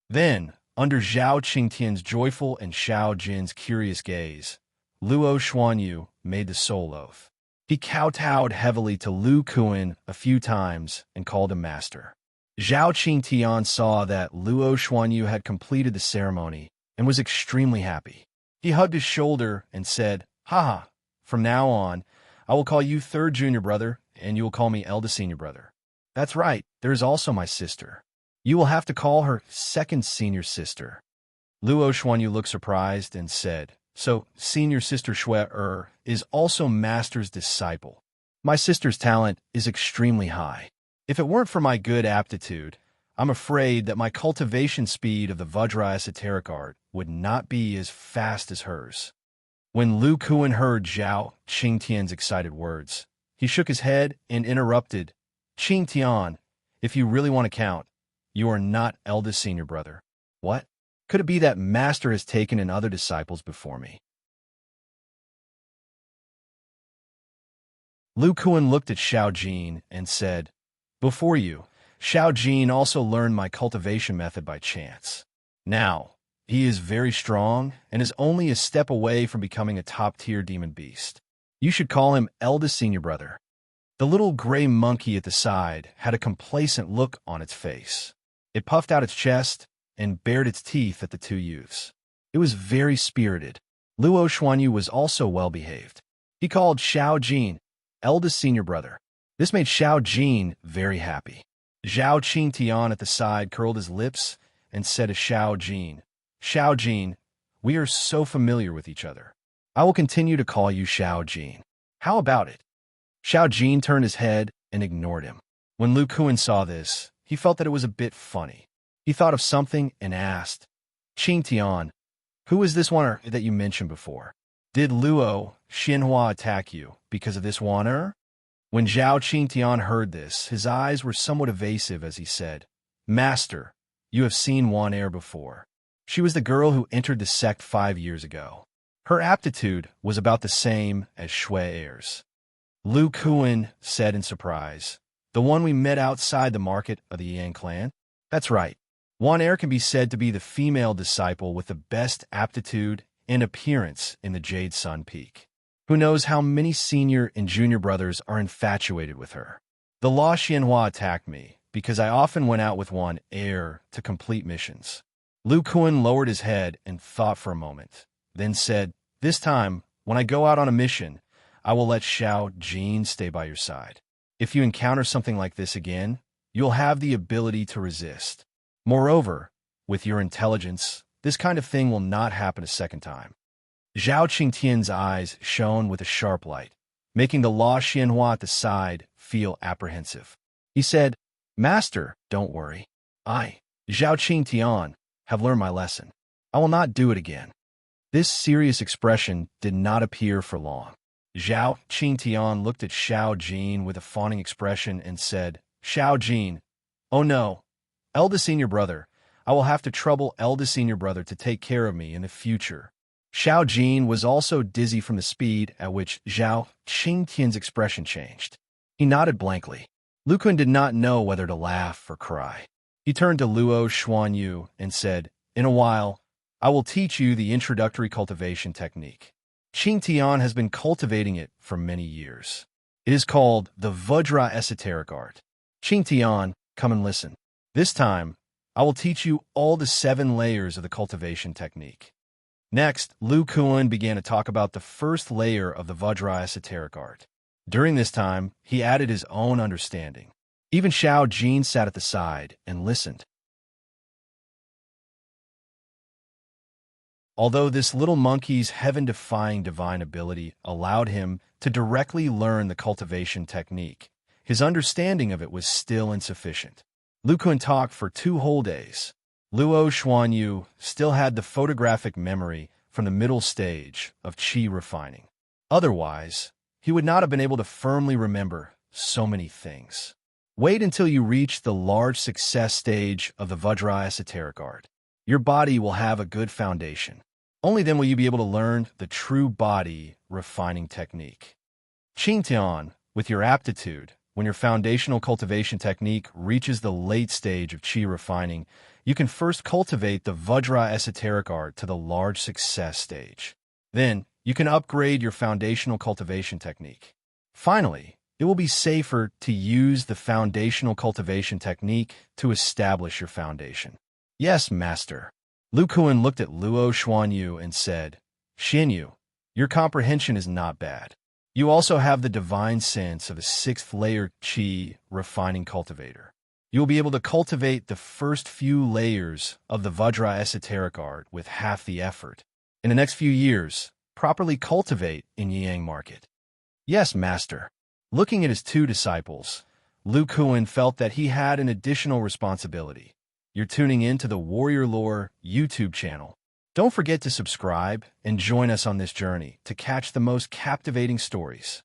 Then, under Zhao Qingtian's joyful and Xiao Jin's curious gaze, Luo Xuanyu made the soul oath. He kowtowed heavily to Lu Kuan a few times and called him master. Zhao Qingtian saw that Luo Xuanyu had completed the ceremony and was extremely happy. He hugged his shoulder and said, "Haha, from now on, I will call you third junior brother, and you will call me eldest senior brother. That's right, there is also my sister. You will have to call her second senior sister." Luo Xuanyu looked surprised and said, "So, senior sister Shui is also master's disciple. My sister's talent is extremely high. If it weren't for my good aptitude, I'm afraid that my cultivation speed of the Vajra esoteric art would not be as fast as hers. When Lu Kuan heard Zhao Qingtian's excited words, he shook his head and interrupted, Qingtian, if you really want to count, you are not eldest senior brother. What? Could it be that master has taken in other disciples before me? Lu Kuan looked at Xiao Jin and said, Before you, Xiao Jin also learned my cultivation method by chance. Now, he is very strong and is only a step away from becoming a top-tier demon beast. You should call him eldest senior brother. The little gray monkey at the side had a complacent look on its face. It puffed out its chest and bared its teeth at the two youths. It was very spirited. Luo Xuanyu was also well-behaved. He called Xiao Jin eldest senior brother. This made Xiao Jin very happy. Zhao Qingtian at the side curled his lips and said to Xiao Jin, we are so familiar with each other. I will continue to call you Xiao Jin. How about it? Xiao Jin turned his head and ignored him. When Lu Kuan saw this, he felt that it was a bit funny. He thought of something and asked, Qingtian, who is this one that you mentioned before? Did Luo Xinhua attack you because of this one? When Zhao Qingtian heard this, his eyes were somewhat evasive as he said, Master, you have seen Wan before. She was the girl who entered the sect 5 years ago. Her aptitude was about the same as Shui Er's. Lu Kuan said in surprise, the one we met outside the market of the Yang clan? That's right. Wan can be said to be the female disciple with the best aptitude and appearance in the Jade Sun Peak. Who knows how many senior and junior brothers are infatuated with her. The Law Xianhua attacked me because I often went out with Wan to complete missions. Lu Kuan lowered his head and thought for a moment, then said, This time, when I go out on a mission, I will let Xiao Jin stay by your side. If you encounter something like this again, you'll have the ability to resist. Moreover, with your intelligence, this kind of thing will not happen a second time. Zhao Qingtian's eyes shone with a sharp light, making the Law Xianhua at the side feel apprehensive. He said, Master, don't worry. I, Zhao Qingtian, have learned my lesson. I will not do it again. This serious expression did not appear for long. Zhao Qingtian looked at Xiao Jin with a fawning expression and said, Xiao Jin, oh no, eldest senior brother, I will have to trouble eldest senior brother to take care of me in the future. Xiao Jin was also dizzy from the speed at which Zhao Qingtian's expression changed. He nodded blankly. Lu Kuan did not know whether to laugh or cry. He turned to Luo Xuanyu and said, In a while, I will teach you the introductory cultivation technique. Qingtian has been cultivating it for many years. It is called the Vajra esoteric art. Qingtian, come and listen. This time, I will teach you all the 7 layers of the cultivation technique. Next, Lu Kuan began to talk about the first layer of the Vajra esoteric art. During this time, he added his own understanding. Even Xiao Jin sat at the side and listened. Although this little monkey's heaven-defying divine ability allowed him to directly learn the cultivation technique, his understanding of it was still insufficient. Lu Kuan talked for 2 whole days. Luo Xuanyu still had the photographic memory from the middle stage of qi refining. Otherwise, he would not have been able to firmly remember so many things. Wait until you reach the large success stage of the Vajra esoteric art. Your body will have a good foundation. Only then will you be able to learn the true body refining technique. Qingtian, with your aptitude, when your foundational cultivation technique reaches the late stage of qi refining, you can first cultivate the Vajra esoteric art to the large success stage. Then, you can upgrade your foundational cultivation technique. Finally, it will be safer to use the foundational cultivation technique to establish your foundation. Yes, Master. Lu Kuan looked at Luo Xuanyu and said, Xinyu, your comprehension is not bad. You also have the divine sense of a 6th layer qi refining cultivator. You will be able to cultivate the first few layers of the Vajra esoteric art with half the effort. In the next few years, properly cultivate in Yang market. Yes, Master. Looking at his 2 disciples, Lu Kuan felt that he had an additional responsibility. You're tuning in to the Warrior Lore YouTube channel. Don't forget to subscribe and join us on this journey to catch the most captivating stories.